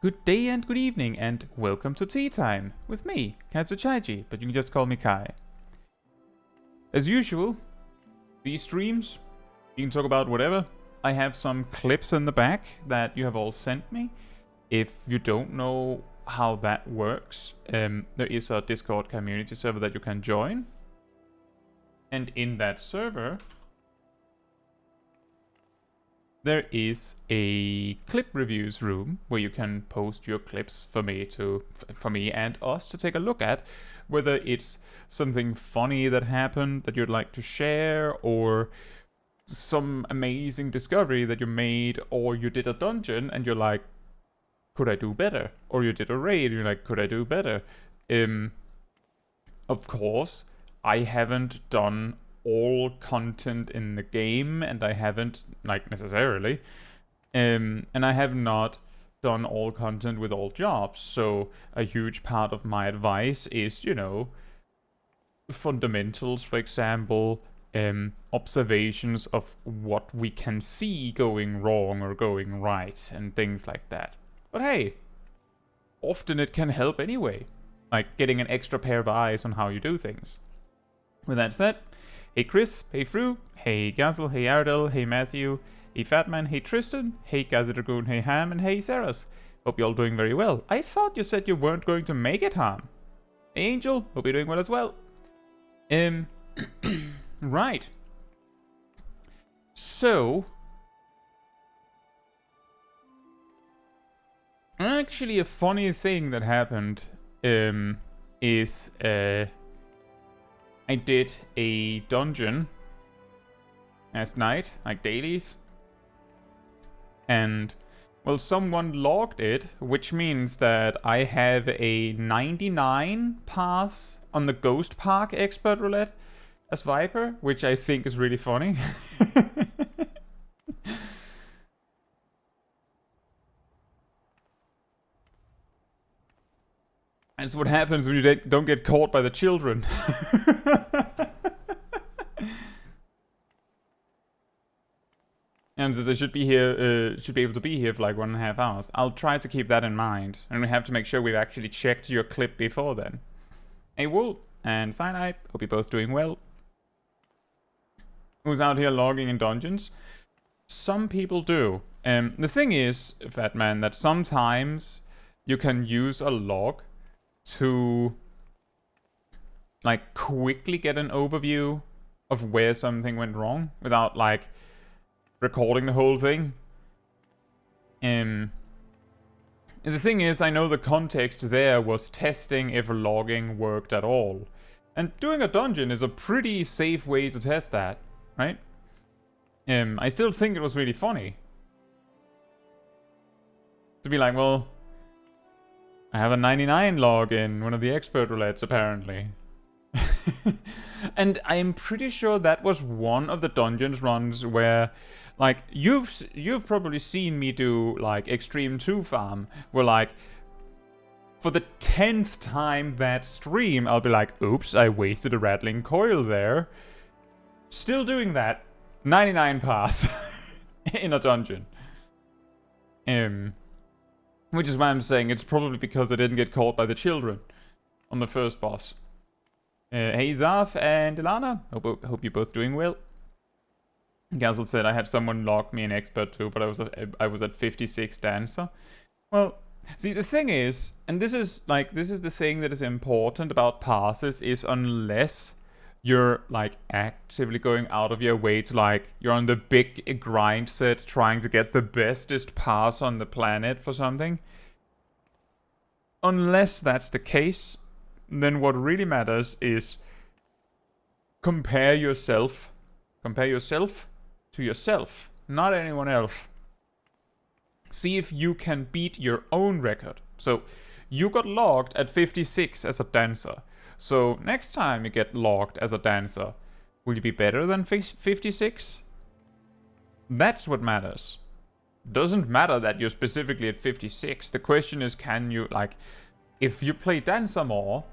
Good day and good evening, and welcome to Tea Time with me, Caetsu Chaiji, but you can just call me Kai. As usual, these streams, you can talk about whatever. I have some clips in the back that you have all sent me. If you don't know how that works, there is a Discord community server that you can join. And in that server, there is a clip reviews room where you can post your clips for me and us to take a look at, whether it's something funny that happened that you'd like to share, or some amazing discovery that you made, or you did a dungeon and you're like, could I do better? Or you did a raid and you're like, could I do better? Of course, I haven't done all content in the game, and I haven't, like, necessarily, and I have not done all content with all jobs, so a huge part of my advice is, you know, fundamentals, for example, observations of what we can see going wrong or going right, and things like that. But hey, often it can help anyway, like getting an extra pair of eyes on how you do things. With that said, hey Chris, hey Fru, hey Gazel, hey Ardell, hey Matthew, hey Fatman, hey Tristan, hey Gazadragoon, hey Ham, and hey Saras. Hope you're all doing very well. I thought you said you weren't going to make it, Ham. Hey Angel, hope you're doing well as well. Right. So, actually a funny thing that happened is I did a dungeon last night, like dailies, and, well, someone logged it, which means that I have a 99 pass on the Ghost Park Expert Roulette as Viper, which I think is really funny. That's what happens when you don't get caught by the children. And I should be here, should be able to be here for like 1.5 hours. I'll try to keep that in mind, and we have to make sure we've actually checked your clip before then. Hey Wool and Cyanide, hope you're both doing well. Who's out here logging in dungeons? Some people do. The thing is, Fatman, that sometimes you can use a log to, like, quickly get an overview of where something went wrong without, like, recording the whole thing. The thing is, I know the context there was testing if logging worked at all. And doing a dungeon is a pretty safe way to test that, right? I still think it was really funny to be like, well, I have a 99 log in one of the expert roulettes, apparently. And I'm pretty sure that was one of the dungeons runs where, like, you've probably seen me do, like, Extreme 2 farm, where, like, for the 10th time that stream, I'll be like, oops, I wasted a rattling coil there. Still doing that. 99 pass in a dungeon. Which is why I'm saying it's probably because I didn't get caught by the children on the first boss. Hey Zaf and Ilana, hope you're both doing well. Gazel said I had someone log me an expert too, but I was at 56 dancer. Well, see, the thing is, and this is the thing that is important about parses, is unless you're like actively going out of your way to like, you're on the big grind set trying to get the bestest parse on the planet for something. Unless that's the case, then what really matters is compare yourself to yourself, not anyone else. See if you can beat your own record. So you got logged at 56 as a dancer. So next time you get logged as a dancer, will you be better than 56? That's what matters. Doesn't matter that you're specifically at 56. The question is, can you, like, if you play dancer more,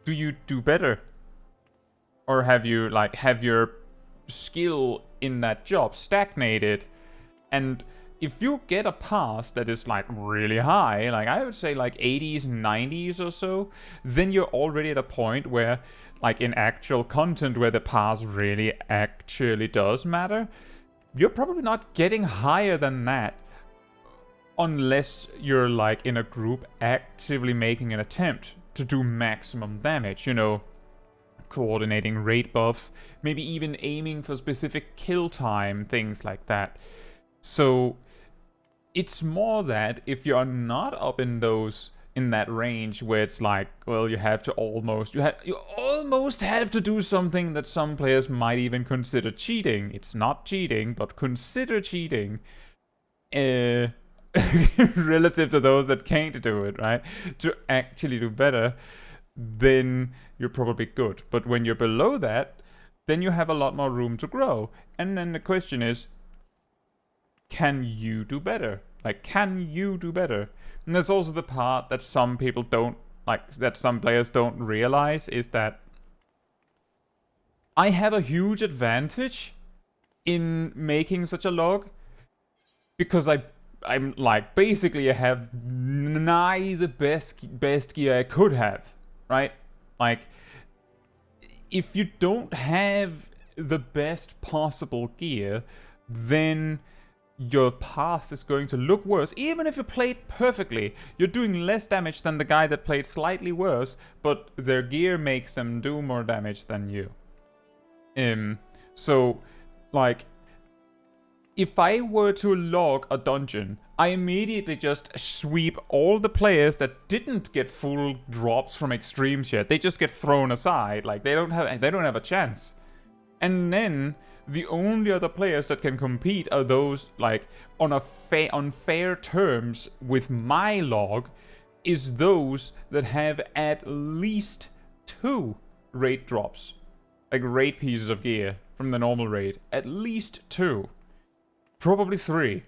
do you do better? Or have you, like, have your skill in that job stagnated? And if you get a pass that is like really high, like I would say like 80s, 90s or so, then you're already at a point where, like in actual content where the pass really actually does matter, you're probably not getting higher than that unless you're like in a group actively making an attempt to do maximum damage, you know, coordinating raid buffs, maybe even aiming for specific kill time, things like that. So it's more that if you're not up in that range where it's like, well, you almost have to do something that some players might even consider cheating. It's not cheating, but consider cheating. Relative to those that can't do it, right? To actually do better, then you're probably good. But when you're below that, then you have a lot more room to grow. And then the question is, can you do better? Like, can you do better? And there's also the part that some people don't, like, that some players don't realize, is that I have a huge advantage in making such a log because I'm like, basically I have nigh the best gear I could have, right? Like, if you don't have the best possible gear, then your pass is going to look worse. Even if you played perfectly, you're doing less damage than the guy that played slightly worse, but their gear makes them do more damage than you. So, like, if I were to log a dungeon, I immediately just sweep all the players that didn't get full drops from extremes yet. They just get thrown aside. Like, they don't have a chance. And then the only other players that can compete are those, like, on fair terms with my log, is those that have at least 2 raid drops. Like, raid pieces of gear from the normal raid. At least 2. Probably 3.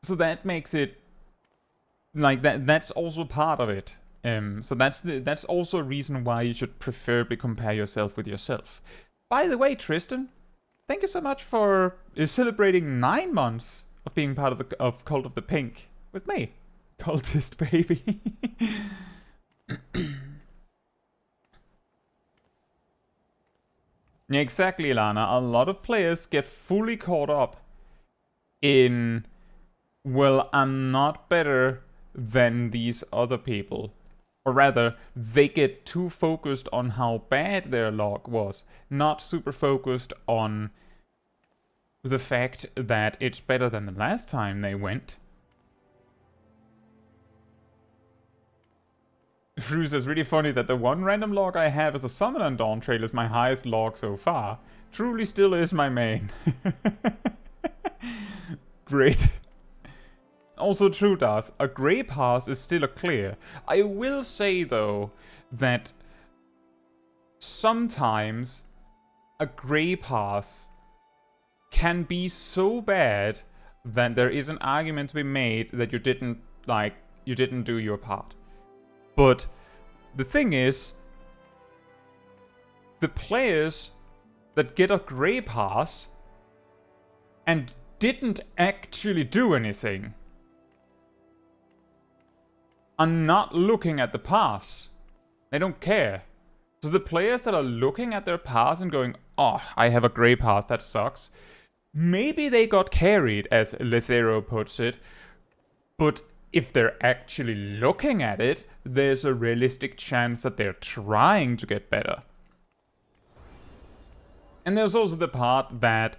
So that makes it like that's also part of it. So that's also a reason why you should preferably compare yourself with yourself. By the way, Tristan, thank you so much for celebrating 9 months of being part of Cult of the Pink with me, cultist baby. Yeah, exactly, Ilana. A lot of players get fully caught up in, well, I'm not better than these other people. Or rather, they get too focused on how bad their log was, not super focused on the fact that it's better than the last time they went. Fruze is really funny that the one random log I have as a summon on Dawntrail is my highest log so far. Truly still is my main. Great. Also true, Darth. A grey pass is still a clear. I will say, though, that sometimes a grey pass can be so bad that there is an argument to be made that you didn't do your part. But the thing is, the players that get a grey pass and didn't actually do anything are not looking at the parse. They don't care. So the players that are looking at their parse and going, oh, I have a grey parse, that sucks. Maybe they got carried, as Lethero puts it, but if they're actually looking at it, there's a realistic chance that they're trying to get better. And there's also the part that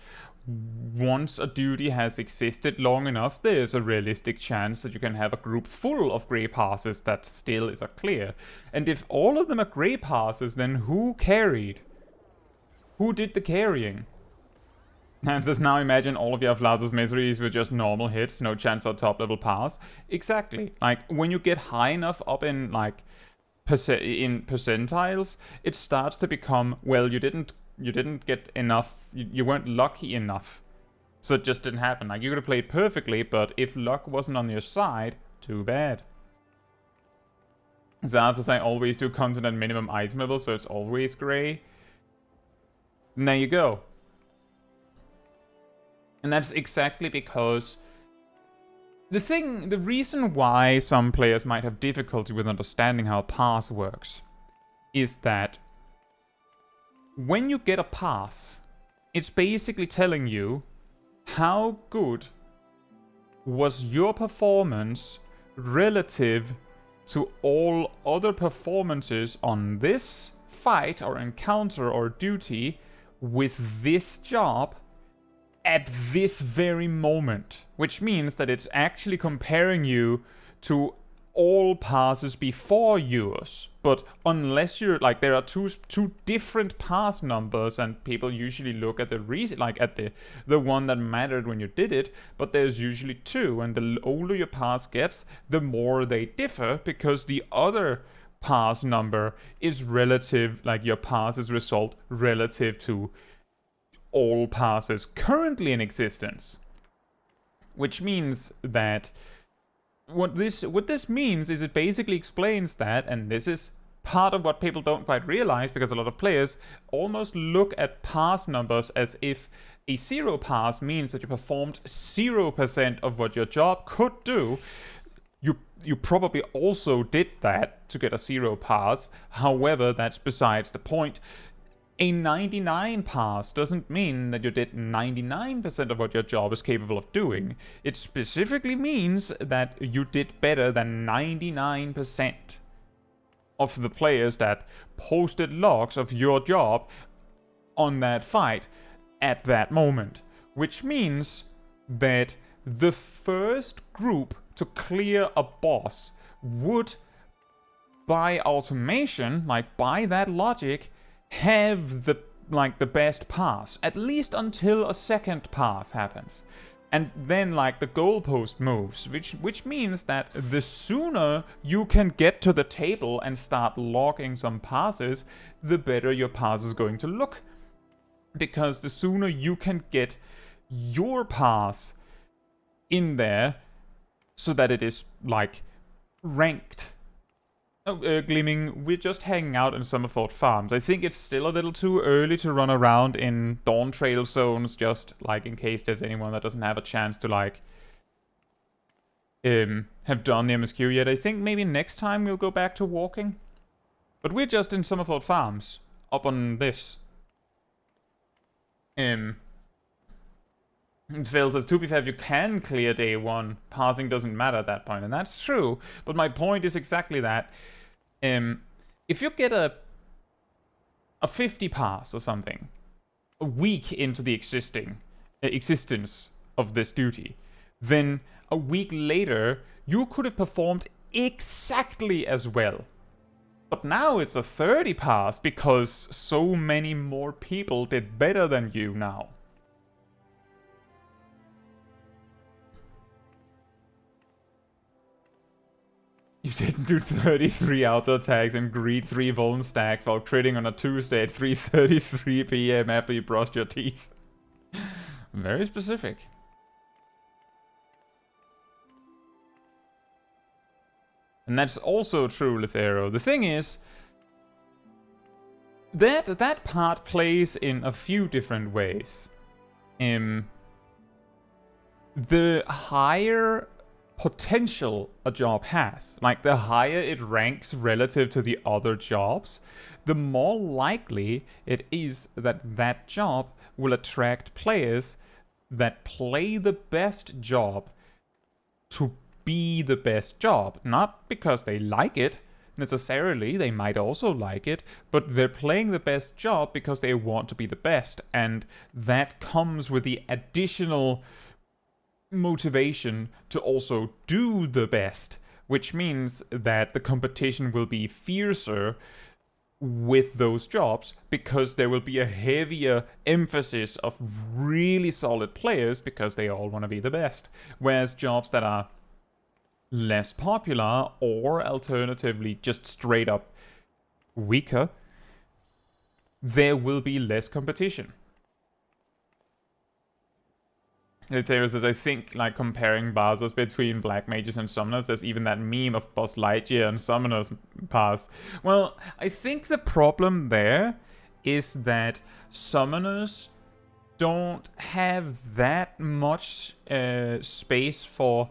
once a duty has existed long enough, there's a realistic chance that you can have a group full of grey parses that still is clear. And if all of them are grey parses, then who carried? Who did the carrying? And just now imagine all of your Vlados miseries were just normal hits, no chance for a top level pass. Exactly. Like, when you get high enough up in, like, in percentiles, it starts to become, well, you didn't get enough, you weren't lucky enough. So it just didn't happen. Like, you could have played perfectly, but if luck wasn't on your side, too bad. So after I always do content at minimum item level, so it's always grey. And there you go. And that's exactly because the reason why some players might have difficulty with understanding how a parse works is that when you get a parse, it's basically telling you how good was your performance relative to all other performances on this fight or encounter or duty with this job at this very moment. Which means that it's actually comparing you to all passes before yours. But unless you're like, there are two different pass numbers, and people usually look at the reason, like at the one that mattered when you did it, but there's usually two, and the older your pass gets, the more they differ, because the other pass number is relative, like your pass's result relative to all passes currently in existence. Which means that what this means is it basically explains that, and this is part of what people don't quite realize, because a lot of players almost look at pass numbers as if a 0 pass means that you performed 0% of what your job could do. You probably also did that to get a 0 pass, however, that's besides the point. A 99 pass doesn't mean that you did 99% of what your job is capable of doing. It specifically means that you did better than 99% of the players that posted logs of your job on that fight at that moment. Which means that the first group to clear a boss would, by automation, like by that logic, have the best pass, at least until a second pass happens. And then like the goalpost moves, which means that the sooner you can get to the table and start logging some passes, the better your pass is going to look. Because the sooner you can get your pass in there so that it is like ranked. Oh, Gleaming, we're just hanging out in Summerford Farms. I think it's still a little too early to run around in Dawntrail zones, just like in case there's anyone that doesn't have a chance to like have done the MSQ yet. I think maybe next time we'll go back to walking. But we're just in Summerford Farms, up on this. Phil says, to be fair, if you can clear day 1, parsing doesn't matter at that point, and that's true. But my point is exactly that. If you get a 50 pass or something, a week into the existence of this duty, then a week later, you could have performed exactly as well. But now it's a 30 pass because so many more people did better than you now. You didn't do 33 auto attacks and greet 3 vuln stacks while critting on a Tuesday at 3:33 PM after you brushed your teeth. Very specific. And that's also true, Lithero. The thing is, that part plays in a few different ways. the higher potential a job has, like the higher it ranks relative to the other jobs, the more likely it is that that job will attract players that play the best job to be the best job. Not because they like it necessarily, they might also like it, but they're playing the best job because they want to be the best, and that comes with the additional motivation to also do the best, which means that the competition will be fiercer with those jobs because there will be a heavier emphasis of really solid players because they all want to be the best. Whereas jobs that are less popular or alternatively just straight up weaker, there will be less competition. There's, I think, like comparing parses between Black Mages and Summoners. There's even that meme of Boss Lightyear and Summoners parse. Well, I think the problem there is that Summoners don't have that much space for...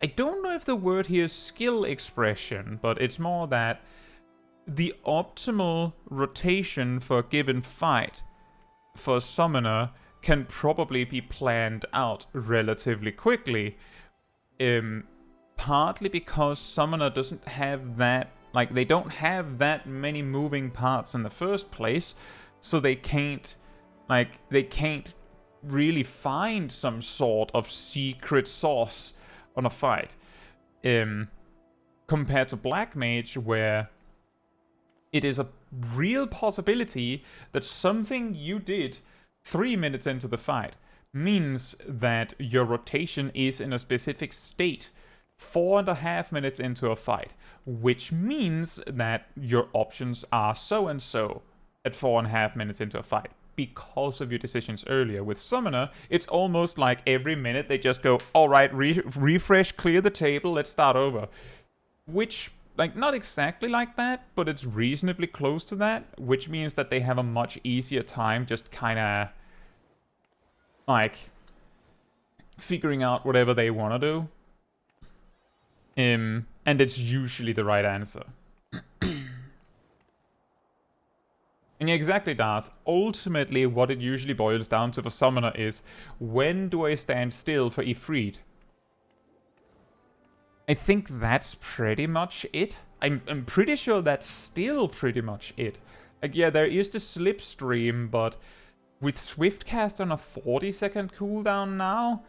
I don't know if the word here is skill expression, but it's more that the optimal rotation for a given fight for a Summoner can probably be planned out relatively quickly. Partly because Summoner doesn't have that, like, they don't have that many moving parts in the first place, so they can't really find some sort of secret sauce on a fight. Compared to Black Mage, where it is a real possibility that something you did 3 minutes into the fight means that your rotation is in a specific state 4.5 minutes into a fight, which means that your options are so and so at 4.5 minutes into a fight because of your decisions earlier. With Summoner, it's almost like every minute they just go, alright, refresh, clear the table, let's start over. Which, like, not exactly like that, but it's reasonably close to that, which means that they have a much easier time just kinda, like, figuring out whatever they want to do. And it's usually the right answer. And yeah, exactly, Darth. Ultimately, what it usually boils down to for Summoner is, when do I stand still for Ifrit? I think that's pretty much it. I'm pretty sure that's still pretty much it. Like, yeah, there is the slipstream, but with Swiftcast on a 40-second cooldown now,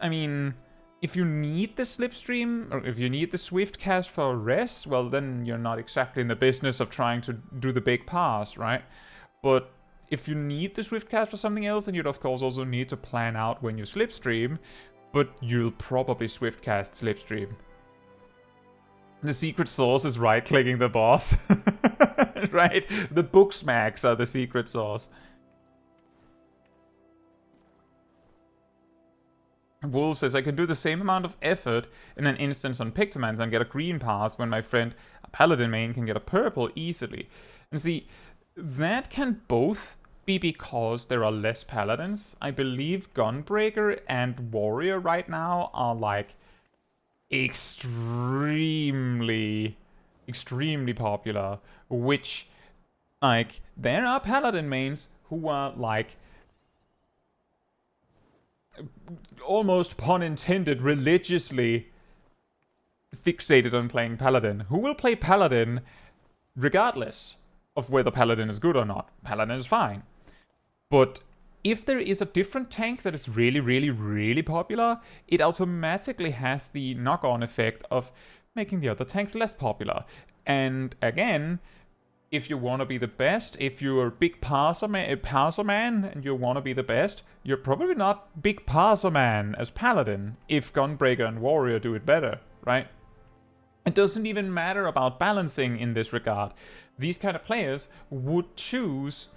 I mean, if you need the slipstream, or if you need the Swiftcast for rest, well, then you're not exactly in the business of trying to do the big pass, right? But if you need the Swiftcast for something else, then you'd of course also need to plan out when you slipstream, but you'll probably Swiftcast slipstream. The secret sauce is right-clicking the boss. Right? The book smacks are the secret sauce. Wolf says, I can do the same amount of effort in an instance on Pictomans and get a green pass when my friend, a paladin main, can get a purple easily. And see, that can both be because there are less paladins. I believe Gunbreaker and Warrior right now are like extremely popular, which, like, there are paladin mains who are like, almost pun intended, religiously fixated on playing Paladin, who will play Paladin regardless of whether Paladin is good or not. Paladin is fine. But if there is a different tank that is really popular, it automatically has the knock-on effect of making the other tanks less popular. And again, if you want to be the best, if you're a big parser man and you want to be the best, you're probably not big parser man as Paladin if Gunbreaker and Warrior do it better, right? It doesn't even matter about balancing in this regard. These kind of players would choose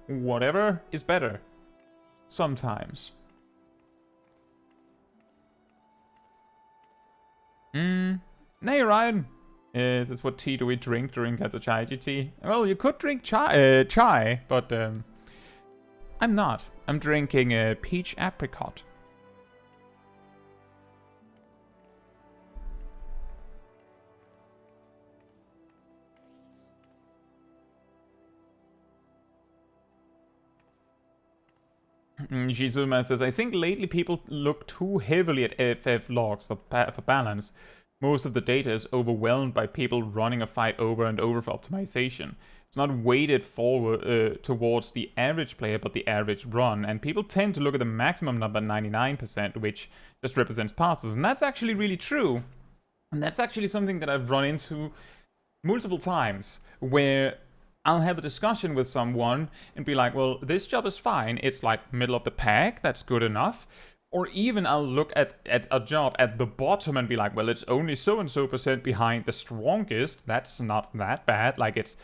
whatever is better. Sometimes. Hey, Ryan. Is this what tea do we drink during Caetsu Chaiji tea? Well, you could drink chai, but I'm not. I'm drinking peach apricot. Shizuma says, I think lately people look too heavily at FF logs for balance. Most of the data is overwhelmed by people running a fight over and over for optimization. It's not weighted forward towards the average player, but the average run. And people tend to look at the maximum number, 99%, which just represents parses. And that's actually really true. And that's actually something that I've run into multiple times, where I'll have a discussion with someone and be like, well, this job is fine. It's like middle of the pack. That's good enough. Or even I'll look at a job at the bottom and be like, well, it's only so-and-so % behind the strongest. That's not that bad. Like, it's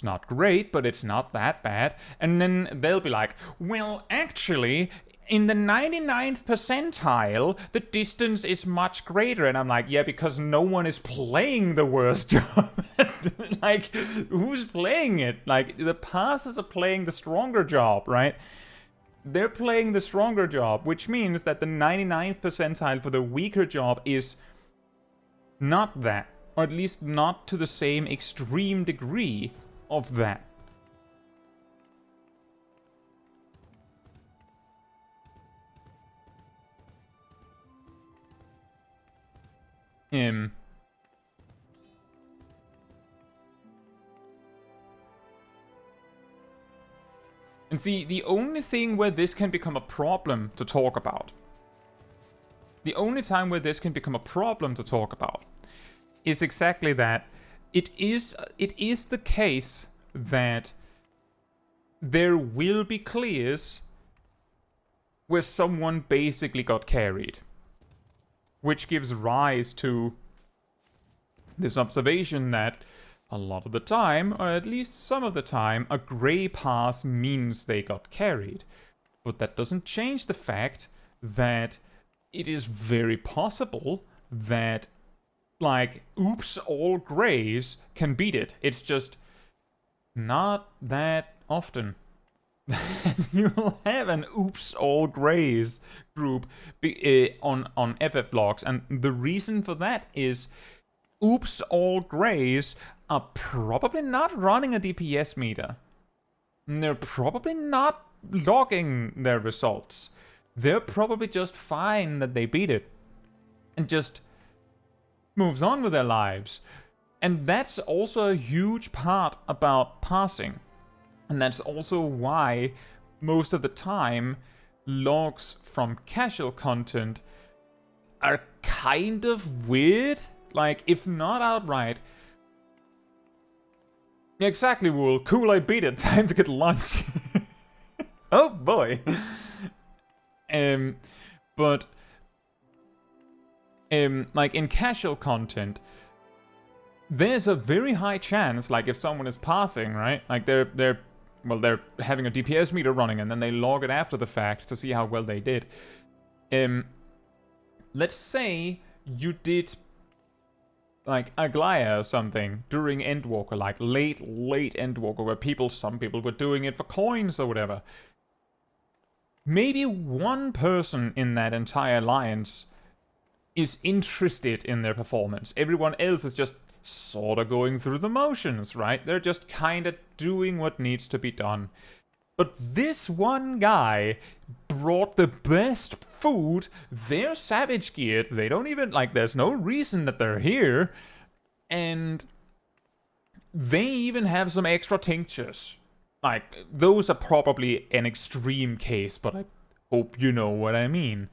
not great, but it's not that bad. And then they'll be like, well, actually, in the 99th percentile, the distance is much greater. And I'm like, yeah, because no one is playing the worst job. Like, who's playing it? Like, the parses are playing the stronger job, right? They're playing the stronger job, which means that the 99th percentile for the weaker job is not that. Or at least not to the same extreme degree of that. And see, the only thing where this can become a problem to talk about, the only time where this can become a problem to talk about, is exactly that. It is the case that there will be clears where someone basically got carried, which gives rise to this observation that a lot of the time, or at least some of the time, a grey pass means they got carried. But that doesn't change the fact that it is very possible that, like, oops, all greys can beat it. It's just not that often. You'll have an oops, all greys group on FF logs, and the reason for that is oops, all greys are probably not running a DPS meter. And they're probably not logging their results. They're probably just fine that they beat it. And just moves on with their lives. And that's also a huge part about parsing. And that's also why most of the time logs from casual content are kind of weird. Like, if not outright. Yeah, exactly, Wool. Cool, I beat it. Time to get lunch. Oh boy. But like in casual content, there's a very high chance, like if someone is passing, right? Like they're having a DPS meter running and then they log it after the fact to see how well they did. Let's say you did like Aglaia or something during Endwalker, like late Endwalker, where some people were doing it for coins or whatever. Maybe one person in that entire alliance is interested in their performance. Everyone else is just sort of going through the motions, right? They're just kind of doing what needs to be done. But this one guy brought the best food. They're savage geared. They don't even, like, there's no reason that they're here. And they even have some extra tinctures. Like, those are probably an extreme case, but I hope you know what I mean.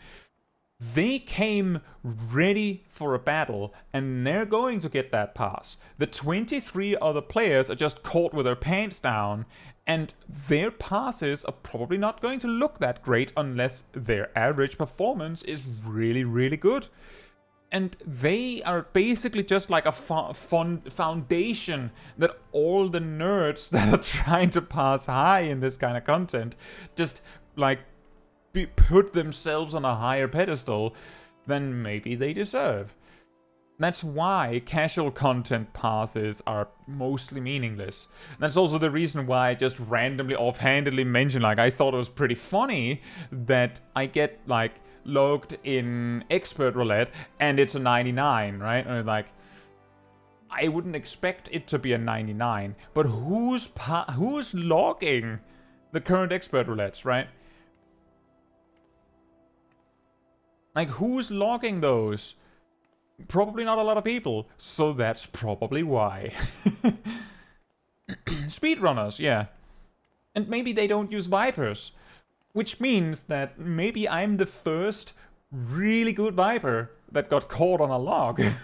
They came ready for a battle, and they're going to get that pass. The 23 other players are just caught with their pants down, and their passes are probably not going to look that great unless their average performance is really, really good. And they are basically just like a foundation that all the nerds that are trying to pass high in this kind of content just, like, put themselves on a higher pedestal than maybe they deserve. That's why casual content passes are mostly meaningless. That's also the reason why I just randomly, offhandedly mentioned, like, I thought it was pretty funny that I get, like, logged in expert roulette and it's a 99, right? And like, I wouldn't expect it to be a 99, but who's logging the current expert roulettes, right? Like, who's logging those? Probably not a lot of people, so that's probably why. Speedrunners, yeah. And maybe they don't use Vipers, which means that maybe I'm the first really good Viper that got caught on a log. It's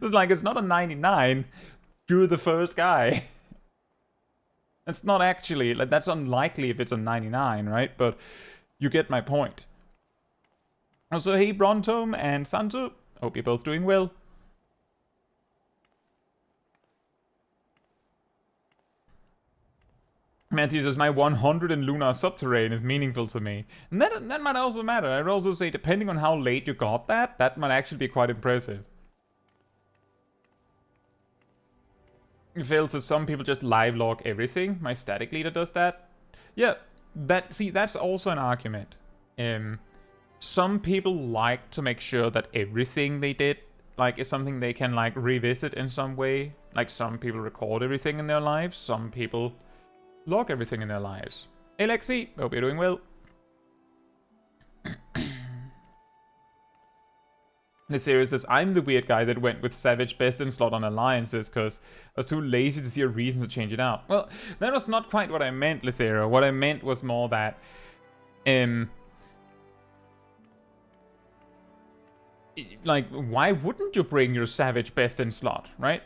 like, it's not a 99, you're the first guy. It's not actually, like, that's unlikely if it's a 99, right? But you get my point. Also, hey Brontome and Santo, hope you're both doing well. Matthew says, my 100 in Lunar Subterrane is meaningful to me. And that might also matter. I'd also say, depending on how late you got that might actually be quite impressive. Phil says, some people just live log everything. My static leader does that. Yeah, that's also an argument. Some people like to make sure that everything they did, like, is something they can, like, revisit in some way. Like, some people record everything in their lives. Some people log everything in their lives. Hey Lexi, hope you're doing well. Netherius says, I'm the weird guy that went with Savage best in slot on alliances because I was too lazy to see a reason to change it out. Well, that was not quite what I meant, Lethera. What I meant was more that, like, why wouldn't you bring your Savage best in slot, right?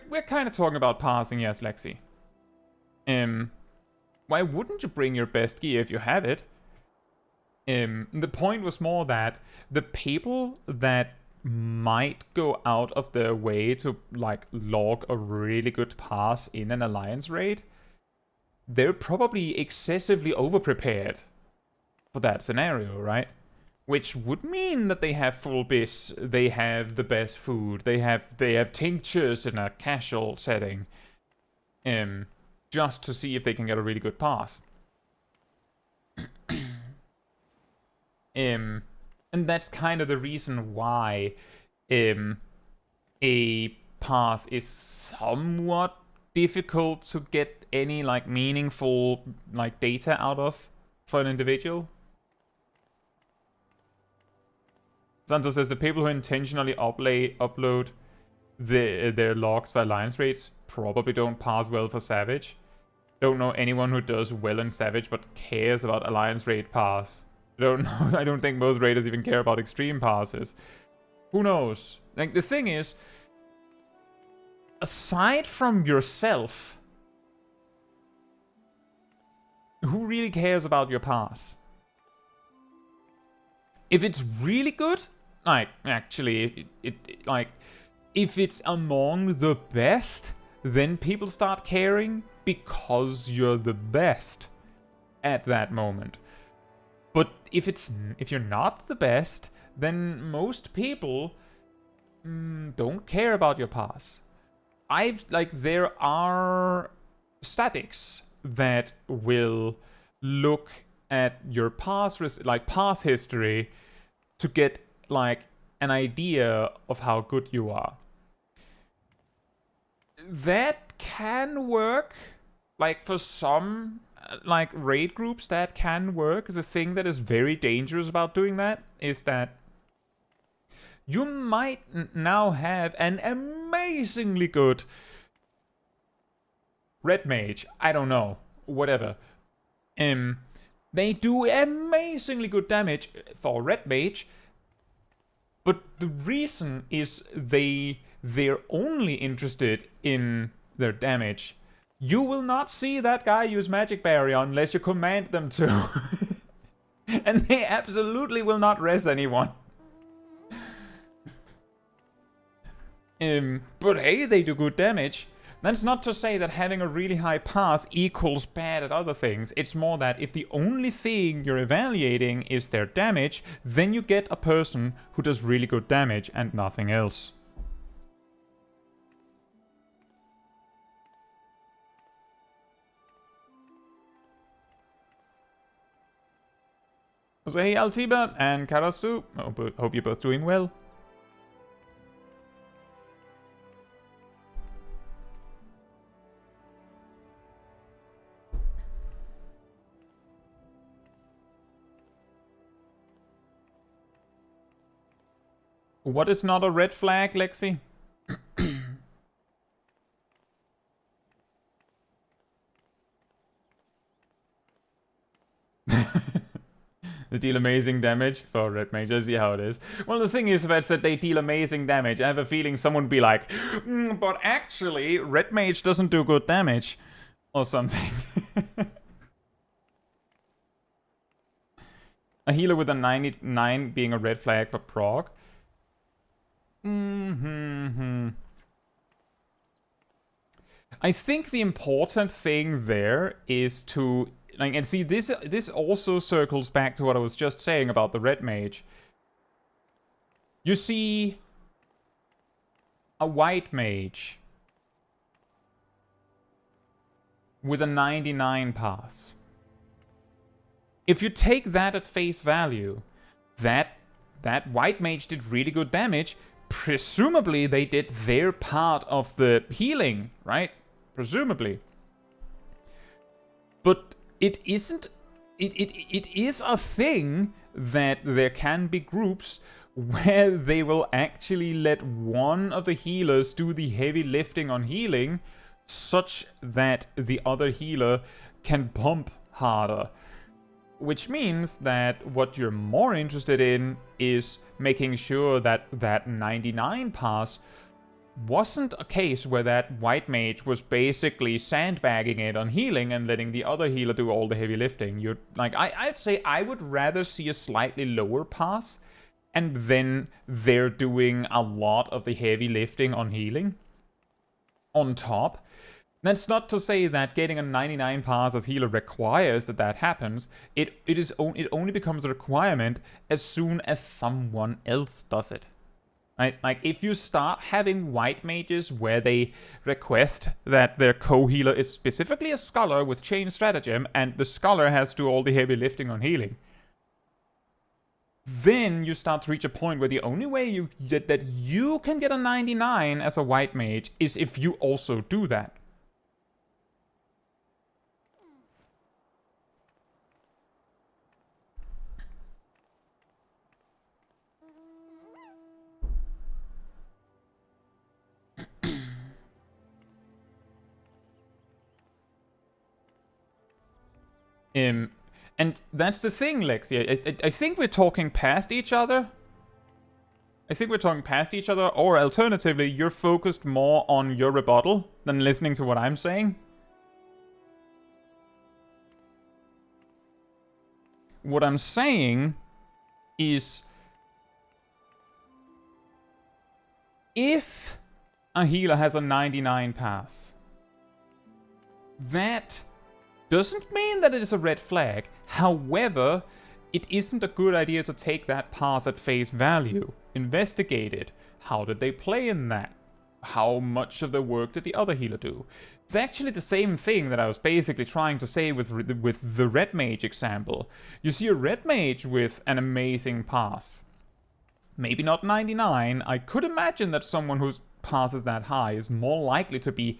We're kind of talking about parsing, yes, Lexi. Why wouldn't you bring your best gear if you have it? The point was more that the people that might go out of their way to, like, log a really good pass in an alliance raid, they're probably excessively overprepared for that scenario, right? Which would mean that they have full bis, they have the best food, they have tinctures in a casual setting, just to see if they can get a really good pass. And that's kind of the reason why a pass is somewhat difficult to get any, like, meaningful, like, data out of for an individual. Santos says the people who intentionally upload their logs for alliance raids probably don't pass well for Savage. Don't know anyone who does well in Savage but cares about alliance raid pass. I don't think most raiders even care about extreme passes. Who knows? Like, the thing is, aside from yourself, who really cares about your pass? If it's really good, like, actually, like, if it's among the best, then people start caring because you're the best at that moment. But if you're not the best, then most people don't care about your pass. There are statics that will look at your pass history to get, like, an idea of how good you are. That can work, like, for some, like, raid groups, that can work. The thing that is very dangerous about doing that is that you might now have an amazingly good Red Mage. I don't know. Whatever. They do amazingly good damage for Red Mage, but the reason is they're only interested in their damage. You will not see that guy use Magic Barrier unless you command them to. And they absolutely will not res anyone. But hey, they do good damage. That's not to say that having a really high pass equals bad at other things. It's more that if the only thing you're evaluating is their damage, then you get a person who does really good damage and nothing else. So hey Altiba and Karasu, hope you're both doing well. What is not a red flag, Lexi? They deal amazing damage for red mage. I see how it is. Well, the thing is, if I said they deal amazing damage, I have a feeling someone would be like, but actually, red mage doesn't do good damage. Or something. A healer with a 99 being a red flag for proc. I think the important thing there is to... Like, and see, this also circles back to what I was just saying about the red mage. You see a white mage with a 99 pass. If you take that at face value, that white mage did really good damage. Presumably they did their part of the healing, right? Presumably. But it isn't... It is a thing that there can be groups where they will actually let one of the healers do the heavy lifting on healing, such that the other healer can pump harder. Which means that what you're more interested in is making sure that that 99 pass wasn't a case where that white mage was basically sandbagging it on healing and letting the other healer do all the heavy lifting. You're like, I'd say I would rather see a slightly lower pass, and then they're doing a lot of the heavy lifting on healing on top. That's not to say that getting a 99 pass as healer requires that happens. It only becomes a requirement as soon as someone else does it. Right? Like, if you start having white mages where they request that their co-healer is specifically a scholar with chain stratagem, and the scholar has to do all the heavy lifting on healing, then you start to reach a point where the only way that you can get a 99 as a white mage is if you also do that. And that's the thing, Lexi. I think we're talking past each other. Or alternatively, you're focused more on your rebuttal than listening to what I'm saying. What I'm saying is, if a healer has a 99 pass, that doesn't mean that it is a red flag. However, it isn't a good idea to take that pass at face value. Investigate it. How did they play in that? How much of the work did the other healer do? It's actually the same thing that I was basically trying to say with the red mage example. You see a red mage with an amazing pass. Maybe not 99. I could imagine that someone whose pass is that high is more likely to be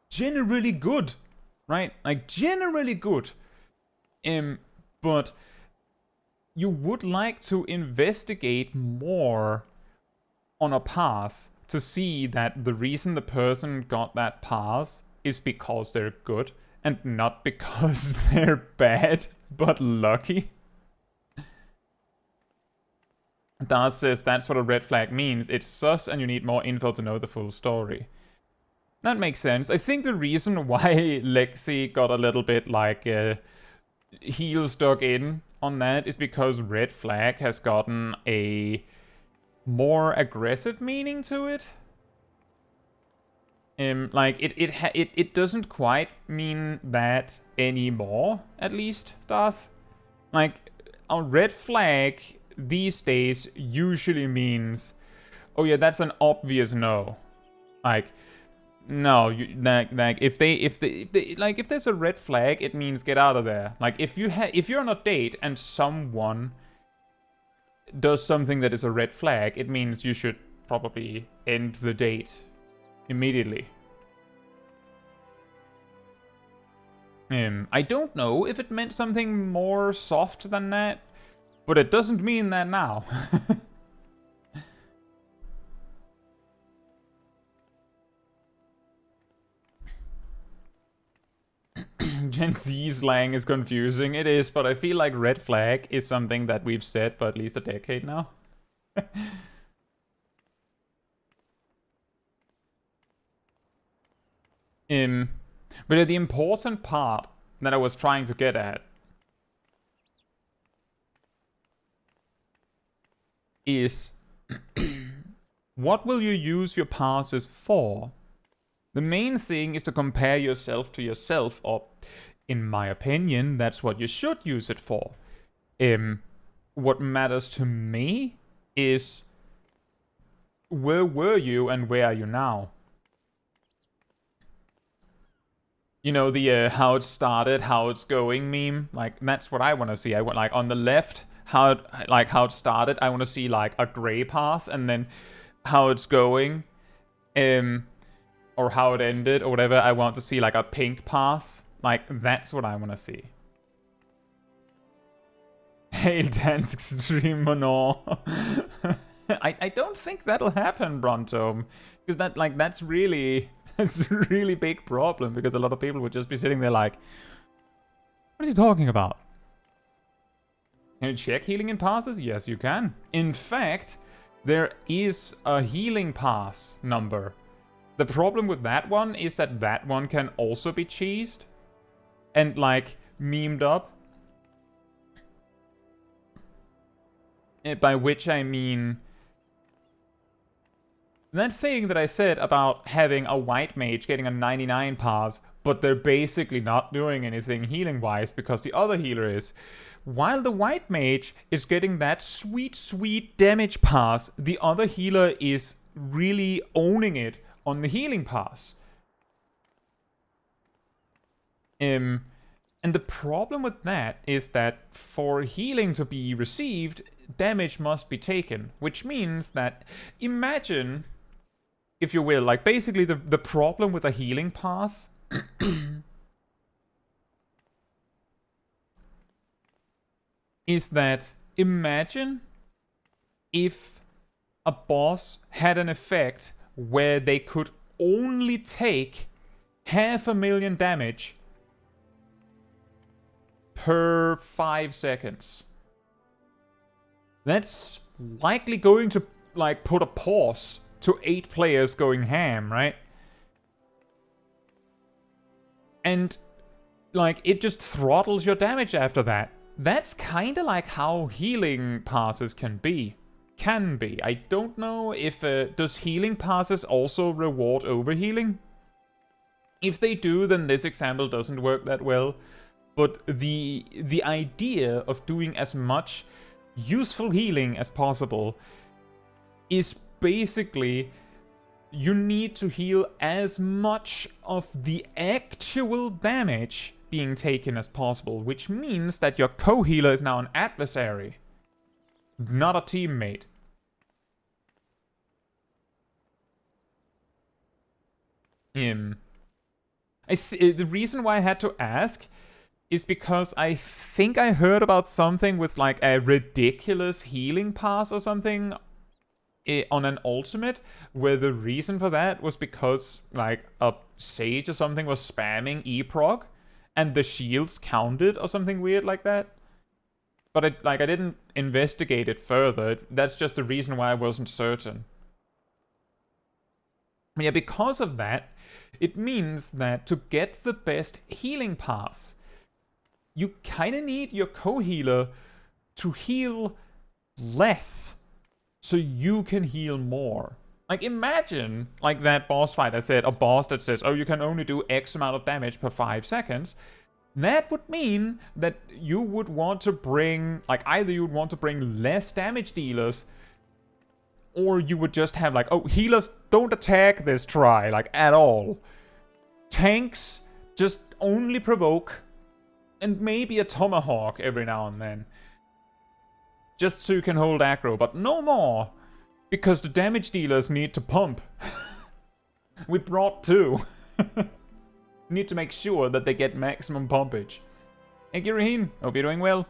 generally good. Right? Like, generally good. But you would like to investigate more on a pass to see that the reason the person got that pass is because they're good and not because they're bad but lucky. Dart says that's what a red flag means. It's sus and you need more info to know the full story. That makes sense. I think the reason why Lexi got a little bit like heels dug in on that is because red flag has gotten a more aggressive meaning to it. Like it doesn't quite mean that anymore, at least, Darth. Like, a red flag these days usually means, oh yeah, that's an obvious no. Like, no, if there's a red flag, it means get out of there. Like, if you're on a date and someone does something that is a red flag, it means you should probably end the date immediately. I don't know if it meant something more soft than that, but it doesn't mean that now. Gen Z slang is confusing. It is, but I feel like red flag is something that we've said for at least a decade now. But the important part that I was trying to get at is what will you use your parses for? The main thing is to compare yourself to yourself, or in my opinion, that's what you should use it for. What matters to me is where were you and where are you now? You know, the how it started, how it's going meme? Like, that's what I want to see. I want, like, on the left, how it started, I want to see, like, a gray pass, and then how it's going, or how it ended, or whatever. I want to see, like, a pink pass. Like, that's what I want to see. Hail Dance Extreme Monor. I don't think that'll happen, Brontome. Because that's really... It's a really big problem, because a lot of people would just be sitting there like, what is he talking about? Can you check healing in passes? Yes, you can. In fact, there is a healing pass number. The problem with that one is that that one can also be cheesed and, like, memed up. By which I mean... that thing that I said about having a white mage getting a 99 pass, but they're basically not doing anything healing-wise because the other healer is. While the white mage is getting that sweet, sweet damage pass, the other healer is really owning it on the healing pass. And the problem with that is that for healing to be received, damage must be taken, which means that, imagine... if you will, like, basically the problem with a healing pass is that, imagine if a boss had an effect where they could only take 500,000 damage per 5 seconds. That's likely going to, like, put a pause to 8 players going ham, right? And, like, it just throttles your damage after that. That's kinda like how healing passes can be. I don't know if... does healing passes also reward overhealing? If they do, then this example doesn't work that well. But the idea of doing as much useful healing as possible is basically, you need to heal as much of the actual damage being taken as possible, which means that your co-healer is now an adversary, not a teammate. The reason why I had to ask is because I think I heard about something with, like, a ridiculous healing pass or something on an ultimate, where the reason for that was because, like, a sage or something was spamming E-proc and the shields counted or something weird like that. But I didn't investigate it further. That's just the reason why I wasn't certain. Yeah, because of that, it means that to get the best healing pass, you kinda need your co-healer to heal less so you can heal more. Like, imagine, like, that boss fight I said, a boss that says, oh, you can only do X amount of damage per 5 seconds. That would mean that you would want to bring, like, either you would want to bring less damage dealers, or you would just have, like, oh, healers don't attack this try, like, at all. Tanks just only provoke, and maybe a tomahawk every now and then. Just so you can hold aggro, but no more. Because the damage dealers need to pump. We brought 2. Need to make sure that they get maximum pumpage. Hey Giraheen, hope you're doing well.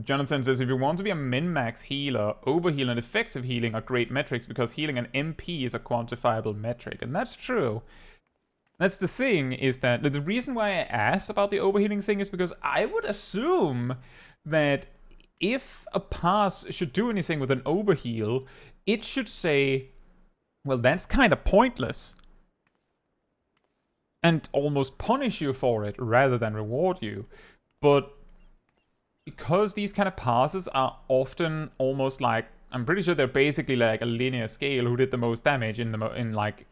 Jonathan says, if you want to be a min-max healer, overheal and effective healing are great metrics because healing an MP is a quantifiable metric. And that's true. That's the thing, is that the reason why I asked about the overhealing thing is because I would assume that if a parse should do anything with an overheal, it should say, well, that's kind of pointless. And almost punish you for it rather than reward you. But because these kind of parses are often almost like, I'm pretty sure they're basically like a linear scale, who did the most damage in like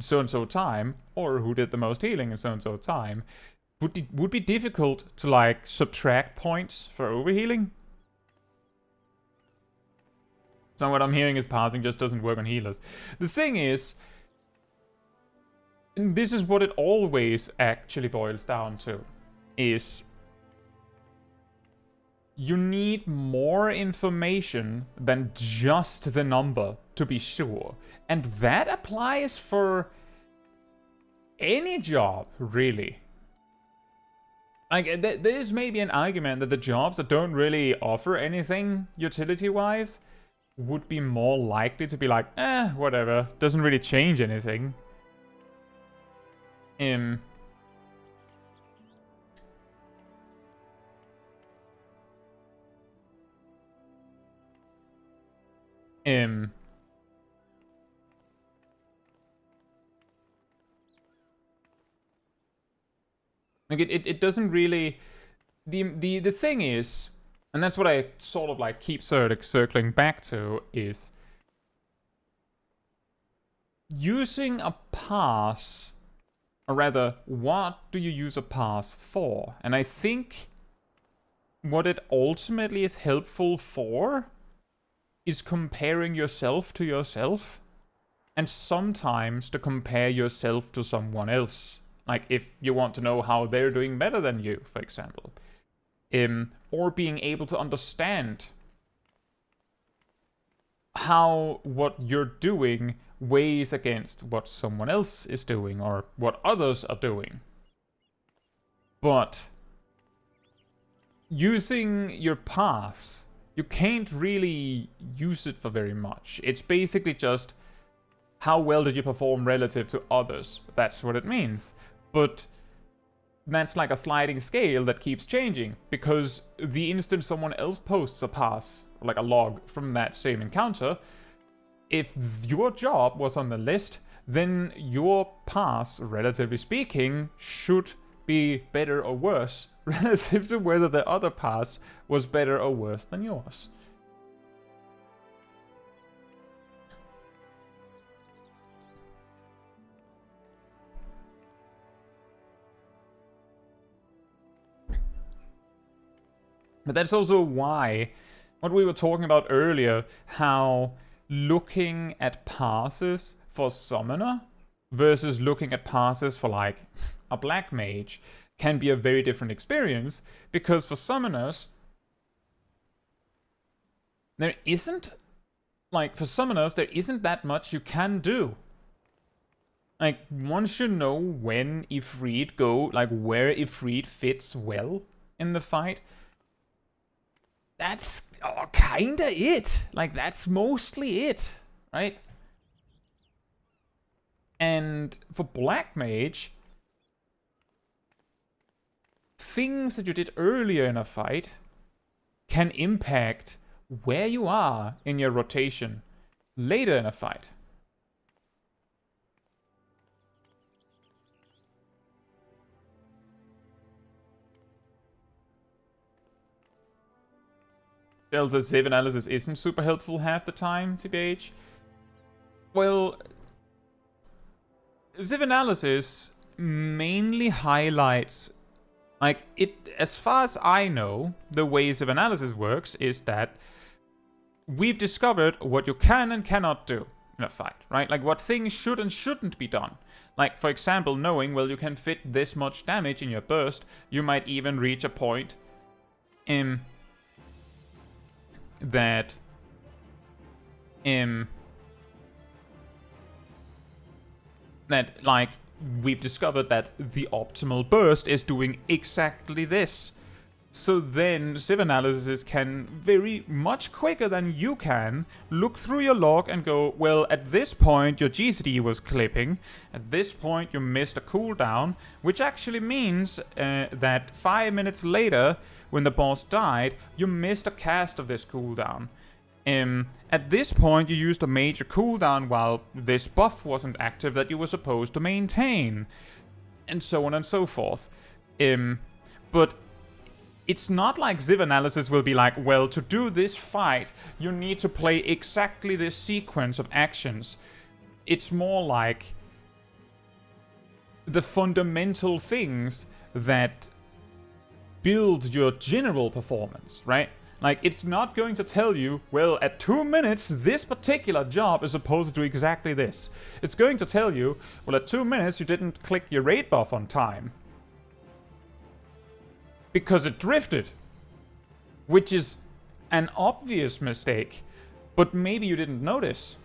so-and-so time, or who did the most healing in so-and-so time, would be difficult to like subtract points for overhealing. So what I'm hearing is parsing just doesn't work on healers. The thing is, and this is what it always actually boils down to, is you need more information than just the number to be sure. And that applies for any job, really. Like, there's maybe an argument that the jobs that don't really offer anything utility-wise would be more likely to be like, whatever, doesn't really change anything. Like it doesn't really. The thing is, and that's what I sort of like keep circling back to, is using a parse, or rather, what do you use a parse for? And I think what it ultimately is helpful for is comparing yourself to yourself, and sometimes to compare yourself to someone else. Like if you want to know how they're doing better than you, for example. Or being able to understand how what you're doing weighs against what someone else is doing, or what others are doing. But using your parse, you can't really use it for very much. It's basically just how well did you perform relative to others. That's what it means. But that's like a sliding scale that keeps changing, because the instant someone else posts a parse, like a log from that same encounter, if your job was on the list, then your parse, relatively speaking, should be better or worse relative to whether the other parse was better or worse than yours. But that's also why, what we were talking about earlier, how looking at parses for Summoner versus looking at parses for like a Black Mage can be a very different experience, because for Summoners, there isn't that much you can do. Like, once you know when Ifrit go, like where Ifrit fits well in the fight, that's kinda it. Like, that's mostly it, right? And for Black Mage, things that you did earlier in a fight can impact where you are in your rotation later in a fight. Bill says XIVAnalysis isn't super helpful half the time, TBH. Well, XIVAnalysis mainly highlights, like, it, as far as I know, the way XIVAnalysis works is that we've discovered what you can and cannot do in a fight, right? Like, what things should and shouldn't be done. Like, for example, knowing, well, you can fit this much damage in your burst, you might even reach a point in that like, we've discovered that the optimal burst is doing exactly this. So then XIVAnalysis can very much quicker than you can look through your log and go, well, at this point your GCD was clipping, at this point you missed a cooldown, which actually means that 5 minutes later, when the boss died, you missed a cast of this cooldown. At this point you used a major cooldown while this buff wasn't active that you were supposed to maintain, and so on and so forth. But it's not like XIVAnalysis will be like, well, to do this fight, you need to play exactly this sequence of actions. It's more like the fundamental things that build your general performance, right? Like, it's not going to tell you, well, at 2 minutes, this particular job is supposed to do exactly this. It's going to tell you, well, at 2 minutes, you didn't click your raid buff on time, because it drifted, which is an obvious mistake, but maybe you didn't notice.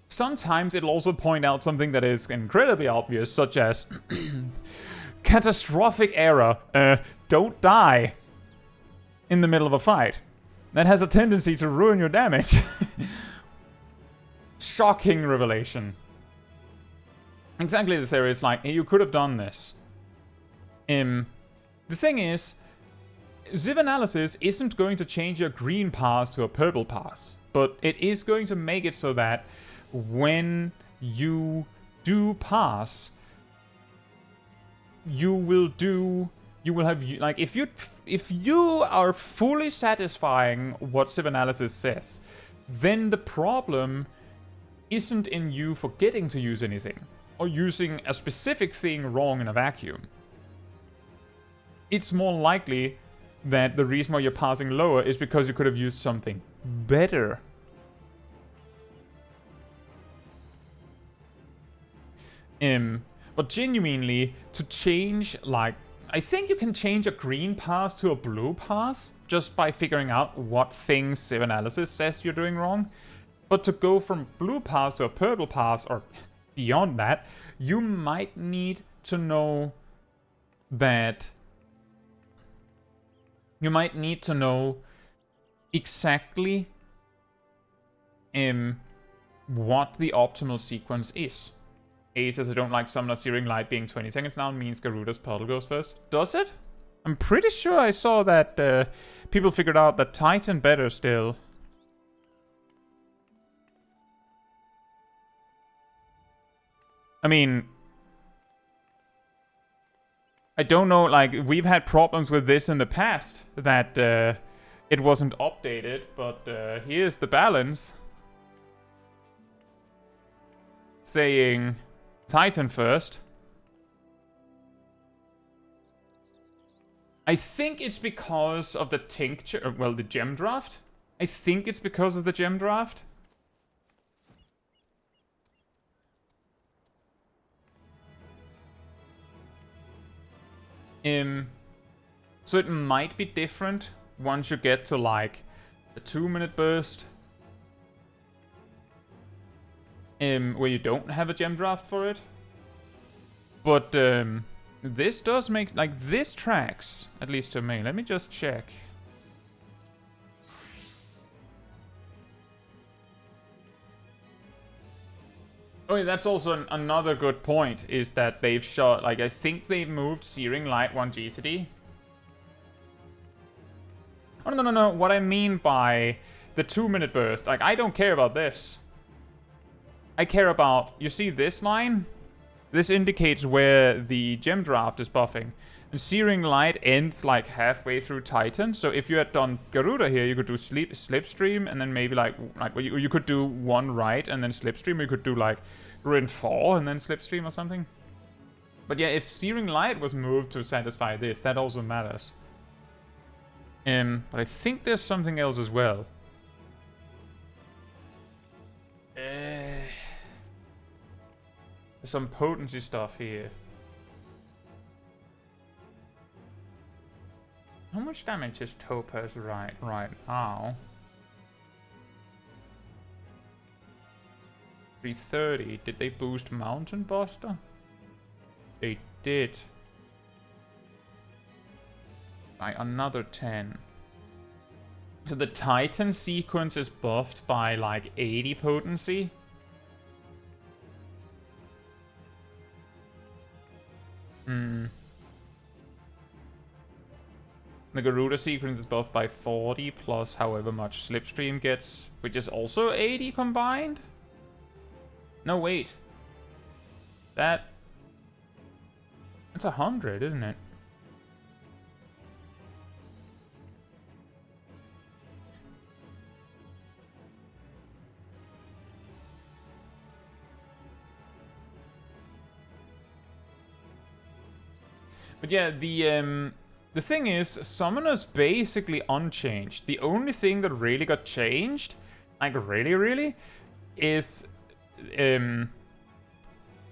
Sometimes it'll also point out something that is incredibly obvious, such as catastrophic error, don't die in the middle of a fight. That has a tendency to ruin your damage. Shocking revelation. Exactly the theory is like, hey, you could have done this. The thing is, XIVAnalysis isn't going to change your green parse to a purple parse, but it is going to make it so that when you do parse, you will have, like, if you are fully satisfying what XIVAnalysis says, then the problem isn't in you forgetting to use anything, or using a specific thing wrong in a vacuum. It's more likely that the reason why you're parsing lower is because you could have used something better. But genuinely, to change, like, I think you can change a green parse to a blue parse just by figuring out what things XIVAnalysis says you're doing wrong. But to go from blue parse to a purple parse, or beyond that, you might need to know that... You might need to know exactly what the optimal sequence is. A says, I don't like Summoner Searing Light being 20 seconds now, means Garuda's puddle goes first. Does it? I'm pretty sure I saw that people figured out that Titan better still. I mean, I don't know, like, we've had problems with this in the past, that it wasn't updated, but here's the balance. Saying Titan first. I think it's because of the tincture, well, the gem draft. I think it's because of the gem draft. So it might be different once you get to, like, a 2-minute burst, where you don't have a gem draft for it. But this does make, like, this tracks, at least to me. Let me just check. Oh, yeah, that's also another good point, is that they've shot, like, I think they've moved Searing Light 1 GCD. Oh, no. What I mean by the 2-minute burst, like, I don't care about this. I care about, you see this line? This indicates where the gem draft is buffing. And Searing Light ends, like, halfway through Titan. So if you had done Garuda here, you could do Slipstream, and then maybe, like you could do one right, and then Slipstream, or you could do, like, Ruin 4, and then Slipstream or something. But yeah, if Searing Light was moved to satisfy this, that also matters. But I think there's something else as well. There's some potency stuff here. How much damage is Topaz right now? 330. Did they boost Mountain Buster? They did. by another 10. So the Titan sequence is buffed by like 80 potency. The Garuda sequence is buffed by 40 plus however much Slipstream gets, which is also 80 combined? No, wait. That's 100, isn't it? But yeah, the thing is, Summoner's basically unchanged. The only thing that really got changed, like really, is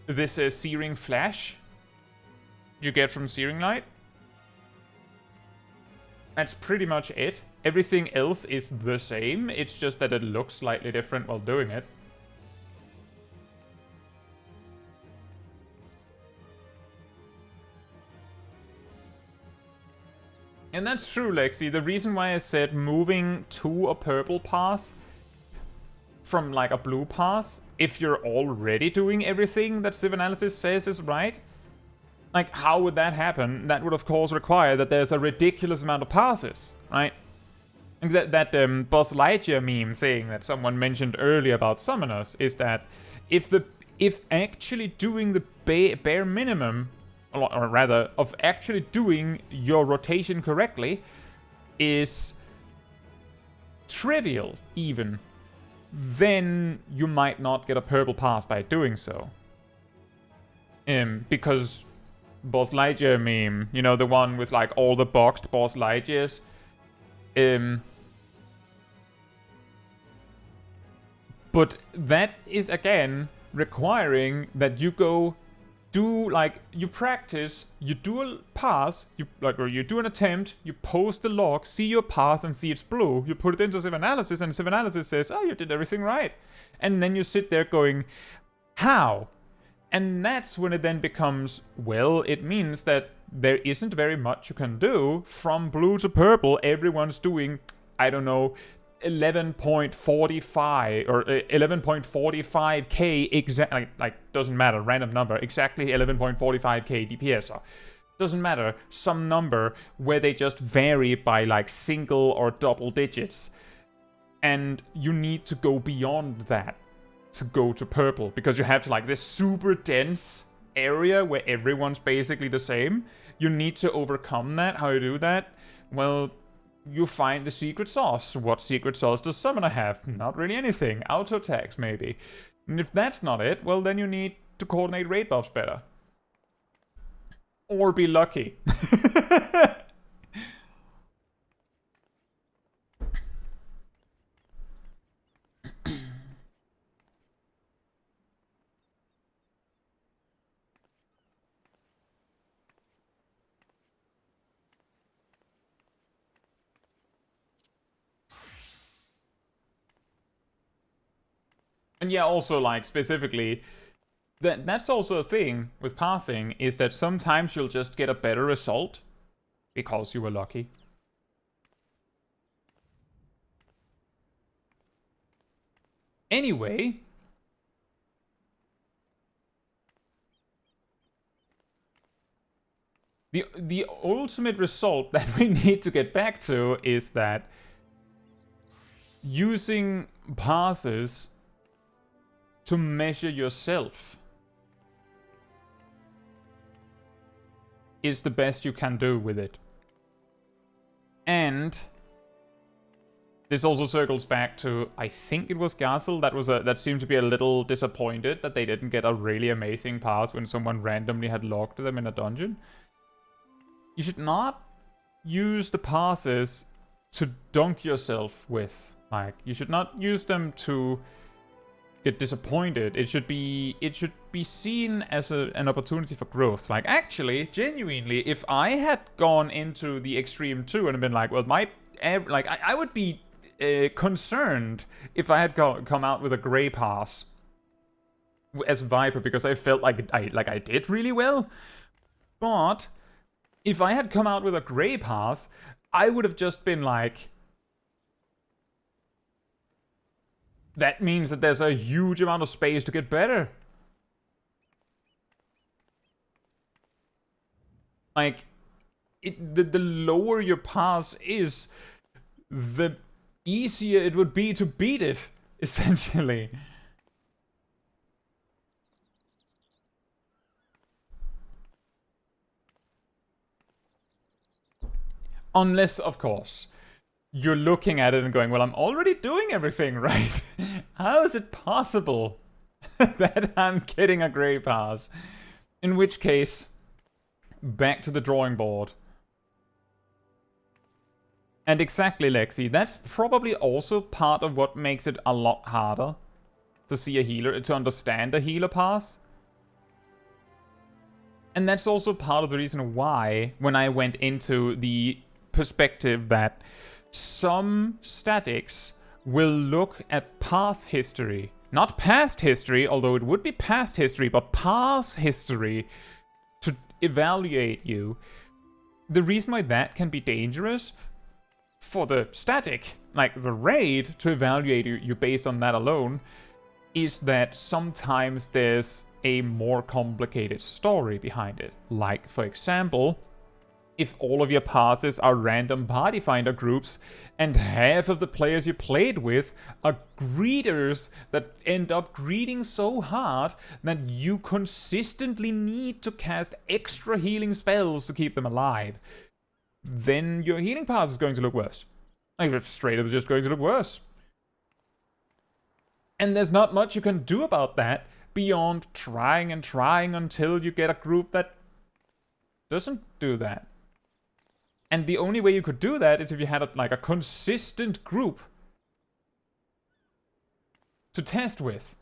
this Searing Flash you get from Searing Light. That's pretty much it. Everything else is the same, it's just that it looks slightly different while doing it. And that's true, Lexi. The reason why I said moving to a purple pass from like a blue pass, if you're already doing everything that XIVAnalysis says is right, like how would that happen? That would of course require that there's a ridiculous amount of passes, right? And that Buzz Lightyear meme thing that someone mentioned earlier about summoners is that if actually doing the bare minimum, or rather, of actually doing your rotation correctly is trivial, even, then you might not get a purple pass by doing so. Because Buzz Lightyear meme, you know, the one with like all the boxed Buzz Lightyears, but that is again requiring that you go do, like, you practice, you do a pass, or you do an attempt, you post the log, see your pass and see it's blue, you put it into XIVAnalysis and XIVAnalysis says, oh, you did everything right. And then you sit there going, how? And that's when it then becomes, well, it means that there isn't very much you can do. From blue to purple, everyone's doing, I don't know, 11.45 or 11.45k exactly, like doesn't matter, random number, exactly 11.45k DPS, or doesn't matter, some number where they just vary by like single or double digits, and you need to go beyond that to go to purple, because you have to, like, this super dense area where everyone's basically the same. You need to overcome that. How you do that? Well, you find the secret sauce. What secret sauce does Summoner have? Not really anything. Auto attacks, maybe. And if that's not it, well, then you need to coordinate raid buffs better. Or be lucky. And yeah, also, like, specifically, that's also a thing with parsing, is that sometimes you'll just get a better result because you were lucky. Anyway, the ultimate result that we need to get back to is that using parses to measure yourself is the best you can do with it. And this also circles back to, I think it was Gazel that seemed to be a little disappointed that they didn't get a really amazing pass when someone randomly had logged them in a dungeon. You should not use the passes to dunk yourself with. Like, you should not use them to get disappointed. It should be seen as an opportunity for growth. Like, actually, genuinely, if I had gone into the Extreme 2 and been like, well, I would be concerned if I had come out with a grey pass as Viper, because I felt like I did really well. But if I had come out with a grey parse, I would have just been like, that means that there's a huge amount of space to get better. Like, the lower your parse is, the easier it would be to beat it, essentially. Unless, of course, you're looking at it and going, well, I'm already doing everything right. How is it possible that I'm getting a grey parse? In which case, back to the drawing board. And exactly, Lexi, that's probably also part of what makes it a lot harder to see a healer, to understand a healer parse. And that's also part of the reason why, when I went into the perspective that some statics will look at parse history, not past history, although it would be past history, but parse history to evaluate you. The reason why that can be dangerous for the static, like the raid, to evaluate you based on that alone, is that sometimes there's a more complicated story behind it. Like, for example, if all of your parses are random party finder groups and half of the players you played with are greeters that end up greeting so hard that you consistently need to cast extra healing spells to keep them alive, then your healing parse is going to look worse. Like, it's straight up just going to look worse. And there's not much you can do about that beyond trying and trying until you get a group that doesn't do that. And the only way you could do that is if you had a consistent group to test with.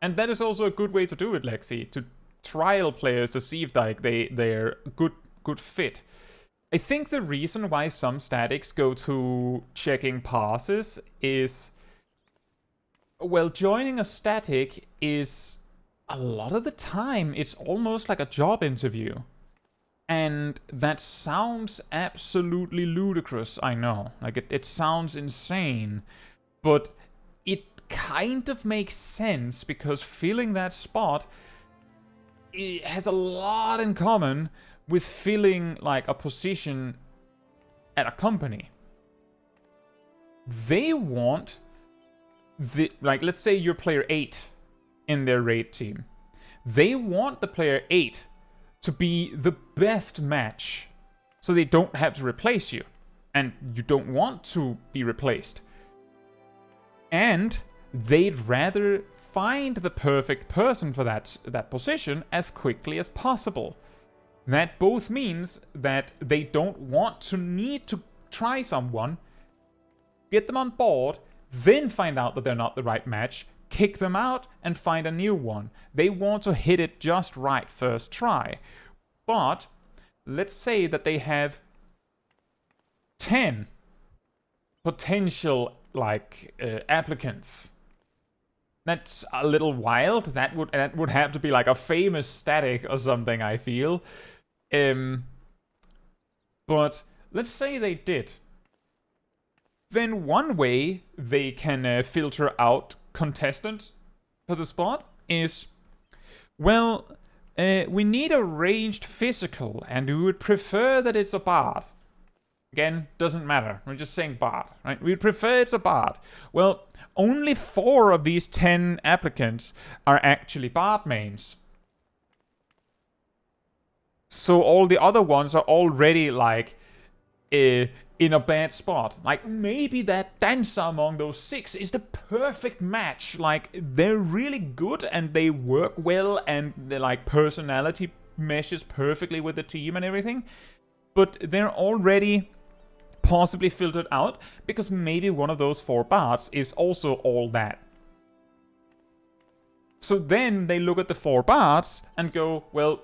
And that is also a good way to do it, Lexi, to trial players to see if they're good fit. I think the reason why some statics go to checking parses is, well, joining a static is, a lot of the time, it's almost like a job interview. And that sounds absolutely ludicrous, I know. Like, it sounds insane. But it kind of makes sense, because filling that spot, it has a lot in common with filling, like, a position at a company. They want like, let's say you're player 8 in their raid team. They want the player 8 to be the best match, so they don't have to replace you. And you don't want to be replaced. And they'd rather find the perfect person for that position as quickly as possible. That both means that they don't want to need to try someone, get them on board, then find out that they're not the right match, kick them out, and find a new one. They want to hit it just right first try. But let's say that they have 10 potential, like, applicants. That's a little wild. That would have to be like a famous static or something, I feel. But let's say they did. Then one way they can filter out contestants for the spot is, well, we need a ranged physical, and we would prefer that it's a bard. Again, doesn't matter. We're just saying bard, right? We'd prefer it's a bard. Well, only 4 of these 10 applicants are actually bard mains. So all the other ones are already, like, in a bad spot. Like, maybe that dancer among those 6 is the perfect match. Like, they're really good and they work well and their, like, personality meshes perfectly with the team and everything. But they're already possibly filtered out because maybe one of those 4 bards is also all that. So then they look at the 4 bards and go, well,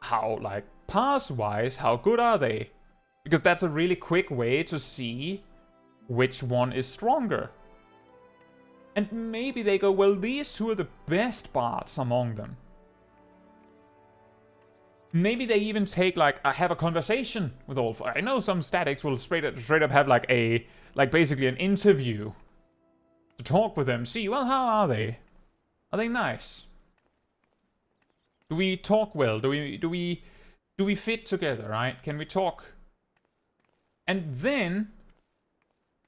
how, like, parse-wise, how good are they? Because that's a really quick way to see which one is stronger. And maybe they go, well, these 2 are the best bards among them. Maybe they even take, like, have a conversation with all 4. I know some statics will straight up have, like, basically an interview to talk with them. See, well, how are they? Are they nice? Do we talk well? Do we fit together, right? Can we talk? And then,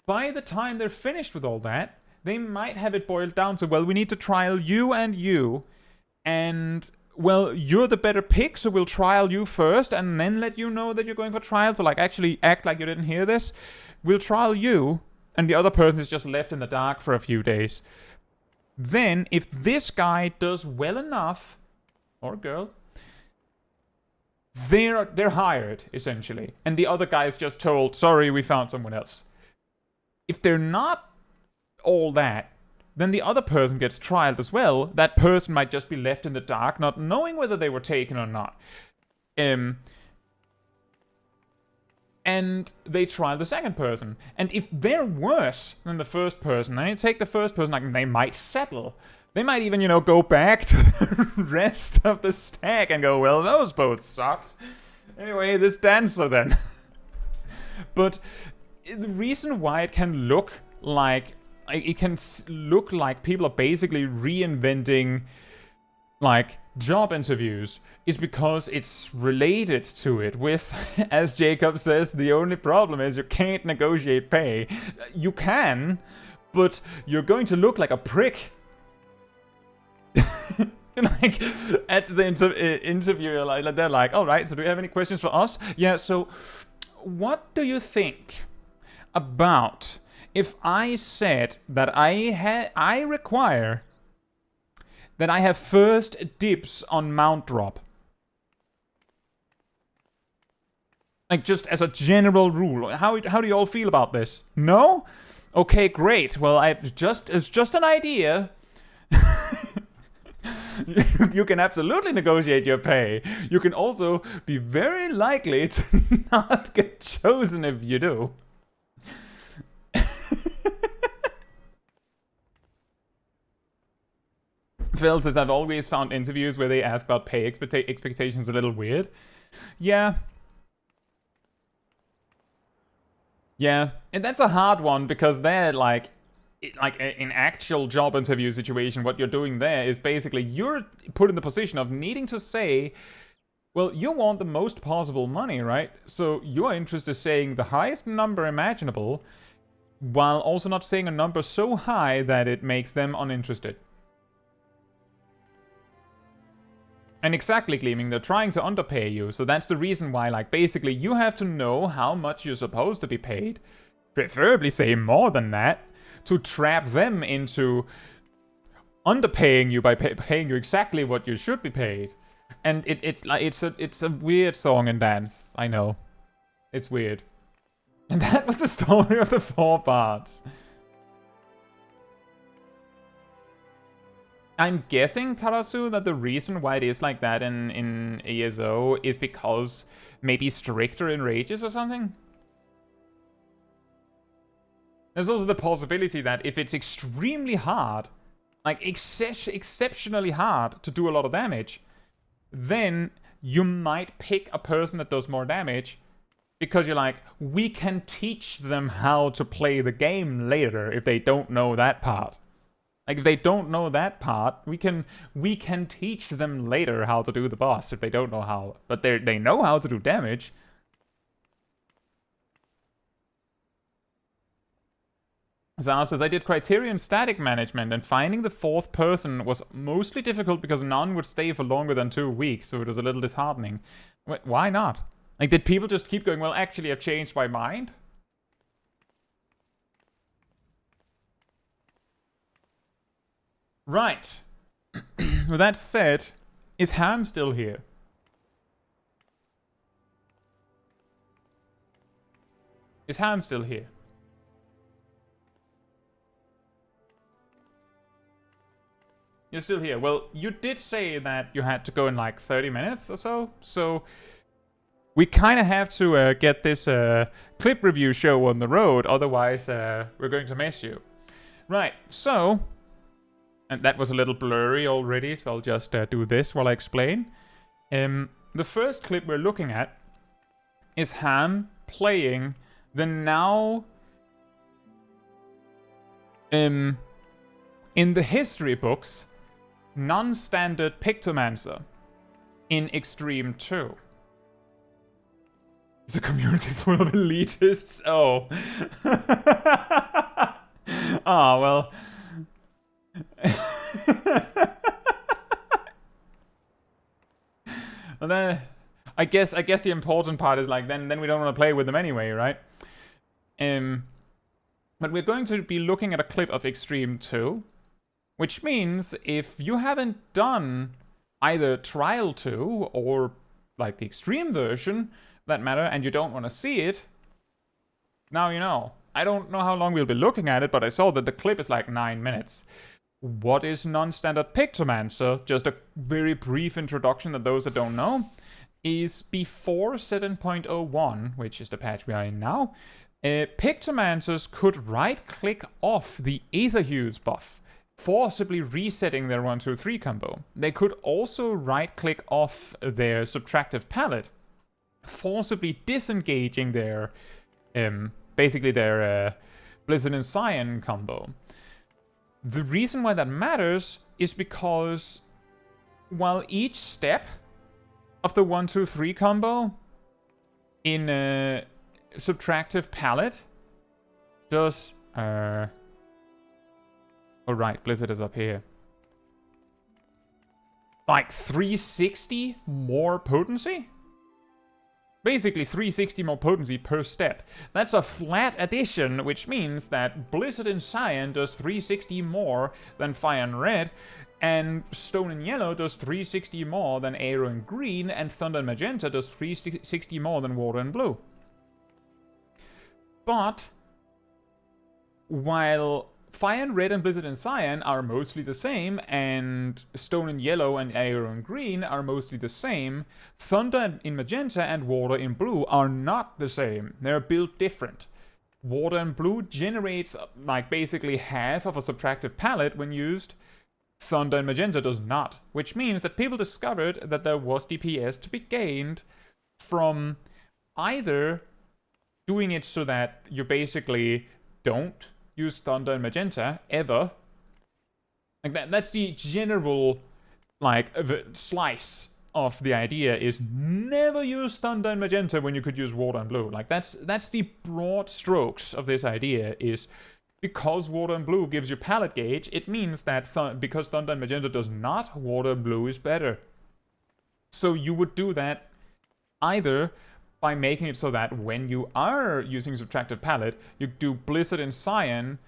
by the time they're finished with all that, they might have it boiled down to, well, we need to trial you, and, well, you're the better pick, so we'll trial you first, and then let you know that you're going for trial, so, like, actually act like you didn't hear this. We'll trial you, and the other person is just left in the dark for a few days. Then, if this guy does well enough, or girl, they're hired, essentially. And the other guy is just told, sorry, we found someone else. If they're not all that, then the other person gets trialed as well. That person might just be left in the dark, not knowing whether they were taken or not. And they trial the second person. And if they're worse than the first person, and you take the first person, like, they might settle. They might even, you know, go back to the rest of the stack and go, well, those both sucked. Anyway, this dancer then. But the reason why it can look like people are basically reinventing, like, job interviews is because it's related to it with, as Jacob says, the only problem is you can't negotiate pay. You can, but you're going to look like a prick. Like, at the interview, like, they're like, all right, so do you have any questions for us? Yeah, so what do you think about if I said that I require that I have first dibs on mount drop? Like, just as a general rule. How do you all feel about this? No? Okay, great. Well, it's just an idea. You can absolutely negotiate your pay. You can also be very likely to not get chosen if you do. Phil says, I've always found interviews where they ask about pay expectations a little weird. Yeah. Yeah, and that's a hard one because they're like an actual job interview situation, what you're doing there is basically you're put in the position of needing to say, well, you want the most possible money, right? So you're interested in saying the highest number imaginable while also not saying a number so high that it makes them uninterested. And exactly, Gleaming, they're trying to underpay you, so that's the reason why, like, basically you have to know how much you're supposed to be paid, preferably say more than that, to trap them into underpaying you by paying you exactly what you should be paid. And it's a weird song and dance. I know. It's weird. And that was the story of the 4 parts. I'm guessing, Karasu, that the reason why it is like that in ESO is because maybe stricter in rages or something? There's also the possibility that if it's extremely hard, like exceptionally hard to do a lot of damage, then you might pick a person that does more damage because you're like, we can teach them how to play the game later if they don't know that part. Like, if they don't know that part, we can teach them later how to do the boss if they don't know how. But they know how to do damage. Zav says, I did Criterion static management, and finding the 4th person was mostly difficult because none would stay for longer than 2 weeks, so it was a little disheartening. Why not? Like, did people just keep going, well, actually, I've changed my mind? Right. With that said, is Ham still here? Is Ham still here? You're still here. Well, you did say that you had to go in like 30 minutes or so, so we kind of have to get this clip review show on the road, otherwise we're going to miss you. Right, so, and that was a little blurry already, so I'll just do this while I explain. the first clip we're looking at is Ham playing the now in the history books non-standard Pictomancer in Extreme 2. It's a community full of elitists. Oh. Ah, well. Well, then, I guess the important part is like then we don't want to play with them anyway, right? But we're going to be looking at a clip of Extreme 2, which means if you haven't done either Trial 2 or like the Extreme version, for that matter, and you don't want to see it, now you know. I don't know how long we'll be looking at it, but I saw that the clip is like 9 minutes. What is non-standard Pictomancer? Just a very brief introduction that those that don't know is before 7.01, which is the patch we are in now, Pictomancers could right-click off the Aether Hues buff, forcibly resetting their 1-2-3 combo. They could also right-click off their Subtractive Palette, forcibly disengaging their, basically their Blizzard and Cyan combo. The reason why that matters is because while each step of the 1-2-3 combo in Subtractive Palette does... oh right, Blizzard is up here. Like 360 more potency? Basically 360 more potency per step. That's a flat addition, which means that Blizzard and Cyan does 360 more than Fire and Red, and Stone and Yellow does 360 more than Aero and Green, and Thunder and Magenta does 360 more than Water and Blue. But while Fire and Red and Blizzard and Cyan are mostly the same, and Stone and Yellow and Aero and Green are mostly the same, Thunder in Magenta and Water in Blue are not the same. They're built different. Water and Blue generates like basically half of a Subtractive Palette when used. Thunder and Magenta does not, which means that people discovered that there was DPS to be gained from either doing it so that you basically don't use Thunder and Magenta ever. Like that's the general like slice of the idea, is never use Thunder and Magenta when you could use Water and Blue. Like that's the broad strokes of this idea, is because Water and Blue gives you palette gauge, it means that because Thunder and Magenta does not, Water and Blue is better. So you would do that either by making it so that when you are using Subtractive Palette, you do Blizzard and Cyan,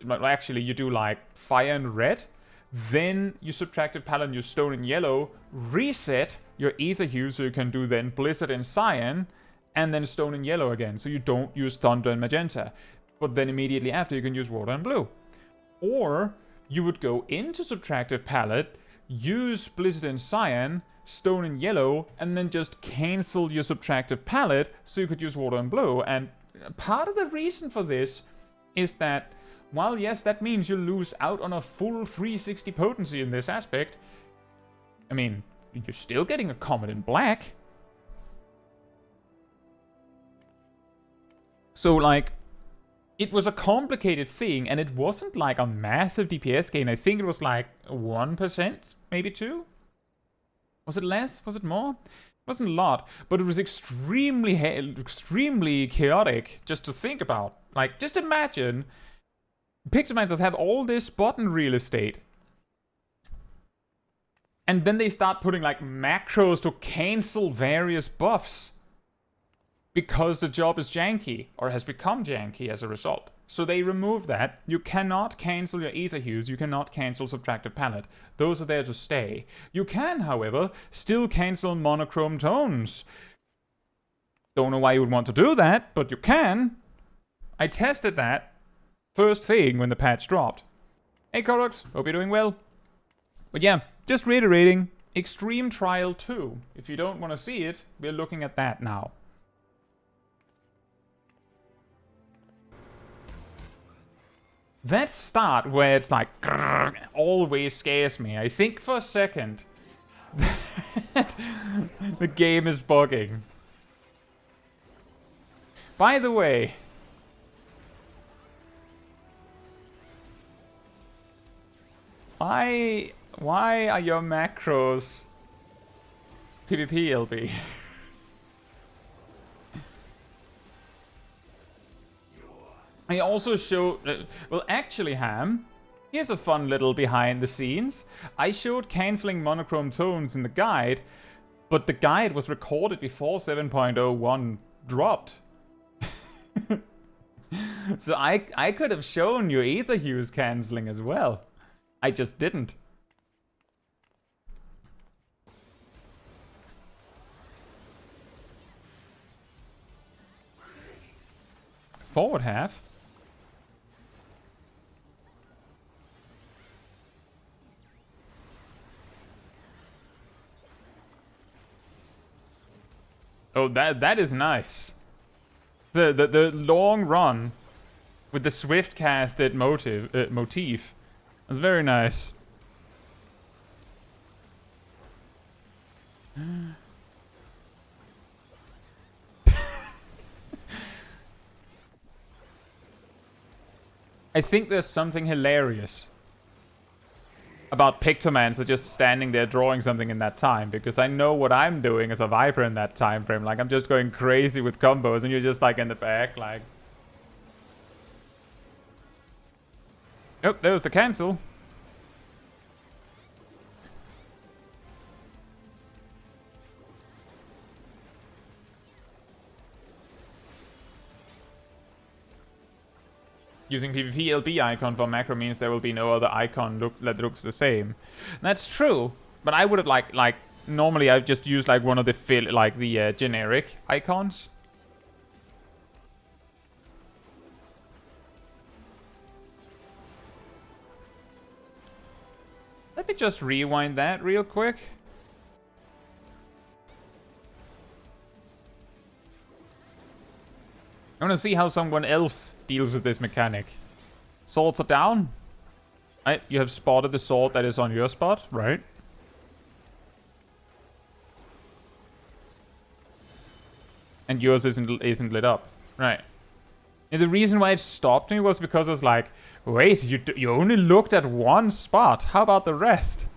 actually you do like Fire and Red, then you Subtractive Palette and use Stone and Yellow, reset your Aether Hue so you can do then Blizzard and Cyan, and then Stone and Yellow again, so you don't use Thunder and Magenta. But then immediately after you can use Water and Blue. Or you would go into Subtractive Palette, use Blizzard and Cyan, Stone and Yellow, and then just cancel your Subtractive Palette so you could use Water and Blue. And part of the reason for this is that, while yes, that means you lose out on a full 360 potency in this aspect, I mean, you're still getting a Comet in black. So, like, it was a complicated thing, and it wasn't like a massive DPS gain. I think it was like 1%, maybe 2%? Was it less? Was it more? It wasn't a lot, but it was extremely chaotic just to think about. Like, just imagine Pictomancers have all this button real estate, and then they start putting like macros to cancel various buffs because the job is janky, or has become janky as a result. So they removed that. You cannot cancel your Aether Hues, you cannot cancel Subtractive Palette. Those are there to stay. You can, however, still cancel monochrome tones. Don't know why you would want to do that, but you can. I tested that first thing when the patch dropped. Hey Korox, hope you're doing well. But yeah, just reiterating, Extreme Trial 2. If you don't want to see it, we're looking at that now. That start where it's like grrr, always scares me. I think for a second The game is bugging. By the way, why are your macros PvP LB? I also showed, well actually Ham, here's a fun little behind the scenes. I showed cancelling monochrome tones in the guide, but the guide was recorded before 7.01 dropped. So I could have shown you ether hues cancelling as well. I just didn't. Forward half? Oh, that is nice. The long run with the swift casted motif was very nice. I think there's something hilarious about Pictomancer just standing there drawing something in that time, because I know what I'm doing as a Viper in that time frame. Like, I'm just going crazy with combos and you're just like in the back, like... Oh, there was the cancel. Using PvP LB icon for macro means there will be no other icon that looks the same. That's true, but I would have like normally I've just used like one of the generic icons. Let me just rewind that real quick. I want to see how someone else deals with this mechanic. Swords are down. Right, you have spotted the sword that is on your spot, right? And yours isn't lit up, right? And the reason why it stopped me was because I was like, wait, you only looked at one spot. How about the rest?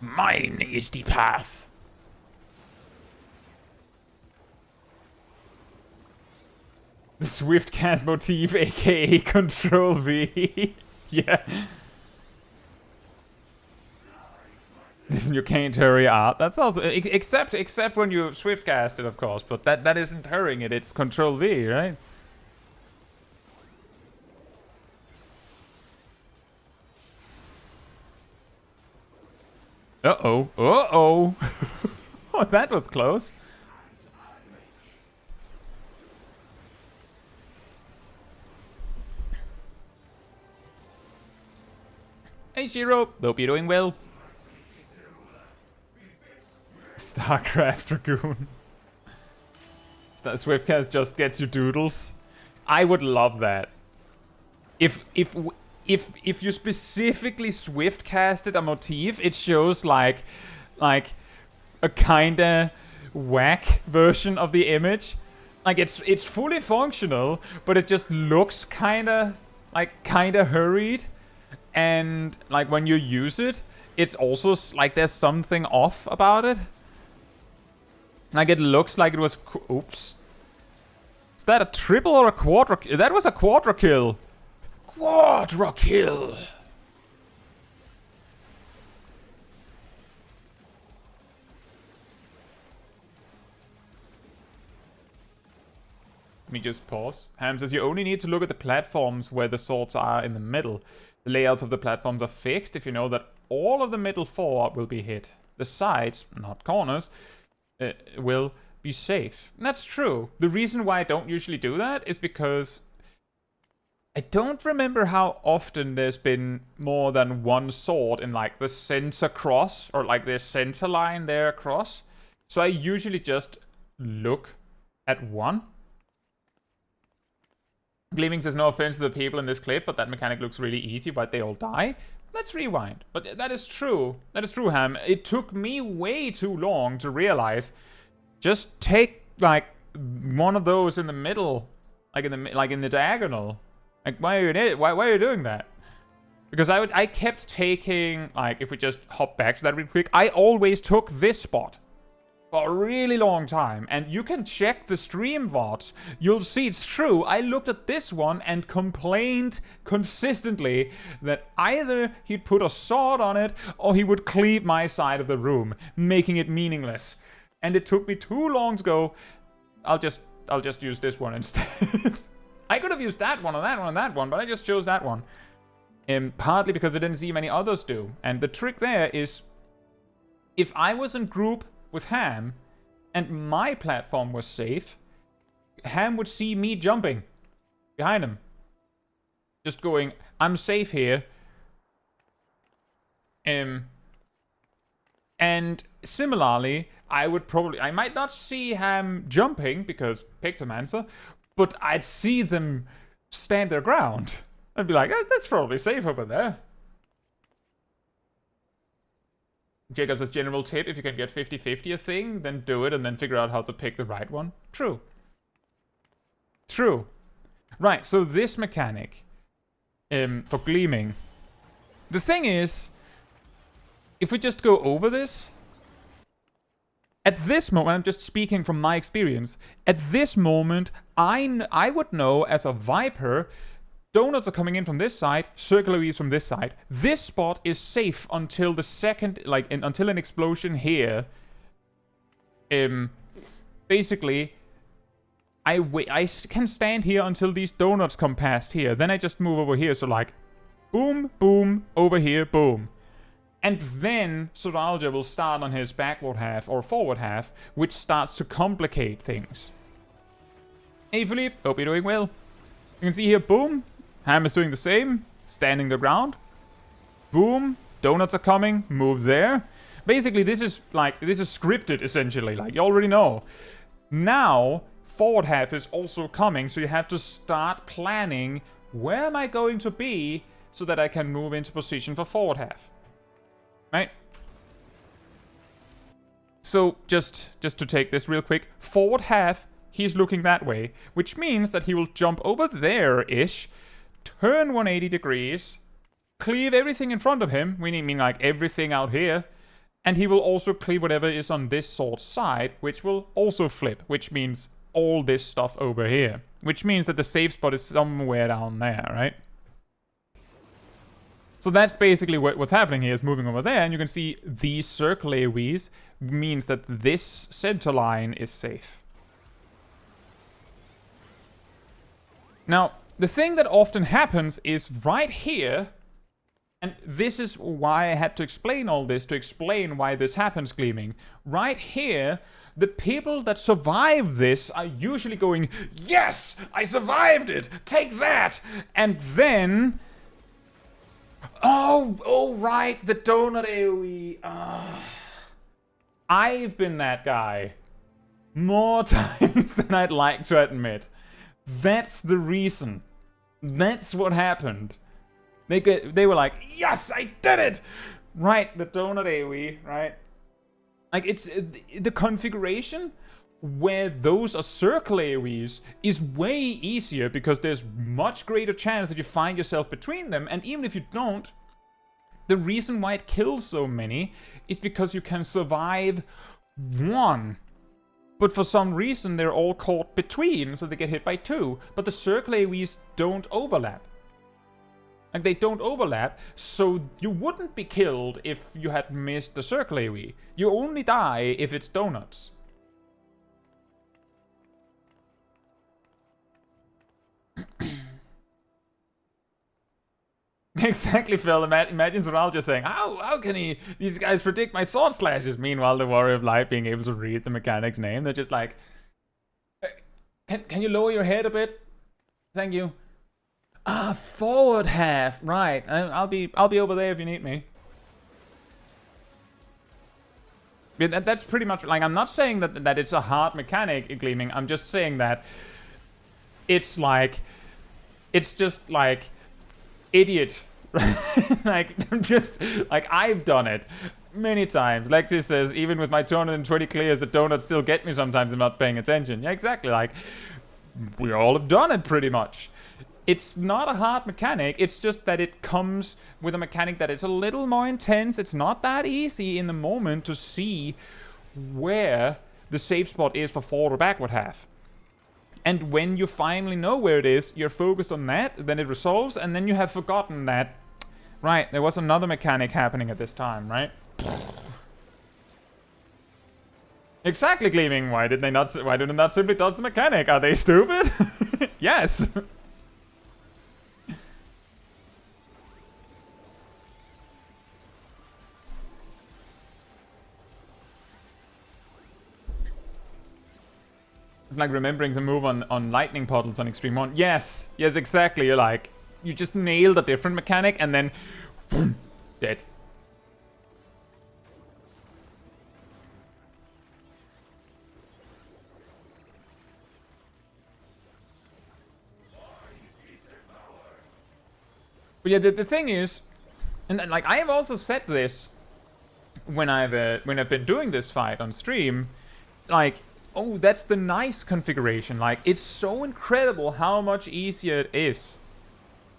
Mine is the path. The swift cast motif, aka Control V. Yeah. This new can't hurry art. That's also except when you swift cast it, of course. But that isn't hurrying it. It's Control V, right? Uh-oh. Uh-oh. Oh, that was close. Hey, Shiro. Hope you're doing well. StarCraft Dragoon. Swiftcast just gets you doodles. I would love that. If you specifically swift casted a motif, it shows like a kinda whack version of the image. Like it's fully functional, but it just looks kinda hurried. And like when you use it, it's also like there's something off about it. Like it looks like it was. Oops. Is that a triple or a quadra? That was a quadra kill. Quadra kill. Let me just pause. Ham says you only need to look at the platforms where the swords are in the middle. The layouts of the platforms are fixed if you know that all of the middle four will be hit. The sides, not corners, will be safe. And that's true. The reason why I don't usually do that is because I don't remember how often there's been more than one sword in like the center cross or like the center line there across. So I usually just look at one. Gleaming says, no offense to the people in this clip, but that mechanic looks really easy, but they all die. Let's rewind. But that is true. That is true, Ham. It took me way too long to realize. Just take, like, one of those in the middle. Like in the diagonal. Like, why are you doing that? Because I kept taking, like, if we just hop back to that real quick, I always took this spot for a really long time. And you can check the stream VODs. You'll see it's true. I looked at this one and complained consistently that either he'd put a sword on it or he would cleave my side of the room, making it meaningless. And it took me too long to go, I'll just use this one instead. I could have used that one or that one or that one, but I just chose that one. Partly because I didn't see many others do. And the trick there is, if I was in group with Ham and my platform was safe, Ham would see me jumping behind him. Just going, I'm safe here. And similarly, I might not see Ham jumping because Pictomancer, but I'd see them stand their ground. I'd be like, that's probably safe over there. Jacob says, general tip, if you can get 50-50 a thing, then do it and then figure out how to pick the right one. True. True. Right, so this mechanic for gleaming. The thing is, if we just go over this, at this moment, I'm just speaking from my experience, at this moment, I would know as a Viper, donuts are coming in from this side, circular V's from this side. This spot is safe until the second, like, until an explosion here. Basically, I can stand here until these donuts come past here. Then I just move over here, so like, boom, boom, over here, boom. And then Soralja will start on his backward half or forward half, which starts to complicate things. Hey Philippe, hope you're doing well. You can see here, boom, Ham is doing the same, standing the ground. Boom, donuts are coming, move there. Basically, this is scripted, essentially, like you already know. Now, forward half is also coming, so you have to start planning, where am I going to be so that I can move into position for forward half. Right? So, just to take this real quick, forward half, he's looking that way, which means that he will jump over there-ish, turn 180 degrees, cleave everything in front of him, we mean like everything out here, and he will also cleave whatever is on this sword side, which will also flip, which means all this stuff over here, which means that the safe spot is somewhere down there, right? So that's basically what's happening here, is moving over there, and you can see these circle AoEs means that this center line is safe. Now, the thing that often happens is right here, and this is why I had to explain all this, to explain why this happens, Gleaming. Right here, the people that survive this are usually going, yes, I survived it, take that! And then, oh right, the donut AoE. I've been that guy more times than I'd like to admit. That's the reason. That's what happened. They were like, yes, I did it! Right, the donut AoE, right? Like, it's the configuration where those are circle AoEs is way easier because there's much greater chance that you find yourself between them, and even if you don't, the reason why it kills so many is because you can survive one. But for some reason, they're all caught between, so they get hit by two. But the circle AoEs don't overlap. Like, they don't overlap, so you wouldn't be killed if you had missed the circle AoE. You only die if it's donuts. Exactly, Phil. Imagine Zoral just saying, how can these guys predict my sword slashes? Meanwhile, the Warrior of Light being able to read the mechanic's name. They're just like, can you lower your head a bit? Thank you. Forward half. Right. I'll be over there if you need me. But that's pretty much, like, I'm not saying that it's a hard mechanic, Gleaming. I'm just saying that it's like, It's just like idiot. Like, just like I've done it many times. Lexi says, even with my 220 clears, the donuts still get me sometimes. I'm not paying attention. Yeah, exactly. Like, we all have done it pretty much. It's not a hard mechanic. It's just that it comes with a mechanic that is a little more intense. It's not that easy in the moment to see where the safe spot is for forward or backward half. And when you finally know where it is, you're focused on that, then it resolves, and then you have forgotten that, right, there was another mechanic happening at this time, right? Exactly, Gleaming. Why didn't they not simply dodge the mechanic? Are they stupid? Yes. It's like remembering to move on lightning puddles on Extreme 1. Yes, yes, exactly. You're like, you just nailed a different mechanic and then boom, dead. But yeah, the thing is, and then, like, I have also said this when I've been doing this fight on stream, like, oh, that's the nice configuration. Like, it's so incredible how much easier it is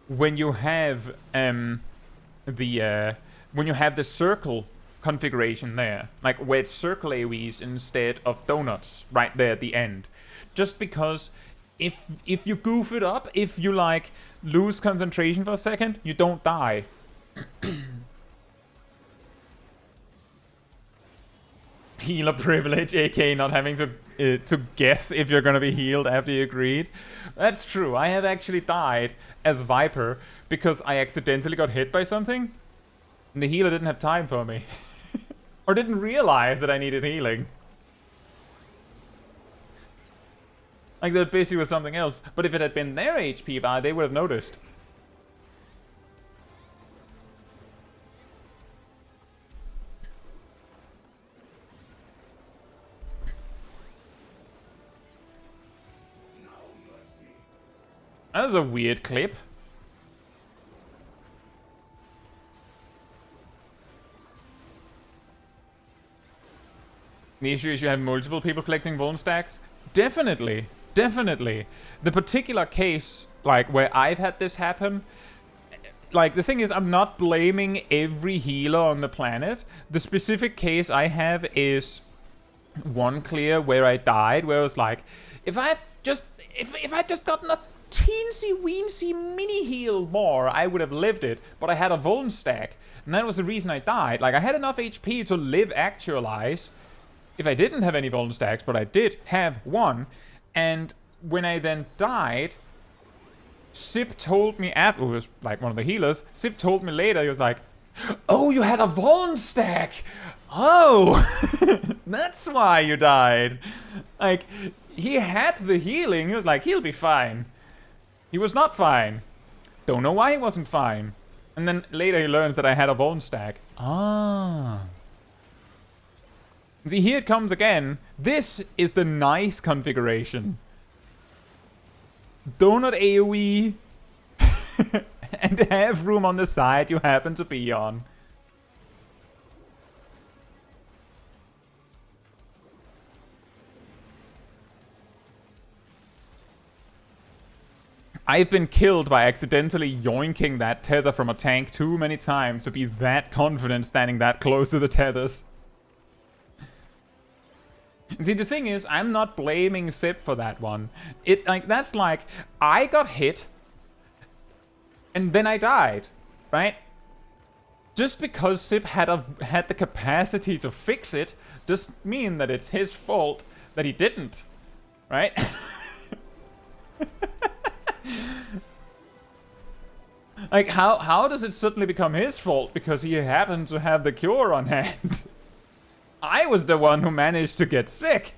when you have the circle configuration there, like where it's circle AoEs instead of donuts right there at the end. Just because if you goof it up, if you like lose concentration for a second, you don't die. Healer privilege, aka not having to guess if you're gonna be healed after you agreed. That's true. I have actually died as Viper because I accidentally got hit by something, and the healer didn't have time for me, or didn't realize that I needed healing. Like, they're busy with something else. But if it had been their HP bar, they would have noticed. That was a weird clip. The issue is you have multiple people collecting vuln stacks? Definitely. Definitely. The particular case, like, where I've had this happen, like, the thing is, I'm not blaming every healer on the planet. The specific case I have is one clear where I died, where I was like, if I had just gotten a teensy-weensy mini-heal more, I would have lived it, but I had a vuln stack, and that was the reason I died. Like, I had enough HP to live Actualize if I didn't have any vuln stacks, but I did have one. And when I then died, Sip told me after, who was like one of the healers, Sip told me later, he was like, oh, you had a vuln stack! Oh! That's why you died. Like, he had the healing, he was like, he'll be fine. He was not fine. Don't know why he wasn't fine. And then later he learns that I had a vuln stack. Ah. See, here it comes again. This is the nice configuration. Donut AoE and have room on the side you happen to be on. I've been killed by accidentally yoinking that tether from a tank too many times to be that confident standing that close to the tethers. See, the thing is, I'm not blaming Sip for that one. That's like, I got hit, and then I died, right? Just because Sip had the capacity to fix it, doesn't mean that it's his fault that he didn't, right? Like, how does it suddenly become his fault because he happened to have the cure on hand? I was the one who managed to get sick.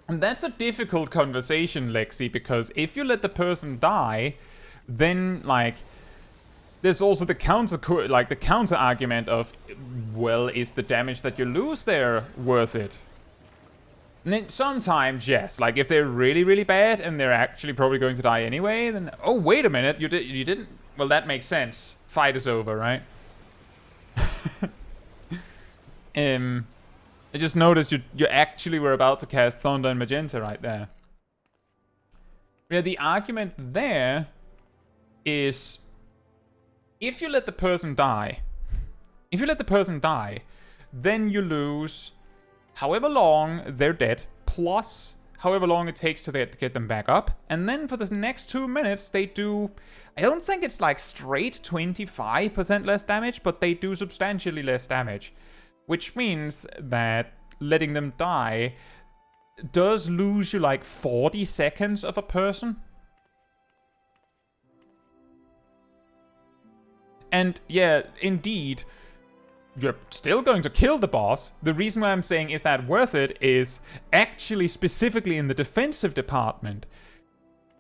And that's a difficult conversation, Lexi, because if you let the person die, then, like, there's also the counter argument of, well, is the damage that you lose there worth it? And then sometimes, yes, like, if they're really, really bad and they're actually probably going to die anyway, then, oh, wait a minute, you didn't, well, that makes sense. Fight is over, right? I just noticed you actually were about to cast Thunder and Magenta right there. Yeah, the argument there is, if you let the person die, then you lose however long they're dead, plus however long it takes to get them back up, and then for the next 2 minutes they do, I don't think it's like straight 25% less damage, but they do substantially less damage. Which means that letting them die does lose you like 40 seconds of a person. And yeah, indeed, you're still going to kill the boss. The reason why I'm saying is that worth it is actually specifically in the defensive department.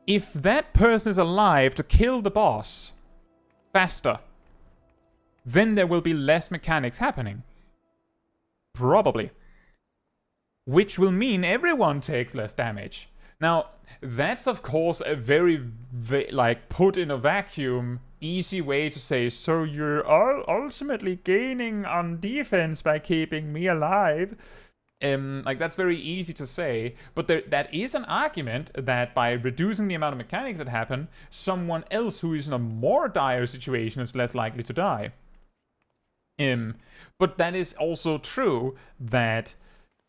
If that person is alive to kill the boss faster, then there will be less mechanics happening. Probably. Which will mean everyone takes less damage. Now, that's of course a very like, put in a vacuum, easy way to say, so you're ultimately gaining on defense by keeping me alive. Like, that's very easy to say, but that is an argument that by reducing the amount of mechanics that happen, someone else who is in a more dire situation is less likely to die. But that is also true that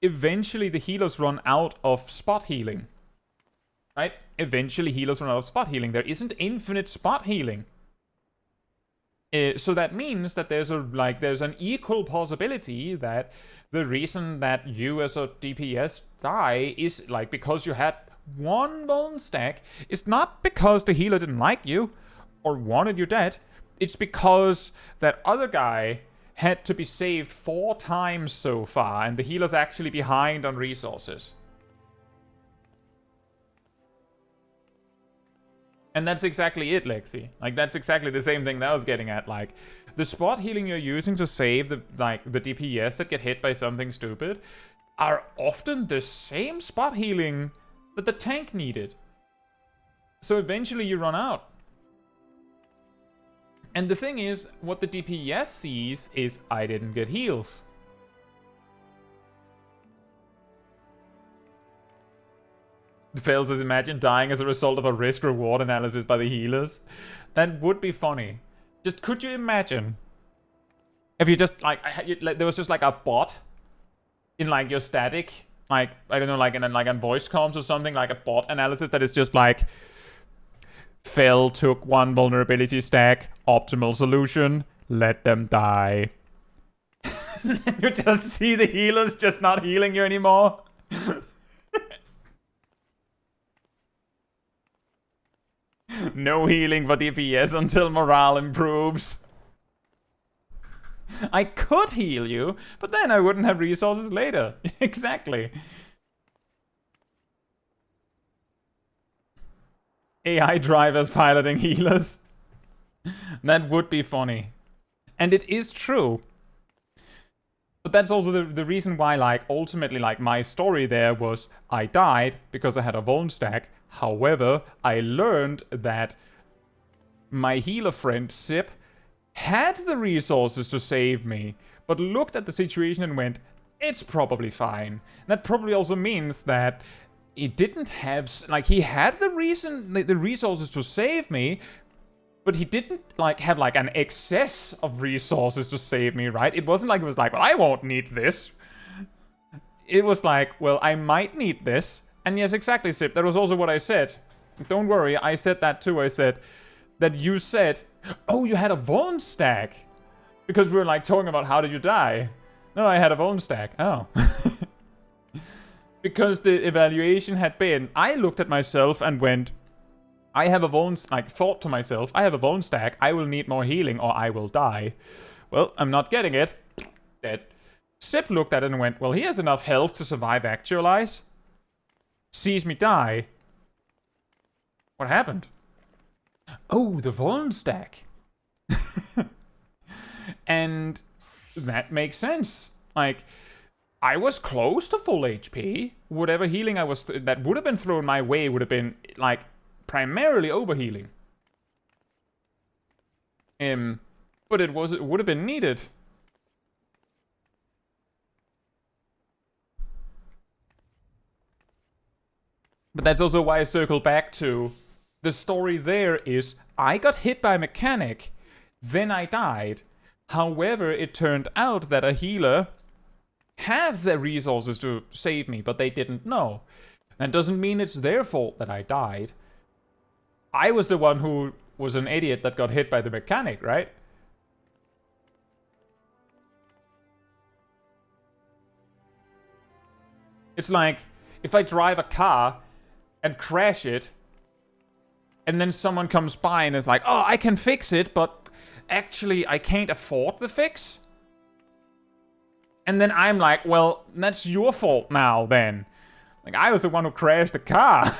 eventually the healers run out of spot healing. Right? Eventually healers run out of spot healing. There isn't infinite spot healing. So that means that there's an equal possibility that the reason that you as a DPS die is like because you had one bone stack. It's not because the healer didn't like you or wanted you dead. It's because that other guy had to be saved 4 times so far, and the healer's actually behind on resources. And that's exactly it, Lexi. Like, that's exactly the same thing that I was getting at. Like, the spot healing you're using to save the DPS that get hit by something stupid are often the same spot healing that the tank needed. So eventually you run out. And the thing is, what the DPS sees is, I didn't get heals. Fails as imagine dying as a result of a risk-reward analysis by the healers. That would be funny. Just could you imagine if you just there was just like a bot in like your static, like I don't know, like in voice comms or something, like a bot analysis that is just like, Fel took 1 vulnerability stack, optimal solution, let them die. You just see the healers just not healing you anymore. No healing for DPS until morale improves. I could heal you, but then I wouldn't have resources later. Exactly. AI drivers piloting healers. That would be funny. And it is true. But that's also the reason why, like, ultimately, like, my story there was I died because I had a vuln stack. However, I learned that my healer friend, Sip, had the resources to save me, but looked at the situation and went, it's probably fine. That probably also means that he didn't have, like, he had the resources to save me, but he didn't, like, have, like, an excess of resources to save me, right? It wasn't like, it was like, well, I won't need this. It was like, well, I might need this. And yes, exactly, Sip. That was also what I said. Don't worry, I said that too. I said that you said, oh, you had a vuln stack. Because we were, like, talking about how did you die. No, I had a vuln stack. Oh. Because the evaluation had been, I looked at myself and went, I have a vuln, like, thought to myself, I have a vuln stack, I will need more healing or I will die. Well, I'm not getting it. Dead. Sip looked at it and went, well, he has enough health to survive actualize. sees me die. What happened? Oh, the Vuln stack. And that makes sense. Like, I was close to full HP. Whatever healing I was that would have been thrown my way would have been like primarily overhealing. But it would have been needed. But that's also why I circle back to the story there is I got hit by a mechanic, then I died. However, it turned out that a healer had the resources to save me, but they didn't know. That doesn't mean it's their fault that I died. I was the one who was an idiot that got hit by the mechanic, right? It's like, if I drive a car and crash it, and then someone comes by and is like, oh, I can fix it, but actually I can't afford the fix. And then I'm like, well, that's your fault now then. Like, I was the one who crashed the car.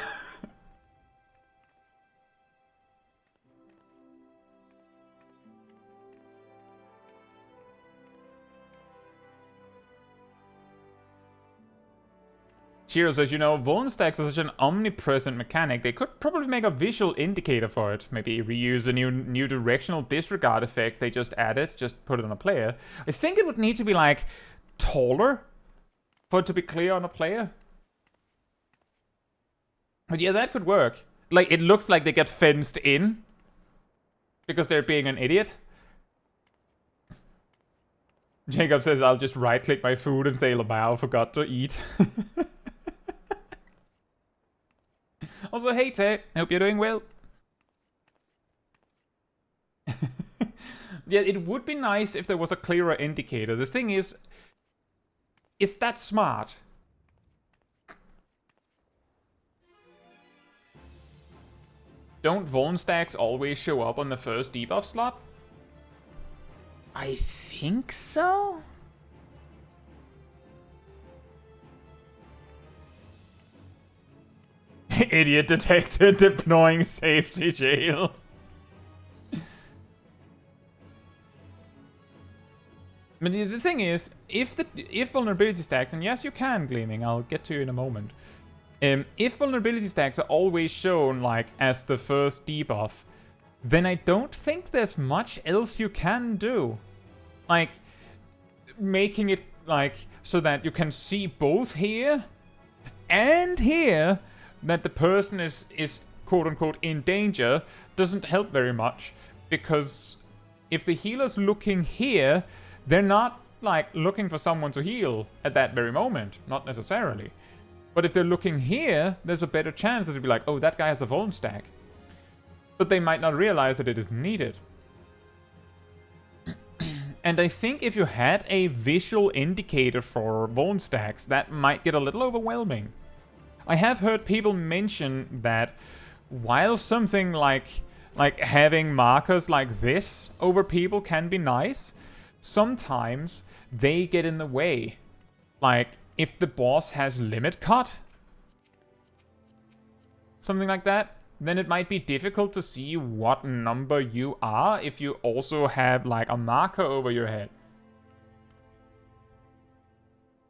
Chiro says, you know, Vuln stacks are such an omnipresent mechanic, they could probably make a visual indicator for it. Maybe reuse a new directional disregard effect they just added, just put it on a player. I think it would need to be, like, taller for it to be clear on a player. But yeah, that could work. Like, it looks like they get fenced in because they're being an idiot. Jacob says, I'll just right-click my food and say, Labao forgot to eat. Also, hey, Tay. Hope you're doing well. Yeah, it would be nice if there was a clearer indicator. The thing is that smart? Don't Vuln stacks always show up on the first debuff slot? I think so? Idiot detected deploying safety jail. But the thing is, if vulnerability stacks, and yes you can, Gleaming, I'll get to you in a moment. If vulnerability stacks are always shown like as the first debuff, then I don't think there's much else you can do. Like, making it like so that you can see both here and here that the person is quote-unquote in danger doesn't help very much, because if the healer's looking here, they're not like looking for someone to heal at that very moment, not necessarily. But if they're looking here, there's a better chance that they'll be like, oh, that guy has a Vuln stack. But they might not realize that it is needed. And I think if you had a visual indicator for Vuln stacks, that might get a little overwhelming. I have heard people mention that while something like having markers like this over people can be nice, sometimes they get in the way. Like, if the boss has limit cut, something like that, then it might be difficult to see what number you are if you also have like a marker over your head.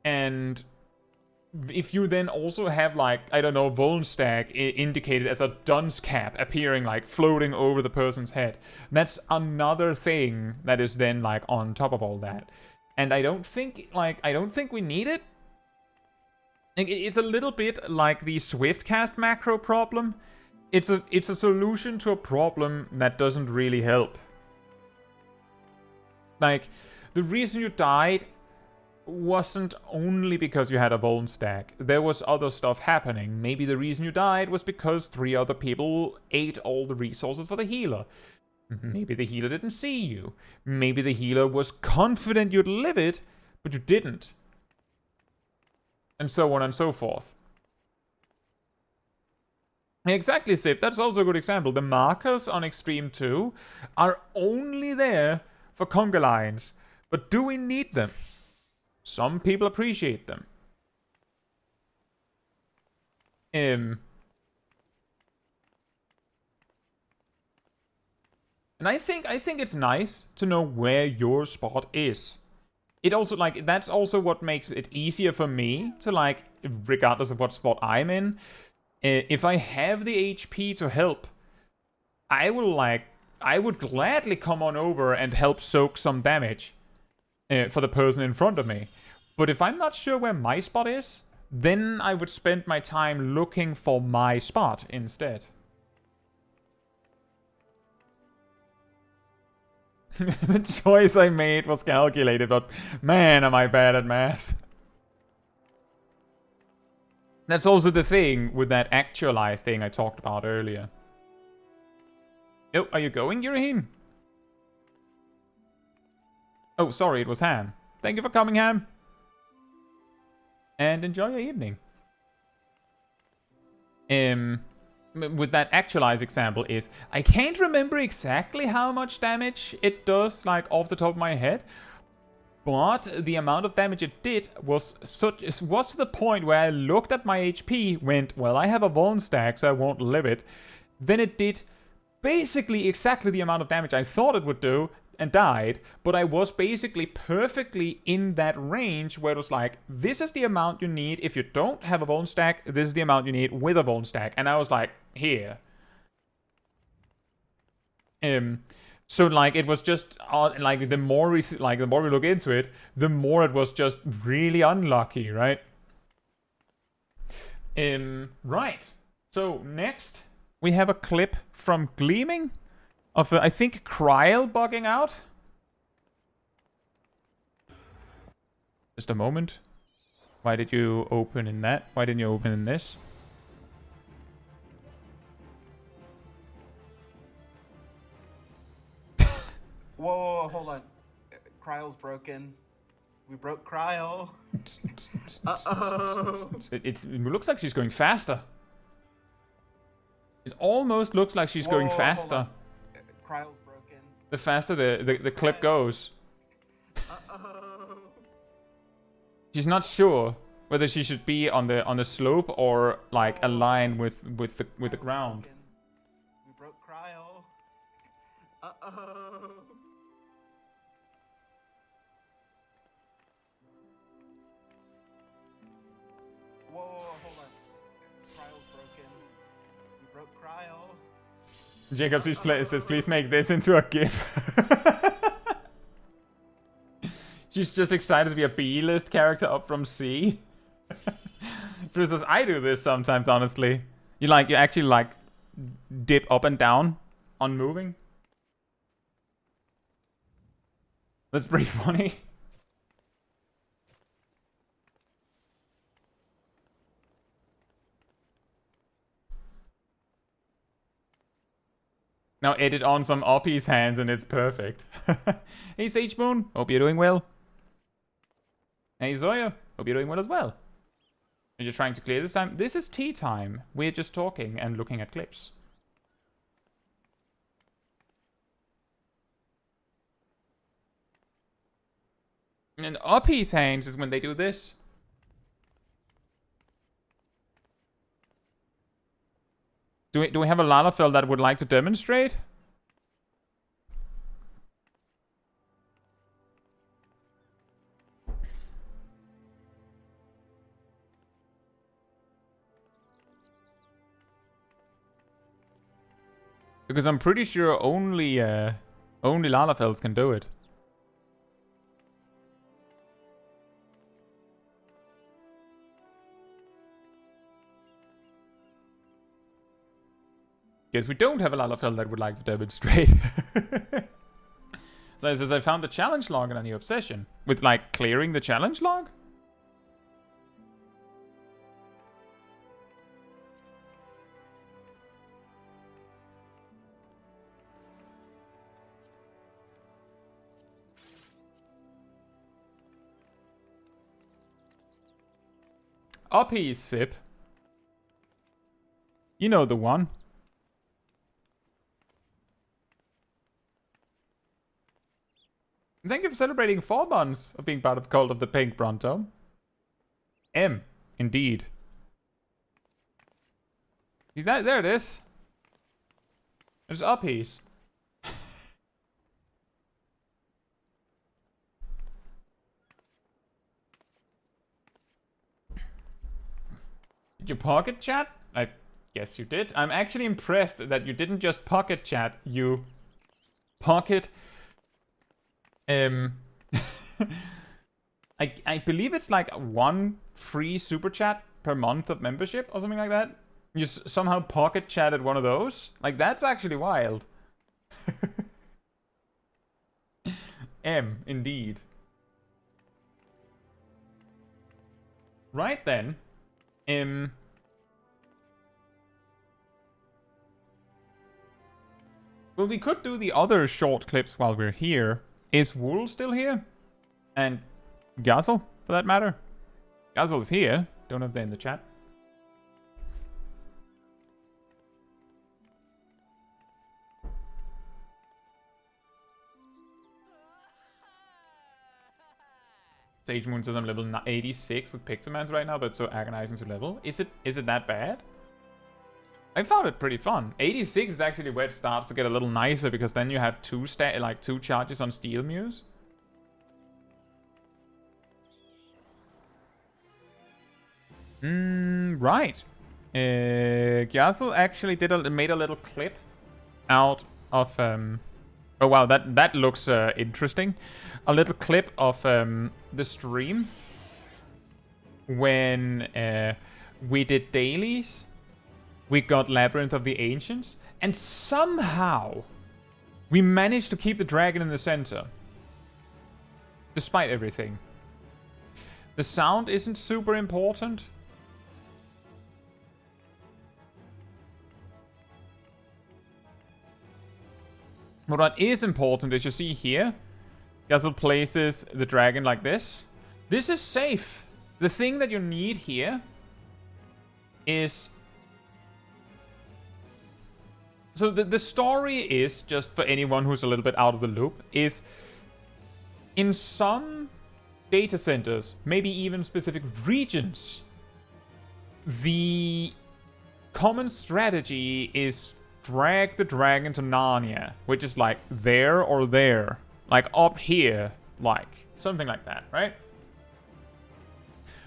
And if you then also have, like, I don't know, Vuln stack indicated as a dunce cap appearing, like, floating over the person's head, that's another thing that is then, like, on top of all that. And I don't think we need it. It's a little bit like the Swiftcast macro problem. It's a solution to a problem that doesn't really help. Like, the reason you died wasn't only because you had a Vuln stack. There was other stuff happening. Maybe the reason you died was because 3 other people ate all the resources for the healer. Maybe the healer didn't see you. Maybe the healer was confident you'd live it, but you didn't. And so on and so forth. Exactly, Sip. That's also a good example. The markers on Extreme 2 are only there for conga lines. But do we need them? Some people appreciate them. And I think it's nice to know where your spot is. It also, like, that's also what makes it easier for me to, like, regardless of what spot I'm in, if I have the HP to help, I would gladly come on over and help soak some damage for the person in front of me. But if I'm not sure where my spot is, then I would spend my time looking for my spot instead. The choice I made was calculated, but man, am I bad at math. That's also the thing with that actualize thing I talked about earlier. Oh, are you going, Yurihim? Oh, sorry, it was Ham. Thank you for coming, Ham. And enjoy your evening. With that actualize example is, I can't remember exactly how much damage it does, like, off the top of my head. But the amount of damage it did was to the point where I looked at my HP, went, well, I have a vuln stack, so I won't live it. Then it did basically exactly the amount of damage I thought it would do, and died, but I was basically perfectly in that range where it was like, this is the amount you need if you don't have a vuln stack, this is the amount you need with a vuln stack, and I was like, here. So, like, it was just, like, the more we look into it, the more it was just really unlucky, right? Right. So, next, we have a clip from Gleaming of, I think, Kryl bugging out. Just a moment. Why did you open in that? Why didn't you open in this? Whoa, hold on. Kryl's broken. We broke Kryl. Uh-oh. It looks like she's going faster. It almost looks like she's going faster. Kryl's broken. The faster the clip goes. Uh-oh. She's not sure whether she should be on the slope or like aligned with the ground. We broke Kryl. Uh-oh. Whoa, hold on. Kryl's broken. We broke Kryl. Jacob says, please make this into a GIF. She's just excited to be a B-list character up from C. For instance, I do this sometimes, honestly. You actually like dip up and down on moving. That's pretty funny. Now edit on some Oppie's hands and it's perfect. Hey Sage Moon, hope you're doing well. Hey Zoya, hope you're doing well as well. Are you trying to clear this time? This is tea time. We're just talking and looking at clips. And Oppie's hands is when they do this. Do we have a Lalafell that would like to demonstrate? Because I'm pretty sure only Lalafells can do it. Guess we don't have a Lalafell that would like to demonstrate. So it says, I found the challenge log in a new obsession. With, like, clearing the challenge log? Uppy sip. You know the one. Thank you for celebrating 4 months of being part of Cult of the Pink, Bronto. M, indeed. See that? There it is. There's uppies. Did you pocket chat? I guess you did. I'm actually impressed that you didn't just pocket chat, you pocket... I believe it's like 1 free super chat per month of membership or something like that. You somehow pocket chatted one of those. Like, that's actually wild. Indeed. Right then. Well, we could do the other short clips while we're here. Is Wool still here? And Gazel, for that matter? Gazel's here. Don't have that in the chat. Sage Moon says I'm level 86 with Pixelmans right now, but it's so agonizing to level. Is it that bad? I found it pretty fun. 86 is actually where it starts to get a little nicer, because then you have two charges on Steel Muse. Right. Gazel actually made a little clip out of oh wow, that looks interesting. A little clip of the stream when we did dailies. We got Labyrinth of the Ancients, and somehow we managed to keep the dragon in the center. Despite everything. The sound isn't super important. But what is important is, you see here, Gazel places the dragon like this. This is safe. The thing that you need here is... So the story is, just for anyone who's a little bit out of the loop, is in some data centers, maybe even specific regions, the common strategy is drag the dragon to Narnia, which is like there or there, like up here, like something like that, right?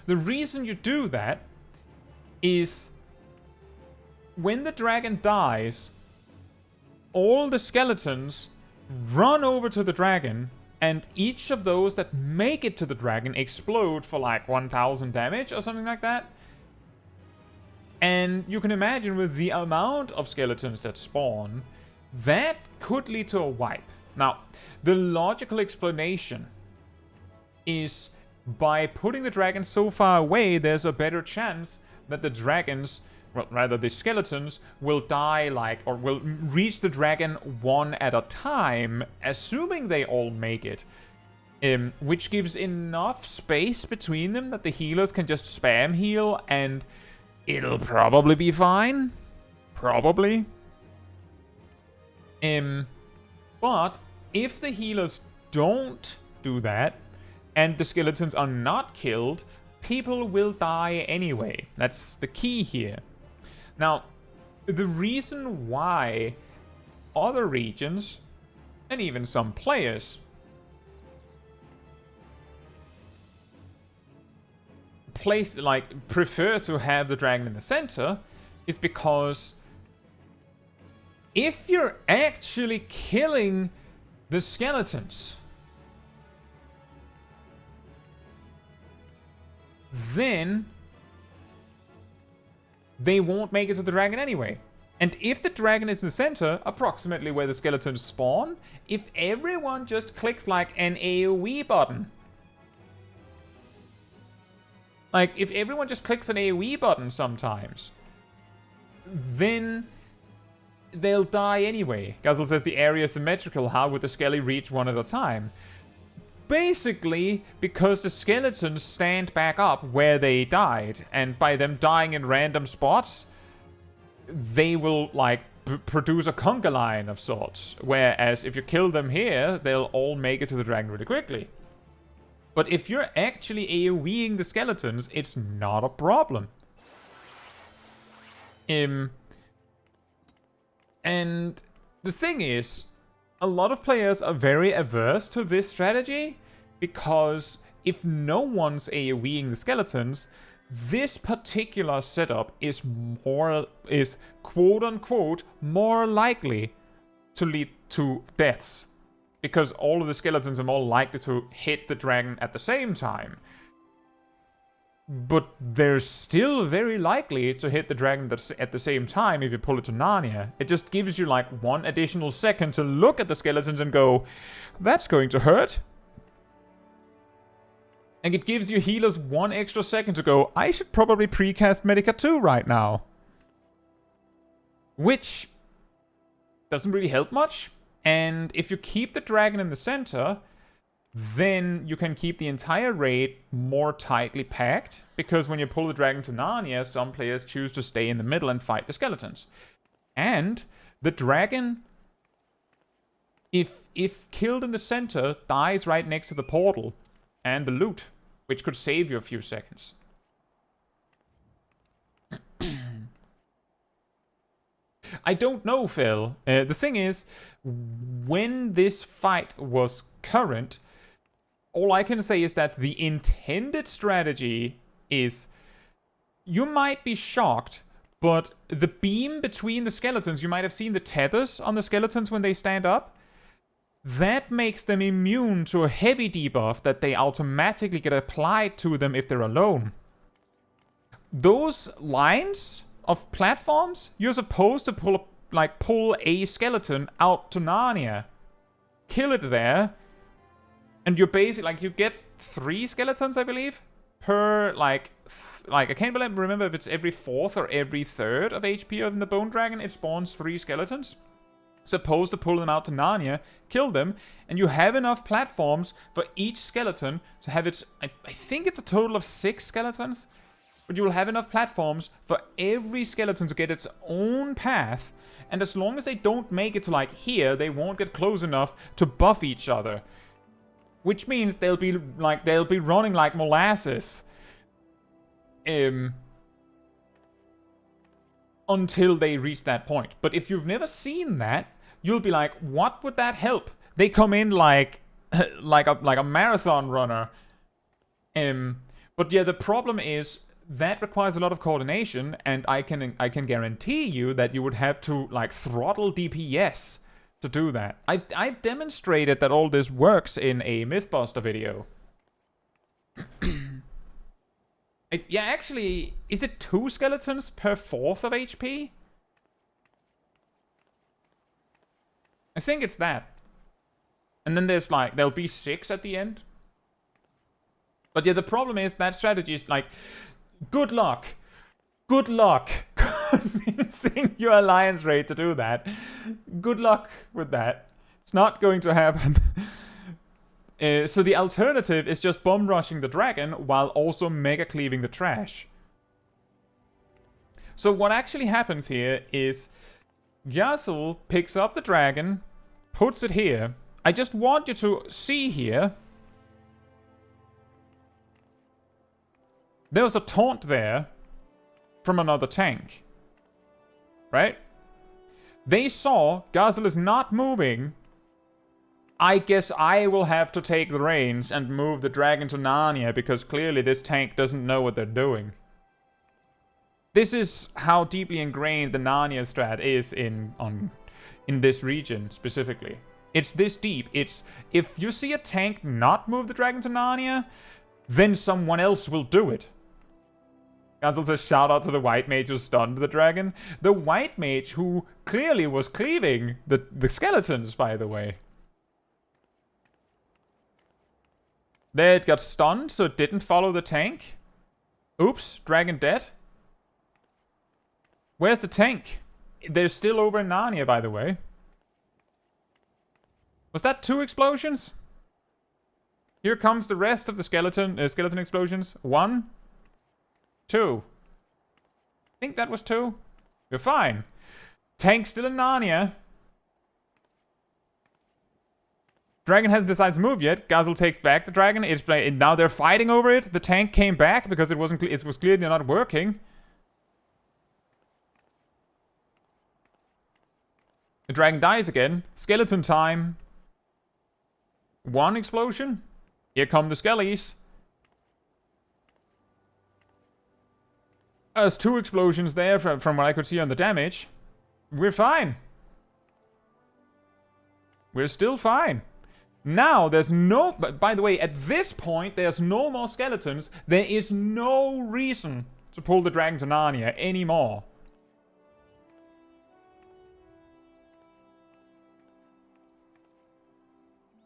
The reason you do that is when the dragon dies, all the skeletons run over to the dragon, and each of those that make it to the dragon explode for like 1000 damage or something like that. And you can imagine, with the amount of skeletons that spawn, that could lead to a wipe. Now, the logical explanation is, by putting the dragon so far away, there's a better chance that the dragons, well, rather the skeletons, will die or will reach the dragon one at a time, assuming they all make it. Which gives enough space between them that the healers can just spam heal, and it'll probably be fine. Probably. But if the healers don't do that, and the skeletons are not killed, people will die anyway. That's the key here. Now, the reason why other regions, and even some players, prefer to have the dragon in the center is because if you're actually killing the skeletons, then they won't make it to the dragon anyway. And if the dragon is in the center, approximately where the skeletons spawn, if everyone just clicks like an AoE button, if everyone just clicks an AoE button sometimes, then they'll die anyway. Gazel says the area is symmetrical. How would the skelly reach one at a time? Basically, because the skeletons stand back up where they died, and by them dying in random spots, they will, produce a conga line of sorts. Whereas if you kill them here, they'll all make it to the dragon really quickly. But if you're actually AoEing the skeletons, it's not a problem. And the thing is, a lot of players are very averse to this strategy because if no one's AoEing the skeletons, this particular setup is quote unquote more likely to lead to deaths. Because all of the skeletons are more likely to hit the dragon at the same time. But they're still very likely to hit the dragon at the same time if you pull it to Narnia. It just gives you like 1 additional second to look at the skeletons and go, that's going to hurt. And it gives you healers 1 extra second to go, I should probably precast Medica 2 right now. Which doesn't really help much. And if you keep the dragon in the center, then you can keep the entire raid more tightly packed. Because when you pull the dragon to Narnia, some players choose to stay in the middle and fight the skeletons. And the dragon, if killed in the center, dies right next to the portal and the loot, which could save you a few seconds. I don't know, Phil. The thing is, when this fight was current, all I can say is that the intended strategy is, you might be shocked, but the beam between the skeletons, you might have seen the tethers on the skeletons when they stand up, that makes them immune to a heavy debuff that they automatically get applied to them if they're alone. Those lines of platforms, you're supposed to pull a skeleton out to Narnia, kill it there, and you're basically you get 3 skeletons, I believe, per I can't remember if it's every 4th or every 3rd of HP in the Bone Dragon. It spawns 3 skeletons. Supposed to pull them out to Narnia, kill them, and you have enough platforms for each skeleton to have its. I think it's a total of 6 skeletons. But you will have enough platforms for every skeleton to get its own path, and as long as they don't make it to here, they won't get close enough to buff each other. Which means they'll be running like molasses. Until they reach that point. But if you've never seen that, you'll be like, what would that help? They come in like a marathon runner. But yeah, the problem is that requires a lot of coordination, and I can guarantee you that you would have to throttle DPS to do that. I've demonstrated that all this works in a Mythbuster video. Yeah, actually, is it 2 skeletons per 4th of HP? I think it's that. And then there's there'll be 6 at the end. But yeah, the problem is that strategy is good luck. Good luck convincing your alliance raid to do that. Good luck with that. It's not going to happen. So the alternative is just bomb rushing the dragon while also mega cleaving the trash. So what actually happens here is Yasuo picks up the dragon, puts it here. I just want you to see here. There was a taunt there from another tank. Right? They saw Gazel is not moving. I guess I will have to take the reins and move the dragon to Narnia because clearly this tank doesn't know what they're doing. This is how deeply ingrained the Narnia strat is in this region specifically. It's this deep. It's if you see a tank not move the dragon to Narnia, then someone else will do it. Gazel says shout out to the white mage who stunned the dragon. The white mage who clearly was cleaving the skeletons, by the way. There it got stunned, so it didn't follow the tank. Oops, dragon dead. Where's the tank? They're still over in Narnia, by the way. Was that 2 explosions? Here comes the rest of the skeleton explosions. 1, 2. I think that was 2. You're fine. Tank still in Narnia. Dragon hasn't decided to move yet. Gazel takes back the dragon. Now they're fighting over it. The tank came back because it was clearly not working. The dragon dies again. Skeleton time. 1 explosion. Here come the skellies. There's 2 explosions there from what I could see on the damage. We're fine. We're still fine. Now, there's no... But by the way, at this point, there's no more skeletons. There is no reason to pull the dragon to Narnia anymore.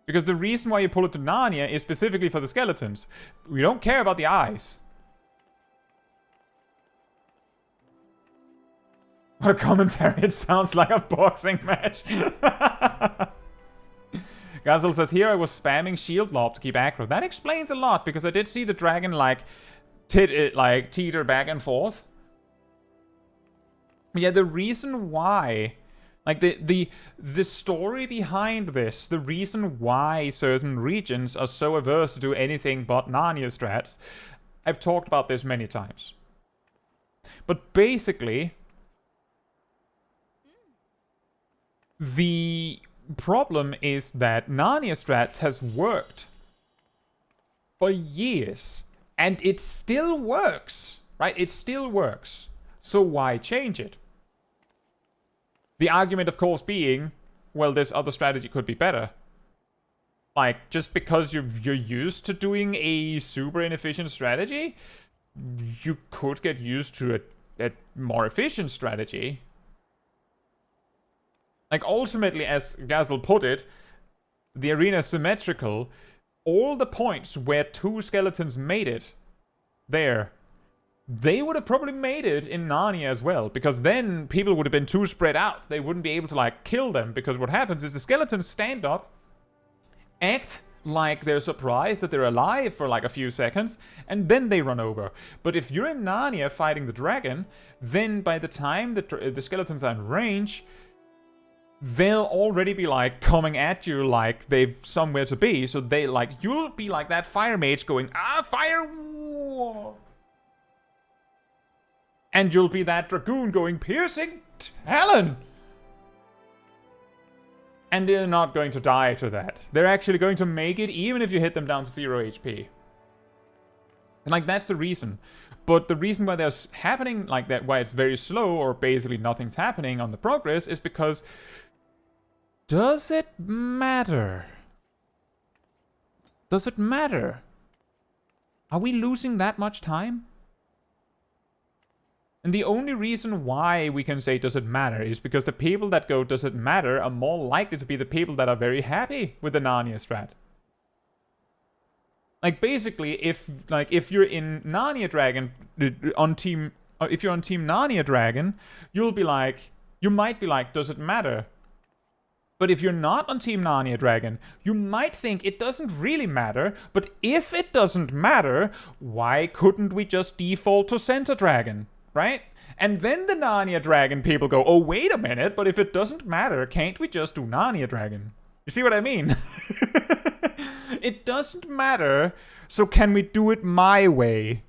Because the reason why you pull it to Narnia is specifically for the skeletons. We don't care about the eyes. What a commentary. It sounds like a boxing match. Gazel says, here I was spamming shield lob to keep aggro. That explains a lot, because I did see the dragon, like, teeter back and forth. But yeah, the reason why... Like, the story behind this, the reason why certain regions are so averse to do anything but Narnia strats, I've talked about this many times. But basically, the problem is that Narnia strat has worked for years, and it still works, right? It still works. So why change it? The argument, of course, being, well, this other strategy could be better. Like, just because you're used to doing a super inefficient strategy, you could get used to a more efficient strategy. Like, ultimately, as Gazel put it, the arena is symmetrical. All the points where 2 skeletons made it there, they would have probably made it in Narnia as well, because then people would have been too spread out. They wouldn't be able to, like, kill them, because what happens is the skeletons stand up, act like they're surprised that they're alive for, like, a few seconds, and then they run over. But if you're in Narnia fighting the dragon, then by the time the skeletons are in range, they'll already be, like, coming at you like they've somewhere to be. So they, like, you'll be like that fire mage going, fire! And you'll be that dragoon going, piercing talon! And they're not going to die to that. They're actually going to make it even if you hit them down to 0 HP. And, like, that's the reason. But the reason why there's happening like that, why it's very slow, or basically nothing's happening on the progress, is because... Does it matter? Does it matter? Are we losing that much time? And the only reason why we can say does it matter is because the people that go does it matter are more likely to be the people that are very happy with the Narnia strat. Like, basically, if you're in Narnia Dragon on team, if you're on team Narnia Dragon, you might be like, does it matter? But if you're not on team Narnia Dragon, you might think it doesn't really matter, but if it doesn't matter, why couldn't we just default to Center Dragon? Right? And then the Narnia Dragon people go, oh, wait a minute, but if it doesn't matter, can't we just do Narnia Dragon? You see what I mean? It doesn't matter, so can we do it my way?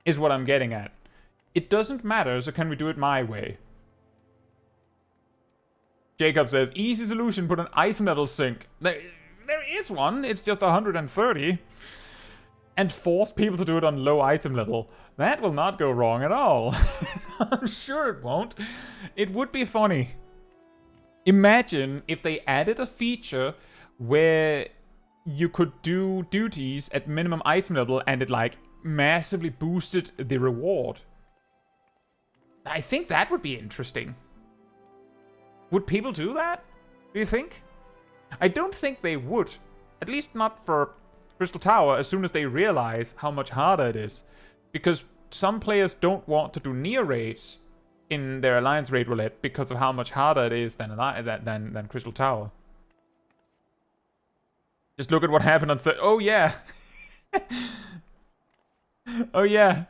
Is what I'm getting at. It doesn't matter, so can we do it my way? Jacob says, easy solution, put an item level sync. There is one, it's just 130. And force people to do it on low item level. That will not go wrong at all. I'm sure it won't. It would be funny. Imagine if they added a feature where you could do duties at minimum item level and it, like, massively boosted the reward. I think that would be interesting. Would people do that? Do you think? I don't think they would. At least not for Crystal Tower, as soon as they realize how much harder it is. Because some players don't want to do near raids in their Alliance raid roulette because of how much harder it is than Crystal Tower. Just look at what happened on... Oh, yeah. Oh, yeah.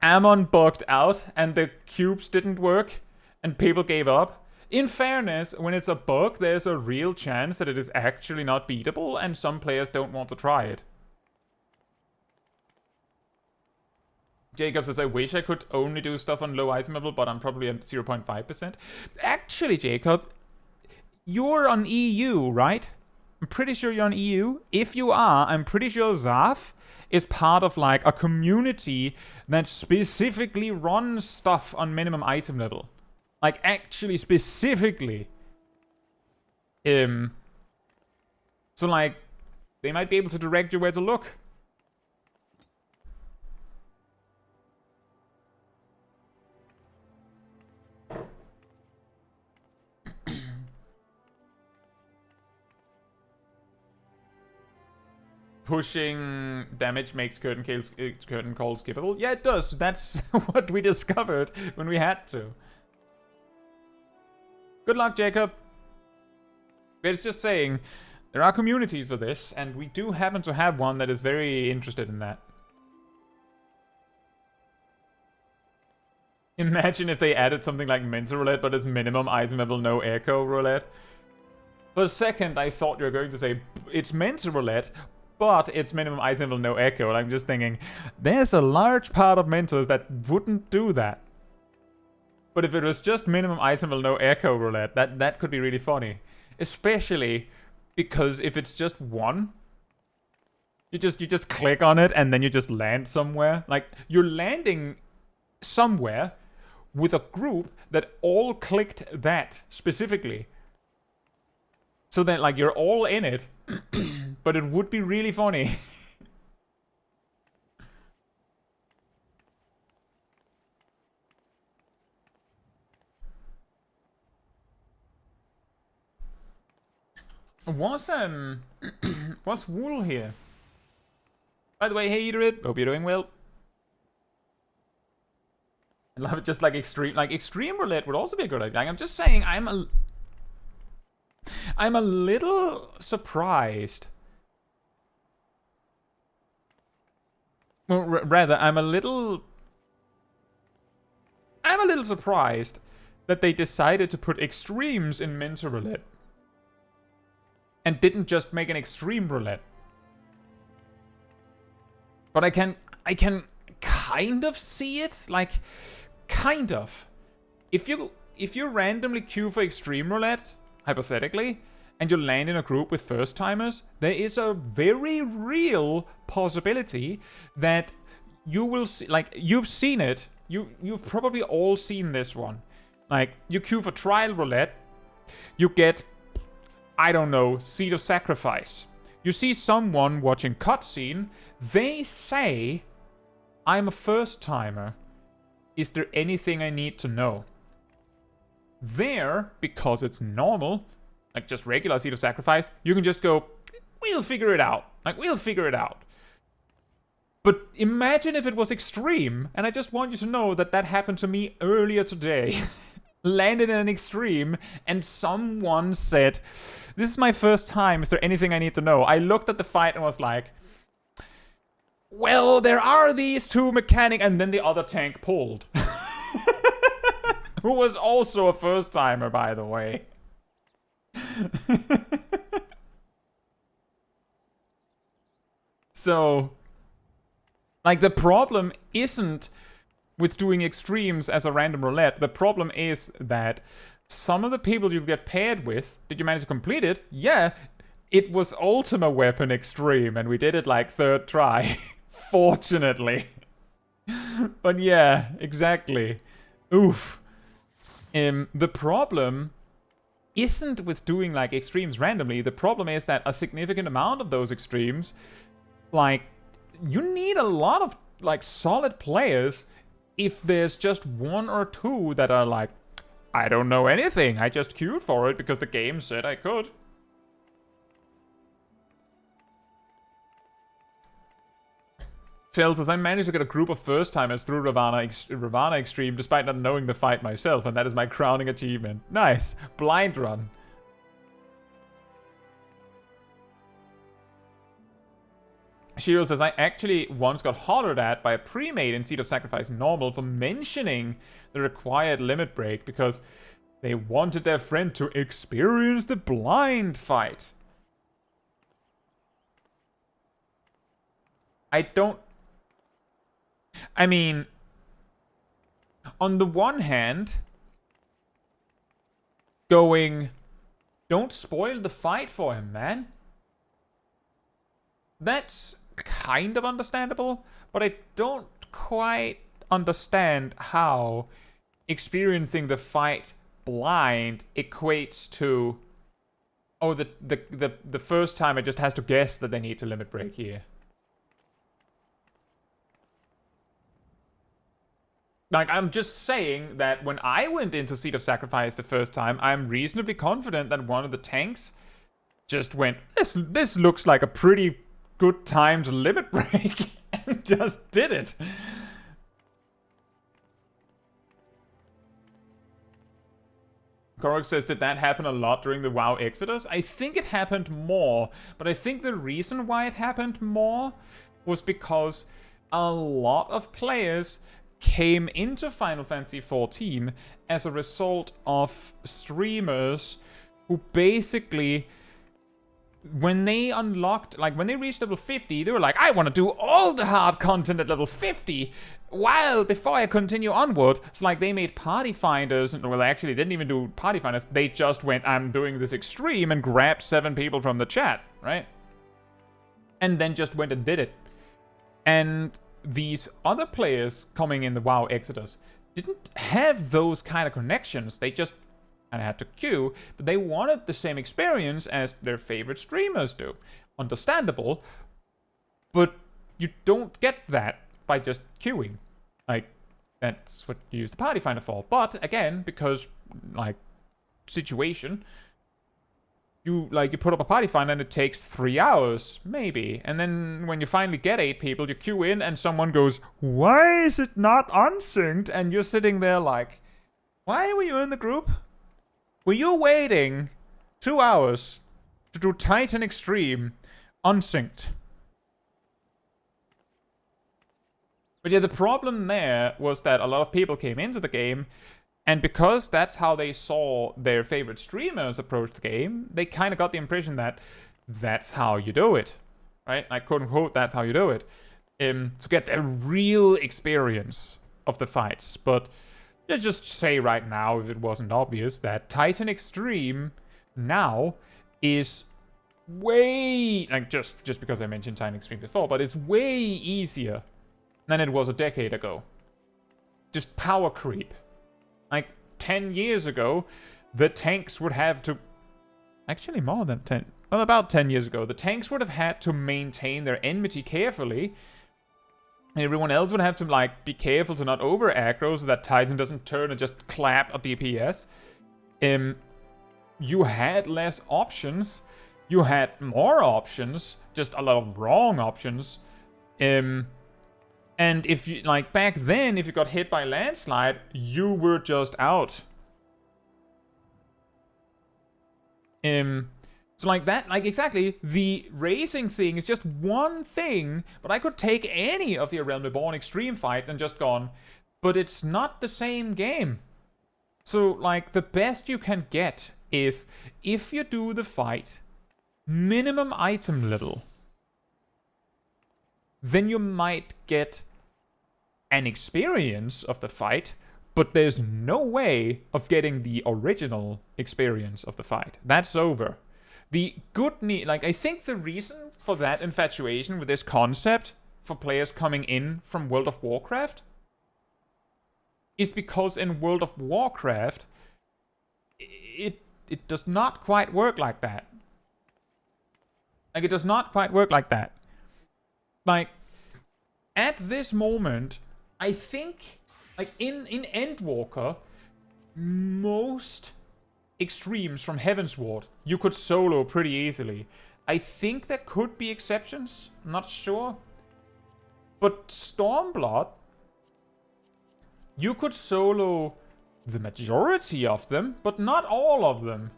Ammon bugged out and the cubes didn't work and people gave up. In fairness, when it's a bug, there's a real chance that it is actually not beatable and some players don't want to try it. Jacob says, I wish I could only do stuff on low item level, but I'm probably at 0.5%. Actually, Jacob, you're on EU, right? I'm pretty sure you're on EU. If you are, I'm pretty sure Zaf is part of like a community that specifically runs stuff on minimum item level. Like actually specifically. So like they might be able to direct you where to look. Pushing damage makes curtain call skippable. Yeah, it does. That's what we discovered when we had to. Good luck, Jacob. But it's just saying, there are communities for this, and we do happen to have one that is very interested in that. Imagine if they added something like mental roulette, but it's minimum item level, no echo roulette. For a second, I thought you were going to say, it's mental roulette, but it's minimum item level, no echo. And I'm just thinking, there's a large part of mentors that wouldn't do that. But if it was just minimum item level, no echo roulette, that could be really funny. Especially because if it's just one, you just click on it and then you just land somewhere. Like, you're landing somewhere with a group that all clicked that specifically. So that, like, you're all in it, but it would be really funny. Was Wool here? By the way, hey Idrid, hope you're doing well. I love it, just like extreme roulette would also be a good idea. Like, I'm just saying, I'm a little surprised. Well, rather, I'm a little surprised that they decided to put extremes in mental roulette and didn't just make an extreme roulette. But I can kind of see it, like, kind of. If you randomly queue for extreme roulette, hypothetically, and you land in a group with first timers, there is a very real possibility that you will see, like, you've seen it. You've probably all seen this one. Like, you queue for trial roulette, you get, I don't know, Seed of Sacrifice. You see someone watching cutscene, they say, I'm a first timer. Is there anything I need to know? There, because it's normal, like just regular Seed of Sacrifice, you can just go, we'll figure it out. Like, we'll figure it out. But imagine if it was extreme, and I just want you to know that that happened to me earlier today. Landed in an extreme, and someone said, this is my first time, is there anything I need to know? I looked at the fight and was like, well, there are these two mechanics, and then the other tank pulled. Who was also a first timer, by the way. So, like, the problem isn't with doing extremes as a random roulette. The problem is that some of the people you get paired with, did you manage to complete it? Yeah, it was Ultima Weapon Extreme, and we did it like third try. Fortunately. But yeah, exactly. Oof. The problem isn't with doing like extremes randomly. The problem is that a significant amount of those extremes, like, you need a lot of like solid players if there's just one or two that are like, I don't know anything, I just queued for it because the game said I could. Phil says, I managed to get a group of first-timers through Ravana Extreme despite not knowing the fight myself, and that is my crowning achievement. Nice. Blind run. Shiro says, I actually once got hollered at by a pre-made in Seed of Sacrifice normal for mentioning the required limit break because they wanted their friend to experience the blind fight. I mean, on the one hand, going, Don't spoil the fight for him, man. That's kind of understandable, but I don't quite understand how experiencing the fight blind equates to, oh, the first time it just has to guess that they need to limit break here. Like, I'm just saying that when I went into Seed of Sacrifice the first time, I'm reasonably confident that one of the tanks just went, this looks like a pretty good time to limit break, and just did it. Korok says, did that happen a lot during the WoW Exodus? I think it happened more, but I think the reason why it happened more was because a lot of players came into Final Fantasy XIV as a result of streamers who basically, when they unlocked, like when they reached level 50, they were like, I want to do all the hard content at level 50, while before I continue onward. It's like they made party finders, and well, they actually didn't even do party finders, they just went, I'm doing this extreme, and grabbed 7 people from the chat, right? And then just went and did it. And these other players coming in the WoW Exodus didn't have those kind of connections. They just kind of had to queue, but they wanted the same experience as their favorite streamers do. Understandable, but you don't get that by just queuing. Like, that's what you use the party finder for. But again, because, like, situation, you put up a party finder and it takes 3 hours, maybe. And then when you finally get 8 people, you queue in and someone goes, why is it not unsynced? And you're sitting there like, why were you in the group? Were you waiting 2 hours to do Titan Extreme unsynced? But yeah, the problem there was that a lot of people came into the game, and because that's how they saw their favorite streamers approach the game, they kind of got the impression that that's how you do it, right? Like, quote unquote, that's how you do it. To get a real experience of the fights. But let's just say right now, if it wasn't obvious, that Titan Extreme now is way, like, just because I mentioned Titan Extreme before, but it's way easier than it was a decade ago. Just power creep. Like, 10 years ago, the tanks would have to... Actually, more than 10... Well, about 10 years ago, the tanks would have had to maintain their enmity carefully. And everyone else would have to, like, be careful to not over-aggro so that Titan doesn't turn and just clap a DPS. You had less options. You had more options. Just a lot of wrong options. And if you, like, back then, if you got hit by landslide, you were just out. So like that, like exactly, the racing thing is just one thing, but I could take any of the Realm Reborn extreme fights and just gone, but it's not the same game. So, like, the best you can get is, if you do the fight, minimum item level, then you might get an experience of the fight, but there's no way of getting the original experience of the fight. That's over. The good like, I think the reason for that infatuation with this concept for players coming in from World of Warcraft is because in World of Warcraft, it does not quite work like that. Like, it does not quite work like that. Like, at this moment, I think, like, in Endwalker, most extremes from Heavensward you could solo pretty easily. I think there could be exceptions, I'm not sure. But Stormblood, you could solo the majority of them, but not all of them.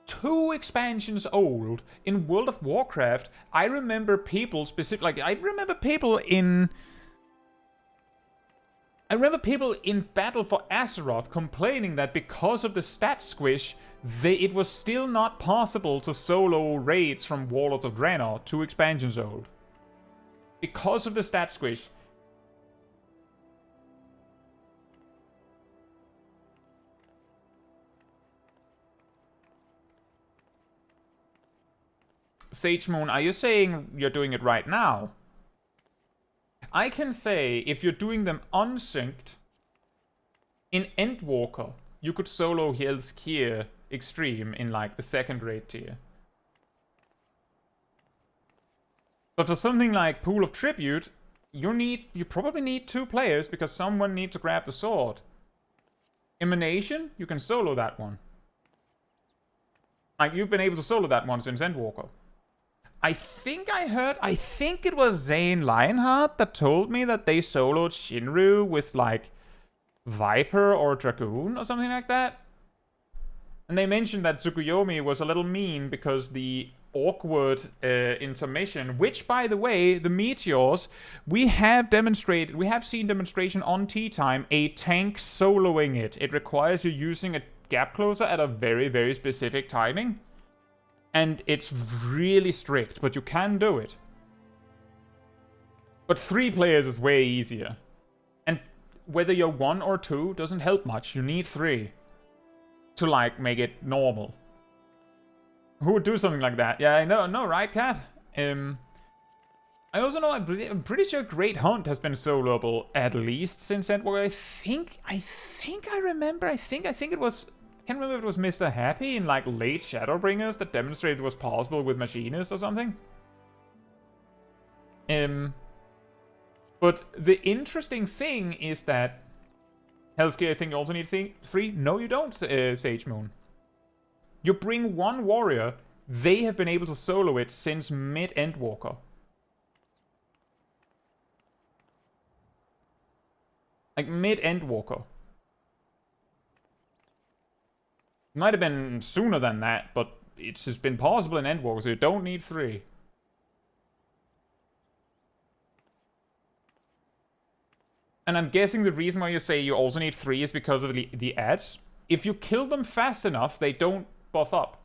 2 expansions old in World of Warcraft, I remember people I remember people in Battle for Azeroth complaining that because of the stat squish, it was still not possible to solo raids from Warlords of Draenor 2 expansions old. Because of the stat squish. Sage Moon, are you saying you're doing it right now? I can say if you're doing them unsynced, in Endwalker, you could solo Hell's Kier Extreme in like the second raid tier. But for something like Pool of Tribute, you probably need 2 players because someone needs to grab the sword. Emanation, you can solo that one. Like, you've been able to solo that one since Endwalker. I think it was Zane Lionheart that told me that they soloed Shinru with, like, Viper or Dragoon or something like that. And they mentioned that Tsukuyomi was a little mean because the awkward intermission, which, by the way, the Meteors, we have seen demonstration on Tea Time, a tank soloing it. It requires you using a gap closer at a very, very specific timing. And it's really strict, but you can do it. But 3 players is way easier. And whether you're 1 or 2 doesn't help much. You need 3 to, like, make it normal. Who would do something like that? Yeah, I know, right, Cat? I also know, I'm pretty sure Great Hunt has been soloable at least since Endwalker. I think I remember. I think it was. I can't remember if it was Mr. Happy in like late Shadowbringers that demonstrated it was possible with Machinist or something. But the interesting thing is that Hellscare, I think you also need 3. No, you don't, Sage Moon. You bring 1 warrior, they have been able to solo it since mid-Endwalker. Like mid-Endwalker. Might have been sooner than that, but it's just been possible in Endwalker, so you don't need 3. And I'm guessing the reason why you say you also need 3 is because of the ads. If you kill them fast enough, they don't buff up.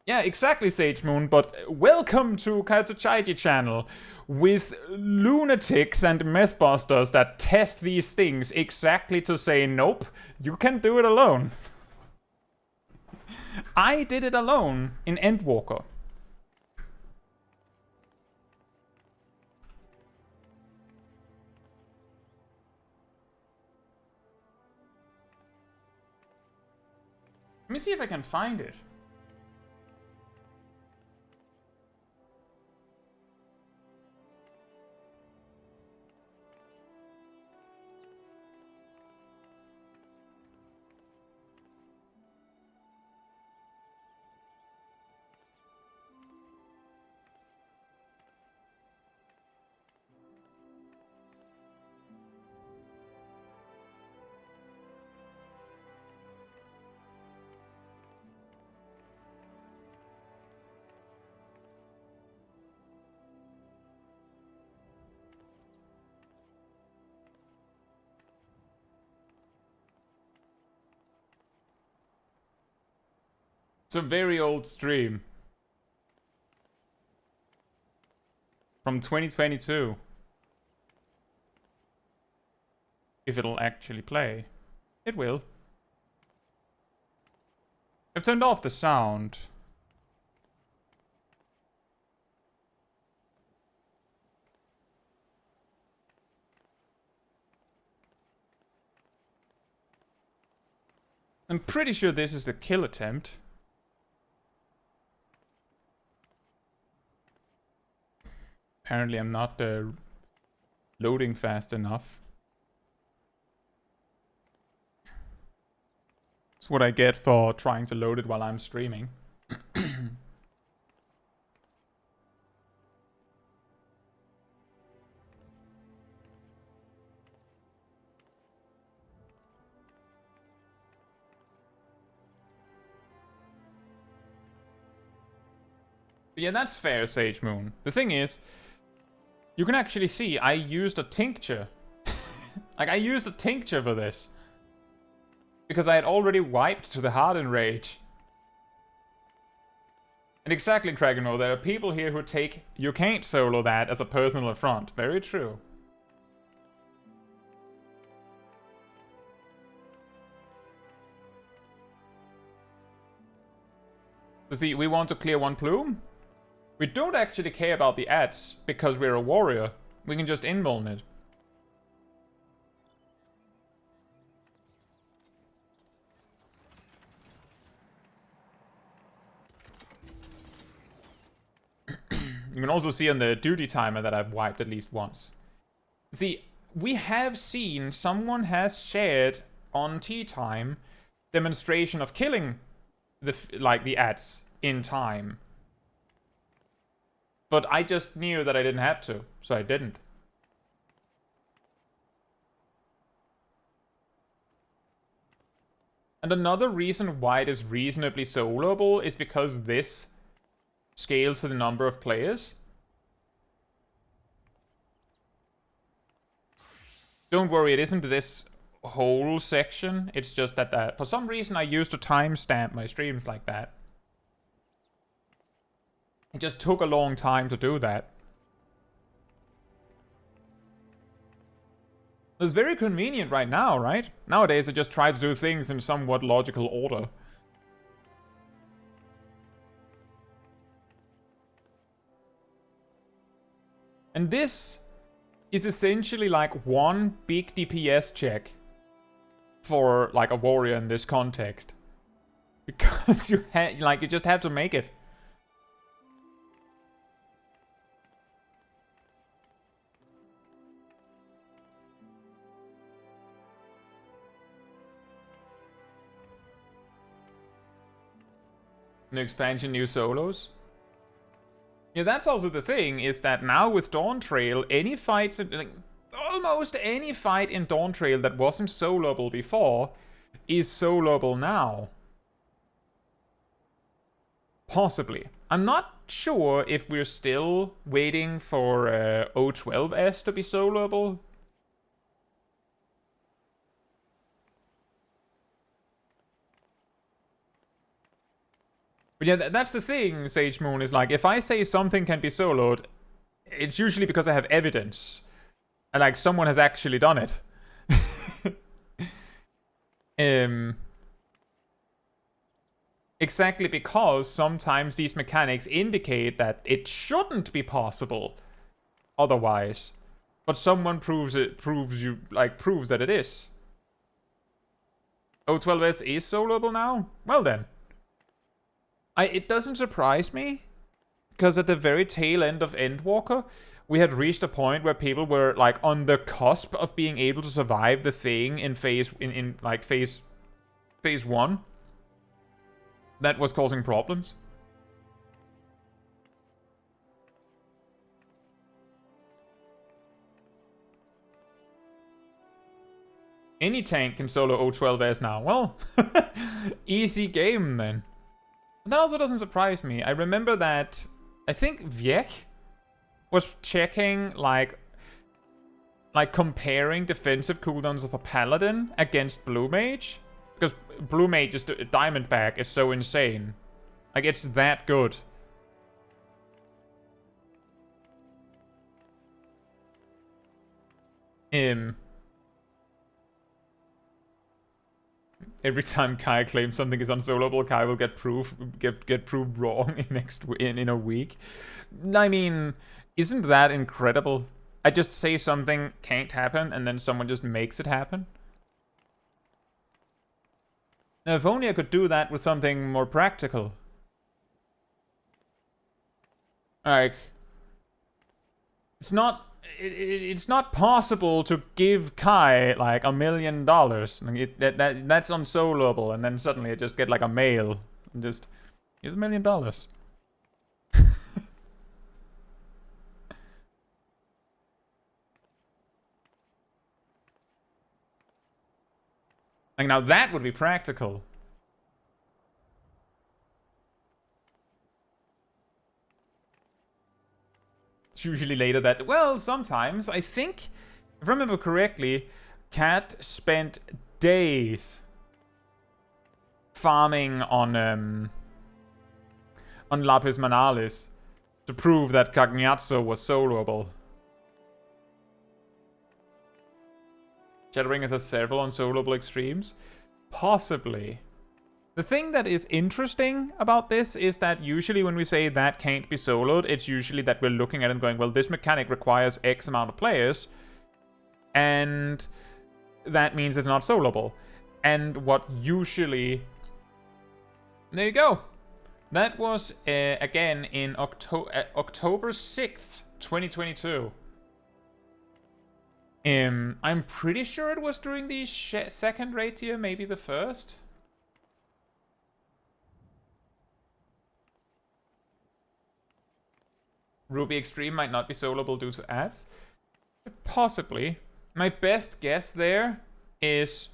Yeah, exactly, Sage Moon, but welcome to Caetsu Chaiji channel with lunatics and mythbusters that test these things exactly to say, nope, you can do it alone. I did it alone in Endwalker. Let me see if I can find it. It's a very old stream. From 2022. If it'll actually play. It will. I've turned off the sound. I'm pretty sure this is the kill attempt. Apparently I'm not loading fast enough. That's what I get for trying to load it while I'm streaming. Yeah, that's fair, Sage Moon. The thing is, you can actually see I used a tincture. Like, I used a tincture for this. Because I had already wiped to the Hardened Rage. And exactly, Krakenor, there are people here who take you can't solo that as a personal affront. Very true. So see, we want to clear 1 plume. We don't actually care about the ads because we're a warrior. We can just invuln it. You can also see on the duty timer that I've wiped at least once. See, we have seen someone has shared on tea time demonstration of killing the ads in time. But I just knew that I didn't have to, so I didn't. And another reason why it is reasonably soloable is because this scales to the number of players. Don't worry, it isn't this whole section. It's just that for some reason I used to timestamp my streams like that. It just took a long time to do that. It's very convenient right now, right? Nowadays I just try to do things in somewhat logical order. And this is essentially like one big DPS check for like a warrior in this context. Because you just have to make it. New expansion, new solos. Yeah, that's also the thing, is that now with Dawntrail, any fights, like, almost any fight in Dawntrail that wasn't soloable before is soloable now. Possibly. I'm not sure if we're still waiting for O12S to be soloable. But yeah, that's the thing, Sage Moon, is like, if I say something can be soloed, it's usually because I have evidence. And like, someone has actually done it. Exactly because sometimes these mechanics indicate that it shouldn't be possible otherwise. But someone proves that it is. O12S is soloable now? Well then. It doesn't surprise me, because at the very tail end of Endwalker, we had reached a point where people were like on the cusp of being able to survive the thing in phase 1 that was causing problems. Any tank can solo O12S now. Well, easy game then. That also doesn't surprise me. I remember that I think Viek was checking like comparing defensive cooldowns of a paladin against Blue Mage, because Blue Mage is Diamondback is so insane. Like, it's that good. Every time Kai claims something is unsoloable, Kai will get proved wrong in a week. I mean, isn't that incredible? I just say something can't happen, and then someone just makes it happen. Now, if only I could do that with something more practical. Like, it's not possible to give Kai like $1 million. That's unsoloable, and then suddenly I just get like a mail and just here's $1 million. Like, now that would be practical. It's usually later that, well, sometimes, I think, if I remember correctly, Cat spent days farming on Lapis Manalis to prove that Cagnazzo was soloable. Shadowbringers has several unsoloable extremes? Possibly. The thing that is interesting about this is that usually when we say that can't be soloed, it's usually that we're looking at it and going, well, this mechanic requires X amount of players, and that means it's not soloable. And what usually... There you go. That was, again, in October 6th, 2022. I'm pretty sure it was during the second raid tier, maybe the first. Ruby Extreme might not be soloable due to ads. Possibly. My best guess there is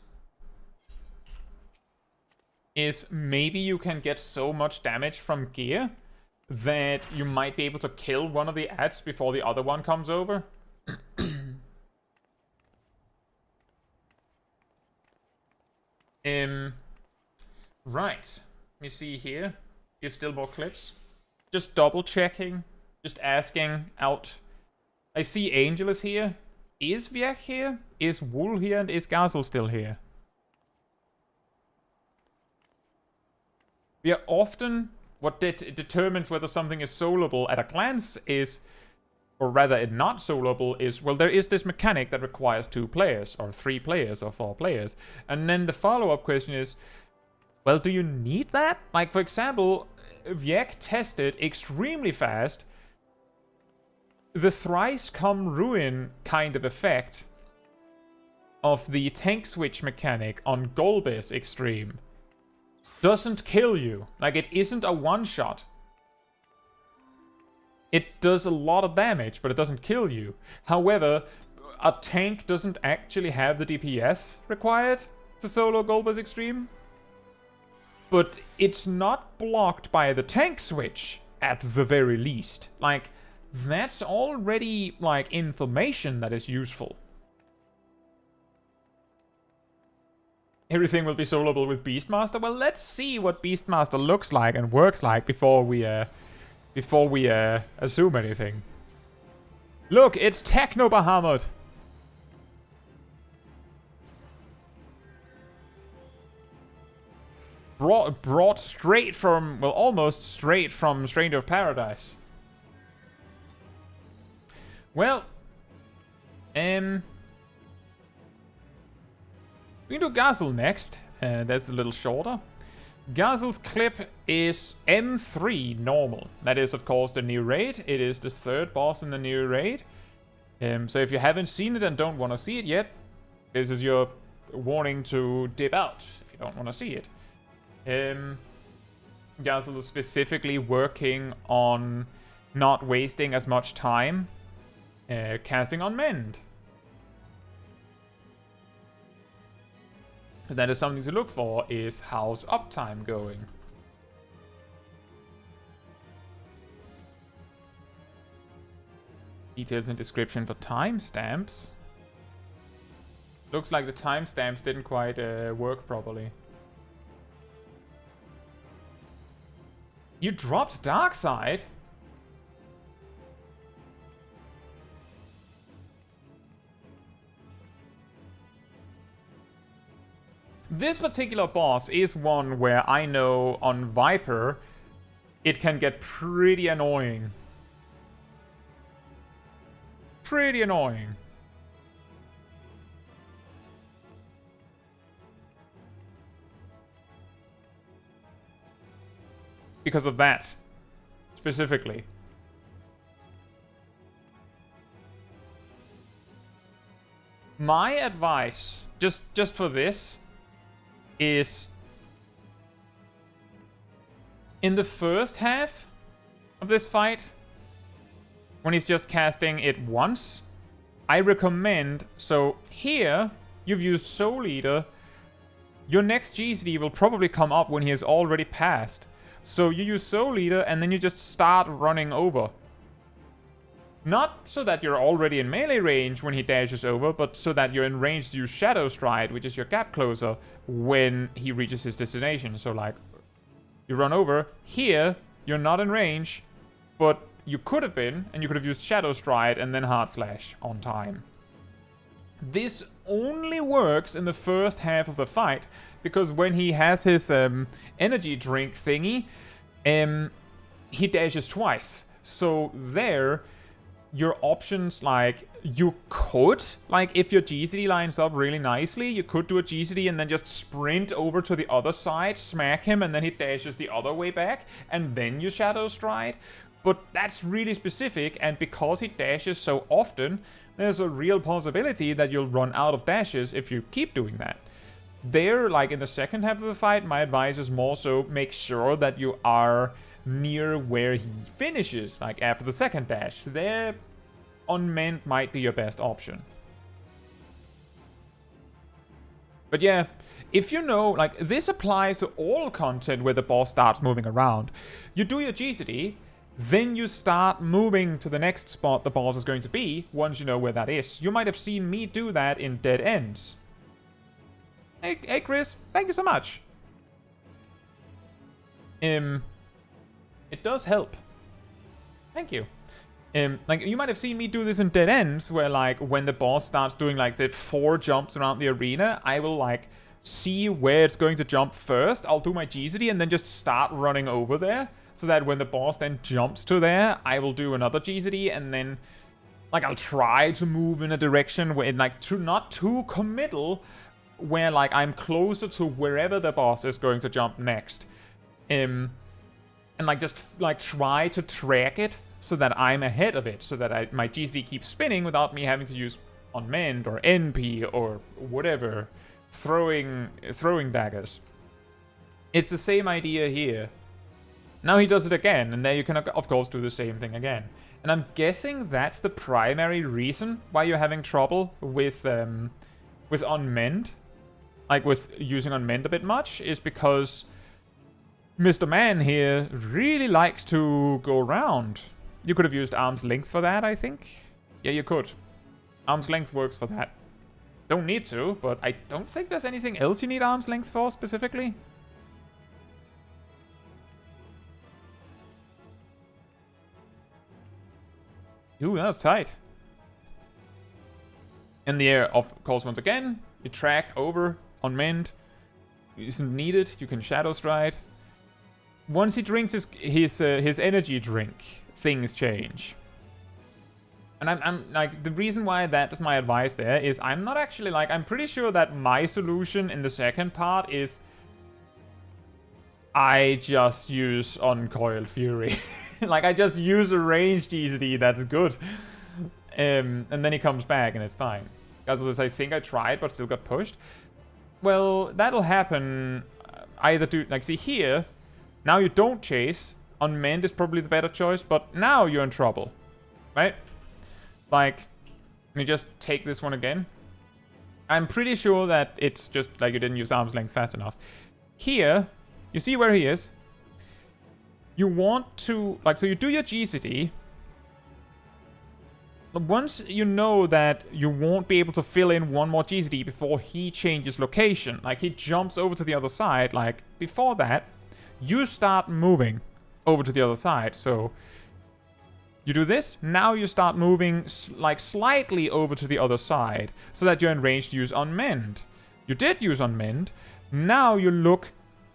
maybe you can get so much damage from gear that you might be able to kill one of the ads before the other one comes over. Right. Let me see here. Give still more clips. Just double checking. Just asking out. I see Angel is here. Is Viek here? Is Wool here? And is Gazel still here? We are often... What determines whether something is soloable at a glance is... Or rather, it not soloable is... Well, there is this mechanic that requires 2 players. Or 3 players. Or 4 players. And then the follow-up question is... Well, do you need that? Like, for example... Viek tested extremely fast... The thrice come ruin kind of effect of the tank switch mechanic on Golbez Extreme doesn't kill you. Like, it isn't a one-shot. It does a lot of damage, but it doesn't kill you. However, a tank doesn't actually have the DPS required to solo Golbez Extreme. But it's not blocked by the tank switch, at the very least. Like... That's already, like, information that is useful. Everything will be soloable with Beastmaster? Well, let's see what Beastmaster looks like and works like before we assume anything. Look, it's Techno Bahamut! Brought straight from, well, almost straight from Stranger of Paradise. Well, we can do Gazel next. That's a little shorter. Gazel's clip is M3 normal. That is, of course, the new raid. It is the 3rd boss in the new raid. So if you haven't seen it and don't want to see it yet, this is your warning to dip out if you don't want to see it. Gazel is specifically working on not wasting as much time casting on Mend. That is something to look for, is how's uptime going. Details and description for timestamps. Looks like the timestamps didn't quite work properly. You dropped Darkside? This particular boss is one where I know on Viper it can get pretty annoying. Pretty annoying. Because of that, specifically. My advice, just for this, is in the first half of this fight, when he's just casting it once, I recommend, so here you've used Soul Eater, your next GCD will probably come up when he has already passed. So you use Soul Eater and then you just start running over. Not so that you're already in melee range when he dashes over, but so that you're in range to use Shadow Stride, which is your gap closer, when he reaches his destination. So, like, you run over. Here, you're not in range, but you could have been, and you could have used Shadow Stride and then Hard Slash on time. This only works in the first half of the fight, because when he has his energy drink thingy, he dashes twice. So there, your options, like, you could, like, if your GCD lines up really nicely, you could do a GCD and then just sprint over to the other side, smack him, and then he dashes the other way back, and then you Shadow Stride. But that's really specific, and because he dashes so often, there's a real possibility that you'll run out of dashes if you keep doing that. There, like in the second half of the fight, my advice is more so make sure that you are near where he finishes, like after the second dash. There, Unmend might be your best option. But yeah, if you know, like, this applies to all content where the boss starts moving around. You do your GCD, then you start moving to the next spot the boss is going to be, once you know where that is. You might have seen me do that in Dead Ends. Hey Chris, thank you so much. It does help. Thank you. Like, you might have seen me do this in Dead Ends, where, like, when the boss starts doing, like, the 4 jumps around the arena, I will, like, see where it's going to jump first. I'll do my GCD and then just start running over there, so that when the boss then jumps to there, I will do another GCD, and then, like, I'll try to move in a direction where, like, not too committal, where, like, I'm closer to wherever the boss is going to jump next. And, like, just, like, try to track it so that I'm ahead of it, so that my GCD keeps spinning without me having to use Unmend or NP or whatever, throwing daggers. It's the same idea here. Now he does it again, and there you can, of course, do the same thing again. And I'm guessing that's the primary reason why you're having trouble with Unmend, like with using Unmend a bit much, is because Mr. Man here really likes to go around. You could have used Arm's Length for that, I think. Yeah, you could. Arm's Length works for that. Don't need to, but I don't think there's anything else you need Arm's Length for specifically. Ooh, that was tight. In the air, of course, once again, you track over, Unmend. Isn't needed, you can Shadow Stride. Once he drinks his energy drink, things change. And I'm like, the reason why that is my advice there is I'm not actually, like, I'm pretty sure that my solution in the second part is I just use Uncoiled Fury. Like, I just use a ranged GCD that's good. And then he comes back and it's fine. Otherwise, I think I tried but still got pushed. Well, that'll happen either do, like, see here, now you don't chase. Unmend is probably the better choice, but now you're in trouble. Right? Like, let me just take this one again. I'm pretty sure that it's just like you didn't use Arm's Length fast enough. Here, you see where he is. You want to, like, so you do your GCD. But once you know that you won't be able to fill in one more GCD before he changes location, like he jumps over to the other side, like before that, you start moving over to the other side. So you do this, now you start moving like slightly over to the other side so that you're in range to use Unmend. You did use Unmend. Now you look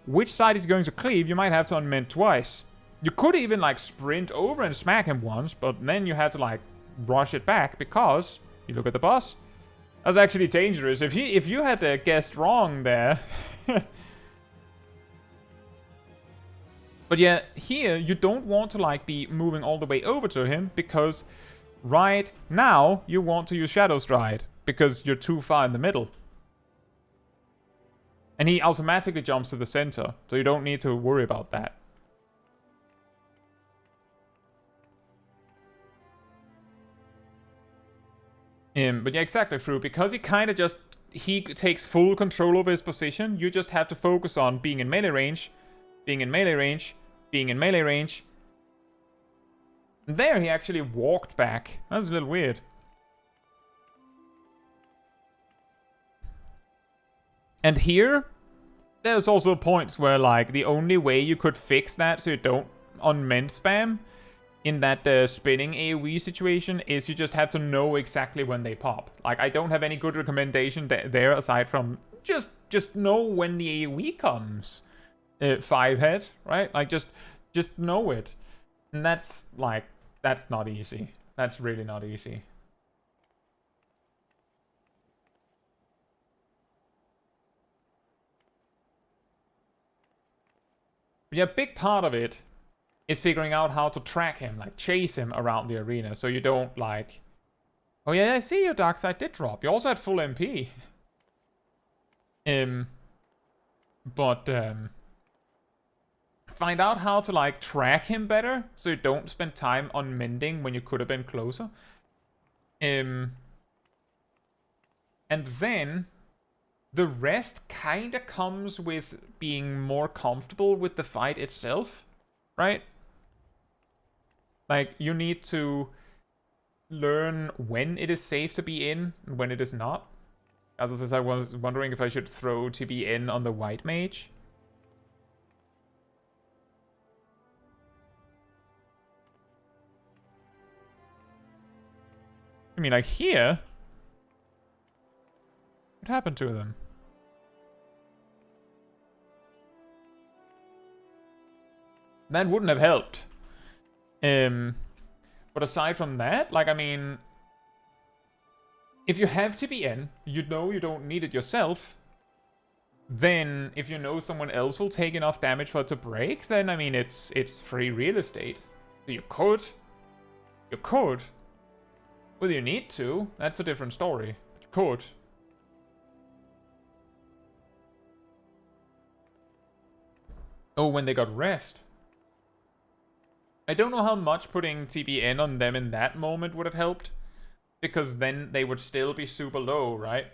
which side is going to cleave. You might have to Unmend twice. You could even like sprint over and smack him once, but then you have to like rush it back because you look at the boss. That's actually dangerous. If you had guessed wrong there. But yeah, here you don't want to like be moving all the way over to him because right now you want to use Shadow Stride because you're too far in the middle. And he automatically jumps to the center, so you don't need to worry about that. But yeah, exactly, Fru, because he kind of just, he takes full control over his position, you just have to focus on being in melee range, being in melee range, being in melee range. And there he actually walked back. That was a little weird. And here, there's also points where like the only way you could fix that so you don't Unmend spam in that spinning AoE situation is you just have to know exactly when they pop. Like, I don't have any good recommendation there aside from just know when the AoE comes. 5 head, right? Like, just know it. And that's, like, that's not easy. That's really not easy. But yeah, a big part of it is figuring out how to track him, like chase him around the arena, so you don't like, oh yeah, I see your dark side did drop. You also had full MP. But find out how to like track him better, so you don't spend time on mending when you could have been closer. And then the rest kinda comes with being more comfortable with the fight itself, right? Like, you need to learn when it is safe to be in and when it is not. As I was wondering if I should throw TBN on the White Mage. I mean, like, here... what happened to them? That wouldn't have helped. But aside from that, like, I mean, if you have TBN, you know you don't need it yourself, then if you know someone else will take enough damage for it to break, then, I mean, it's free real estate. So you could. Whether you need to, that's a different story. But you could. Oh, when they got rest. I don't know how much putting TBN on them in that moment would have helped. Because then they would still be super low, right?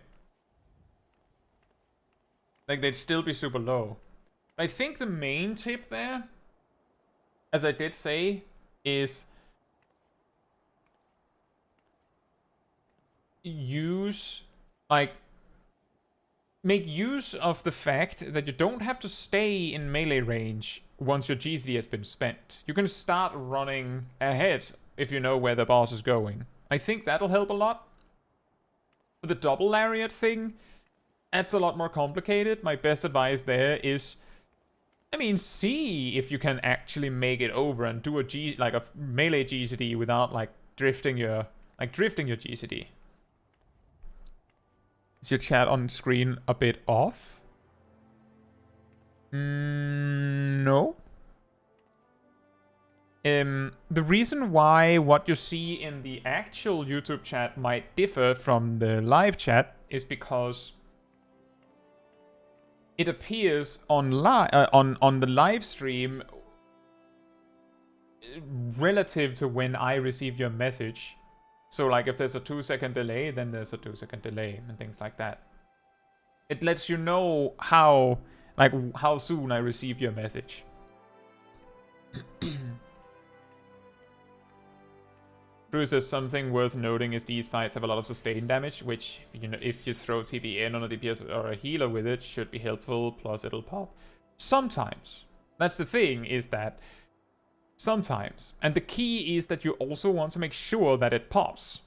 Like, they'd still be super low. I think the main tip there, as I did say, is... make use of the fact that you don't have to stay in melee range once your GCD has been spent. You can start running ahead if you know where the boss is going. I think that'll help a lot. For the double lariat thing, that's a lot more complicated. My best advice there is, I mean, see if you can actually make it over and do a melee GCD without like drifting your GCD. Is your chat on screen a bit off? No. The reason why what you see in the actual YouTube chat might differ from the live chat is because it appears on the live stream relative to when I received your message. So, like, if there's a 2-second delay, then there's a 2-second delay and things like that. It lets you know how soon I received your message. Drew says something worth noting is these fights have a lot of sustained damage, which, you know, if you throw TBN on a DPS or a healer with it, should be helpful, plus it'll pop. Sometimes. That's the thing, is that sometimes. And the key is that you also want to make sure that it pops.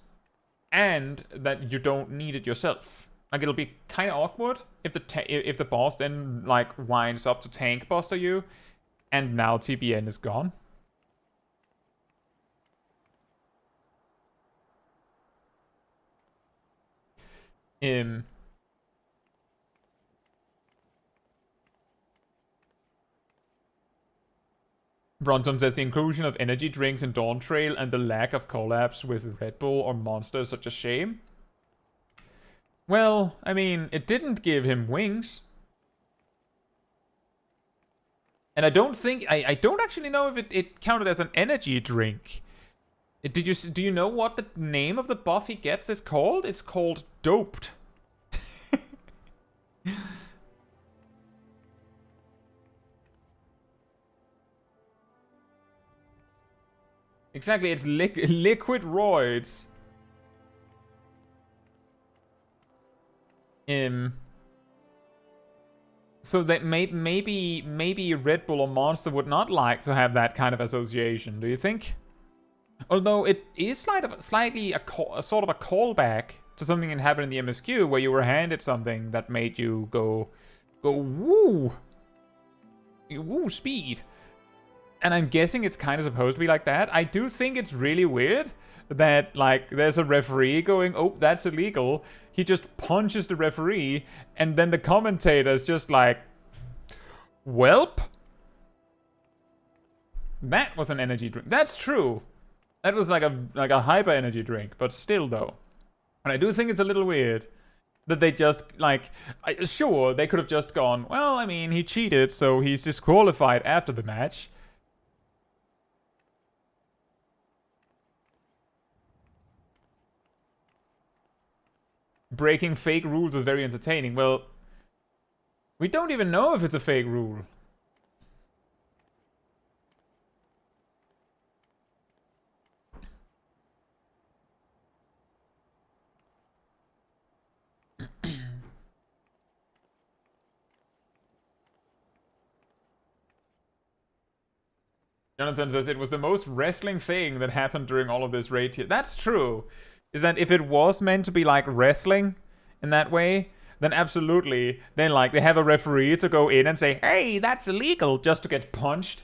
And that you don't need it yourself. Like, it'll be kind of awkward if the boss then, like, winds up to tank buster you, and now TBN is gone. Brontom says the inclusion of energy drinks in Dawntrail and the lack of collabs with Red Bull or Monster is such a shame. Well, I mean, it didn't give him wings. And I don't think... I don't actually know if it counted as an energy drink. Do you know what the name of the buff he gets is called? It's called Doped. Exactly, it's liquid roids. So that maybe Red Bull or Monster would not like to have that kind of association, do you think? Although it is slightly a sort of a callback to something that happened in the MSQ where you were handed something that made you go woo, woo speed. And I'm guessing it's kind of supposed to be like that. I do think it's really weird that, like, there's a referee going, oh, that's illegal. He just punches the referee, and then the commentator's just like, welp. That was an energy drink. That's true. That was like a hyper energy drink, but still though. And I do think it's a little weird that they just, like, sure, they could have just gone, well, I mean, he cheated, so he's disqualified after the match. Breaking fake rules is very entertaining. Well, we don't even know if it's a fake rule. Jonathan says it was the most wrestling thing that happened during all of this raid here. That's true. Is that if it was meant to be like wrestling in that way, then absolutely, then like they have a referee to go in and say, hey, that's illegal, just to get punched.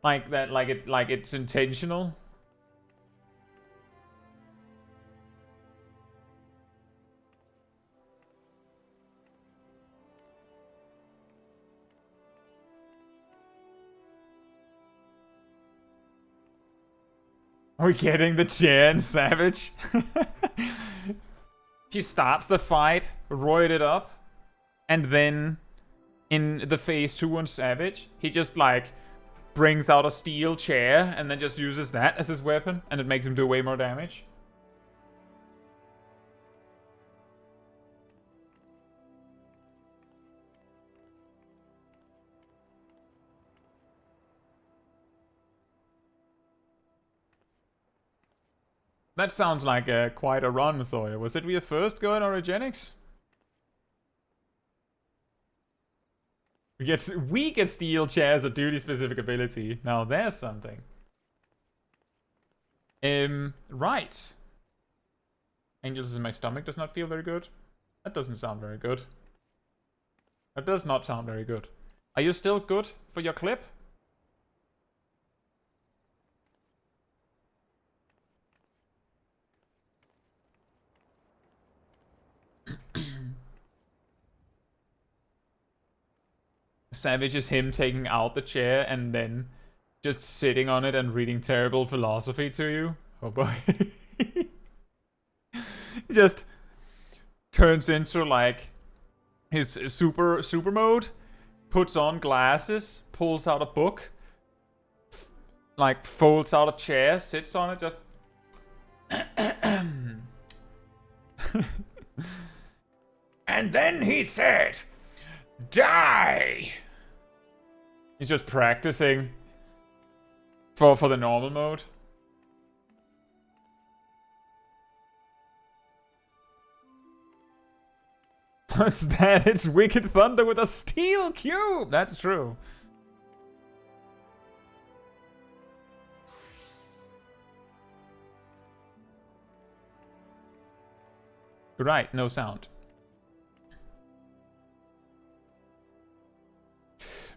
Like that, like it's intentional. Are we getting the chair Savage? She starts the fight, roided up, and then in the phase 2 on Savage, he just like brings out a steel chair and then just uses that as his weapon, and it makes him do way more damage. That sounds like quite a run, Sawyer. Was it your first go in Origenics? We get steel chairs a duty-specific ability. Now there's something. Right. Angels in my stomach does not feel very good. That doesn't sound very good. That does not sound very good. Are you still good for your clip? Savage is him taking out the chair and then just sitting on it and reading terrible philosophy to you. Oh boy. He just turns into like his super mode, puts on glasses, pulls out a book, like folds out a chair, sits on it, just and then he said, die! He's just practicing for the normal mode. What's that? It's Wicked Thunder with a steel cube! That's true. Right, no sound.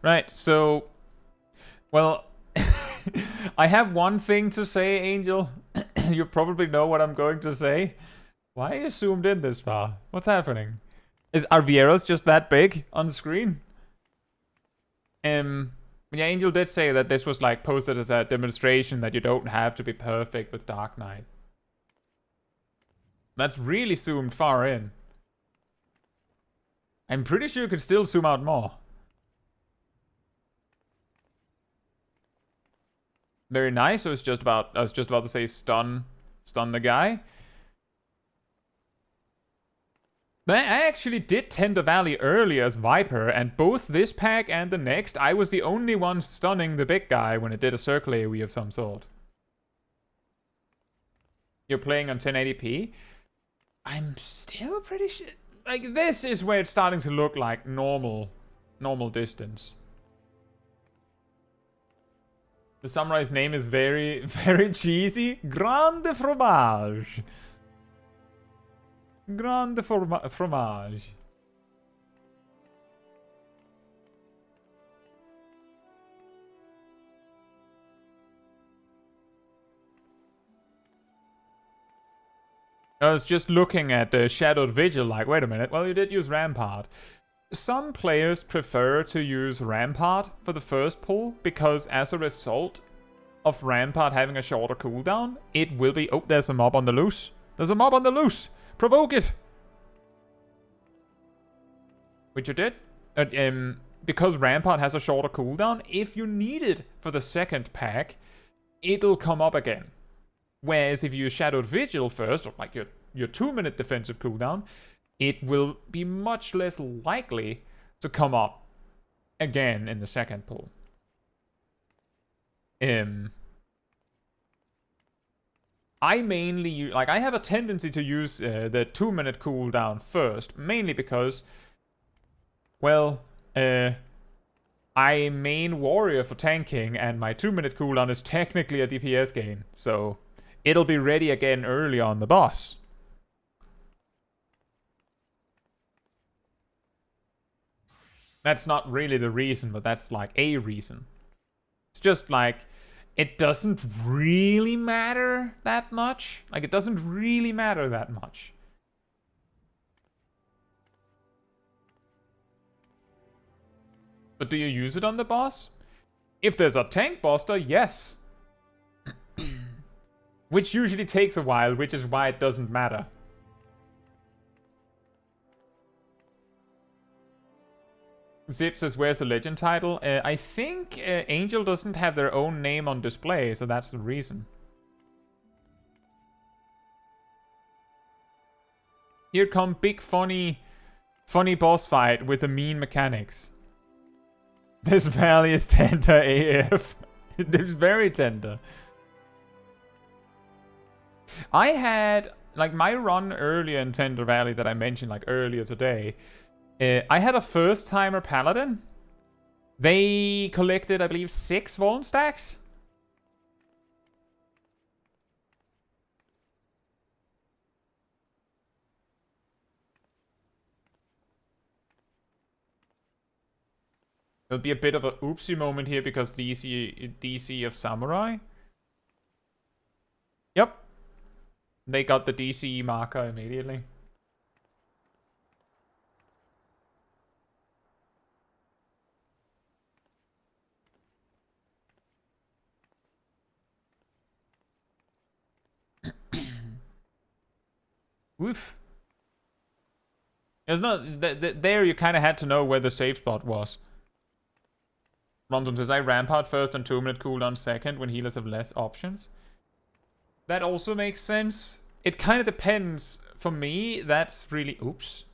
Right, so, well, I have one thing to say, Angel. You probably know what I'm going to say. Why are you zoomed in this far? What's happening? Are Vieros just that big on the screen? Yeah, Angel did say that this was like posted as a demonstration that you don't have to be perfect with Dark Knight. That's really zoomed far in. I'm pretty sure you could still zoom out more. Very nice. I was just about to say stun the guy. I actually did Tender Valley earlier as Viper, and both this pack and the next, I was the only one stunning the big guy when it did a circle AoE of some sort. You're playing on 1080p? I'm still pretty sure... Like, this is where it's starting to look like normal distance. The samurai's name is very, very cheesy. Grande fromage. Grande fromage. I was just looking at the Shadowed Vigil, like, wait a minute, well, you did use Rampart. Some players prefer to use Rampart for the first pull, because as a result of Rampart having a shorter cooldown, it will be... Oh, there's a mob on the loose. There's a mob on the loose! Provoke it! Which you did. Because Rampart has a shorter cooldown, if you need it for the second pack, it'll come up again. Whereas if you use Shadowed Vigil first, or like your 2-minute defensive cooldown, it will be much less likely to come up again in the second pull. I mainly, like, I have a tendency to use the 2-minute cooldown first, mainly because, well, I main warrior for tanking, and my 2-minute cooldown is technically a DPS gain, so it'll be ready again early on the boss. That's not really the reason, but that's like a reason. It's just like, it doesn't really matter that much. Like, it doesn't really matter that much. But do you use it on the boss? If there's a tank buster, yes. Which usually takes a while, which is why it doesn't matter. Zip says, where's the legend title? I think Angel doesn't have their own name on display, so that's the reason. Here come big funny boss fight with the mean mechanics. This valley is tender AF. It's very tender. I had, like, my run earlier in Tender Valley that I mentioned, like, earlier today. I had a first-timer paladin. They collected, I believe, 6 Vuln stacks. There'll be a bit of a oopsie moment here because DC of Samurai. Yep. They got the DC marker immediately. Woof. There's not... there you kind of had to know where the safe spot was. Rondom says, I Rampart first and 2-minute cooldown second when healers have less options. That also makes sense. It kind of depends. For me, that's really... Oops.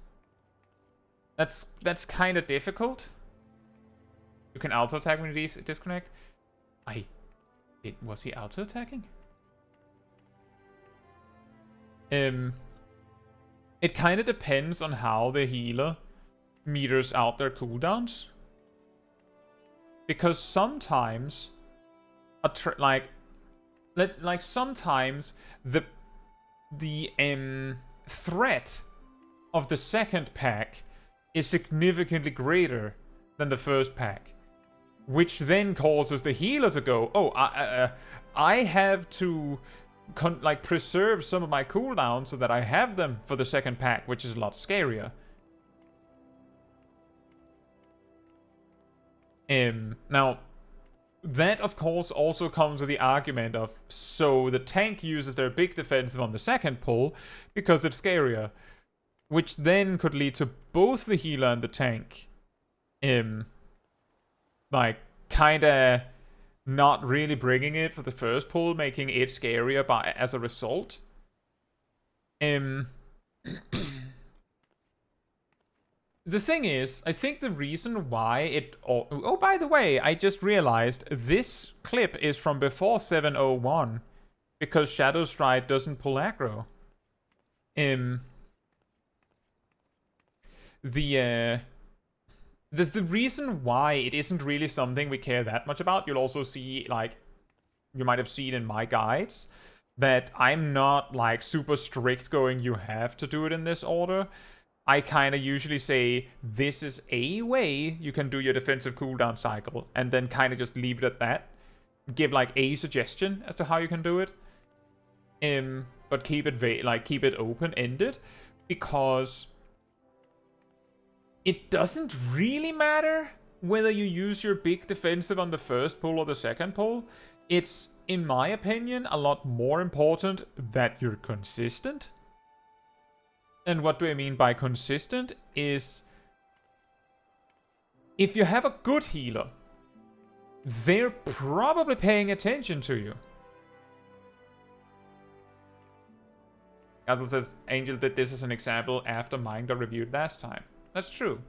That's kind of difficult. You can auto-attack when you disconnect. Was he auto-attacking? It kind of depends on how the healer meters out their cooldowns. Because sometimes, sometimes the threat of the second pack is significantly greater than the first pack, which then causes the healer to go, oh, I have to preserve some of my cooldowns so that I have them for the second pack, which is a lot scarier. Now, that of course also comes with the argument of, so the tank uses their big defensive on the second pull because it's scarier, which then could lead to both the healer and the tank, kinda not really bringing it for the first pull, making it scarier as a result. The thing is, I think the reason why it... Oh, by the way, I just realized this clip is from before 701, because Shadow Stride doesn't pull aggro. The reason why it isn't really something we care that much about, you'll also see, like, you might have seen in my guides, that I'm not like super strict going, you have to do it in this order. I kind of usually say, this is a way you can do your defensive cooldown cycle, and then kind of just leave it at that. Give like a suggestion as to how you can do it. But keep it open-ended, because it doesn't really matter whether you use your big defensive on the first pull or the second pull. It's, in my opinion, a lot more important that you're consistent. And what do I mean by consistent is, if you have a good healer, they're probably paying attention to you. Gazel says, Angel did this as an example after mine got reviewed last time. That's true.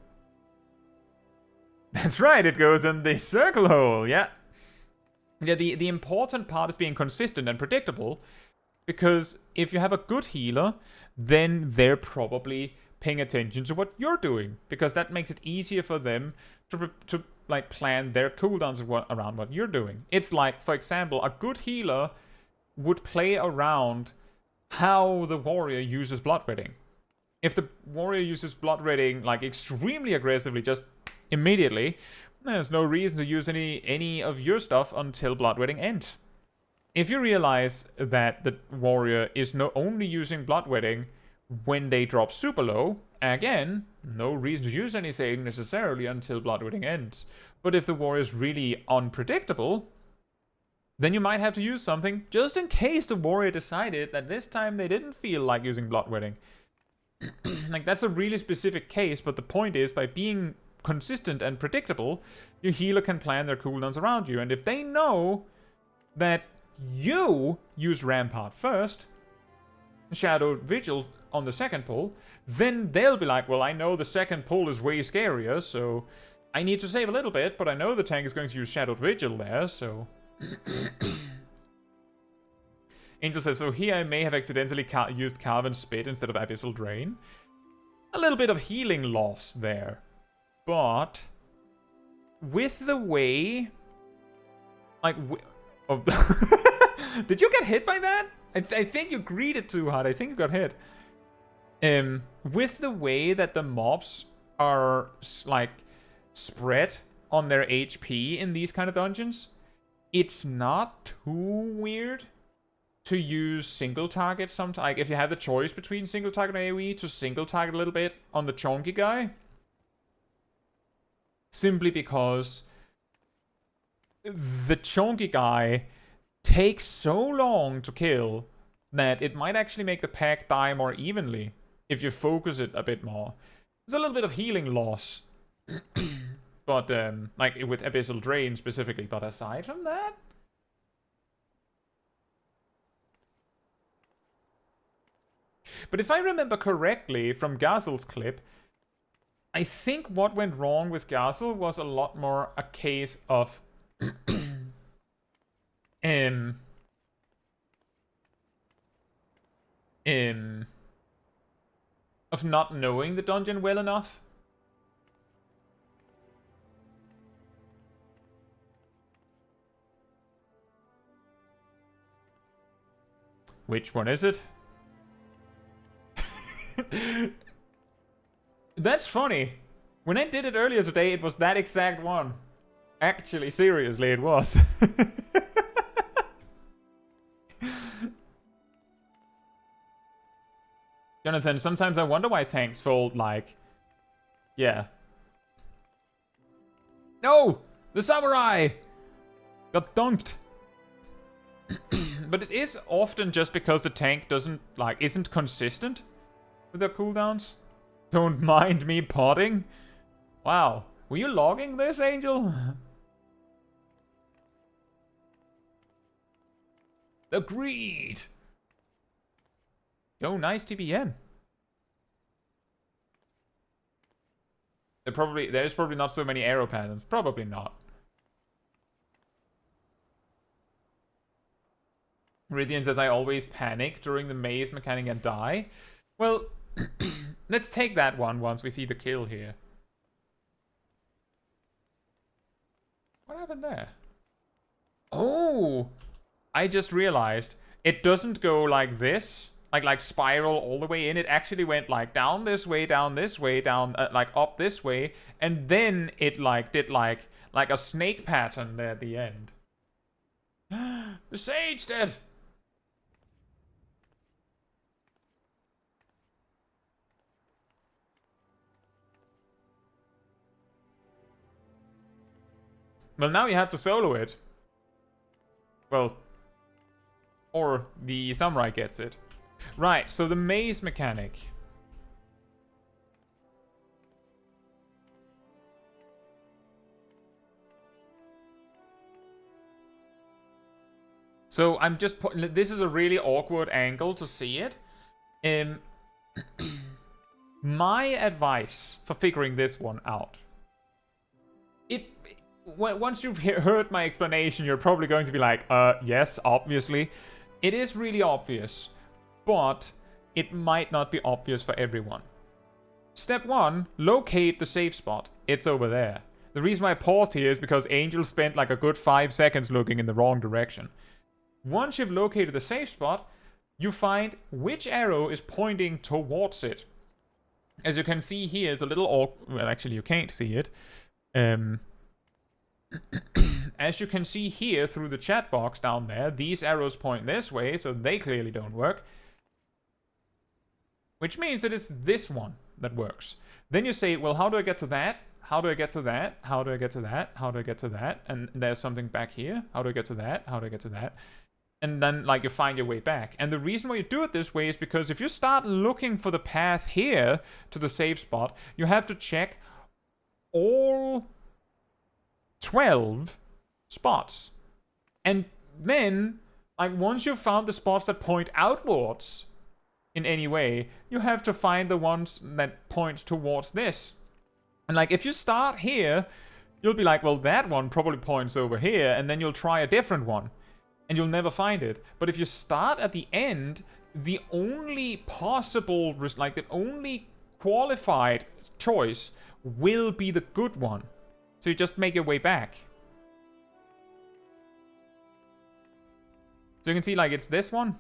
That's right, it goes in the circle hole, yeah. Yeah, the important part is being consistent and predictable, because if you have a good healer, then they're probably paying attention to what you're doing, because that makes it easier for them to like plan their cooldowns around what you're doing. It's like, for example, a good healer would play around how the warrior uses bloodletting. If the warrior uses bloodletting like extremely aggressively, just immediately, there's no reason to use any of your stuff until bloodletting ends. If you realize that the warrior is not only using bloodletting when they drop super low, again, no reason to use anything necessarily until bloodletting ends. But if the warrior is really unpredictable, then you might have to use something just in case the warrior decided that this time they didn't feel like using bloodletting. Like, that's a really specific case, but the point is, by being consistent and predictable, your healer can plan their cooldowns around you. And if they know that you use Rampart first, Shadowed Vigil on the second pull, then they'll be like, well, I know the second pull is way scarier, so I need to save a little bit, but I know the tank is going to use Shadowed Vigil there, so... Angel says, so here I may have accidentally used Calvin's Spit instead of Abyssal Drain. A little bit of healing loss there. But with the way... Like... Oh. Did you get hit by that? I think you greeted too hard. I think you got hit. With the way that the mobs are, like, spread on their HP in these kind of dungeons, it's not too weird to use single target sometimes. Like, if you have the choice between single target and AoE, to single target a little bit on the chonky guy. Simply because the chonky guy takes so long to kill that it might actually make the pack die more evenly if you focus it a bit more. There's a little bit of healing loss. But, like, with Abyssal Drain specifically. But aside from that... But if I remember correctly from Gazel's clip, I think what went wrong with Gazel was a lot more a case of... of not knowing the dungeon well enough. Which one is it? That's funny. When I did it earlier today, it was that exact one. Actually, seriously, it was. Jonathan, sometimes I wonder why tanks fold, like... Yeah. No! The samurai! Got dunked! But it is often just because the tank isn't consistent with their cooldowns. Don't mind me potting. Wow. Were you logging this, Angel? Agreed! Oh, nice TBN. There's probably not so many arrow patterns. Probably not. Ridian says, I always panic during the maze mechanic and die. Well, let's take that one once we see the kill here. What happened there? Oh! I just realized it doesn't go like this, like spiral all the way in. It actually went like down this way, down, like up this way, and then it like did like a snake pattern there at the end. The sage dead. Well, now you have to solo it. Well, or the samurai gets it. Right, so the maze mechanic. So I'm just... This is a really awkward angle to see it. My advice for figuring this one out. Once you've heard my explanation, you're probably going to be like, yes, obviously. It is really obvious, but it might not be obvious for everyone. Step 1, locate the safe spot. It's over there. The reason why I paused here is because Angel spent like a good 5 seconds looking in the wrong direction. Once you've located the safe spot, you find which arrow is pointing towards it. As you can see here, it's a little well, actually, you can't see it. As you can see here through the chat box down there, these arrows point this way, so they clearly don't work. Which means it is this one that works. Then you say, well, how do I get to that? How do I get to that? How do I get to that? How do I get to that? And there's something back here. How do I get to that? How do I get to that? And then, like, you find your way back. And the reason why you do it this way is because if you start looking for the path here to the safe spot, you have to check all 12 spots. And then, like, once you've found the spots that point outwards in any way, you have to find the ones that point towards this. And, like, if you start here, you'll be like, well, that one probably points over here, and then you'll try a different one, and you'll never find it. But if you start at the end, the only possible, like, the only qualified choice will be the good one. So you just make your way back. So you can see, like, it's this one.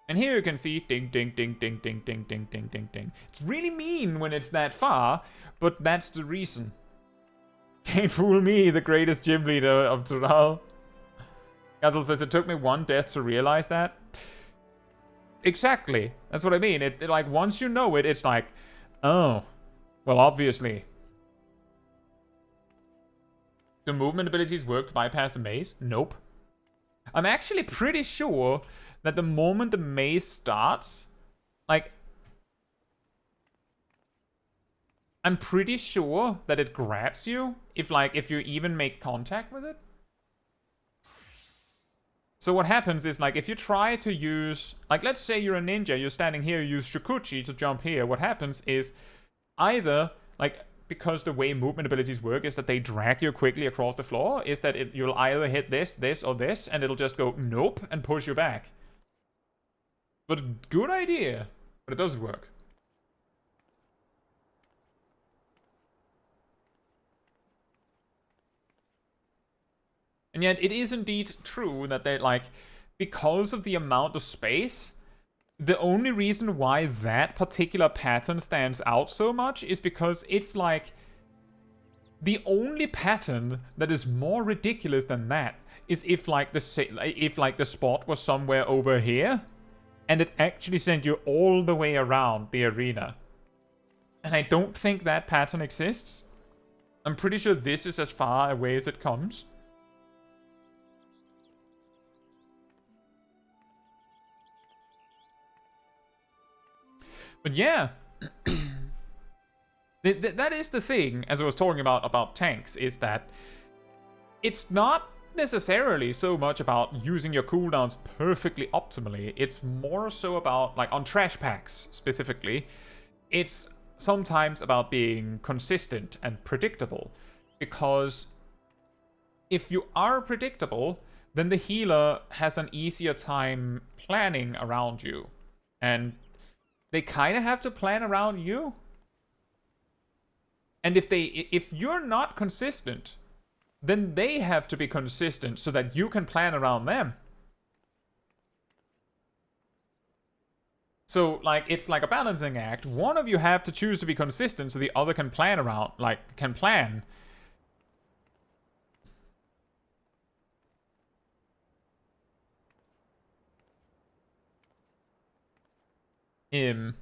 And here you can see ding, ding, ding, ding, ding, ding, ding, ding, ding, ding. It's really mean when it's that far, but that's the reason. Can't fool me, the greatest gym leader of Tural. Gazel says, it took me 1 death to realize that. Exactly. That's what I mean. It like, once you know it, it's like, oh, well, obviously. Do movement abilities work to bypass a maze? Nope. I'm actually pretty sure that the moment the maze starts, like, I'm pretty sure that it grabs you if you even make contact with it. So what happens is, like, if you try to use, like, let's say you're a ninja, you're standing here, you use Shukuchi to jump here. What happens is either, like, because the way movement abilities work is that they drag you quickly across the floor, is that you'll either hit this, this, or this, and it'll just go nope and push you back. But good idea, but it doesn't work. And yet it is indeed true that they, like, because of the amount of space, the only reason why that particular pattern stands out so much is because it's like the only pattern that is more ridiculous than that is if like the spot was somewhere over here and it actually sent you all the way around the arena. And I don't think that pattern exists. I'm pretty sure this is as far away as it comes. But yeah, that is the thing, as I was talking about tanks, is that it's not necessarily so much about using your cooldowns perfectly optimally. It's more so about, like, on trash packs specifically, it's sometimes about being consistent and predictable. Because if you are predictable, then the healer has an easier time planning around you. And they kind of have to plan around you. And if you're not consistent, then they have to be consistent so that you can plan around them. So, like, it's like a balancing act. One of you have to choose to be consistent so the other can plan around, like, can plan. And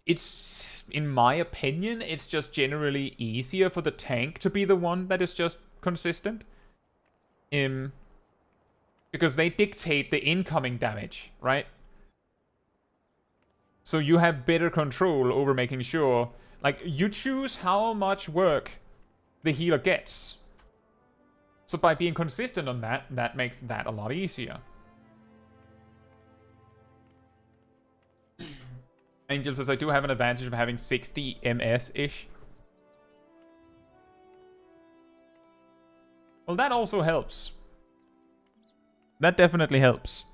it's, in my opinion, it's just generally easier for the tank to be the one that is just consistent. Because they dictate the incoming damage, right? So you have better control over making sure, like, you choose how much work the healer gets. So by being consistent on that, that makes that a lot easier. Angel says, I do have an advantage of having 60 MS-ish. Well, that also helps. That definitely helps.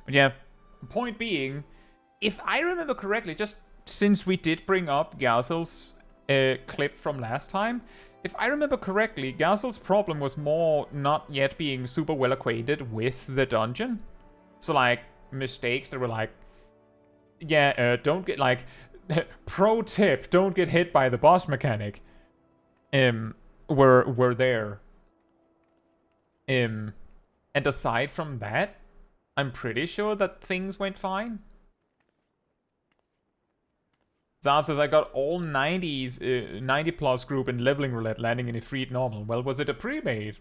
But yeah, point being, if I remember correctly, just since we did bring up Gazel's clip from last time, if I remember correctly, Gazel's problem was more not yet being super well acquainted with the dungeon. So, like, mistakes that were like, yeah, don't get, like, pro tip, don't get hit by the boss mechanic, were there. And aside from that, I'm pretty sure that things went fine. Zav says, I got all 90 plus group in leveling roulette landing in a freed normal. Well, was it a pre-made?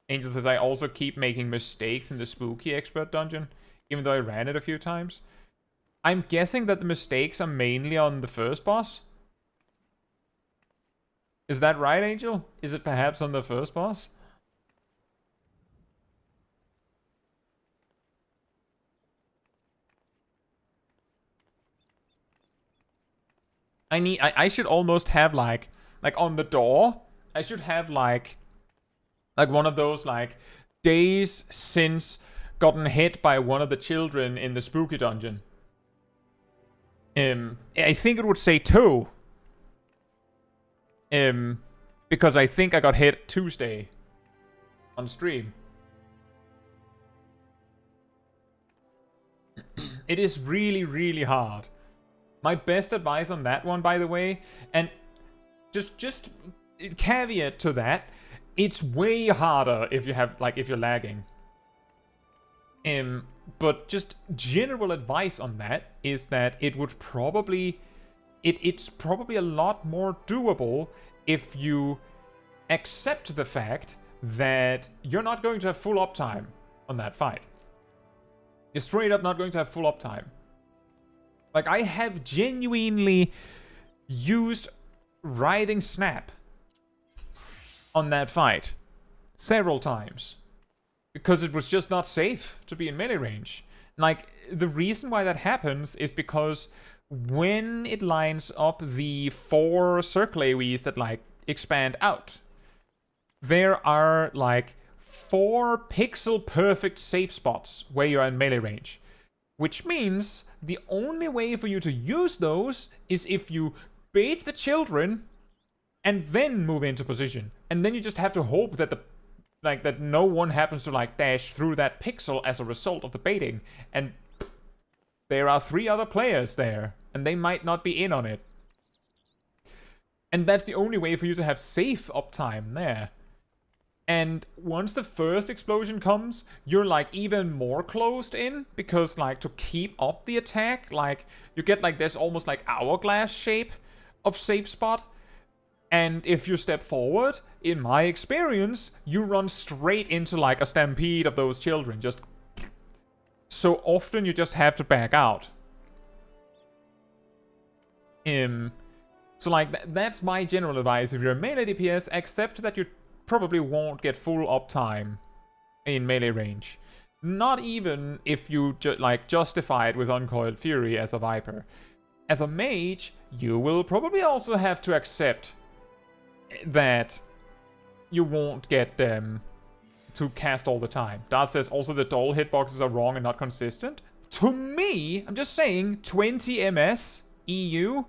Angel says, I also keep making mistakes in the spooky expert dungeon, even though I ran it a few times. I'm guessing that the mistakes are mainly on the first boss. Is that right, Angel? Is it perhaps on the first boss? I should almost have like on the door, I should have like one of those like days since gotten hit by one of the children in the spooky dungeon. I think it would say 2. Because I think I got hit Tuesday on stream. It is really, really hard. My best advice on that one, by the way, and just caveat to that, it's way harder if you have if you're lagging. But just general advice on that is that it would probably it's probably a lot more doable if you accept the fact that you're not going to have full uptime on that fight. You're straight up not going to have full uptime. Like, I have genuinely used Writhing Snap on that fight several times because it was just not safe to be in melee range. Like, the reason why that happens is because when it lines up the 4 circle AoEs that, like, expand out, there are, like, 4 pixel-perfect safe spots where you're in melee range. Which means the only way for you to use those is if you bait the children and then move into position. And then you just have to hope that that no one happens to, like, dash through that pixel as a result of the baiting. And there are 3 other players there, and they might not be in on it. And that's the only way for you to have safe uptime there. And once the first explosion comes, you're, like, even more closed in, because, like, to keep up the attack, like, you get, like, this almost, like, hourglass shape of safe spot. And if you step forward, in my experience, you run straight into, like, a stampede of those children. Just so often you just have to back out. So, like, that's my general advice. If you're a melee DPS, accept that you probably won't get full uptime in melee range. Not even if you justify it with Uncoiled Fury as a Viper. As a mage, you will probably also have to accept that you won't get them to cast all the time. Dart says also the doll hitboxes are wrong and not consistent. To me, I'm just saying, 20 MS EU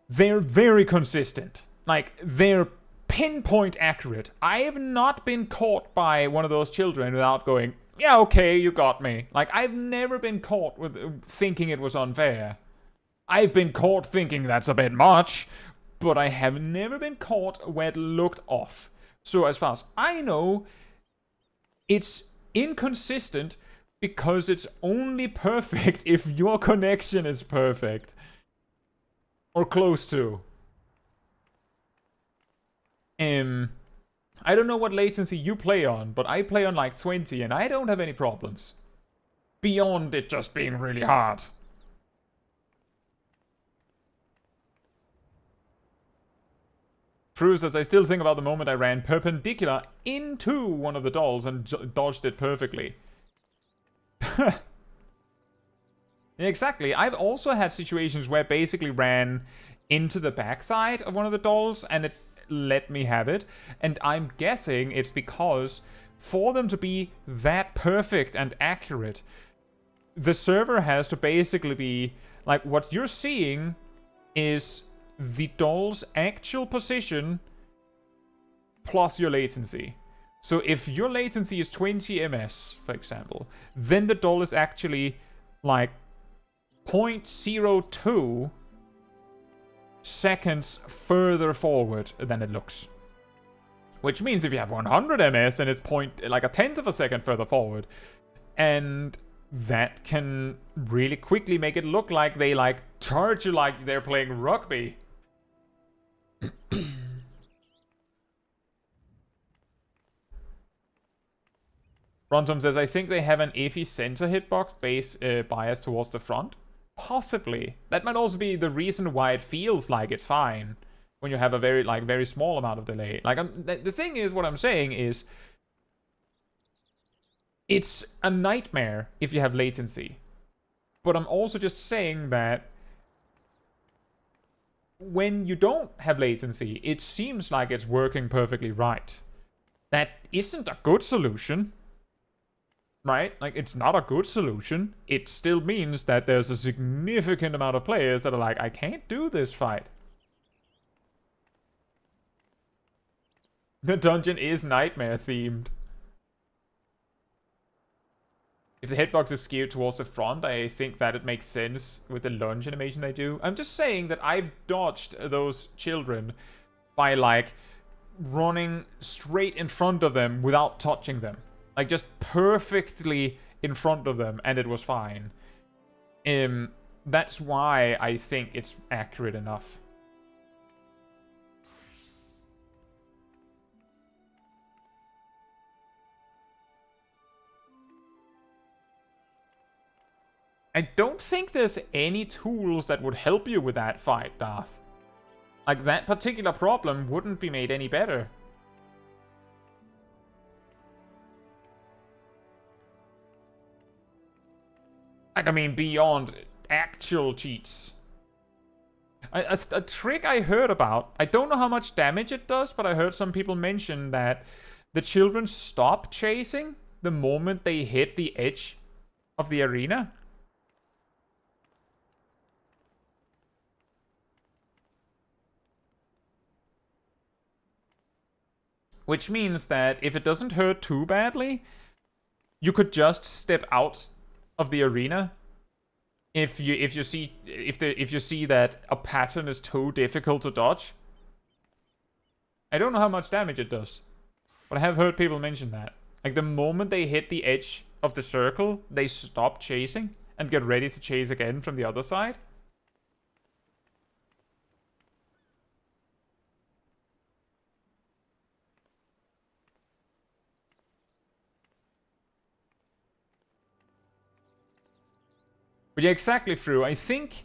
they're very consistent. Like, they're pinpoint accurate. I have not been caught by one of those children without going, yeah, okay, you got me. Like, I've never been caught with thinking it was unfair. I've been caught thinking that's a bit much, but I have never been caught where it looked off. So as far as I know, it's inconsistent because it's only perfect if your connection is perfect. Or close to. I don't know what latency you play on, but I play on like 20 and I don't have any problems. Beyond it just being really hard. Fru says, I still think about the moment I ran perpendicular into one of the dolls and dodged it perfectly. Exactly. I've also had situations where I basically ran into the backside of one of the dolls and it let me have it. And I'm guessing it's because for them to be that perfect and accurate, the server has to basically be like, what you're seeing is the doll's actual position plus your latency. So if your latency is 20 ms, for example, then the doll is actually like 0.02 seconds further forward than it looks. Which means if you have 100 ms, then it's like a tenth of a second further forward. And that can really quickly make it look like they like charge you like they're playing rugby. Rontom says, I think they have an iffy center hitbox base bias towards the front. Possibly. That might also be the reason why it feels like it's fine when you have a very small amount of delay. Like, the thing is, what I'm saying is, it's a nightmare if you have latency. But I'm also just saying that when you don't have latency, it seems like it's working perfectly right. That isn't a good solution. Right? Like, it's not a good solution. It still means that there's a significant amount of players that are like, I can't do this fight. The dungeon is nightmare themed. If the hitbox is skewed towards the front, I think that it makes sense with the lunge animation they do. I'm just saying that I've dodged those children by, like, running straight in front of them without touching them. Like, just perfectly in front of them, and it was fine. That's why I think it's accurate enough. I don't think there's any tools that would help you with that fight, Darth. Like, that particular problem wouldn't be made any better. Like, I mean, beyond actual cheats. A trick I heard about, I don't know how much damage it does, but I heard some people mention that the children stop chasing the moment they hit the edge of the arena. Which means that if it doesn't hurt too badly, you could just step out of the arena if you see that a pattern is too difficult to dodge. I don't know how much damage it does, but I have heard people mention that. Like, the moment they hit the edge of the circle, they stop chasing and get ready to chase again from the other side. But yeah, exactly, Fru. I think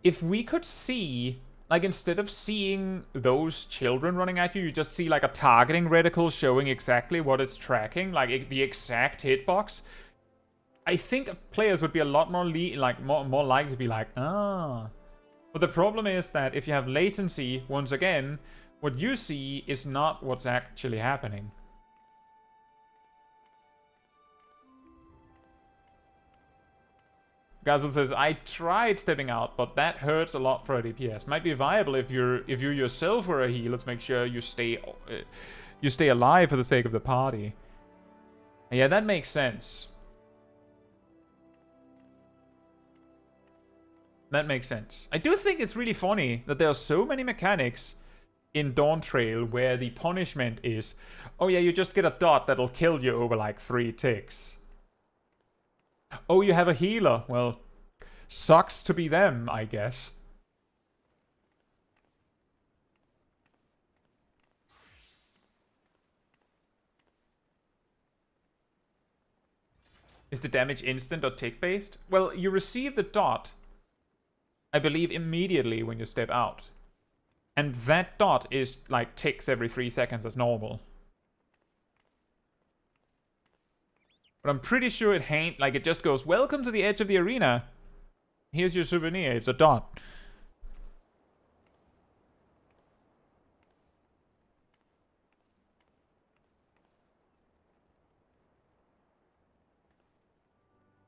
if we could see, like, instead of seeing those children running at you, you just see, like, a targeting reticle showing exactly what it's tracking, like, the exact hitbox. I think players would be a lot more more likely to be like, ah. But the problem is that if you have latency, once again, what you see is not what's actually happening. Gazel says, I tried stepping out, but that hurts a lot for a DPS. Might be viable if you yourself were a heal. Let's make sure you stay alive for the sake of the party. Yeah, that makes sense. That makes sense. I do think it's really funny that there are so many mechanics in Dawntrail where the punishment is, oh yeah, you just get a dot that'll kill you over like 3 ticks. Oh, you have a healer. Well, sucks to be them, I guess. Is the damage instant or tick-based? Well, you receive the dot, I believe, immediately when you step out. And that dot is like ticks every 3 seconds as normal. But I'm pretty sure it ain't, like, it just goes, welcome to the edge of the arena. Here's your souvenir, it's a dot.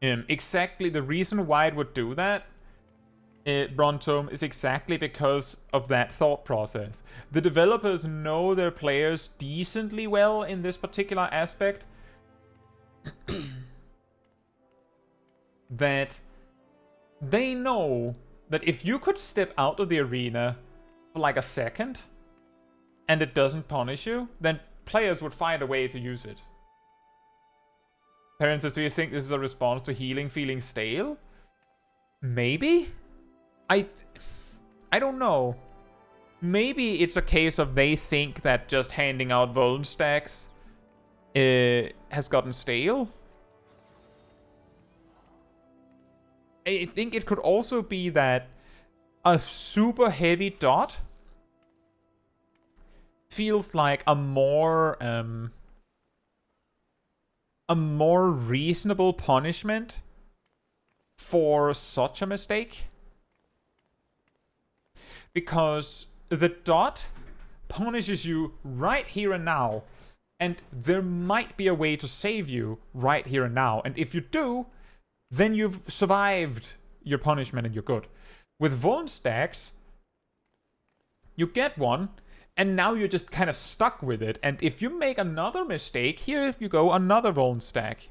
Exactly, the reason why it would do that, Brontome, is exactly because of that thought process. The developers know their players decently well in this particular aspect. That they know that if you could step out of the arena for like a second and it doesn't punish you, then players would find a way to use it. Parent says, do you think this is a response to healing feeling stale? Maybe? I don't know. Maybe it's a case of they think that just handing out vuln stacks has gotten stale. I think it could also be that a super heavy dot feels like a more reasonable punishment for such a mistake. Because the dot punishes you right here and now. And there might be a way to save you right here and now. And if you do, then you've survived your punishment and you're good. With vuln stacks, you get one, and now you're just kind of stuck with it. And if you make another mistake, here you go, another vuln stack.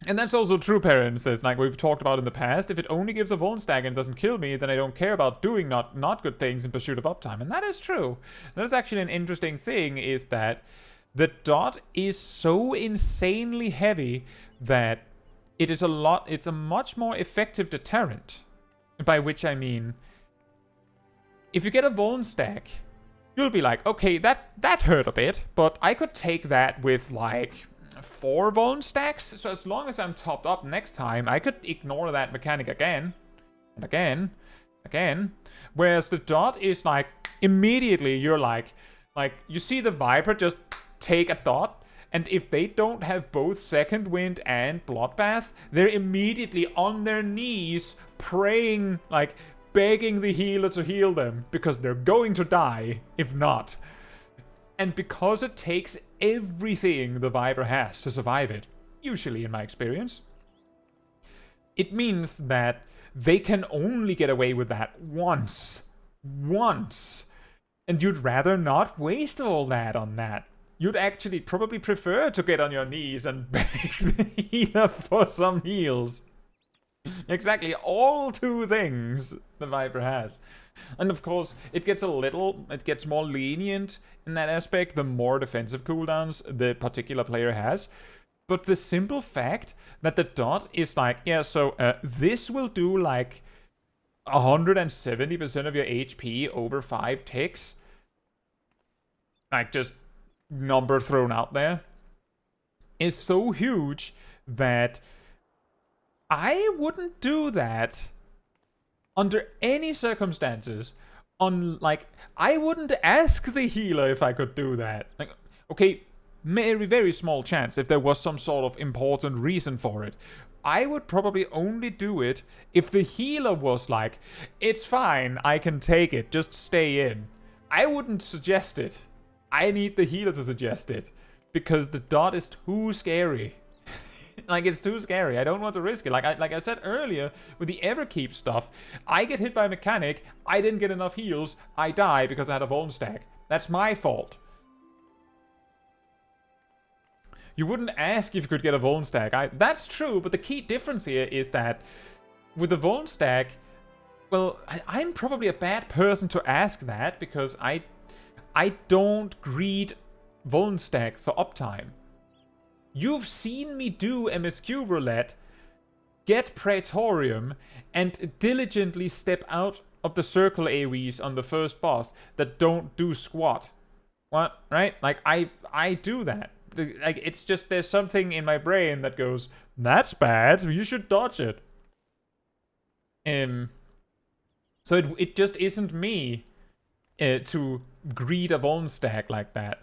And that's also true, parents, as like we've talked about in the past. If it only gives a vuln stack and doesn't kill me, then I don't care about doing not good things in pursuit of uptime. And that is true. That is actually an interesting thing, is that the dot is so insanely heavy that it's a much more effective deterrent. By which I mean, if you get a vuln stack, you'll be like, okay, that hurt a bit, but I could take that with like 4 vuln stacks, so as long as I'm topped up next time, I could ignore that mechanic again, and again. Whereas the dot is like, immediately you're like you see the Viper just take a dot, and if they don't have both Second Wind and Bloodbath, they're immediately on their knees praying, like begging the healer to heal them, because they're going to die if not. And because it takes everything the Viper has to survive it, usually in my experience, it means that they can only get away with that once. And you'd rather not waste all that on that. You'd actually probably prefer to get on your knees and beg the healer for some heals. Exactly, all 2 things the Viper has. And of course, it gets more lenient in that aspect the more defensive cooldowns the particular player has. But the simple fact that the dot is like, yeah, so this will do like 170% of your HP over 5 ticks. Like, just number thrown out there, is so huge that I wouldn't do that under any circumstances. I wouldn't ask the healer if I could do that. Like, okay, very, very small chance if there was some sort of important reason for it. I would probably only do it if the healer was like, it's fine, I can take it, just stay in. I wouldn't suggest it. I need the healer to suggest it. because the dot is too scary. Like, it's too scary. I don't want to risk it. Like I said earlier, with the Everkeep stuff, I get hit by a mechanic, I didn't get enough heals, I die because I had a Vuln stack. That's my fault. You wouldn't ask if you could get a Vuln stack. That's true, but the key difference here is that with the Vuln stack, well, I'm probably a bad person to ask that because I don't greed Vuln stacks for uptime. You've seen me do MSQ roulette, get Praetorium, and diligently step out of the circle AoEs on the first boss that don't do squat. What? Right? Like, I do that. Like, it's just there's something in my brain that goes, that's bad, you should dodge it. So it just isn't me to greed a Vuln stack like that.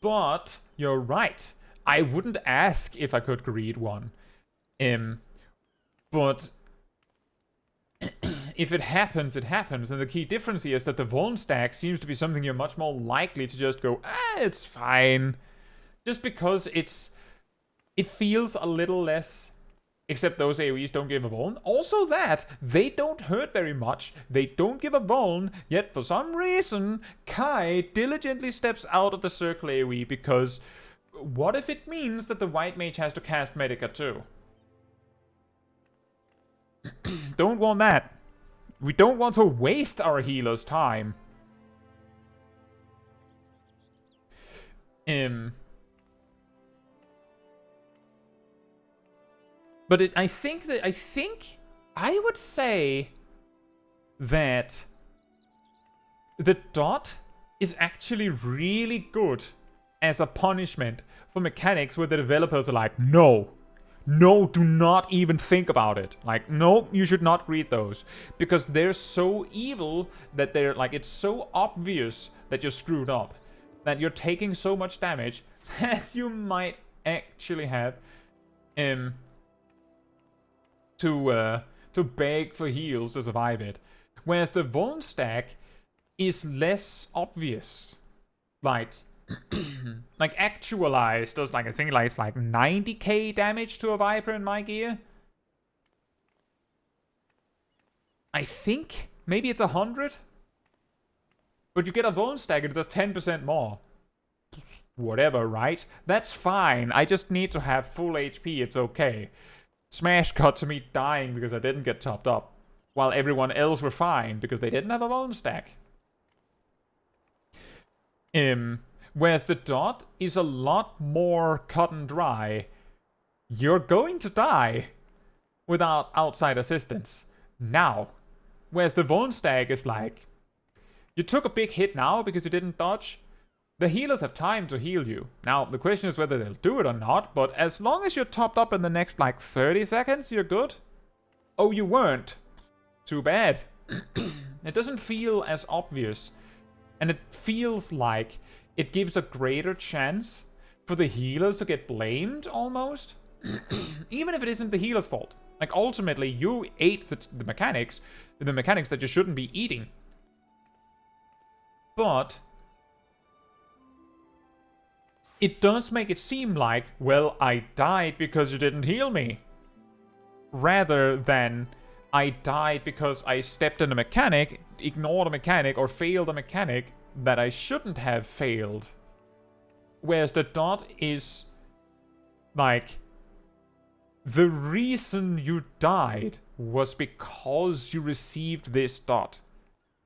But you're right. I wouldn't ask if I could greed one. But if it happens, it happens. And the key difference here is that the Vuln stack seems to be something you're much more likely to just go, it's fine. Just because it feels a little less, except those AoEs don't give a Vuln. Also that, they don't hurt very much, they don't give a Vuln, yet for some reason, Kai diligently steps out of the circle AoE because what if it means that the White Mage has to cast Medica too? Don't want that. We don't want to waste our healer's time. But I think I would say that the dot is actually really good as a punishment for mechanics where the developers are like, no, do not even think about it. Like, no, you should not read those. Because they're so evil that they're like, it's so obvious that you're screwed up. That you're taking so much damage that you might actually have to beg for heals to survive it. Whereas the Vuln stack is less obvious. Like, like Actualize does like, I think like it's like 90k damage to a Viper in my gear. I think maybe it's 100. But you get a Vuln stack and it does 10% more. Whatever, right? That's fine. I just need to have full HP, it's okay. Smash got to me dying because I didn't get topped up, while everyone else were fine because they didn't have a Vuln stack. Whereas the dot is a lot more cut and dry. You're going to die without outside assistance now. Whereas the Vuln stack is like, you took a big hit now because you didn't dodge. The healers have time to heal you. Now, the question is whether they'll do it or not, but as long as you're topped up in the next, like, 30 seconds, you're good. Oh, you weren't. Too bad. It doesn't feel as obvious. And it feels like it gives a greater chance for the healers to get blamed, almost. Even if it isn't the healer's fault. Like, ultimately, you ate the mechanics that you shouldn't be eating. But it does make it seem like, well, I died because you didn't heal me. Rather than, I died because I stepped in a mechanic, ignored a mechanic, or failed a mechanic that I shouldn't have failed. Whereas the dot is, like, the reason you died was because you received this dot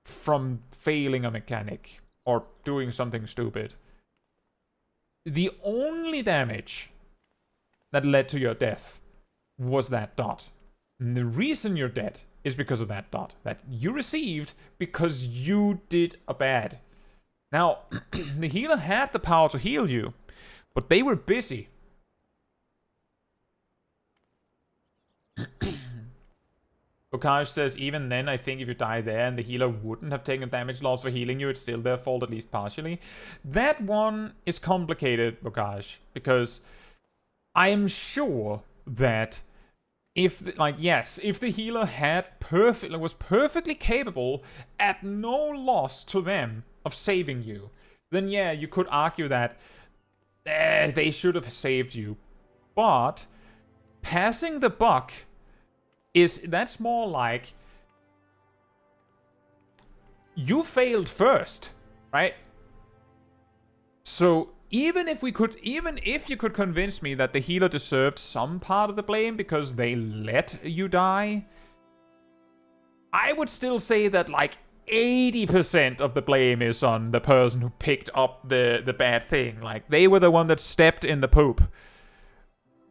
from failing a mechanic or doing something stupid. The only damage that led to your death was that dot. And the reason you're dead is because of that dot that you received because you did a bad. Now, the healer had the power to heal you, but they were busy. Bokaj says, even then, I think if you die there and the healer wouldn't have taken damage loss for healing you, it's still their fault, at least partially. That one is complicated, Bokaj, because I'm sure that if the healer was perfectly capable at no loss to them of saving you, then yeah, you could argue that they should have saved you. But passing the buck that's more like you failed first, right? So even if you could convince me that the healer deserved some part of the blame because they let you die, I would still say that like 80% of the blame is on the person who picked up the bad thing. Like, they were the one that stepped in the poop.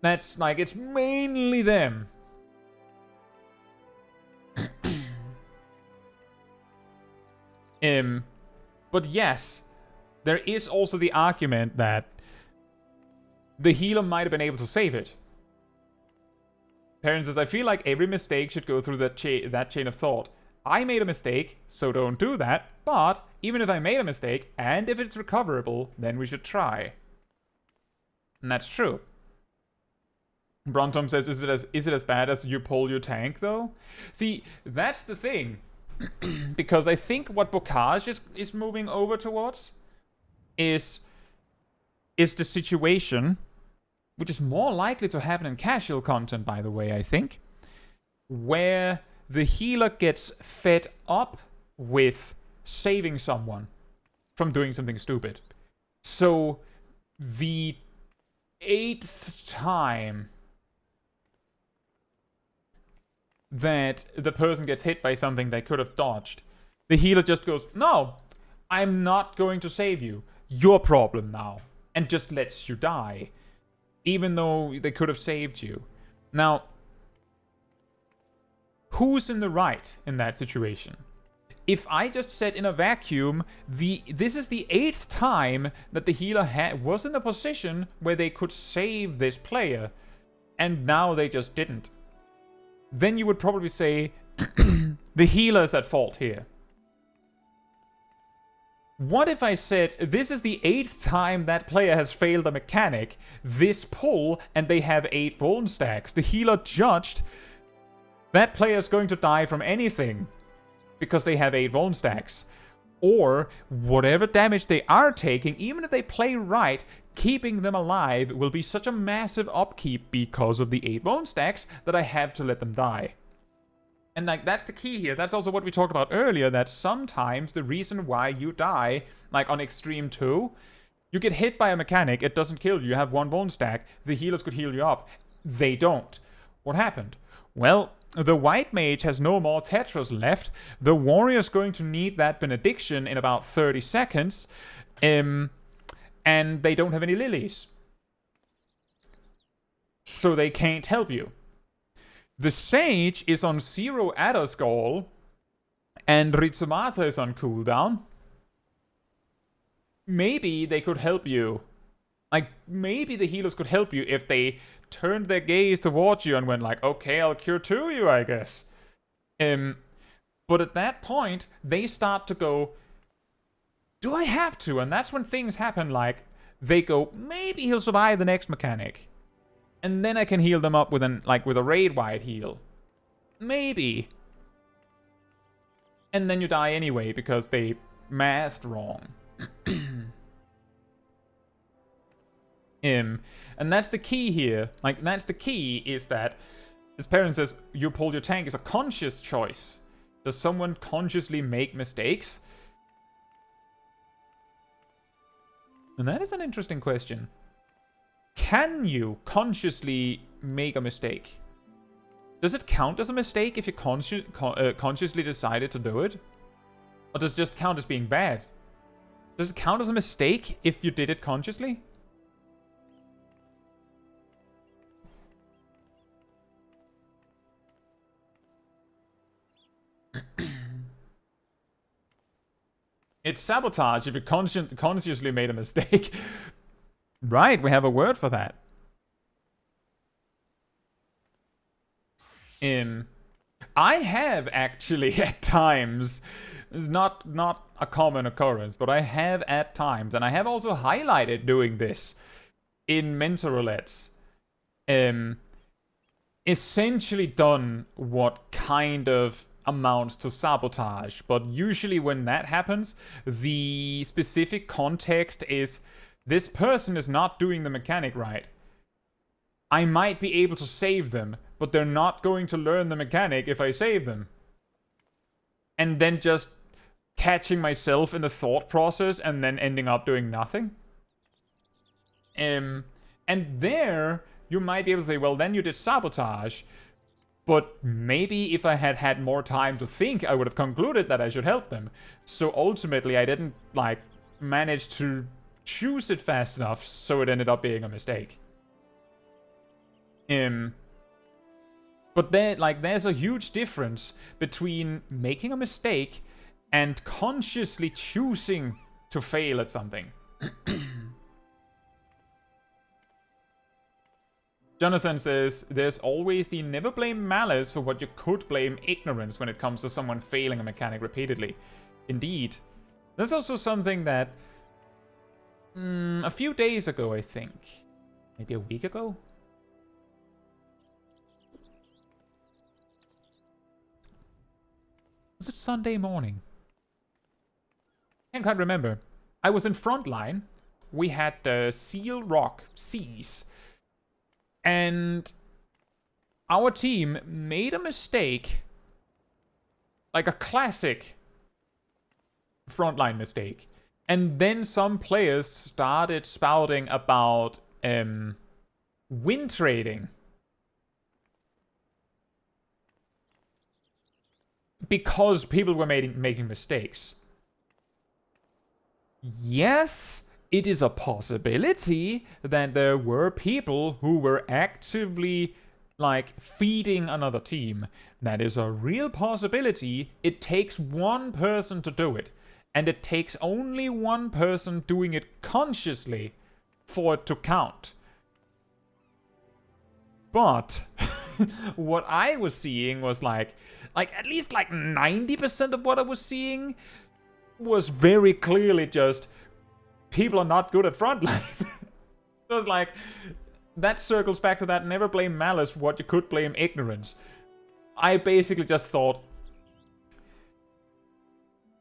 That's like, it's mainly them. But yes, there is also the argument that the healer might have been able to save it. Perrin says, I feel like every mistake should go through that chain of thought. I made a mistake, so don't do that, but even if I made a mistake, and if it's recoverable, then we should try. And that's true. Brontom says, is it as bad as you pull your tank, though? See, that's the thing. Because I think what Bocage is moving over towards is the situation, which is more likely to happen in casual content, by the way, I think, where the healer gets fed up with saving someone from doing something stupid. So the 8th time that the person gets hit by something they could have dodged, the healer just goes, no, I'm not going to save you. Your problem now. And just lets you die. Even though they could have saved you. Now, who's in the right in that situation? If I just said in a vacuum, this is the 8th time that the healer was in a position where they could save this player, and now they just didn't, then you would probably say the healer's at fault here. What if I said, this is the 8th time that player has failed a mechanic, this pull, and they have 8 vuln stacks. The healer judged that player's going to die from anything because they have 8 vuln stacks. Or whatever damage they are taking, even if they play right, keeping them alive will be such a massive upkeep because of the 8 vuln stacks that I have to let them die. And like, that's the key here. That's also what we talked about earlier, that sometimes the reason why you die, like on Extreme 2, you get hit by a mechanic, it doesn't kill you, you have 1 vuln stack, the healers could heal you up. They don't. What happened? Well, the White Mage has no more Tetras left, the Warrior's going to need that Benediction in about 30 seconds, and they don't have any lilies. So they can't help you. The Sage is on 0 Adderskull, and Ritsumata is on cooldown. Maybe they could help you. Like, maybe the healers could help you if they turned their gaze towards you and went like, okay, I'll cure 2 you, I guess. But at that point, they start to go, do I have to? And that's when things happen, like, they go, maybe he'll survive the next mechanic. And then I can heal them up with a raid-wide heal. Maybe. And then you die anyway because they mathed wrong. And that's the key here. Like, that's the key, is that, as Perrin says, you pull your tank is a conscious choice. Does someone consciously make mistakes? And that is an interesting question. Can you consciously make a mistake? Does it count as a mistake if you consciously decided to do it? Or does it just count as being bad? Does it count as a mistake if you did it consciously? It's sabotage if you consciously made a mistake. Right, we have a word for that. I have actually at times, it's not a common occurrence, but I have at times, and I have also highlighted doing this in mentor roulettes, essentially done what kind of amounts to sabotage, but usually when that happens, the specific context is this person is not doing the mechanic right. I might be able to save them, but they're not going to learn the mechanic if I save them. And then just catching myself in the thought process and then ending up doing nothing. And there, you might be able to say, well, then you did sabotage. But maybe if I had had more time to think, I would have concluded that I should help them. So ultimately, I didn't, like, manage to choose it fast enough, so it ended up being a mistake. But there, like, there's a huge difference between making a mistake and consciously choosing to fail at something. Jonathan says, there's always the never blame malice for what you could blame ignorance when it comes to someone failing a mechanic repeatedly. Indeed. There's also something that a few days ago, I think, maybe a week ago, was it Sunday morning? I can't remember. I was in frontline. We had the Seal Rock Seas. And our team made a mistake. Like a classic frontline mistake. And then some players started spouting about win trading. Because people were making mistakes. Yes, it is a possibility that there were people who were actively, like, feeding another team. That is a real possibility. It takes one person to do it. And it takes only one person doing it consciously for it to count. But what I was seeing was like at least like 90% of what I was seeing was very clearly just people are not good at frontline. So it's like that circles back to that never blame malice for what you could blame ignorance. I basically just thought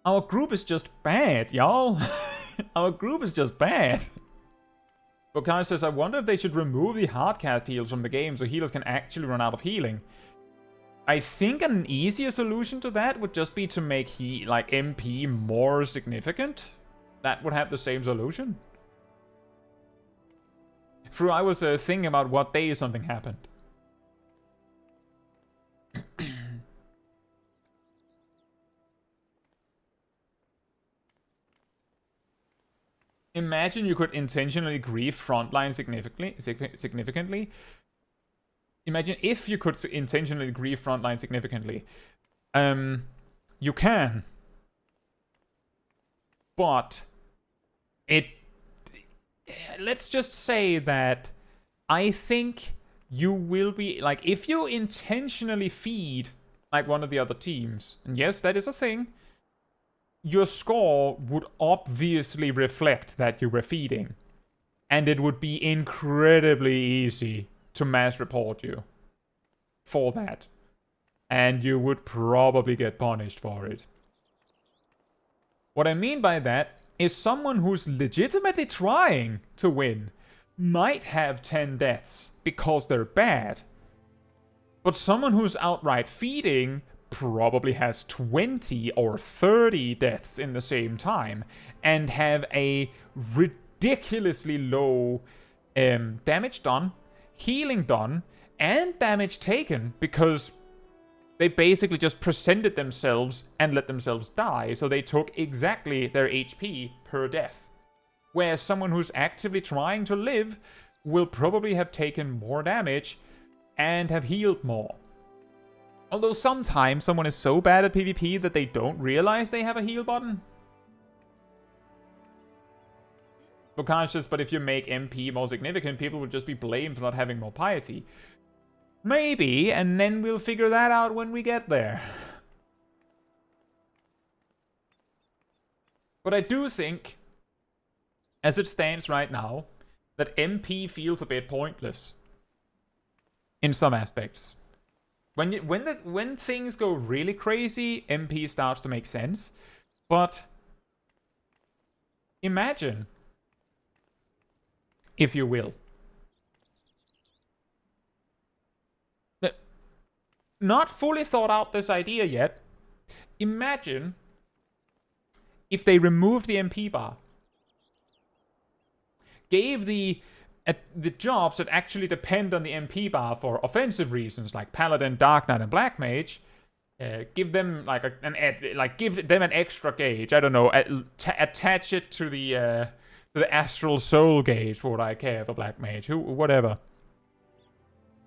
our group is just bad, y'all. Our group is just bad. Bokai says, I wonder if they should remove the hardcast heals from the game so healers can actually run out of healing. I think an easier solution to that would just be to make MP more significant. That would have the same solution. I was thinking about what day something happened. Imagine you could intentionally grief frontline significantly. Imagine if you could intentionally grief frontline significantly. You can. But let's just say that I think you will be, like, if you intentionally feed, like, one of the other teams, and yes, that is a thing, your score would obviously reflect that you were feeding. And it would be incredibly easy to mass report you for that. And you would probably get punished for it. What I mean by that is someone who's legitimately trying to win might have 10 deaths because they're bad. But someone who's outright feeding probably has 20 or 30 deaths in the same time and have a ridiculously low damage done, healing done, and damage taken because they basically just presented themselves and let themselves die, so they took exactly their HP per death. Whereas someone who's actively trying to live will probably have taken more damage and have healed more. Although sometimes someone is so bad at PvP that they don't realize they have a heal button. But if you make MP more significant, people will just be blamed for not having more piety. Maybe, and then we'll figure that out when we get there. But I do think, as it stands right now, that MP feels a bit pointless. In some aspects. When things go really crazy, MP starts to make sense. But imagine if you will. Not fully thought out this idea yet. Imagine if they removed the MP bar, gave the jobs that actually depend on the MP bar for offensive reasons, like Paladin, Dark Knight, and Black Mage, give them like give them an extra gauge. I don't know. Attach it to the Astral Soul gauge for what I care for Black Mage, whatever.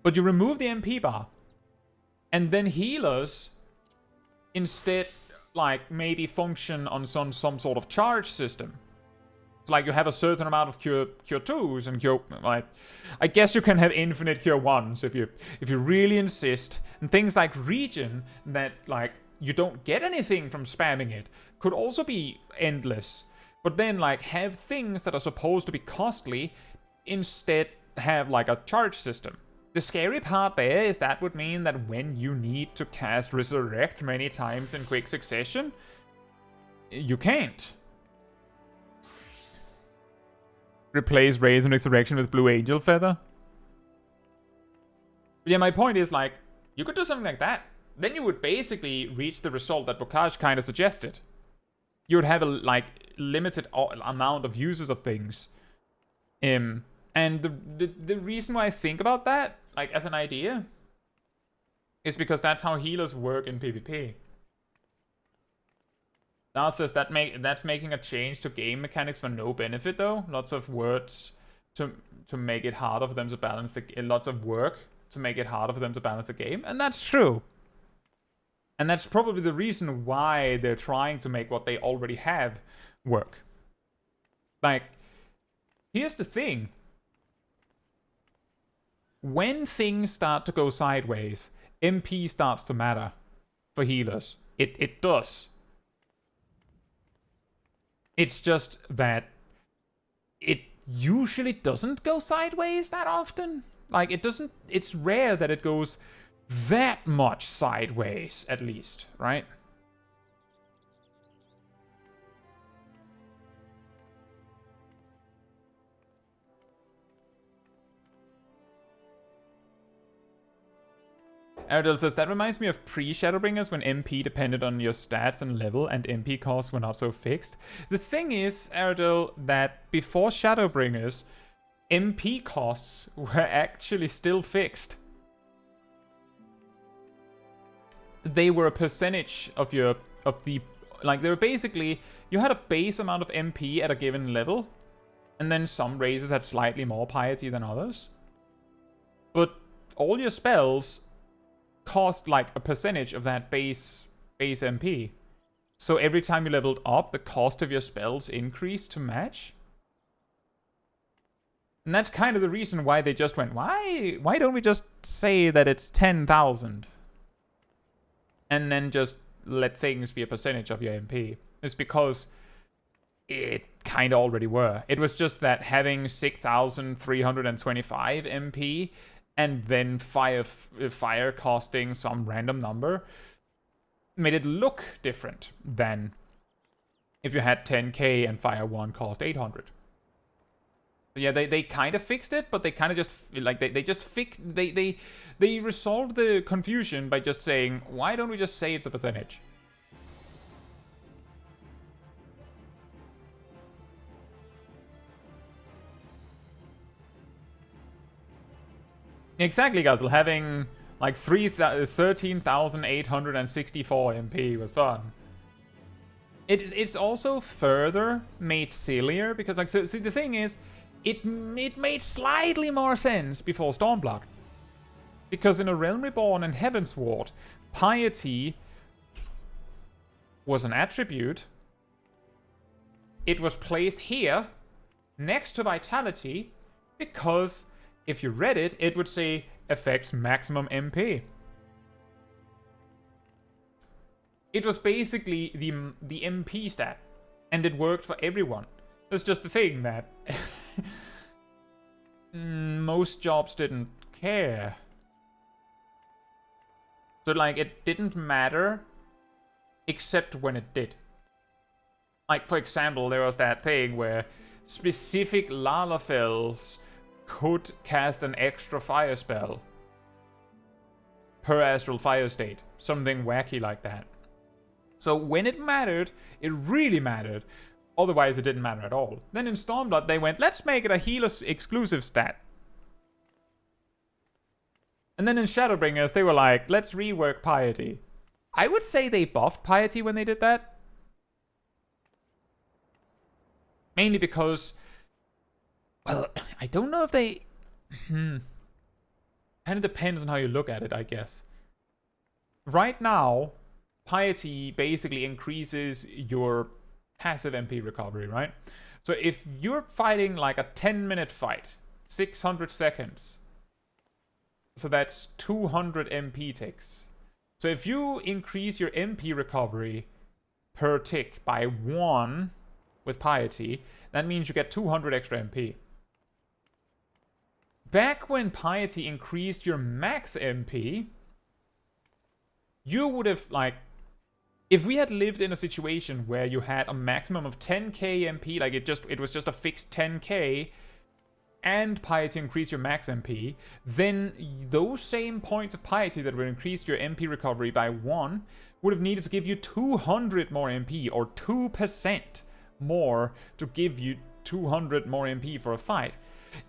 But you remove the MP bar, and then healers instead like maybe function on some sort of charge system. It's like you have a certain amount of cure 2s and cure, like, I guess you can have infinite cure 1s if you really insist. And things like regen that like you don't get anything from spamming it could also be endless. But then like have things that are supposed to be costly instead have like a charge system. The scary part there is that would mean that when you need to cast Resurrect many times in quick succession, you can't. Replace Raise and Resurrection with Blue Angel Feather. But yeah, my point is, like, you could do something like that. Then you would basically reach the result that Bocage kind of suggested. You would have a, like, limited amount of uses of things. And the reason why I think about that, like, as an idea, is because that's how healers work in PvP. Now it says that's making a change to game mechanics for no benefit, though. Lots of words to make it harder for them to balance lots of work to make it harder for them to balance the game, and that's true. And that's probably the reason why they're trying to make what they already have work. Like, here's the thing. When things start to go sideways, MP starts to matter for healers. It does. It's just that it usually doesn't go sideways that often. Like, it's rare that it goes that much sideways, at least, right? Aerodel says, that reminds me of pre-Shadowbringers when MP depended on your stats and level and MP costs were not so fixed. The thing is, Aerodel, that before Shadowbringers, MP costs were actually still fixed. They were a percentage of the, like, they were basically, you had a base amount of MP at a given level, and then some races had slightly more piety than others. But all your spells cost like a percentage of that base MP. So every time you leveled up, the cost of your spells increased to match. And that's kind of the reason why they just went, why don't we just say that it's 10,000? And then just let things be a percentage of your MP. It's because it kind of already were. It was just that having 6,325 MP and then fire costing some random number made it look different than if you had 10k and fire 1 cost 800. So yeah, they kind of fixed it, but they kind of just like they resolved the confusion by just saying, why don't we just say it's a percentage? Exactly, Guzzle. Having like 13,864 MP was fun. It's also further made sillier because, like, so see, the thing is, it made slightly more sense before Stormblood, because in A Realm Reborn and Heavensward, piety was an attribute. It was placed here next to vitality because if you read it, it would say affects maximum MP. It was basically the MP stat, and it worked for everyone. That's just the thing that most jobs didn't care. So, like, it didn't matter except when it did. Like, for example, there was that thing where specific Lalafels could cast an extra fire spell per astral fire state. Something wacky like that. So when it mattered, it really mattered. Otherwise, it didn't matter at all. Then in Stormblood, they went, let's make it a healer exclusive stat. And then in Shadowbringers, they were like, let's rework Piety. I would say they buffed Piety when they did that. Mainly because, well, I don't know if they... Kind of depends on how you look at it, I guess. Right now, Piety basically increases your passive MP recovery, right? So if you're fighting like a 10-minute fight, 600 seconds, so that's 200 MP ticks. So if you increase your MP recovery per tick by 1 with Piety, that means you get 200 extra MP. Back when Piety increased your max MP, you would have, like, if we had lived in a situation where you had a maximum of 10k MP, like it was just a fixed 10k, and Piety increased your max MP, then those same points of Piety that would increase your MP recovery by 1 would have needed to give you 200 more MP, or 2% more to give you 200 more MP for a fight.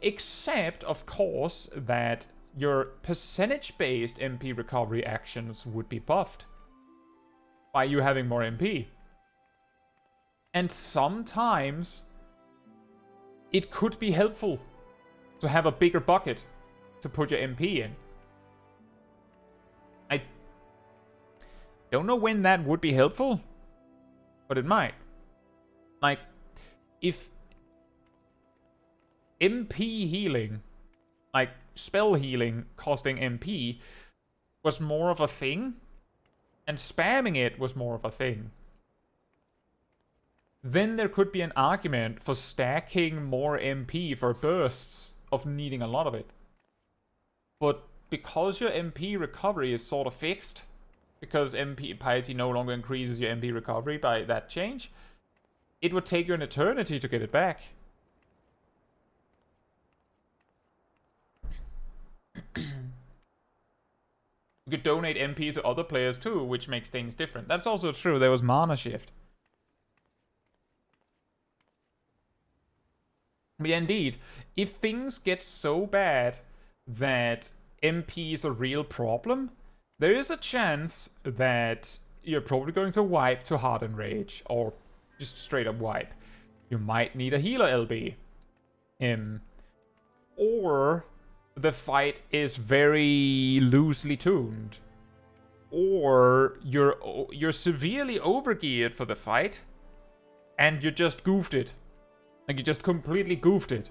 Except, of course, that your percentage-based MP recovery actions would be buffed by you having more MP. And sometimes it could be helpful to have a bigger bucket to put your MP in. I don't know when that would be helpful, but it might. Like, if MP healing, like spell healing costing MP, was more of a thing, and spamming it was more of a thing, then there could be an argument for stacking more MP for bursts of needing a lot of it. But because your MP recovery is sort of fixed, because MP Piety no longer increases your MP recovery by that change, it would take you an eternity to get it back. You could donate MP to other players too, which makes things different. That's also true. There was mana shift. But yeah, indeed, if things get so bad that MP is a real problem, there is a chance that you're probably going to wipe to Hardened Rage, or just straight up wipe. You might need a healer LB. Or the fight is very loosely tuned. Or you're severely overgeared for the fight, and you just goofed it. Like, you just completely goofed it.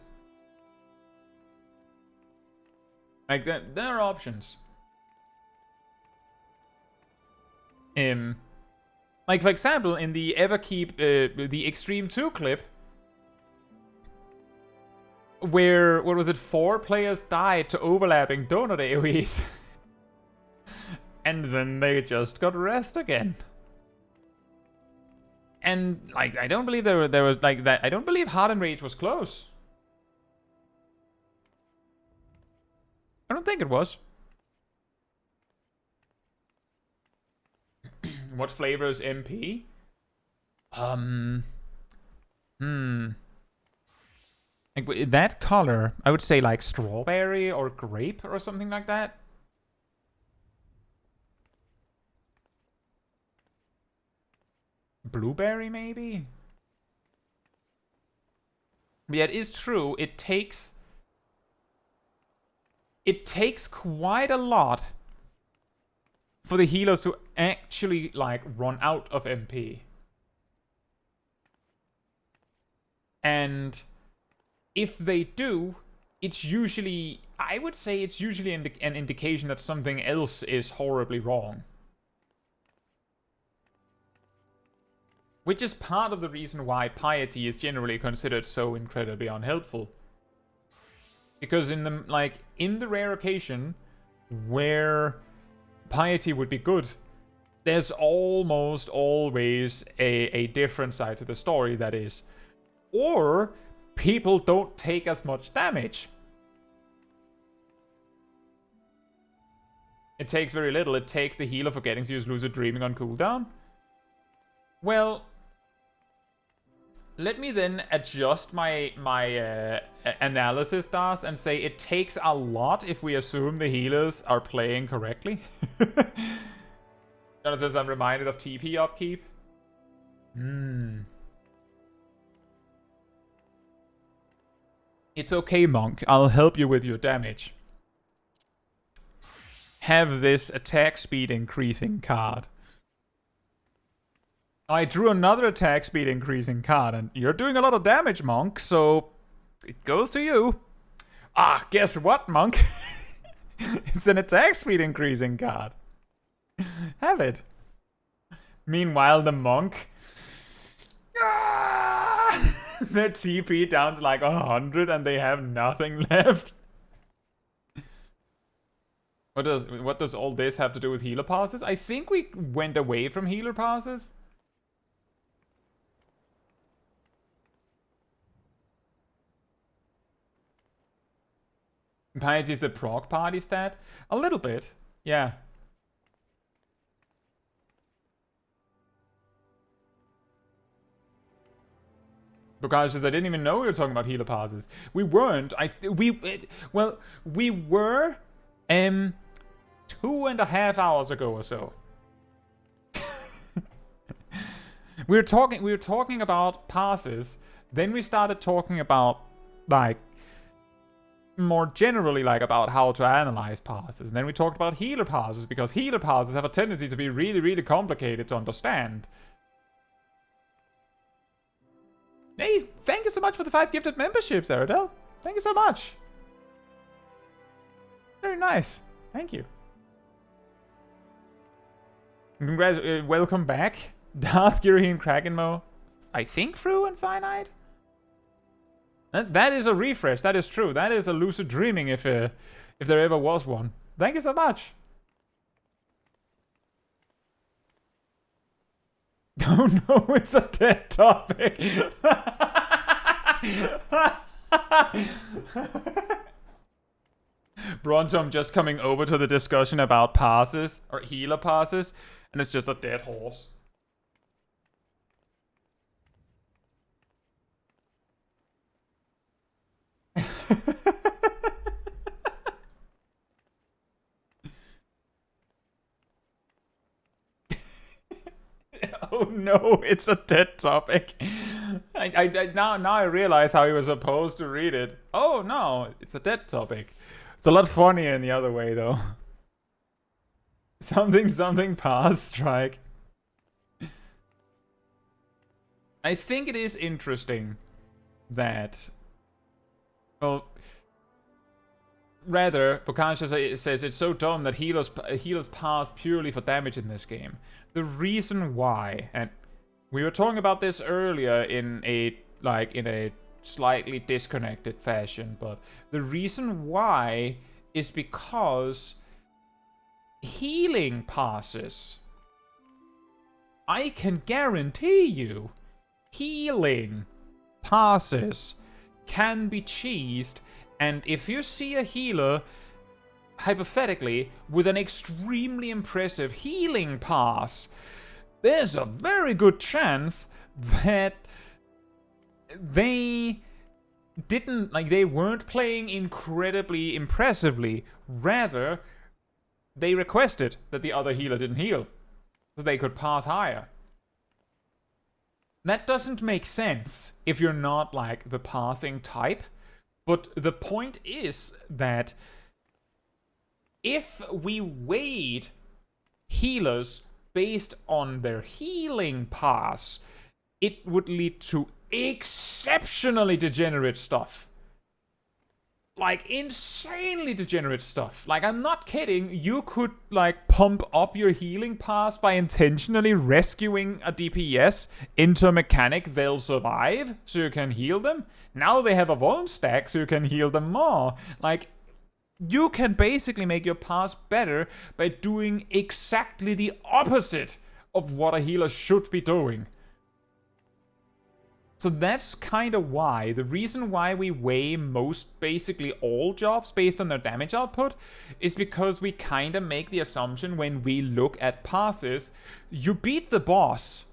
Like, there are options. Like, for example, in the the Extreme 2 clip, where, what was it, 4 players died to overlapping donut AoEs. And then they just got rest again. And, like, I don't believe there was, like, that. I don't believe Hardened Rage was close. I don't think it was. What flavor is MP? Like, that color, I would say, like, strawberry or grape or something like that. Blueberry, maybe? But yeah, it is true. It takes quite a lot for the healers to actually, like, run out of MP. And if they do, it's usually, I would say it's usually an indication that something else is horribly wrong. Which is part of the reason why Piety is generally considered so incredibly unhelpful. Because in the rare occasion where Piety would be good, there's almost always a different side to the story, that is. Or people don't take as much damage. It takes very little. It takes the healer forgetting to use Lucid Dreaming on cooldown. Well, let me then adjust my analysis, Darth, and say it takes a lot if we assume the healers are playing correctly. Jonathan, I'm reminded of TP upkeep. It's okay, Monk. I'll help you with your damage. Have this attack speed increasing card. I drew another attack speed increasing card, and you're doing a lot of damage, Monk, so it goes to you. Ah, guess what, Monk? It's an attack speed increasing card. Have it. Meanwhile, the Monk... their TP down to like 100 and they have nothing left. What does all this have to do with healer passes? I think we went away from healer passes. Piety is the proc party stat? A little bit, yeah. Because I didn't even know we were talking about healer passes. We weren't. We were 2.5 hours ago or so. we were talking about passes. Then we started talking about like more generally like about how to analyze passes. And then we talked about healer passes because healer passes have a tendency to be really, really complicated to understand. Hey, thank you so much for the 5 gifted memberships, Aradel. Thank you so much. Very nice. Thank you. Congrats, welcome back. Darth, Girahim, Krakenmo. I think Fru and Cyanide? That is a refresh, that is true. That is a lucid dreaming if there ever was one. Thank you so much. Oh no, it's a dead topic. Bronto, I'm just coming over to the discussion about passes, or healer passes, and it's just a dead horse. Oh no, it's a dead topic. Now I realize how he was supposed to read it. Oh no, it's a dead topic. It's a lot funnier in the other way though. Something pass strike. I think it is interesting that, well, rather, Bokansha says it's so dumb that healers pass purely for damage in this game. The reason why, and we were talking about this earlier in a slightly disconnected fashion, but the reason why is because healing passes, I can guarantee you, healing passes can be cheesed, and if you see a healer, hypothetically, with an extremely impressive healing pass, there's a very good chance that they weren't playing incredibly impressively. Rather, they requested that the other healer didn't heal, so they could pass higher. That doesn't make sense if you're not like the passing type, but the point is that if we weighed healers based on their healing pass, it would lead to exceptionally degenerate stuff. Like, insanely degenerate stuff. Like, I'm not kidding. You could, like, pump up your healing pass by intentionally rescuing a DPS into a mechanic they'll survive, so you can heal them. Now they have a vuln stack, so you can heal them more. Like, you can basically make your pass better by doing exactly the opposite of what a healer should be doing. So that's kind of why. The reason why we weigh basically all jobs based on their damage output is because we kind of make the assumption when we look at parses, you beat the boss.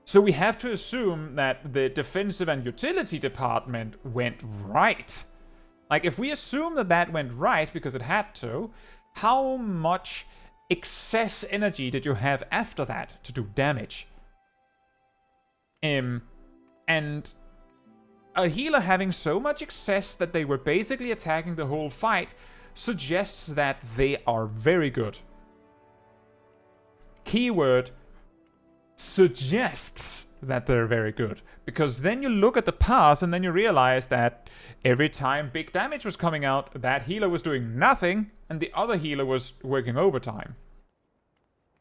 So we have to assume that the defensive and utility department went right. Like, if we assume that that went right because it had to, how much excess energy did you have after that to do damage? And a healer having so much excess that they were basically attacking the whole fight suggests that they are very good. Keyword, suggests that they're very good. Because then you look at the past and then you realize that every time big damage was coming out, that healer was doing nothing and the other healer was working overtime.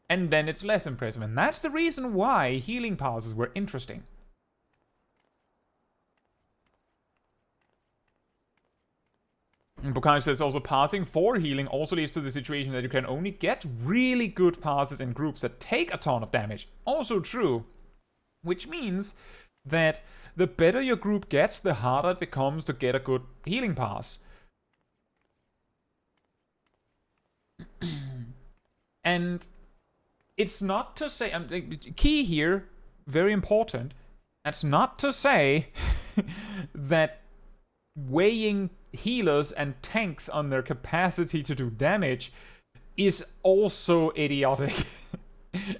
And then it's less impressive. And that's the reason why healing passes were interesting. And Bukani says also parsing for healing also leads to the situation that you can only get really good passes in groups that take a ton of damage. Also true. Which means that the better your group gets, the harder it becomes to get a good healing pass. And it's not to say, key here, very important, that's not to say that weighing healers and tanks on their capacity to do damage is also idiotic.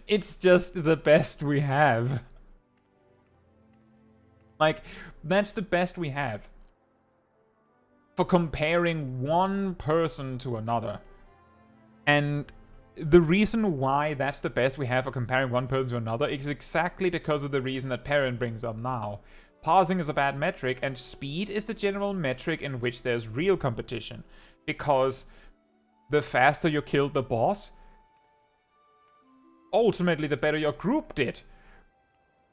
It's just the best we have. Like, that's the best we have for comparing one person to another. And the reason why that's the best we have for comparing one person to another is exactly because of the reason that Perrin brings up now. Parsing is a bad metric, and speed is the general metric in which there's real competition. Because the faster you killed the boss, ultimately the better your group did.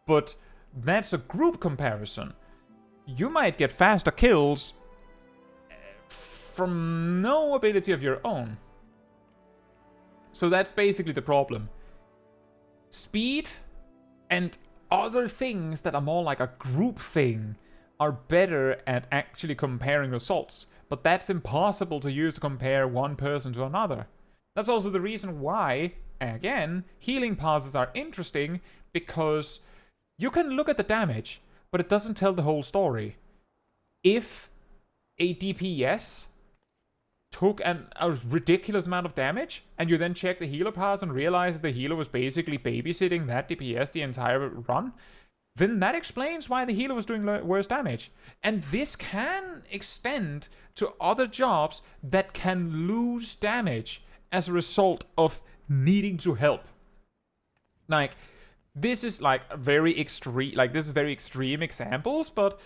But that's a group comparison. You might get faster kills from no ability of your own. So that's basically the problem. Speed and other things that are more like a group thing are better at actually comparing results. But that's impossible to use to compare one person to another. That's also the reason why, again, healing passes are interesting, because you can look at the damage, but it doesn't tell the whole story. If a DPS took a ridiculous amount of damage, and you then check the healer pass and realize the healer was basically babysitting that DPS the entire run, then that explains why the healer was doing worse damage. And this can extend to other jobs that can lose damage as a result of needing to help. Like, this is like very extreme, very extreme examples, but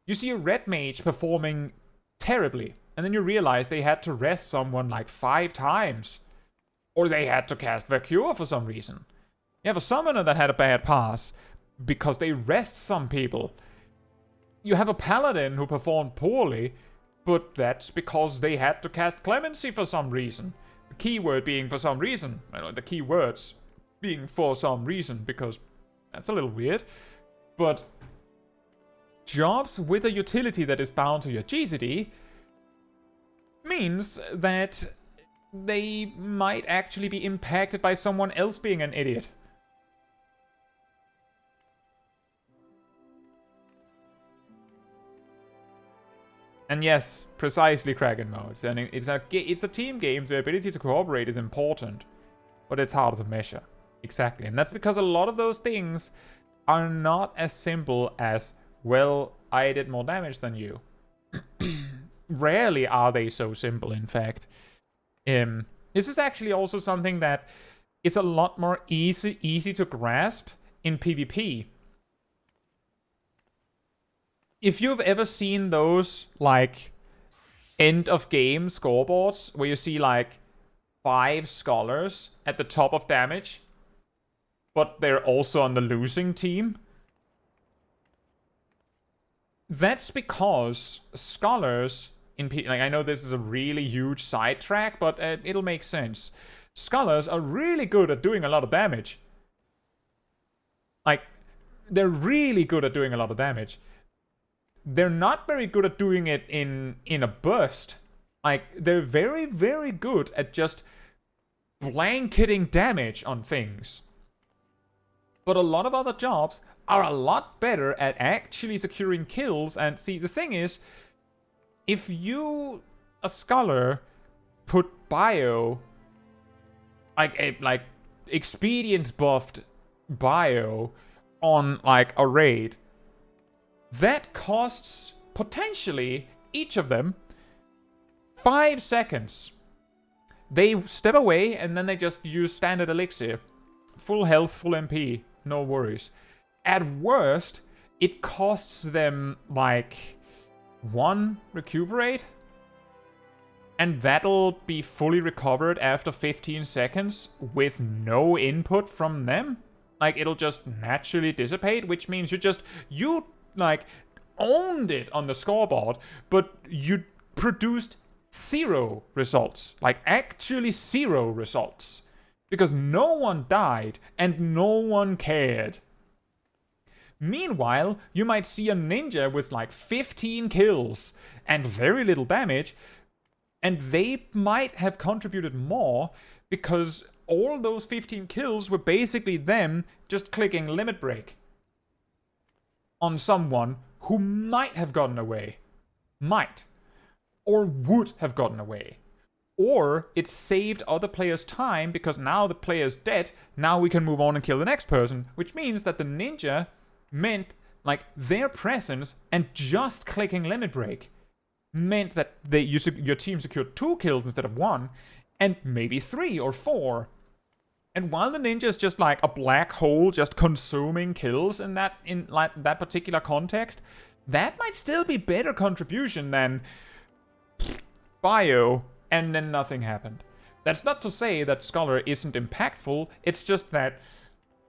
you see a red mage performing terribly, and then you realize they had to rest someone like 5 times. Or they had to cast Valkyrie for some reason. You have a summoner that had a bad pass because they rest some people. You have a paladin who performed poorly, but that's because they had to cast Clemency for some reason. The keyword being for some reason. The keywords being for some reason, because that's a little weird. But jobs with a utility that is bound to your GCD means that they might actually be impacted by someone else being an idiot. And yes, precisely Kraken modes. And it's a team game, so the ability to cooperate is important, but it's harder to measure. Exactly. And that's because a lot of those things are not as simple as, well, I did more damage than you. Rarely are they so simple, in fact. This is actually also something that is a lot more easy to grasp in PvP. If you've ever seen those, like, end of game scoreboards where you see, like, 5 scholars at the top of damage, but they're also on the losing team, that's because scholars in like, I know this is a really huge sidetrack, but it'll make sense. Scholars are really good at doing a lot of damage. Like, they're really good at doing a lot of damage. They're not very good at doing it in a burst. Like, they're very, very good at just blanketing damage on things. But a lot of other jobs are a lot better at actually securing kills. And see, the thing is, if you, a scholar, put bio, like expedient buffed bio on like a raid, that costs potentially each of them 5 seconds. They step away and then they just use standard elixir. Full health, full MP, no worries. At worst, it costs them like 1 recuperate. And that'll be fully recovered after 15 seconds with no input from them. Like, it'll just naturally dissipate, which means you like owned it on the scoreboard, but you produced 0 results. Like, actually 0 results. Because no one died and no one cared. Meanwhile, you might see a ninja with like 15 kills and very little damage, and they might have contributed more because all those 15 kills were basically them just clicking limit break on someone who might have gotten away. Might. Or would have gotten away. Or it saved other players time because now the player's dead, now we can move on and kill the next person, which means that the ninja meant like their presence and just clicking limit break meant that your team secured 2 kills instead of 1, and maybe 3 or 4. And while the ninja is just like a black hole just consuming kills in that particular context, that might still be better contribution than bio and then nothing happened. That's not to say that Scholar isn't impactful, it's just that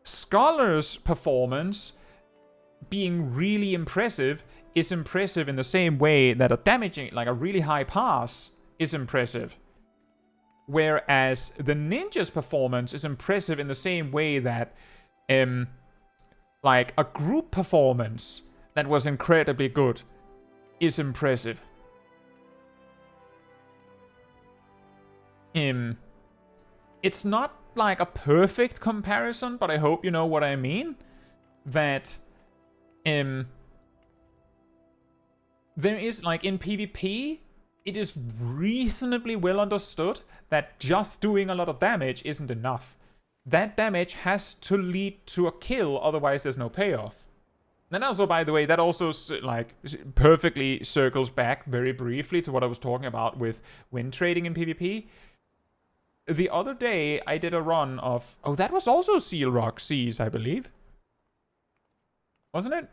Scholar's performance being really impressive is impressive in the same way that a damaging, like a really high pass, is impressive. Whereas the ninja's performance is impressive in the same way that, like a group performance that was incredibly good is impressive. It's not like a perfect comparison, but I hope you know what I mean. That, there is, like, in PvP, it is reasonably well understood that just doing a lot of damage isn't enough. That damage has to lead to a kill, otherwise there's no payoff. And also, by the way, that also, like, perfectly circles back very briefly to what I was talking about with win trading in PvP. The other day, I did a run of... Oh, that was also Seal Rock Seas, I believe. Wasn't it?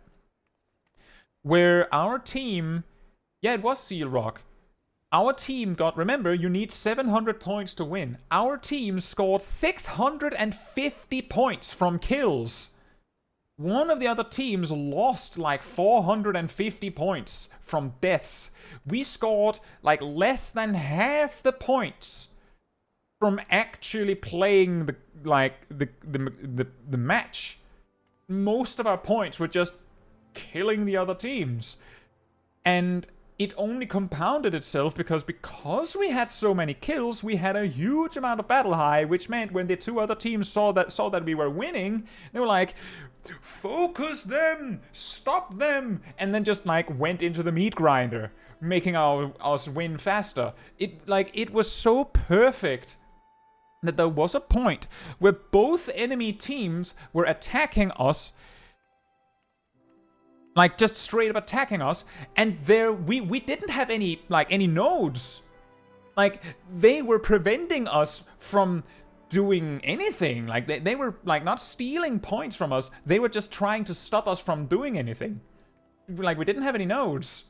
Where our team... Yeah, it was Seal Rock. Our team got... Remember, you need 700 points to win. Our team scored 650 points from kills. One of the other teams lost like 450 points from deaths. We scored like less than half the points from actually playing the match. Most of our points were just killing the other teams. And it only compounded itself because we had so many kills, we had a huge amount of battle high, which meant when the 2 other teams saw that we were winning, they were like, focus them, stop them, and then just like went into the meat grinder, making us win faster. It was so perfect that there was a point where both enemy teams were attacking us, like just straight up attacking us, and we didn't have any nodes. Like, they were preventing us from doing anything. Like, they were like not stealing points from us, they were just trying to stop us from doing anything. Like, we didn't have any nodes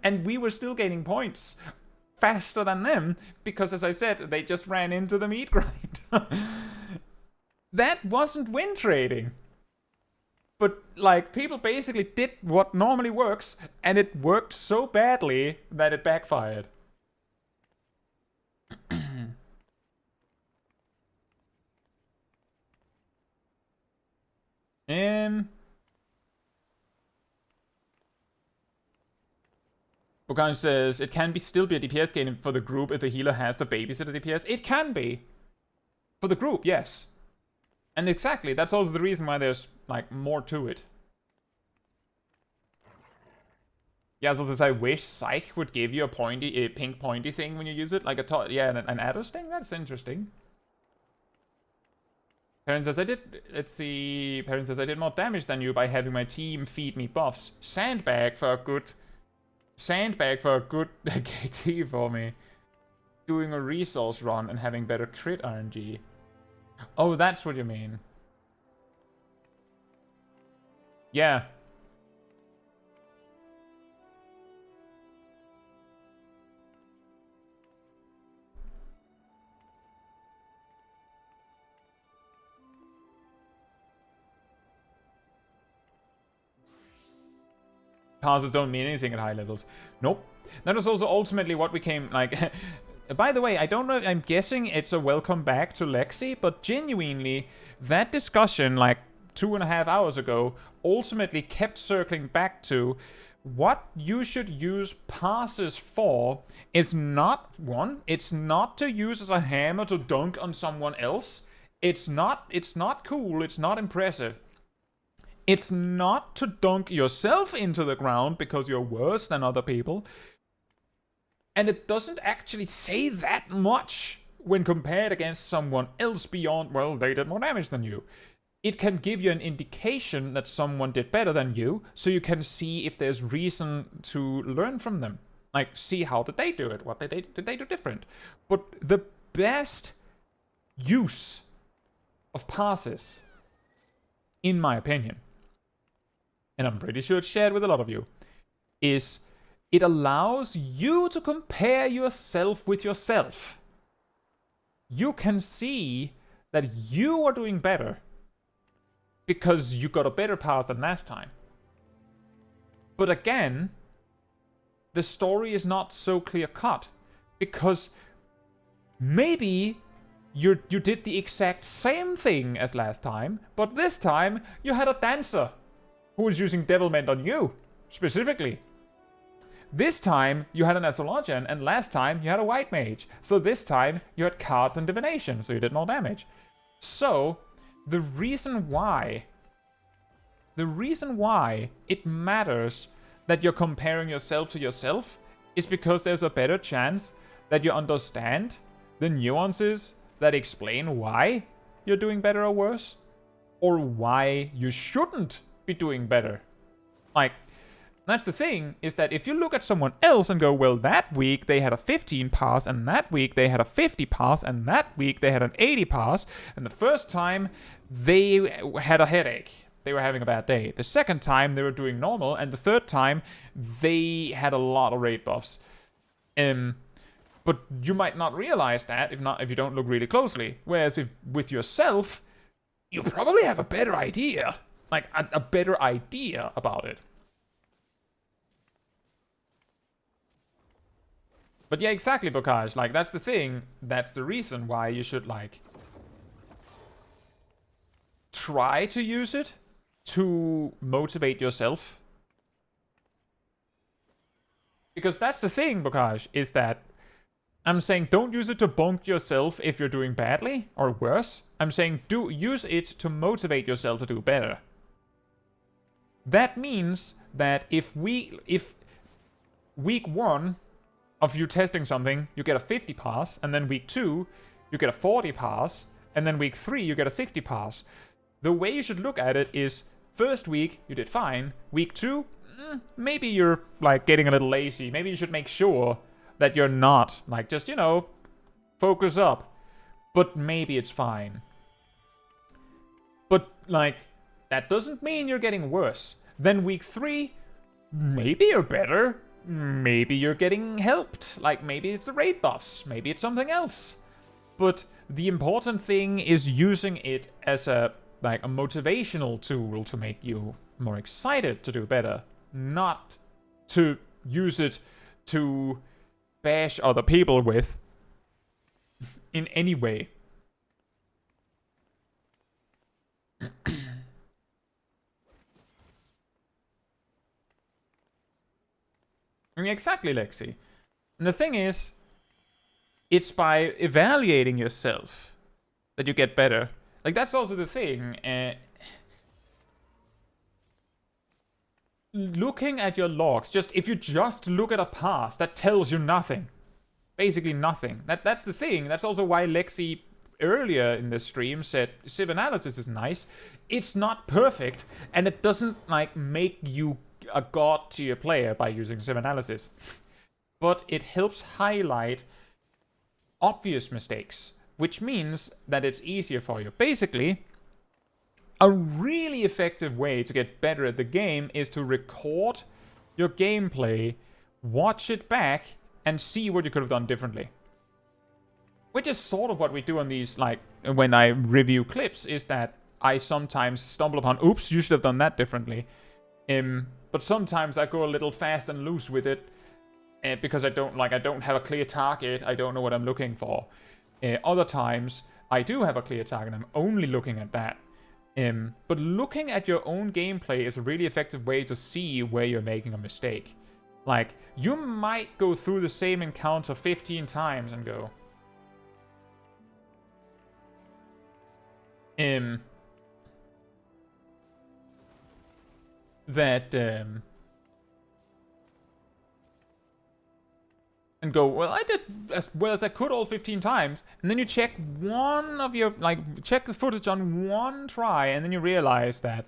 and we were still gaining points faster than them because, as I said, they just ran into the meat grind. That wasn't win trading. But, like, people basically did what normally works, and it worked so badly that it backfired. Bokan says, it can still be a DPS game for the group if the healer has to babysit a DPS. It can be. For the group, yes. And exactly, that's also the reason why there's, like, more to it. Yeah, so this, I wish Psych would give you a pink pointy thing when you use it. Like an adder sting? That's interesting. Parent says, let's see. Parent says, I did more damage than you by having my team feed me buffs. Sandbag for a good KT for me. Doing a resource run and having better crit RNG. Oh, that's what you mean. Yeah. Parses don't mean anything at high levels. Nope. That was also ultimately what became, like... By the way, I don't know, I'm guessing it's a welcome back to Lexi, but genuinely, that discussion, like 2.5 hours ago, ultimately kept circling back to what you should use parses for is not, one, it's not to use as a hammer to dunk on someone else. It's not cool, it's not impressive. It's not to dunk yourself into the ground because you're worse than other people. And it doesn't actually say that much when compared against someone else beyond, well, they did more damage than you. It can give you an indication that someone did better than you, so you can see if there's reason to learn from them. Like, see how did they do it? What did they do different? But the best use of parses, in my opinion, and I'm pretty sure it's shared with a lot of you, is it allows you to compare yourself with yourself. You can see that you are doing better because you got a better pass than last time. But again, the story is not so clear-cut because maybe you did the exact same thing as last time, but this time you had a dancer who was using Devilment on you, specifically. This time you had an Astrologian, and last time you had a White Mage. So this time you had cards and divination, so you did more damage. So the reason why it matters that you're comparing yourself to yourself is because there's a better chance that you understand the nuances that explain why you're doing better or worse, or why you shouldn't be doing better. Like, that's the thing, is that if you look at someone else and go, well, that week they had a 15 pass, and that week they had a 50 pass, and that week they had an 80 pass, and the first time they had a headache. They were having a bad day. The second time they were doing normal, and the third time they had a lot of raid buffs. But you might not realize that if you don't look really closely. Whereas if with yourself, you probably have a better idea. Like, a better idea about it. But yeah, exactly, Bokaj. Like, that's the thing. That's the reason why you should, like, try to use it to motivate yourself. Because that's the thing, Bokaj, is that I'm saying don't use it to bonk yourself if you're doing badly or worse. I'm saying use it to motivate yourself to do better. That means that if week 1 of you testing something, you get a 50 pass, and then week 2, you get a 40 pass, and then week 3, you get a 60 pass. The way you should look at it is, first week, you did fine. Week 2, maybe you're, like, getting a little lazy. Maybe you should make sure that you're not, like, just, you know, focus up. But maybe it's fine. But, like, that doesn't mean you're getting worse. Then week 3, maybe you're better. Maybe you're getting helped. Like, maybe it's the raid buffs. Maybe it's something else. But the important thing is using it as a motivational tool to make you more excited to do better. Not to use it to bash other people with in any way. I mean, exactly, Lexi. And the thing is, it's by evaluating yourself that you get better. Like, that's also the thing. Looking at your logs, if you just look at a parse, that tells you nothing. Basically nothing. That's the thing. That's also why Lexi earlier in the stream said XIVAnalysis is nice. It's not perfect, and it doesn't like make you a god to your player by using XIVAnalysis. But it helps highlight obvious mistakes, which means that it's easier for you. Basically, a really effective way to get better at the game is to record your gameplay, watch it back, and see what you could have done differently. Which is sort of what we do on these, like, when I review clips, is that I sometimes stumble upon, oops, you should have done that differently. But sometimes I go a little fast and loose with it, because I don't have a clear target, I don't know what I'm looking for. Other times, I do have a clear target, I'm only looking at that. But looking at your own gameplay is a really effective way to see where you're making a mistake. Like, you might go through the same encounter 15 times and go, and go, well, I did as well as I could all 15 times, and then you check one of your, check the footage on one try, and then you realize that,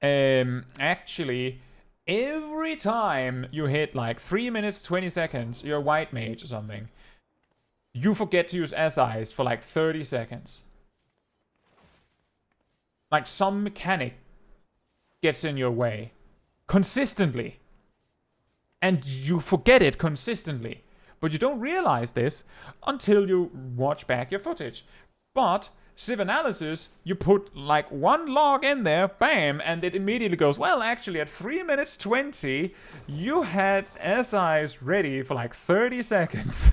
actually, every time you hit, 3 minutes, 20 seconds, you're a white mage or something, you forget to use SIs for, 30 seconds. Like, some mechanic gets in your way. Consistently. And you forget it consistently. But you don't realize this until you watch back your footage. But XIVAnalysis, you put one log in there, bam, and it immediately goes, well, actually, at 3 minutes 20, you had SIs ready for 30 seconds.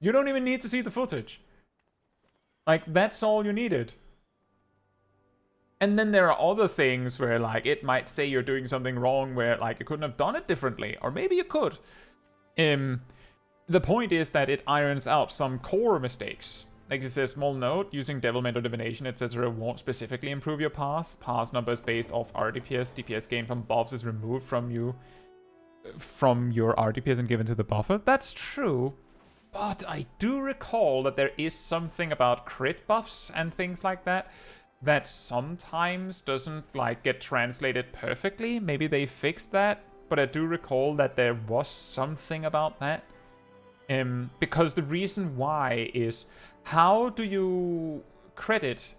You don't even need to see the footage. That's all you needed. And then there are other things where, it might say you're doing something wrong where, you couldn't have done it differently. Or maybe you could. The point is that it irons out some core mistakes. Like it says, small note, using devilment or divination, etc. won't specifically improve your parse. Parse numbers based off RDPS. DPS gain from buffs is removed from your RDPS and given to the buffer. That's true. But I do recall that there is something about crit buffs and things like that that sometimes doesn't get translated perfectly. Maybe they fixed that, but I do recall that there was something about that. Because the reason why is, how do you credit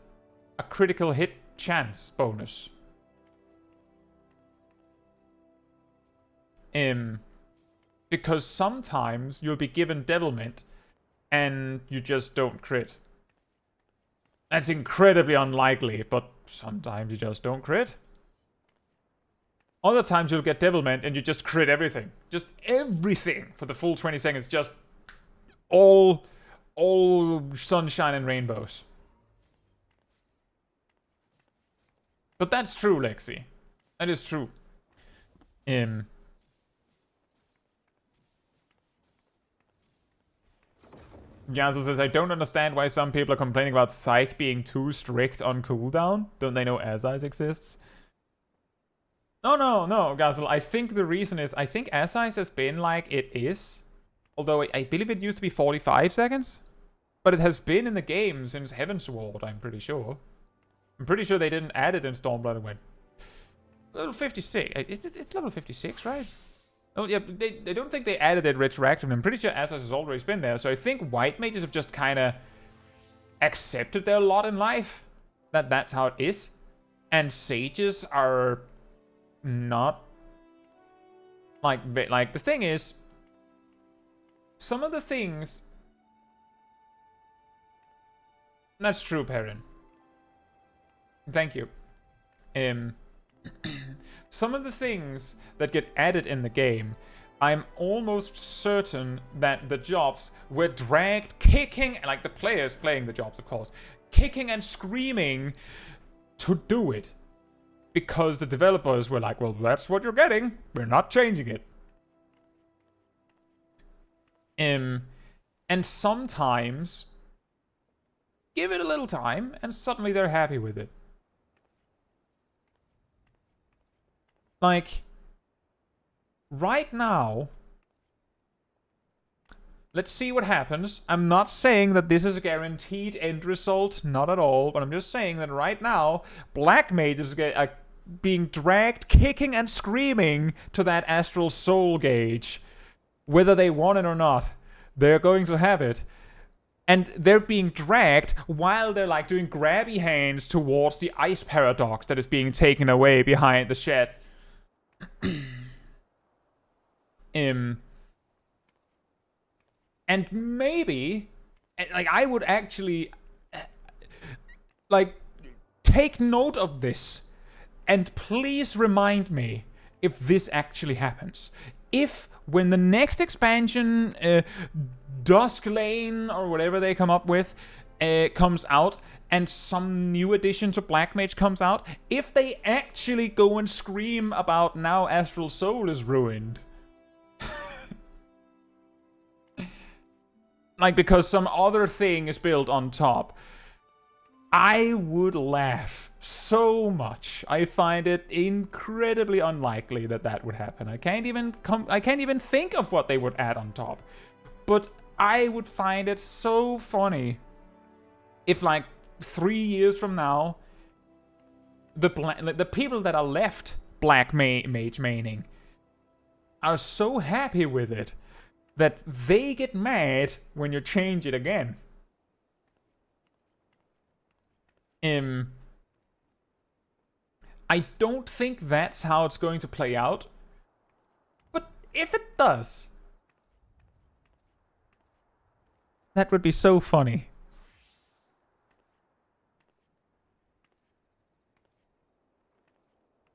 a critical hit chance bonus? Because sometimes you'll be given devilment and you just don't crit. That's incredibly unlikely, but sometimes you just don't crit. Other times you'll get devilment and you just crit everything. Just everything for the full 20 seconds. Just all sunshine and rainbows. But that's true, Lexi. That is true. Yazel says, I don't understand why some people are complaining about Psych being too strict on cooldown. Don't they know Asais exists? No, Gazel. I think the reason is, I think Asais has been it is. Although I believe it used to be 45 seconds. But it has been in the game since Heavensward, I'm pretty sure. I'm pretty sure they didn't add it in Stormblood and went, level 56. It's level 56, right? Oh, yeah, they don't think they added it retroactively. I'm pretty sure Asais has always been there. So I think white mages have just kind of accepted their lot in life. That's how it is. And sages are not... the thing is, some of the things... That's true, Perrin. Thank you. Some of the things that get added in the game, I'm almost certain that the jobs were dragged kicking, the players playing the jobs, of course, kicking and screaming to do it. because the developers were like, well, that's what you're getting. We're not changing it. And sometimes give it a little time and suddenly they're happy with it. Like, right now, let's see what happens. I'm not saying that this is a guaranteed end result, not at all, but I'm just saying that right now, Black Mage is being dragged, kicking and screaming to that Astral Soul gauge. Whether they want it or not, they're going to have it. And they're being dragged while they're like doing grabby hands towards the ice paradox that is being taken away behind the shed. And maybe, like, I would actually, like, take note of this. And please remind me if this actually happens. If, when the next expansion, Dusk Lane, or whatever they come up with, comes out, and some new addition to Black Mage comes out, if they actually go and scream about now Astral Soul is ruined. Like, because some other thing is built on top, I would laugh so much. I find it incredibly unlikely that that would happen. I can't even think of what they would add on top. But I would find it so funny if, like, 3 years from now, the people that are left Black Mage maining are so happy with it that they get mad when you change it again. I don't think that's how it's going to play out. But if it does, that would be so funny.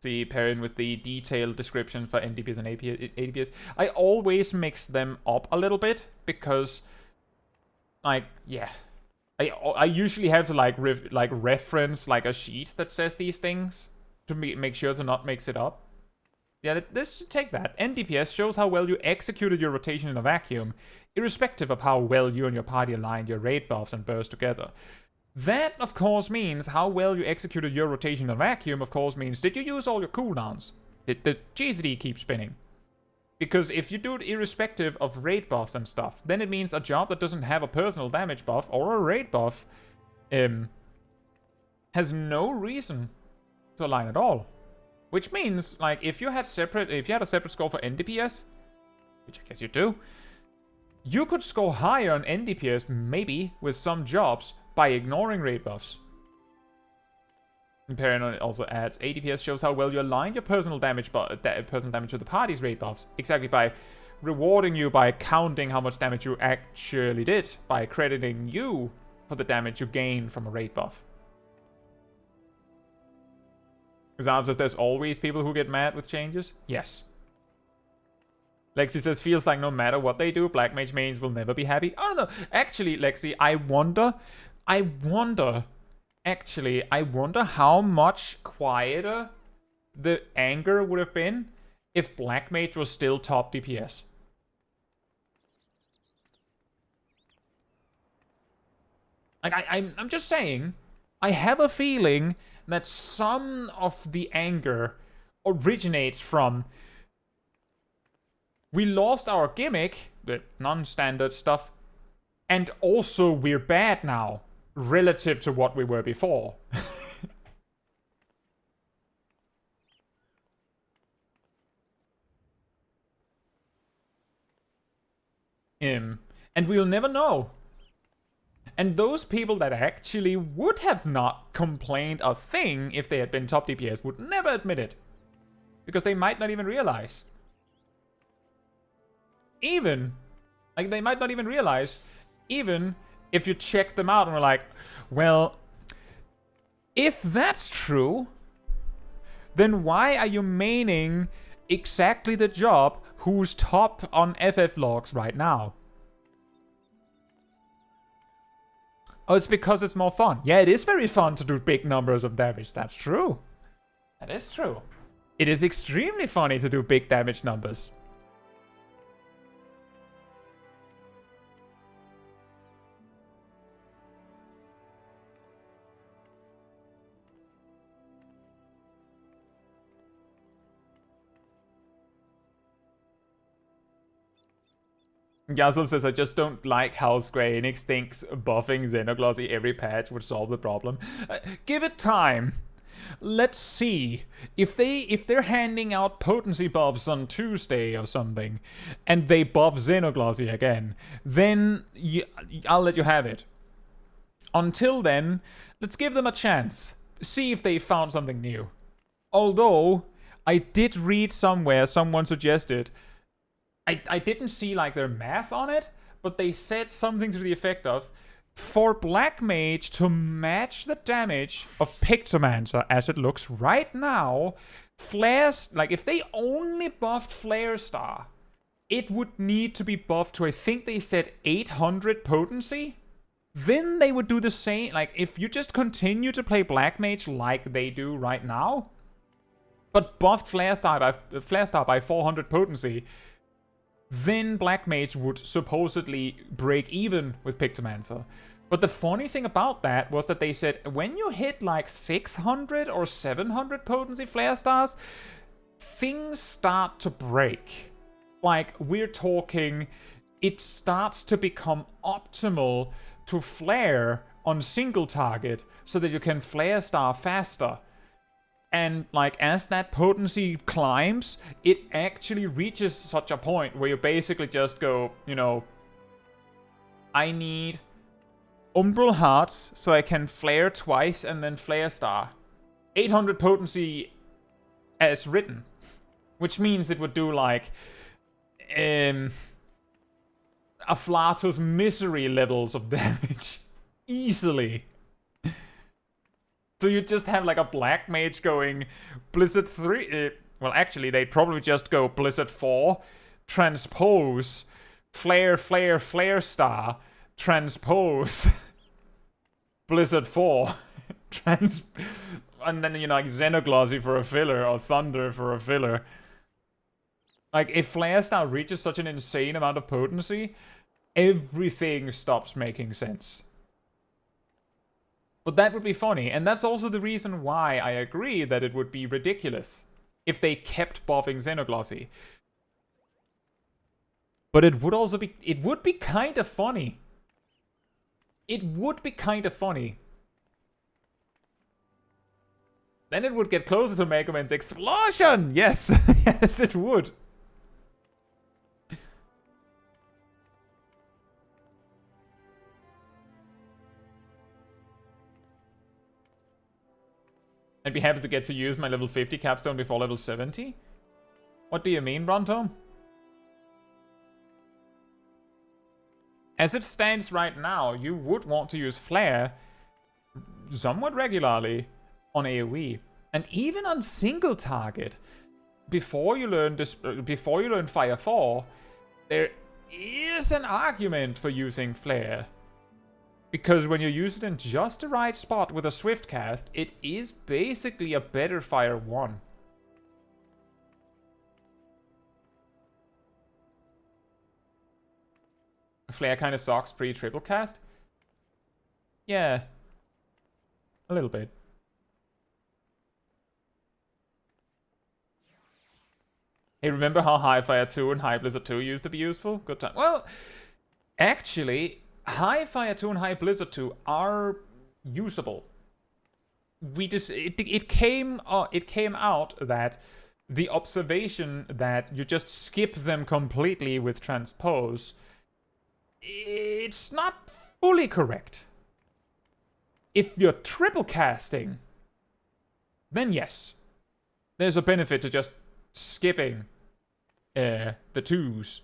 See, pairing with the detailed description for NDPS and ADPS. I always mix them up a little bit because, like, yeah. I usually have to like reference like a sheet that says these things to make sure to not mix it up. Yeah, this should take that. NDPS shows how well you executed your rotation in a vacuum, irrespective of how well you and your party aligned your raid buffs and bursts together. That, of course, means how well you executed your rotation in a vacuum, of course, means did you use all your cooldowns? Did the GZD keep spinning? Because if you do it irrespective of raid buffs and stuff, then it means a job that doesn't have a personal damage buff or a raid buff has no reason to align at all. Which means, like, if you had a separate score for NDPS, which I guess you do, you could score higher on NDPS, maybe, with some jobs, by ignoring raid buffs. And Paranoid also adds, ADPS shows how well you aligned your personal damage with the party's raid buffs, exactly by rewarding you by counting how much damage you actually did, by crediting you for the damage you gained from a raid buff. Example says there's always people who get mad with changes? Yes. Lexi says, feels like no matter what they do, Black Mage mains will never be happy. I don't know. Actually, Lexi, I wonder how much quieter the anger would have been if Black Mage was still top DPS. Like, I'm just saying, I have a feeling that some of the anger originates from we lost our gimmick, the non-standard stuff, and also we're bad now relative to what we were before. And we'll never know. And those people that actually would have not complained a thing if they had been top DPS would never admit it. Because they might not even realize. Even, like, they might not even realize, even if you check them out and were like, well, if that's true, then why are you maining exactly the job who's top on FF logs right now? Oh, it's because it's more fun. Yeah, it is very fun to do big numbers of damage. That's true. That That is true. It is extremely funny to do big damage numbers. Yazel says, I just don't like how Square Enix thinks buffing Xenoglossy every patch would solve the problem. Give it time. Let's see. If they're handing out potency buffs on Tuesday or something, and they buff Xenoglossy again, then I'll let you have it. Until then, let's give them a chance. See if they found something new. Although, I did read somewhere, someone suggested... I didn't see like their math on it, but they said something to the effect of, for Black Mage to match the damage of Pictomancer as it looks right now, Flares, like if they only buffed Flare Star, it would need to be buffed to, I think they said 800 potency. Then they would do the same, like if you just continue to play Black Mage like they do right now, but buffed Flare Star by 400 potency, then Black Mage would supposedly break even with Pictomancer. But the funny thing about that was that they said when you hit like 600 or 700 potency Flare Stars, things start to break. Like, we're talking, it starts to become optimal to flare on single target so that you can Flare Star faster. And, like, as that potency climbs, it actually reaches such a point where you basically just go, you know, I need Umbral Hearts so I can flare twice and then Flare Star. 800 potency as written. Which means it would do, like, Afflatus Misery levels of damage. Easily. So you just have like a Black Mage going Blizzard 3... well, actually, they'd probably just go Blizzard 4, transpose, Flare, Flare, Flare Star, transpose, Blizzard 4, and then, you know, like Xenoglossy for a filler, or Thunder for a filler. Like, if Flare Star reaches such an insane amount of potency, everything stops making sense. But that would be funny, and that's also the reason why I agree that it would be ridiculous if they kept buffing Xenoglossy. But it would also be... it would be kind of funny. It would be kind of funny. Then it would get closer to Mega Man's explosion! Yes! Yes, it would. I'd be happy to get to use my level 50 capstone before level 70? What do you mean, Bronto? As it stands right now, you would want to use Flare somewhat regularly on AoE. And even on single target, before you learn Fire 4, there is an argument for using Flare. Because when you use it in just the right spot with a Swift cast, it is basically a better Fire 1. Flare kind of sucks pre-triple cast? Yeah. A little bit. Hey, remember how High Fire 2 and High Blizzard 2 used to be useful? Good time. Well, actually... High Fire 2 and High Blizzard 2 are usable. It came out that the observation that you just skip them completely with transpose, it's not fully correct. If you're triple casting, then yes, there's a benefit to just skipping the 2s.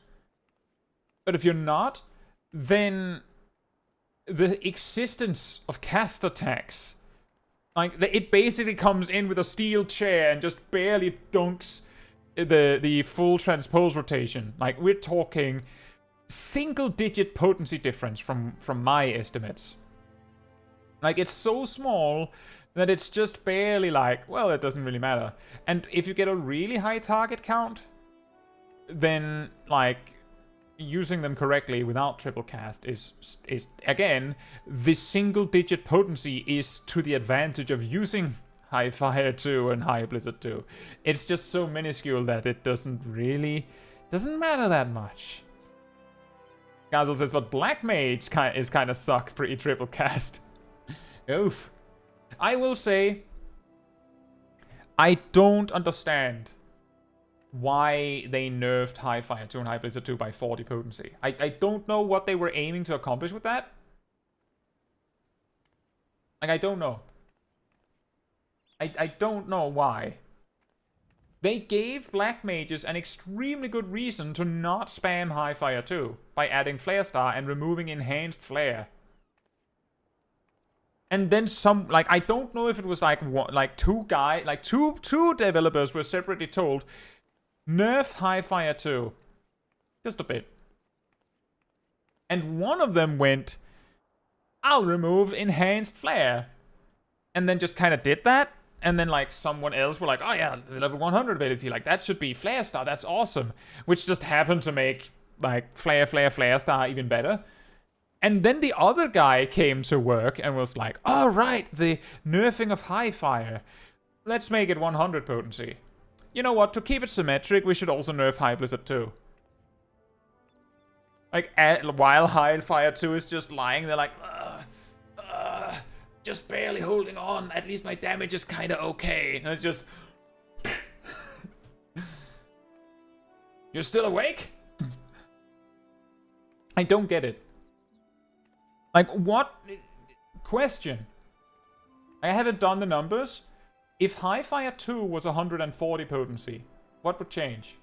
But if you're not, then the existence of cast attacks, like it basically comes in with a steel chair and just barely dunks the full transpose rotation. Like, we're talking single-digit potency difference from my estimates. Like, it's so small that it's just barely like, well, it doesn't really matter. And if you get a really high target count, then like using them correctly without triple cast is again, the single digit potency is to the advantage of using High Fire 2 and High Blizzard 2. It's just so minuscule that it doesn't matter that much. Gazel says, but Black Mage is kind of suck pre-triple cast. Oof. I will say, I don't understand why they nerfed High Fire 2 and High Blizzard 2 by 40 potency. I don't know what they were aiming to accomplish with that. Like, I don't know. I don't know why. They gave Black Mages an extremely good reason to not spam High Fire 2 by adding Flare Star and removing Enhanced Flare. And then some, like, I don't know if it was like two developers were separately told, nerf High Fire 2. Just a bit. And one of them went, I'll remove Enhanced Flare. And then just kind of did that. And then, like, someone else were like, oh yeah, the level 100 ability, like, that should be Flare Star, that's awesome. Which just happened to make, like, Flare Star even better. And then the other guy came to work and was like, oh right, the nerfing of High Fire. Let's make it 100 potency. You know what, to keep it symmetric, we should also nerf High Blizzard 2. Like, while High Fire 2 is just lying, they're like, just barely holding on. At least my damage is kind of okay. And it's just... You're still awake? I don't get it. Like, what? Question. I haven't done the numbers. If High Fire 2 was 140 potency, what would change?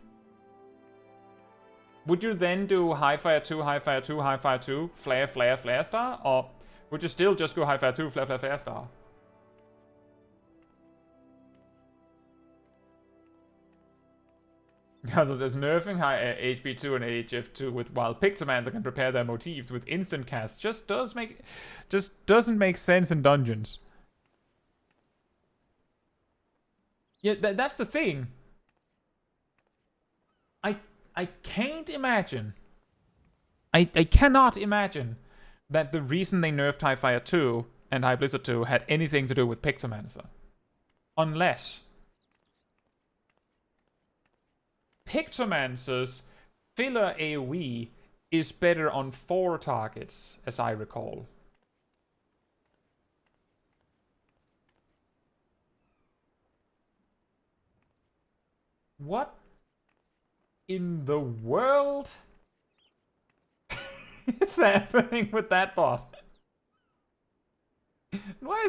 Would you then do High Fire 2, High Fire 2, High Fire 2, Flare Star? Or would you still just go High Fire 2, Flare Star? Because there's nerfing high HP 2 and HF 2 while Pictomancer can prepare their motifs with instant cast just doesn't make sense in dungeons. Yeah, that's the thing. I can't imagine. I cannot imagine that the reason they nerfed High Fire 2 and High Blizzard 2 had anything to do with Pictomancer. Unless Pictomancer's filler AoE is better on 4 targets, as I recall. What in the world is happening with that bot? Why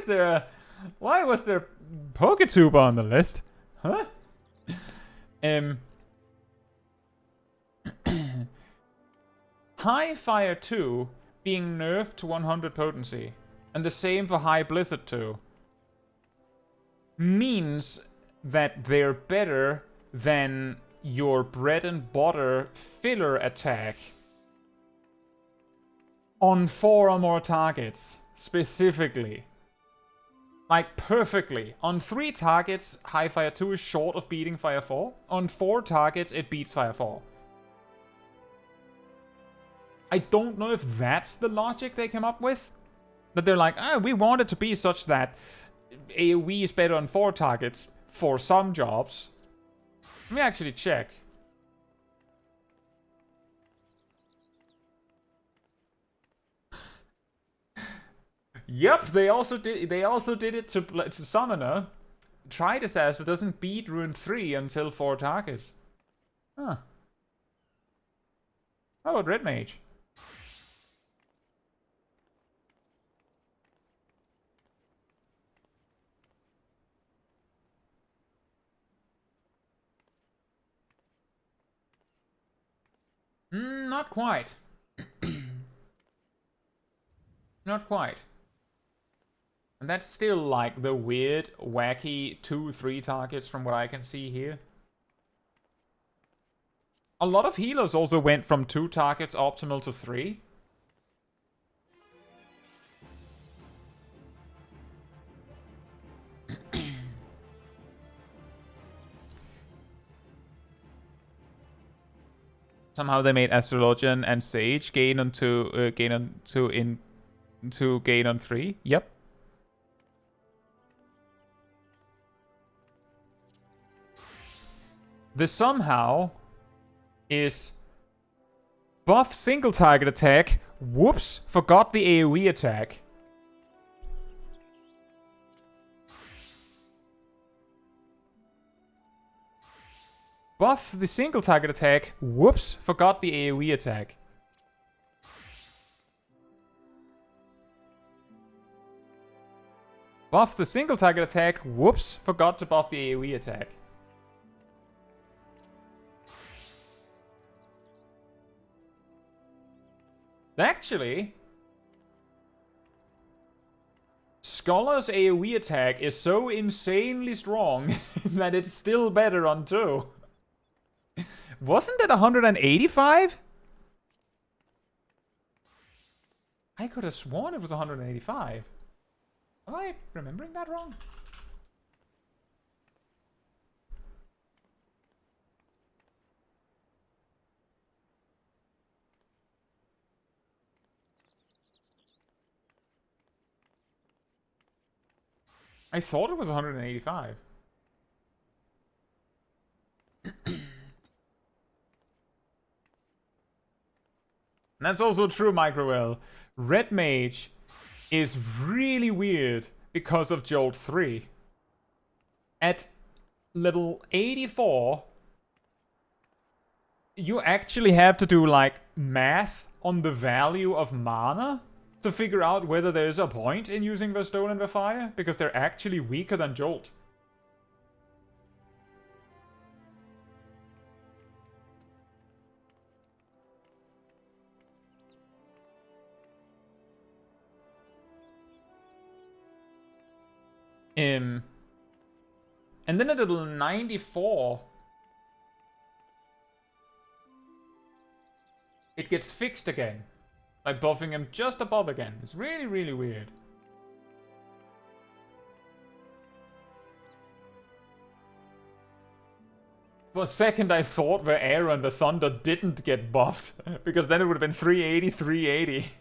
was there Poketuber on the list? Huh? High Fire 2 being nerfed to 100 potency, and the same for High Blizzard 2, means that they're better than your bread and butter filler attack on 4 or more targets, specifically. Like, perfectly. On 3 targets, High Fire 2 is short of beating Fire 4. On 4 targets, it beats Fire 4. I don't know if that's the logic they came up with. That they're like, we want it to be such that AoE is better on 4 targets for some jobs. Let me actually check. Yep, they also did it to Summoner. Tried Assassin doesn't beat Rune 3 until 4 targets. Huh. How about Red Mage? Not quite. Not quite. And that's still like the weird, wacky 2-3 targets from what I can see here. A lot of healers also went from 2 targets optimal to 3. Somehow they made Astrologian and Sage gain on 2, gain on 3. Yep. The somehow is buff single target attack. Whoops, forgot the AoE attack. Buff the single target attack. Whoops, forgot the AoE attack. Buff the single target attack. Whoops, forgot to buff the AoE attack. Actually, Scholar's AoE attack is so insanely strong that it's still better on 2. Wasn't it 185? I could have sworn it was 185. Am I remembering that wrong? I thought it was 185. That's also true, Microwell. Red Mage is really weird because of Jolt 3. At level 84, you actually have to do like math on the value of mana to figure out whether there's a point in using the Stone and the Fire, because they're actually weaker than Jolt. And then at level 94, it gets fixed again. By buffing him just above again. It's really, really weird. For a second I thought the Air and the Thunder didn't get buffed. Because then it would have been 380, 380.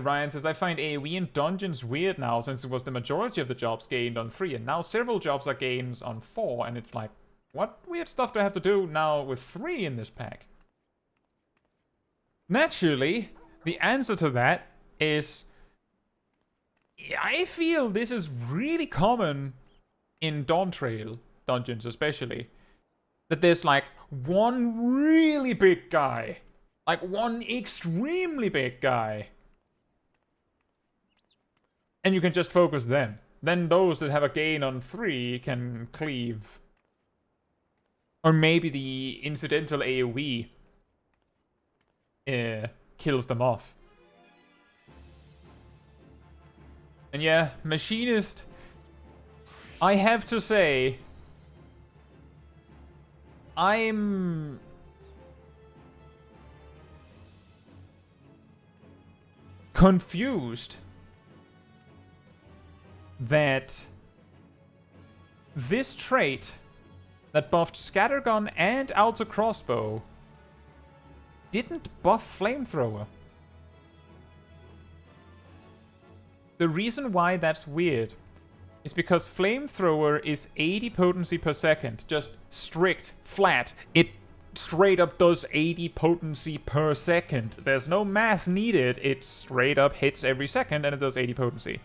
Ryan says, I find AoE in dungeons weird now, since it was the majority of the jobs gained on 3, and now several jobs are gains on 4, and it's like, what weird stuff do I have to do now with 3 in this pack? Naturally, the answer to that is, I feel this is really common in Dawntrail dungeons especially, that there's like one really big guy, like one extremely big guy, and you can just focus them. Then those that have a gain on 3 can cleave. Or maybe the incidental AoE kills them off. And yeah, Machinist, I have to say, I'm confused that this trait that buffed Scattergun and Auto Crossbow didn't buff Flamethrower. The reason why that's weird is because Flamethrower is 80 potency per second. Just strict, flat. It straight up does 80 potency per second. There's no math needed. It straight up hits every second and it does 80 potency.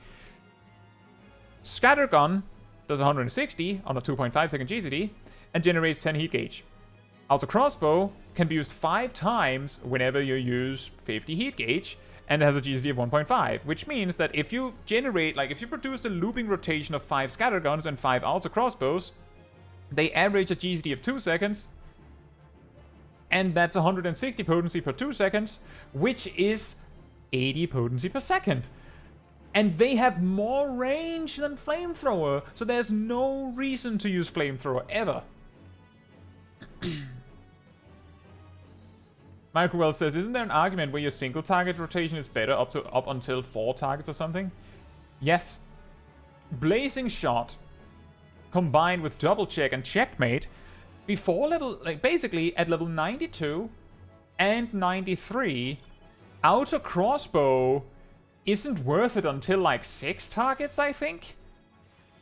Scattergun does 160 on a 2.5 second GCD and generates 10 heat gauge. Auto Crossbow can be used 5 times whenever you use 50 heat gauge and has a GCD of 1.5, which means that if you generate, like if you produce a looping rotation of 5 Scatterguns and 5 Auto Crossbows, they average a GCD of 2 seconds, and that's 160 potency per 2 seconds, which is 80 potency per second. And they have more range than Flamethrower, so there's no reason to use Flamethrower ever. Microwell says, isn't there an argument where your single target rotation is better up until 4 targets or something? Yes. Blazing Shot combined with Double Check and Checkmate before level, like basically at level 92 and 93, Auto Crossbow isn't worth it until like 6 targets, I think.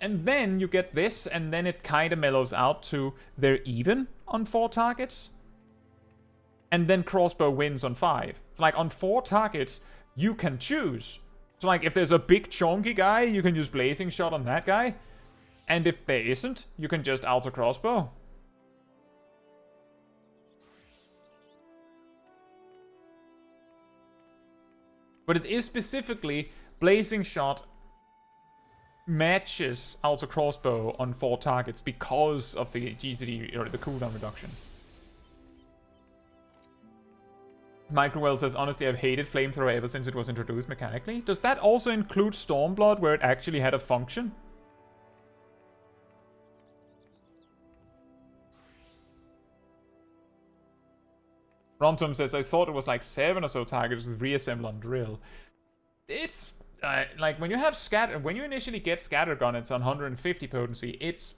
And then you get this, and then it kind of mellows out to they're even on 4 targets. And then Crossbow wins on 5. So like on 4 targets, you can choose. So like if there's a big chunky guy, you can use Blazing Shot on that guy. And if there isn't, you can just Auto Crossbow. But it is specifically Blazing Shot matches Auto Crossbow on 4 targets because of the GCD, or the cooldown reduction. Microwell says, honestly, I've hated Flamethrower ever since it was introduced mechanically. Does that also include Stormblood, where it actually had a function? Rontum says, I thought it was like 7 or so targets with reassemble on drill. It's like when you have scatter, when you initially get Scattergun, it's on 150 potency. It's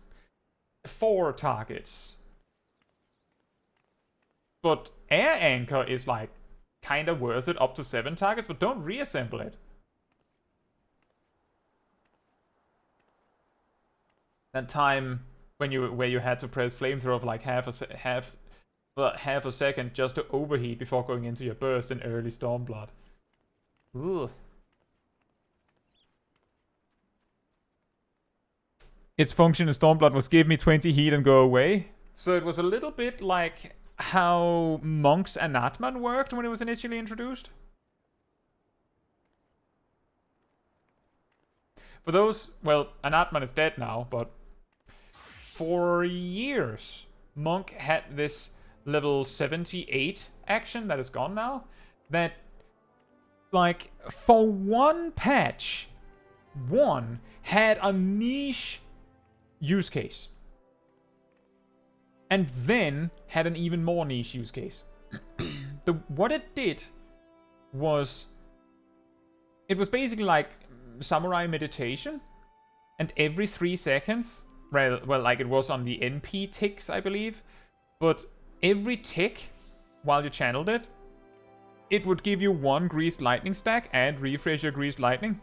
4 targets. But Air Anchor is like kind of worth it up to 7 targets, but don't reassemble it. That time when where you had to press Flamethrower for like half a second just to overheat before going into your burst in early Stormblood. Ooh. Its function in Stormblood was give me 20 heat and go away. So it was a little bit like how Monk's Anatman worked when it was initially introduced. For those, well, Anatman is dead now, but for years, Monk had this level 78 action that is gone now, that, like, for one patch, had a niche use case. And then had an even more niche use case. What it did was, it was basically like Samurai Meditation, and every 3 seconds, well, like it was on the NP ticks, I believe, but every tick, while you channeled it, it would give you 1 Greased Lightning stack and refresh your Greased Lightning.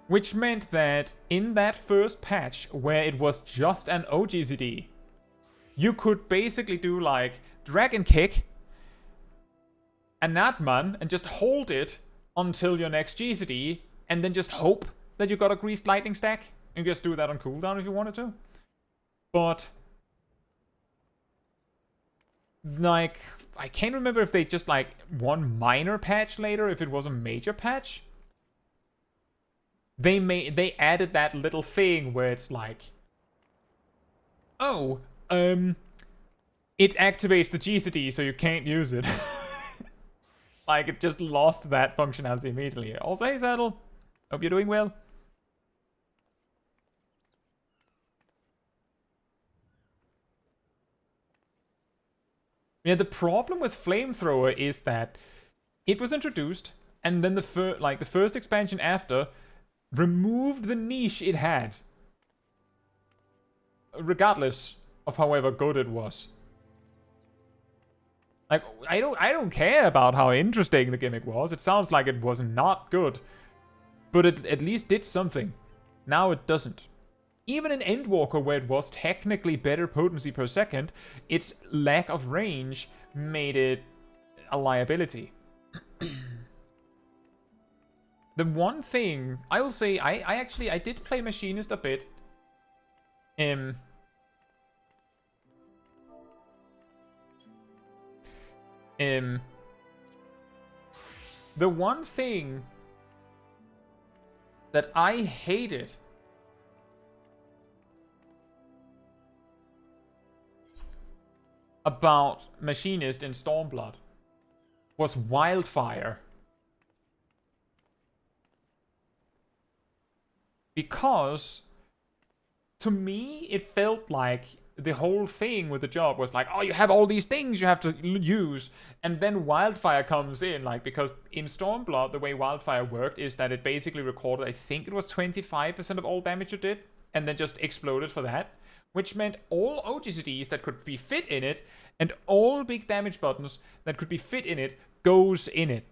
Which meant that in that first patch, where it was just an OGCD, you could basically do like Dragon Kick, Anatman, and just hold it until your next GCD, and then just hope that you got a Greased Lightning stack, and just do that on cooldown if you wanted to. But like, I can't remember if they just like one minor patch later, if it was a major patch. They added that little thing where it's like, oh, it activates the GCD, so you can't use it. Like, it just lost that functionality immediately. Also, hey, Saddle, hope you're doing well. Yeah, the problem with Flamethrower is that it was introduced, and then the first expansion after removed the niche it had, regardless of however good it was. Like, I don't care about how interesting the gimmick was. It sounds like it was not good, but it at least did something. Now it doesn't. Even in Endwalker, where it was technically better potency per second, its lack of range made it a liability. The one thing I will say, I did play Machinist a bit. The one thing that I hated about Machinist in Stormblood was Wildfire. Because, to me, it felt like the whole thing with the job was like, oh, you have all these things you have to use, and then Wildfire comes in, like, because in Stormblood, the way Wildfire worked is that it basically recorded, I think it was 25% of all damage you did, and then just exploded for that, which meant all OGCDs that could be fit in it, and all big damage buttons that could be fit in it, goes in it.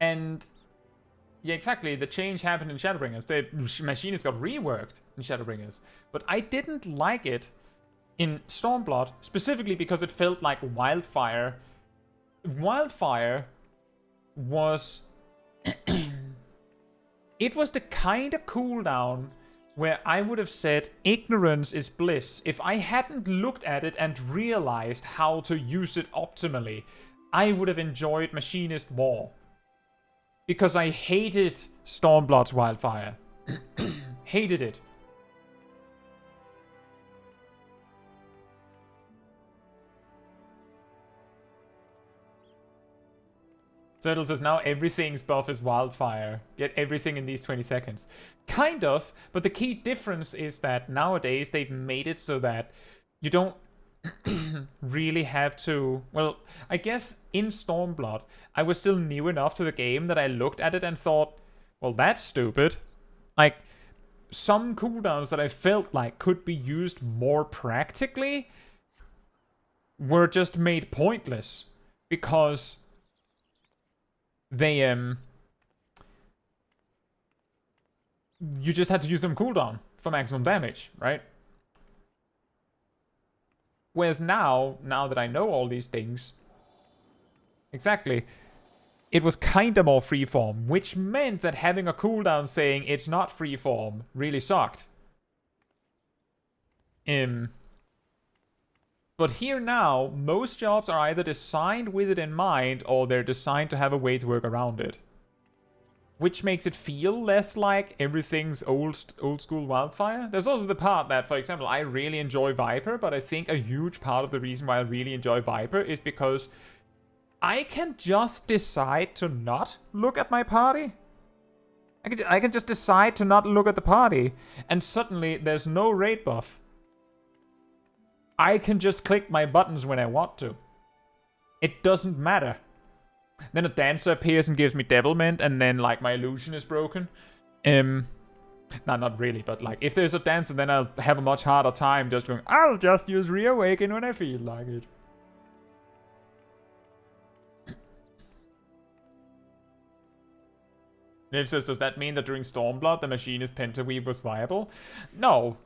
And yeah, exactly, the change happened in Shadowbringers. The machinist got reworked in Shadowbringers. But I didn't like it in Stormblood, specifically because it felt like Wildfire. Wildfire was... it was the kind of cooldown where I would have said ignorance is bliss. If I hadn't looked at it and realized how to use it optimally, I would have enjoyed Machinist more. Because I hated Stormblood's Wildfire. Hated it. Turtle says now everything's buff is Wildfire. Get everything in these 20 seconds. Kind of, but the key difference is that nowadays they've made it so that you don't really have to... Well, I guess in Stormblood, I was still new enough to the game that I looked at it and thought, well, that's stupid. Like, some cooldowns that I felt like could be used more practically were just made pointless. Because they, you just had to use them cooldown for maximum damage, right? Whereas now that I know all these things, exactly, it was kinda more freeform, which meant that having a cooldown saying it's not freeform really sucked. But here now, most jobs are either designed with it in mind, or they're designed to have a way to work around it. Which makes it feel less like everything's old school Wildfire. There's also the part that, for example, I really enjoy Viper, but I think a huge part of the reason why I really enjoy Viper is because I can just decide to not look at my party. I can just decide to not look at the party, and suddenly there's no raid buff. I can just click my buttons when I want to. It doesn't matter. Then a dancer appears and gives me devilment, and then, like, my illusion is broken. No, not really, but, like, if there's a dancer, then I'll have a much harder time just going, I'll just use Reawaken when I feel like it. Niv says, does that mean that during Stormblood, the Machinist Pentaweave was viable? No.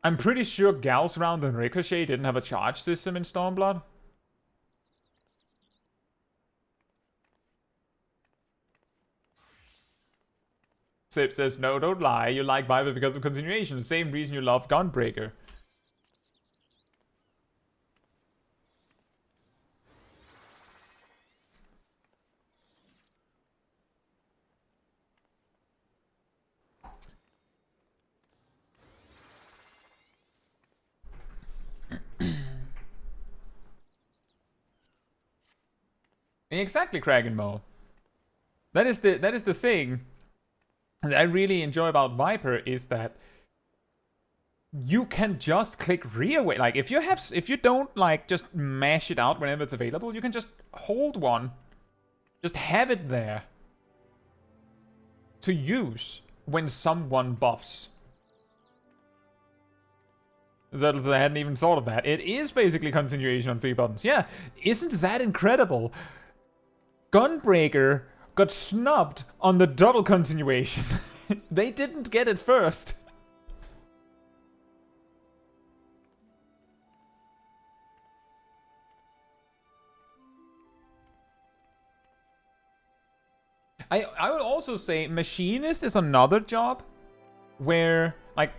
I'm pretty sure Gauss Round and Ricochet didn't have a charge system in Stormblood. Sip says, no, don't lie. You like Viper because of continuation. The same reason you love Gunbreaker. Exactly, Kragenmo. That is the thing that I really enjoy about Viper, is that you can just click reaway. Like, if you don't, like, just mash it out whenever it's available, you can just hold one. Just have it there to use when someone buffs. I hadn't even thought of that. It is basically continuation on 3 buttons. Yeah, isn't that incredible? Gunbreaker got snubbed on the double continuation. They didn't get it first. I would also say Machinist is another job where, like,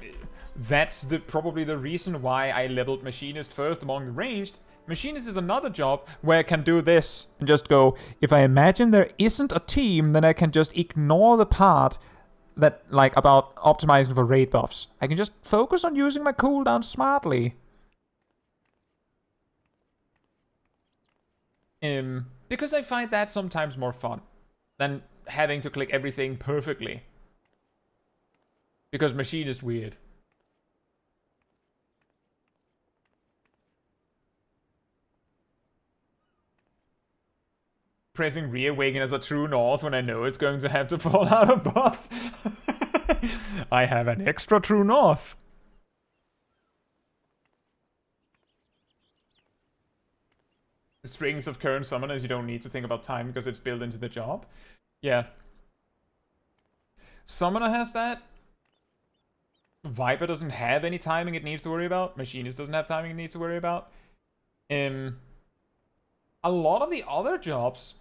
that's probably the reason why I leveled Machinist first among the ranged. Machinist is another job where I can do this and just go, if I imagine there isn't a team, then I can just ignore the part that, like, about optimizing for raid buffs. I can just focus on using my cooldown smartly. Because I find that sometimes more fun than having to click everything perfectly. Because machine is weird. Pressing reawaken as a true north when I know it's going to have to fall out of boss. I have an extra true north. Strings of current summoners, you don't need to think about time because it's built into the job. Yeah. Summoner has that. Viper doesn't have any timing it needs to worry about. Machinist doesn't have timing it needs to worry about. A lot of the other jobs,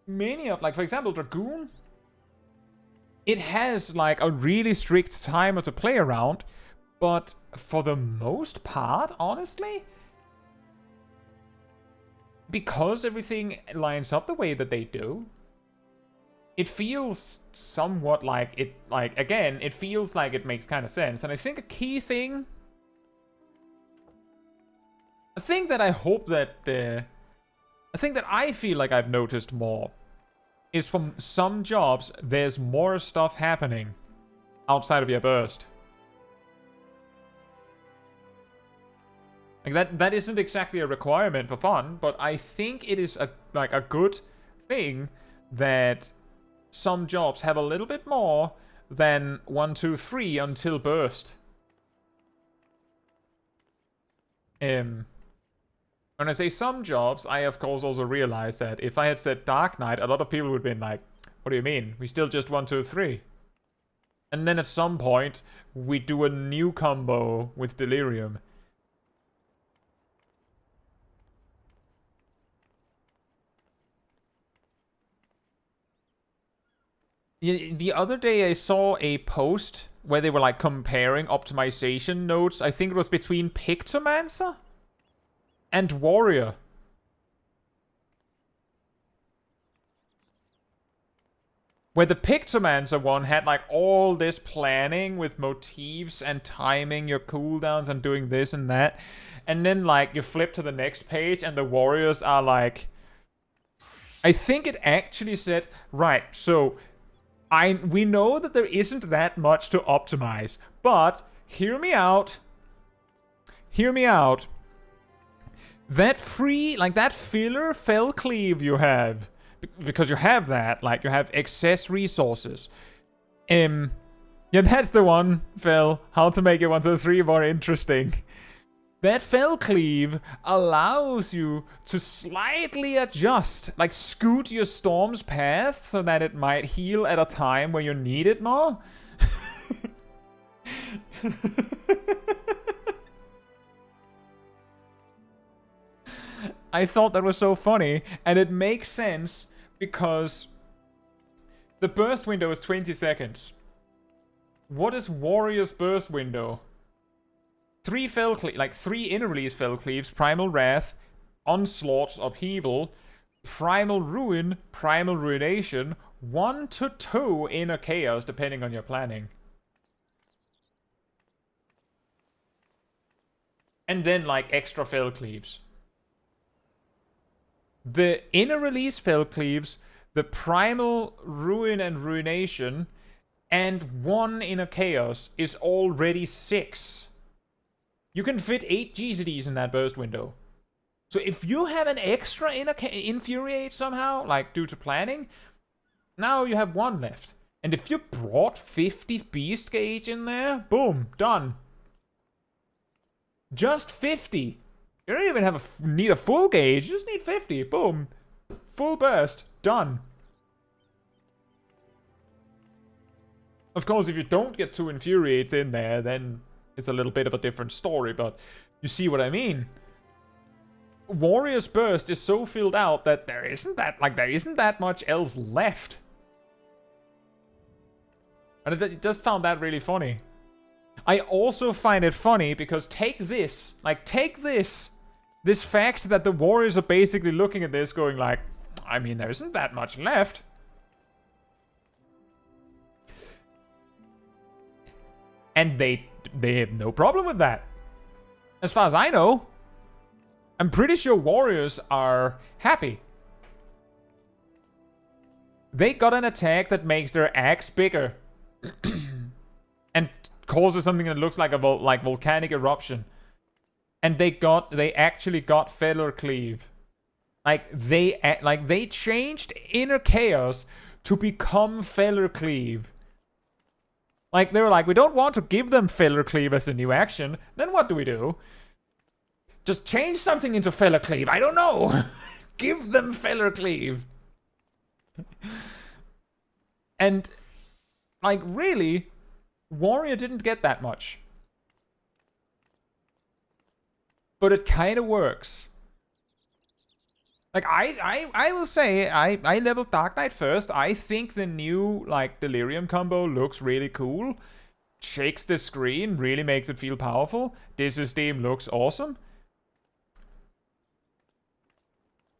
many of, like, for example, Dragoon, it has, like, a really strict timer to play around, but for the most part, honestly, because everything lines up the way that they do, it feels somewhat like it, like, again, it feels like it makes kind of sense. And I think a key thing, a thing that I hope that a thing that I feel like I've noticed more is from some jobs, there's more stuff happening outside of your burst. Like that isn't exactly a requirement for fun, but I think it is a good thing that some jobs have a little bit more than 1, 2, 3 until burst. When I say some jobs, I of course also realize that if I had said Dark Knight, a lot of people would have been like, what do you mean? We still just 1, 2, 3. And then at some point, we do a new combo with Delirium. The other day I saw a post where they were like comparing optimization nodes. I think it was between Pictomancer and Warrior. Where the Pictomancer one had like all this planning with motifs and timing your cooldowns and doing this and that. And then like you flip to the next page and the Warriors are like... I think it actually said, right, so... we know that there isn't that much to optimize, but hear me out. Hear me out. That free, like that filler fell cleave you have, because you have that, like you have excess resources. Yeah, that's the one, Phil. How to make it 1, 2, 3 more interesting. That fell cleave allows you to slightly adjust, like scoot your storm's path so that it might heal at a time where you need it more. I thought that was so funny, and it makes sense because the burst window is 20 seconds. What is Warrior's burst window? 3 fell cleaves, like 3 inner release fell cleaves, Primal Wrath, Onslaught's Upheaval, Primal Ruin, Primal Ruination, 1 to 2 inner chaos, depending on your planning. And then like extra fell cleaves. The inner release fell cleaves, the Primal Ruin and Ruination, and 1 inner chaos is already 6. You can fit 8 GZDs in that burst window. So if you have an extra Infuriate somehow, like due to planning, now you have 1 left. And if you brought 50 Beast Gauge in there, boom, done. Just 50. You don't even need a full gauge, you just need 50, boom. Full burst, done. Of course, if you don't get 2 Infuriates in there, then it's a little bit of a different story, but you see what I mean. Warrior's burst is so filled out that there isn't that much else left. And I just found that really funny. I also find it funny because take this this fact that the warriors are basically looking at this going like, I mean, there isn't that much left. And they have no problem with that. As far as I know, I'm pretty sure warriors are happy. They got an attack that makes their axe bigger. And causes something that looks like a volcanic eruption. And they actually got Feather Cleave. They changed Inner Chaos to become Feather Cleave. Like, they were like, we don't want to give them Feather Cleave as a new action. Then what do? Just change something into Feather Cleave. I don't know. Give them Feather Cleave. And, like, really, Warrior didn't get that much. But it kind of works. Like, I will say, I leveled Dark Knight first. I think the new, like, Delirium combo looks really cool. Shakes the screen, really makes it feel powerful. This system looks awesome.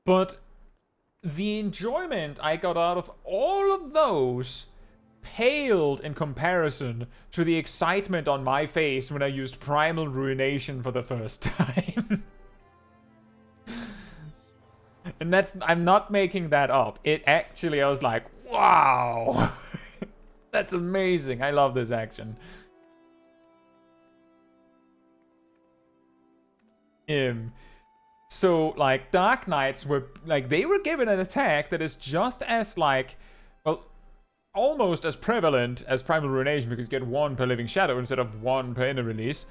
But the enjoyment I got out of all of those paled in comparison to the excitement on my face when I used Primal Ruination for the first time. And I'm not making that up. It actually, I was like, wow. That's amazing. I love this action. So, like, Dark Knights were, like, they were given an attack that is just as, like, well, almost as prevalent as Primal Ruination, because you get 1 per Living Shadow instead of 1 per inner release.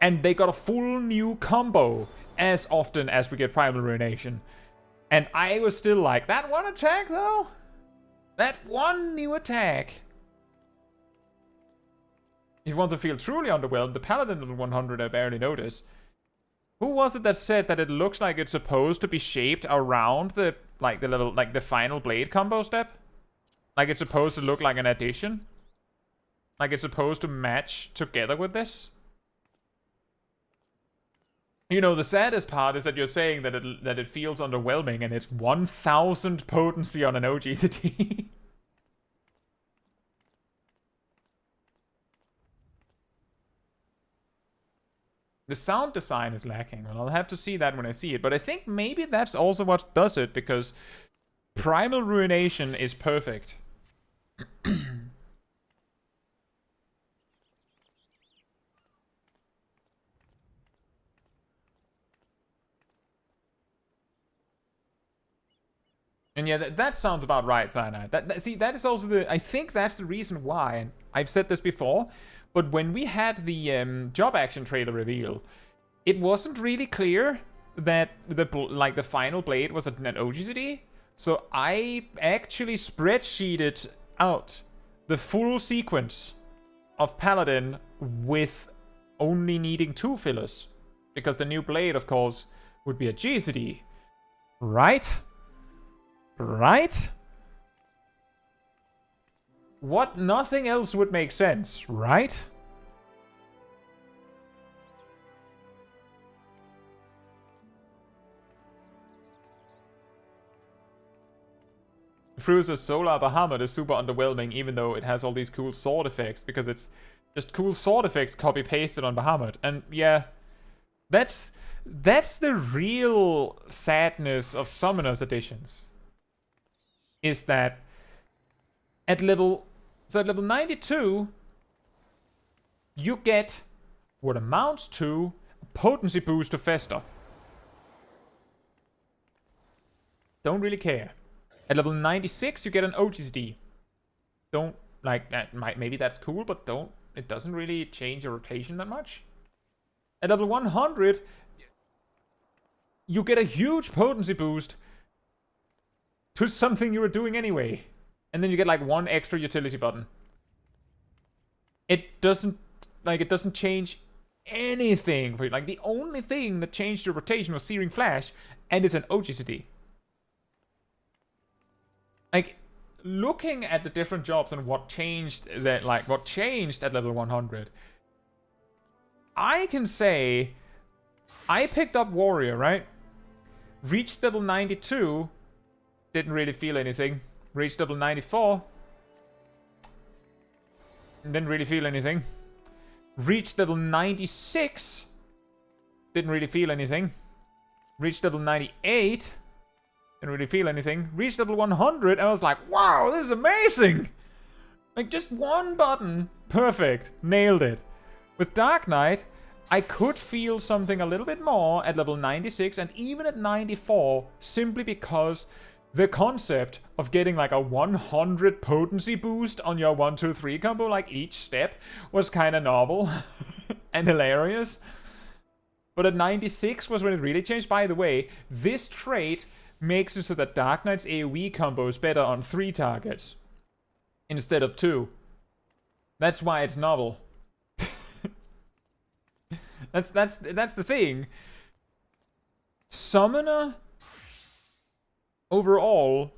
And they got a full new combo as often as we get Primal Ruination. And I was still like, that one attack, though? That one new attack. If you want to feel truly underwhelmed, the Paladin on 100 I barely notice. Who was it that said that it looks like it's supposed to be shaped around the level, like the final blade combo step? Like it's supposed to look like an addition? Like it's supposed to match together with this? You know, the saddest part is that you're saying that it feels underwhelming and it's 1000 potency on an OGCT. The sound design is lacking. Well, I'll have to see that when I see it. But I think maybe that's also what does it, because Primal Ruination is perfect. And yeah, that sounds about right, Cyanide. See, that is also I think that's the reason why, and I've said this before, but when we had the job action trailer reveal, it wasn't really clear that the final blade was an OGCD. So I actually spreadsheeted out the full sequence of Paladin with only needing 2 fillers. Because the new blade, of course, would be a GCD. Right? Right? What? Nothing else would make sense, right? Fruza's Solar Bahamut is super underwhelming, even though it has all these cool sword effects, because it's just cool sword effects copy-pasted on Bahamut. And yeah, that's the real sadness of Summoners editions. Is that at level 92, you get what amounts to a potency boost to Fester. Don't really care. At level 96, you get an OGSD. Don't, like, maybe that's cool, but it doesn't really change your rotation that much. At level 100, you get a huge potency boost to something you were doing anyway. And then you get, like, 1 extra utility button. It doesn't change anything for you. Like, the only thing that changed your rotation was Searing Flash, and it's an OGCD. Like, looking at the different jobs and what changed at level 100, I can say I picked up Warrior, right? Reached level 92, didn't really feel anything. Reached level 94, didn't really feel anything. Reached level 96, didn't really feel anything. Reached level 98, didn't really feel anything. Reached level 100, and I was like, wow, this is amazing! Like, just one button, perfect, nailed it. With Dark Knight, I could feel something a little bit more at level 96 and even at 94, simply because the concept of getting like a 100 potency boost on your 1-2-3 combo, like each step, was kind of novel and hilarious. But at 96 was when it really changed. By the way, this trait makes it so that Dark Knight's AoE combo is better on 3 targets instead of 2. That's why it's novel. That's the thing. Summoner overall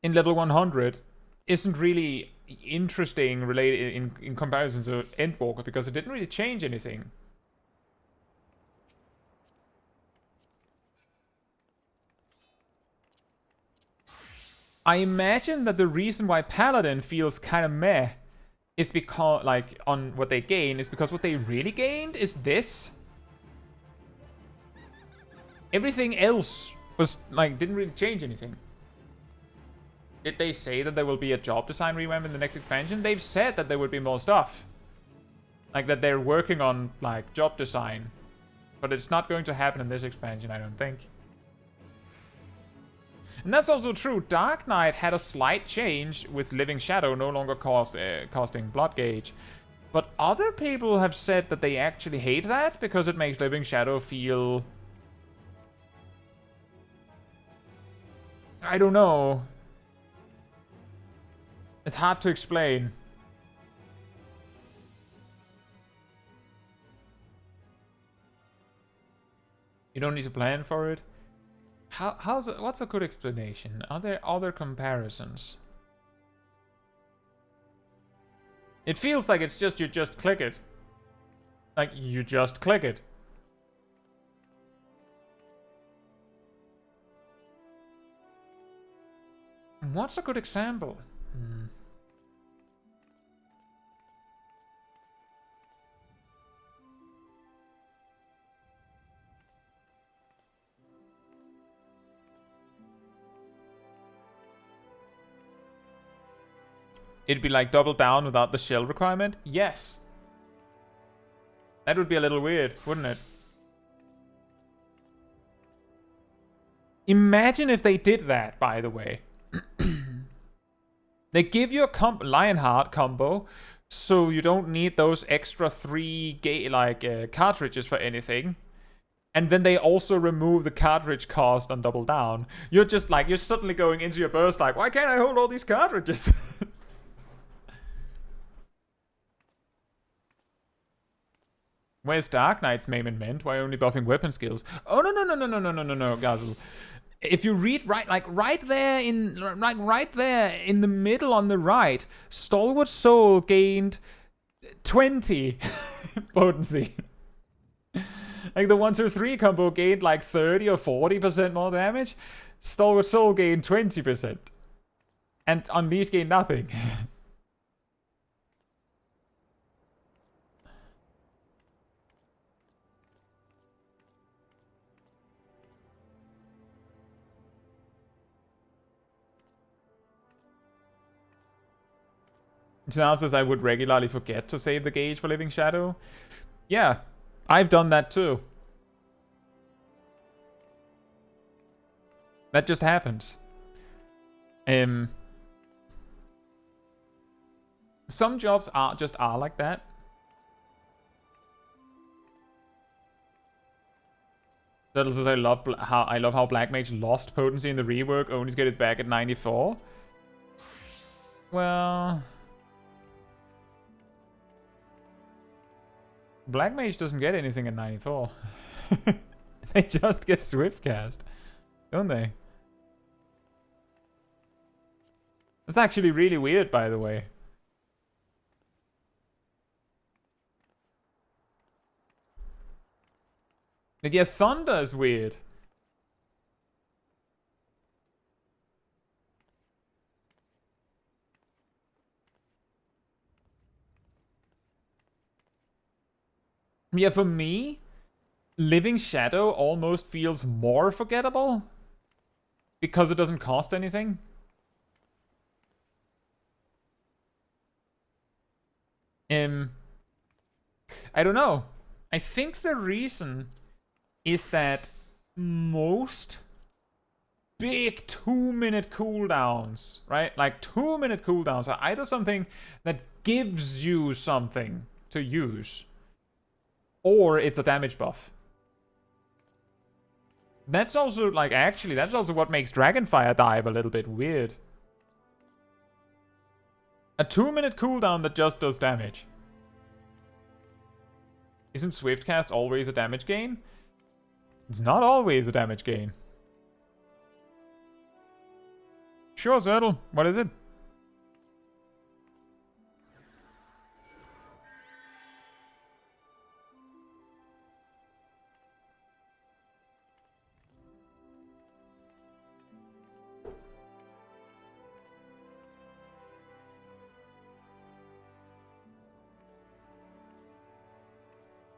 in level 100 isn't really interesting related in comparison to Endwalker because it didn't really change anything. I imagine that the reason why Paladin feels kind of meh is because, like, on what they gain, is because what they really gained is this. Everything else was, like, didn't really change anything. Did they say that there will be a job design revamp in the next expansion? They've said that there would be more stuff. Like, that they're working on, like, job design. But it's not going to happen in this expansion, I don't think. And that's also true. Dark Knight had a slight change with Living Shadow no longer costing Blood Gauge. But other people have said that they actually hate that because it makes Living Shadow feel... I don't know. It's hard to explain. You don't need to plan for it. What's a good explanation? Are there other comparisons? It feels like it's just you just click it. Like you just click it. What's a good example? It'd be like double down without the shell requirement? Yes. That would be a little weird, wouldn't it? Imagine if they did that, by the way. They give you a Lionheart combo, so you don't need those extra 3 cartridges for anything. And then they also remove the cartridge cost on double down. You're just like, you're suddenly going into your burst like, why can't I hold all these cartridges? Where's Dark Knight's main meant? Why only buffing weapon skills? Oh no, Gazel. If you read right there in the middle on the right, Stalwart Soul gained 20 potency. Like the 1-2-3 combo gained like 30 or 40% more damage. Stalwart Soul gained 20%. And Unleash gained nothing. Nuances, I would regularly forget to save the gauge for Living Shadow. Yeah, I've done that too. That just happens. Some jobs are like that. Turtle says I love how Black Mage lost potency in the rework, only to get it back at 94. Well, Black Mage doesn't get anything at 94. They just get Swiftcast, don't they? That's actually really weird, by the way. Like, yeah, Thunder is weird. Yeah, for me, Living Shadow almost feels more forgettable because it doesn't cost anything. I don't know. I think the reason is that most big 2-minute cooldowns, right? Like 2-minute cooldowns are either something that gives you something to use, or it's a damage buff. That's also, like, actually, that's also what makes Dragonfire dive a little bit weird. A 2-minute cooldown that just does damage. Isn't Swiftcast always a damage gain? It's not always a damage gain. Sure, Zertle. What is it?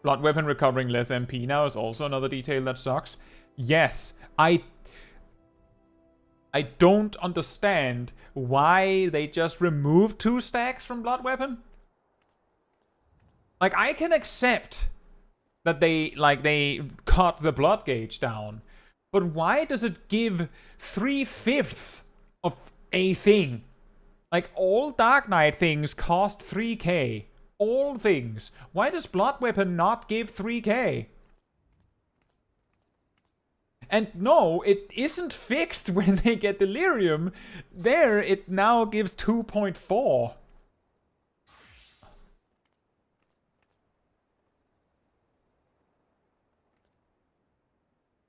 Blood weapon recovering less MP now is also another detail that sucks. Yes, I don't understand why they just removed 2 stacks from blood weapon. Like, I can accept that they cut the blood gauge down, but why does it give 3/5 of a thing? Like, all Dark Knight things cost 3k. All things. Why does blood weapon not give 3k? And no, it isn't fixed when they get delirium. There, it now gives 2.4.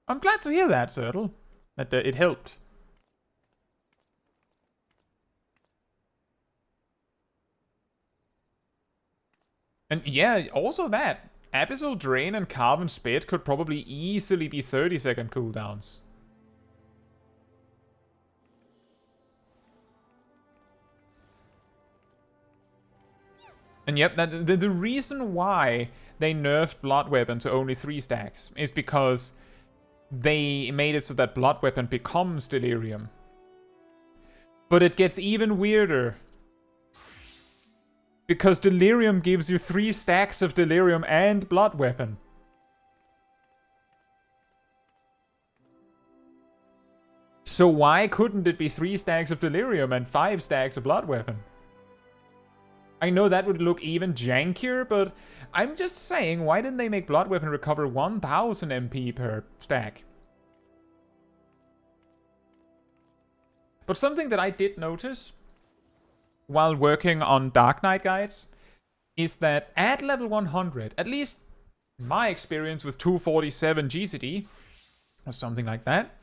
I'm glad to hear that, Sertle. That it helped. And yeah, also that. Abyssal Drain and Carven Spit could probably easily be 30-second cooldowns. And yep, the reason why they nerfed Blood Weapon to only 3 stacks is because they made it so that Blood Weapon becomes Delirium. But it gets even weirder. Because Delirium gives you 3 stacks of Delirium and Blood Weapon. So why couldn't it be 3 stacks of Delirium and 5 stacks of Blood Weapon? I know that would look even jankier, but I'm just saying, why didn't they make Blood Weapon recover 1000 MP per stack? But something that I did notice while working on Dark Knight guides is that at level 100, at least my experience with 247 GCD, or something like that,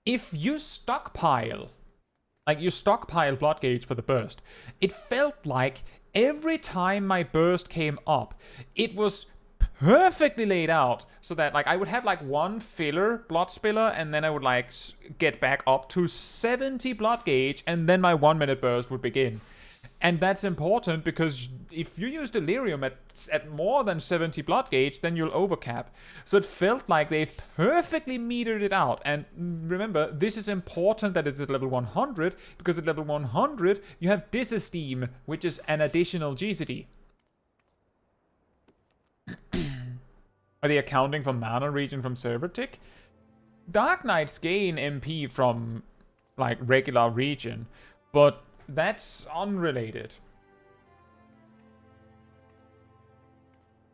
if you stockpile, like you stockpile blood gauge for the burst, it felt like every time my burst came up, it was perfectly laid out so that like I would have like 1 filler blood spiller and then I would like get back up to 70 blood gauge and then my 1-minute burst would begin. And that's important because if you use Delirium at more than 70 blood gauge, then you'll overcap. So it felt like they've perfectly metered it out. And remember, this is important that it's at level 100, because at level 100, you have Disesteem, which is an additional GCD. Are they accounting for mana regen from server tick? Dark Knights gain MP from, like, regular regen, but that's unrelated.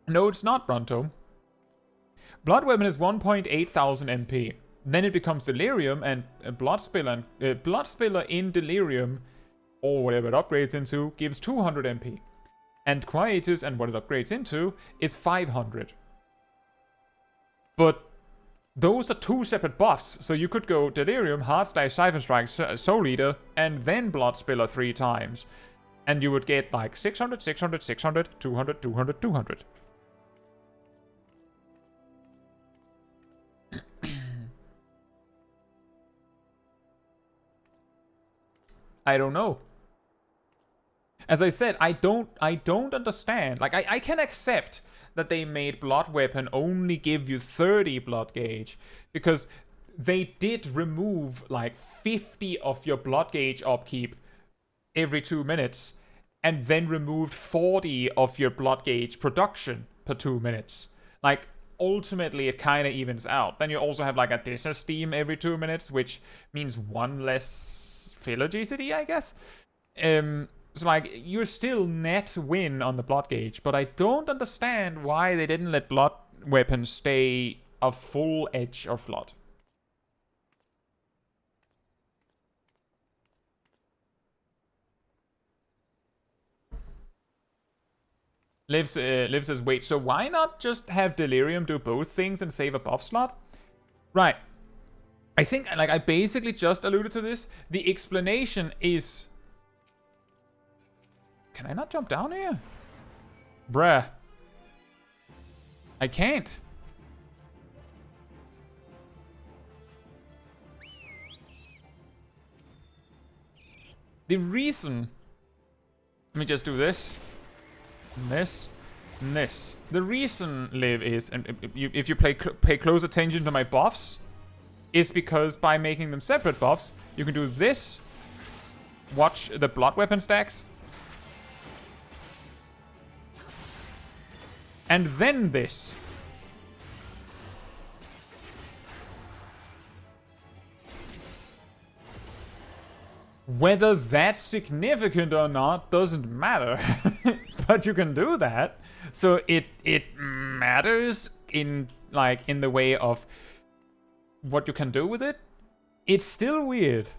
No, it's not, Bronto. Blood Weapon is 1.8 thousand MP. Then it becomes Delirium, and Blood Spiller in Delirium, or whatever it upgrades into, gives 200 MP. And Quietus, and what it upgrades into, is 500. But those are 2 separate buffs, so you could go Delirium, Heart Slash, Siphon Strike, Soul Eater, and then Blood Spiller 3 times. And you would get like 600, 600, 600, 200, 200, 200. I don't know. As I said, I don't understand. Like, I can accept that they made Blood Weapon only give you 30 blood gauge, because they did remove like 50 of your blood gauge upkeep every 2 minutes, and then removed 40 of your blood gauge production per 2 minutes. Like, ultimately it kind of evens out. Then you also have like a disesteem every 2 minutes, which means 1 less filler GCD, I guess. So like, you're still net win on the blood gauge, but I don't understand why they didn't let blood weapons stay a full edge of flood. Liv says, wait, so why not just have Delirium do both things and save a buff slot? Right. I think, like, I basically just alluded to this. The explanation is... Can I not jump down here? Bruh. I can't. The reason... Let me just do this. This. And this. The reason, Liv, is... And if you pay close attention to my buffs... Is because by making them separate buffs... You can do this. Watch the blood weapon stacks. And then this. Whether that's significant or not doesn't matter. But you can do that. So it matters in the way of what you can do with it. It's still weird.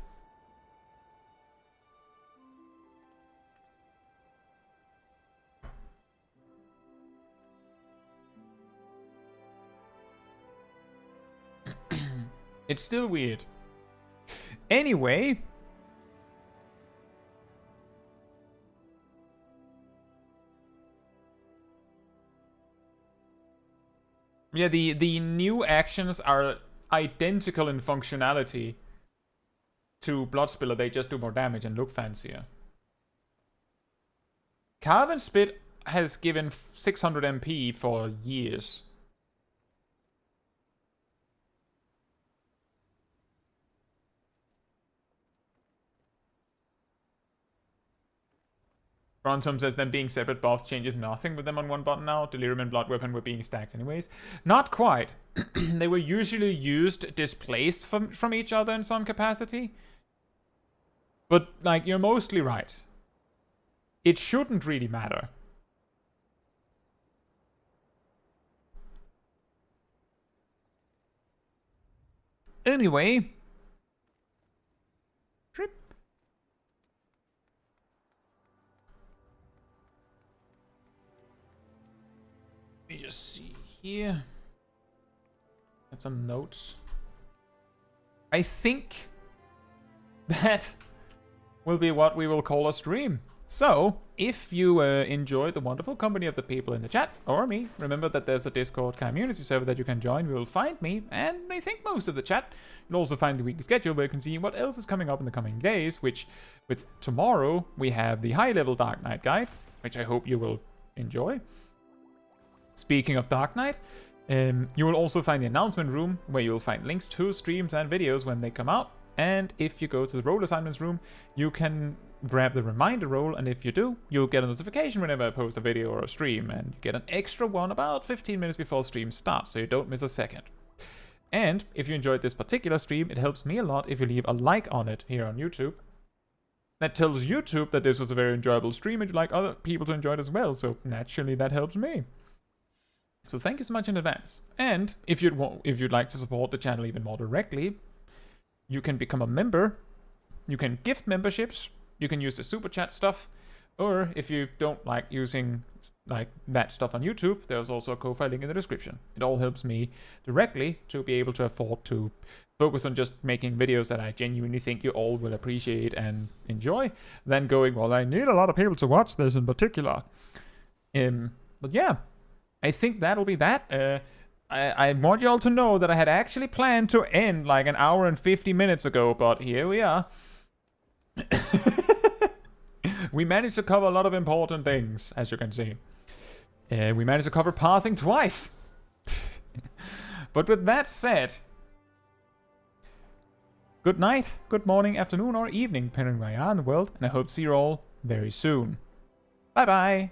It's still weird. Anyway. Yeah, the new actions are identical in functionality to Bloodspiller. They just do more damage and look fancier. Carve and Spit has given 600 MP for years. Brontom says them being separate buffs changes nothing with them on one button now. Delirium and Blood Weapon were being stacked anyways. Not quite. They were usually used displaced from each other in some capacity. But, like, you're mostly right. It shouldn't really matter. Anyway. Trip. Let me just see here. Have some notes. I think that will be what we will call a stream. So, if you enjoy the wonderful company of the people in the chat, or me, remember that there's a Discord community server that you can join. You will find me, and I think most of the chat. You'll also find the weekly schedule where you can see what else is coming up in the coming days, which, with tomorrow, we have the high-level Dark Knight guide, which I hope you will enjoy. Speaking of Dark Knight, you will also find the announcement room where you'll find links to streams and videos when they come out. And if you go to the role assignments room, you can grab the reminder role, and if you do, you'll get a notification whenever I post a video or a stream, and you get an extra one about 15 minutes before stream starts, so you don't miss a second. And if you enjoyed this particular stream, it helps me a lot if you leave a like on it here on YouTube. That tells YouTube that this was a very enjoyable stream and you'd like other people to enjoy it as well, so naturally that helps me. So thank you so much in advance. And if you'd like to support the channel even more directly, you can become a member. You can gift memberships. You can use the super chat stuff. Or if you don't like using like that stuff on YouTube, there's also a Ko-Fi link in the description. It all helps me directly to be able to afford to focus on just making videos that I genuinely think you all will appreciate and enjoy, than going, well, I need a lot of people to watch this in particular. But yeah, I think that'll be that. I want you all to know that I had actually planned to end like an hour and 50 minutes ago, but here we are. We managed to cover a lot of important things, as you can see. We managed to cover parsing twice. But with that said, good night, good morning, afternoon, or evening, depending on where you are in the world, and I hope to see you all very soon. Bye bye!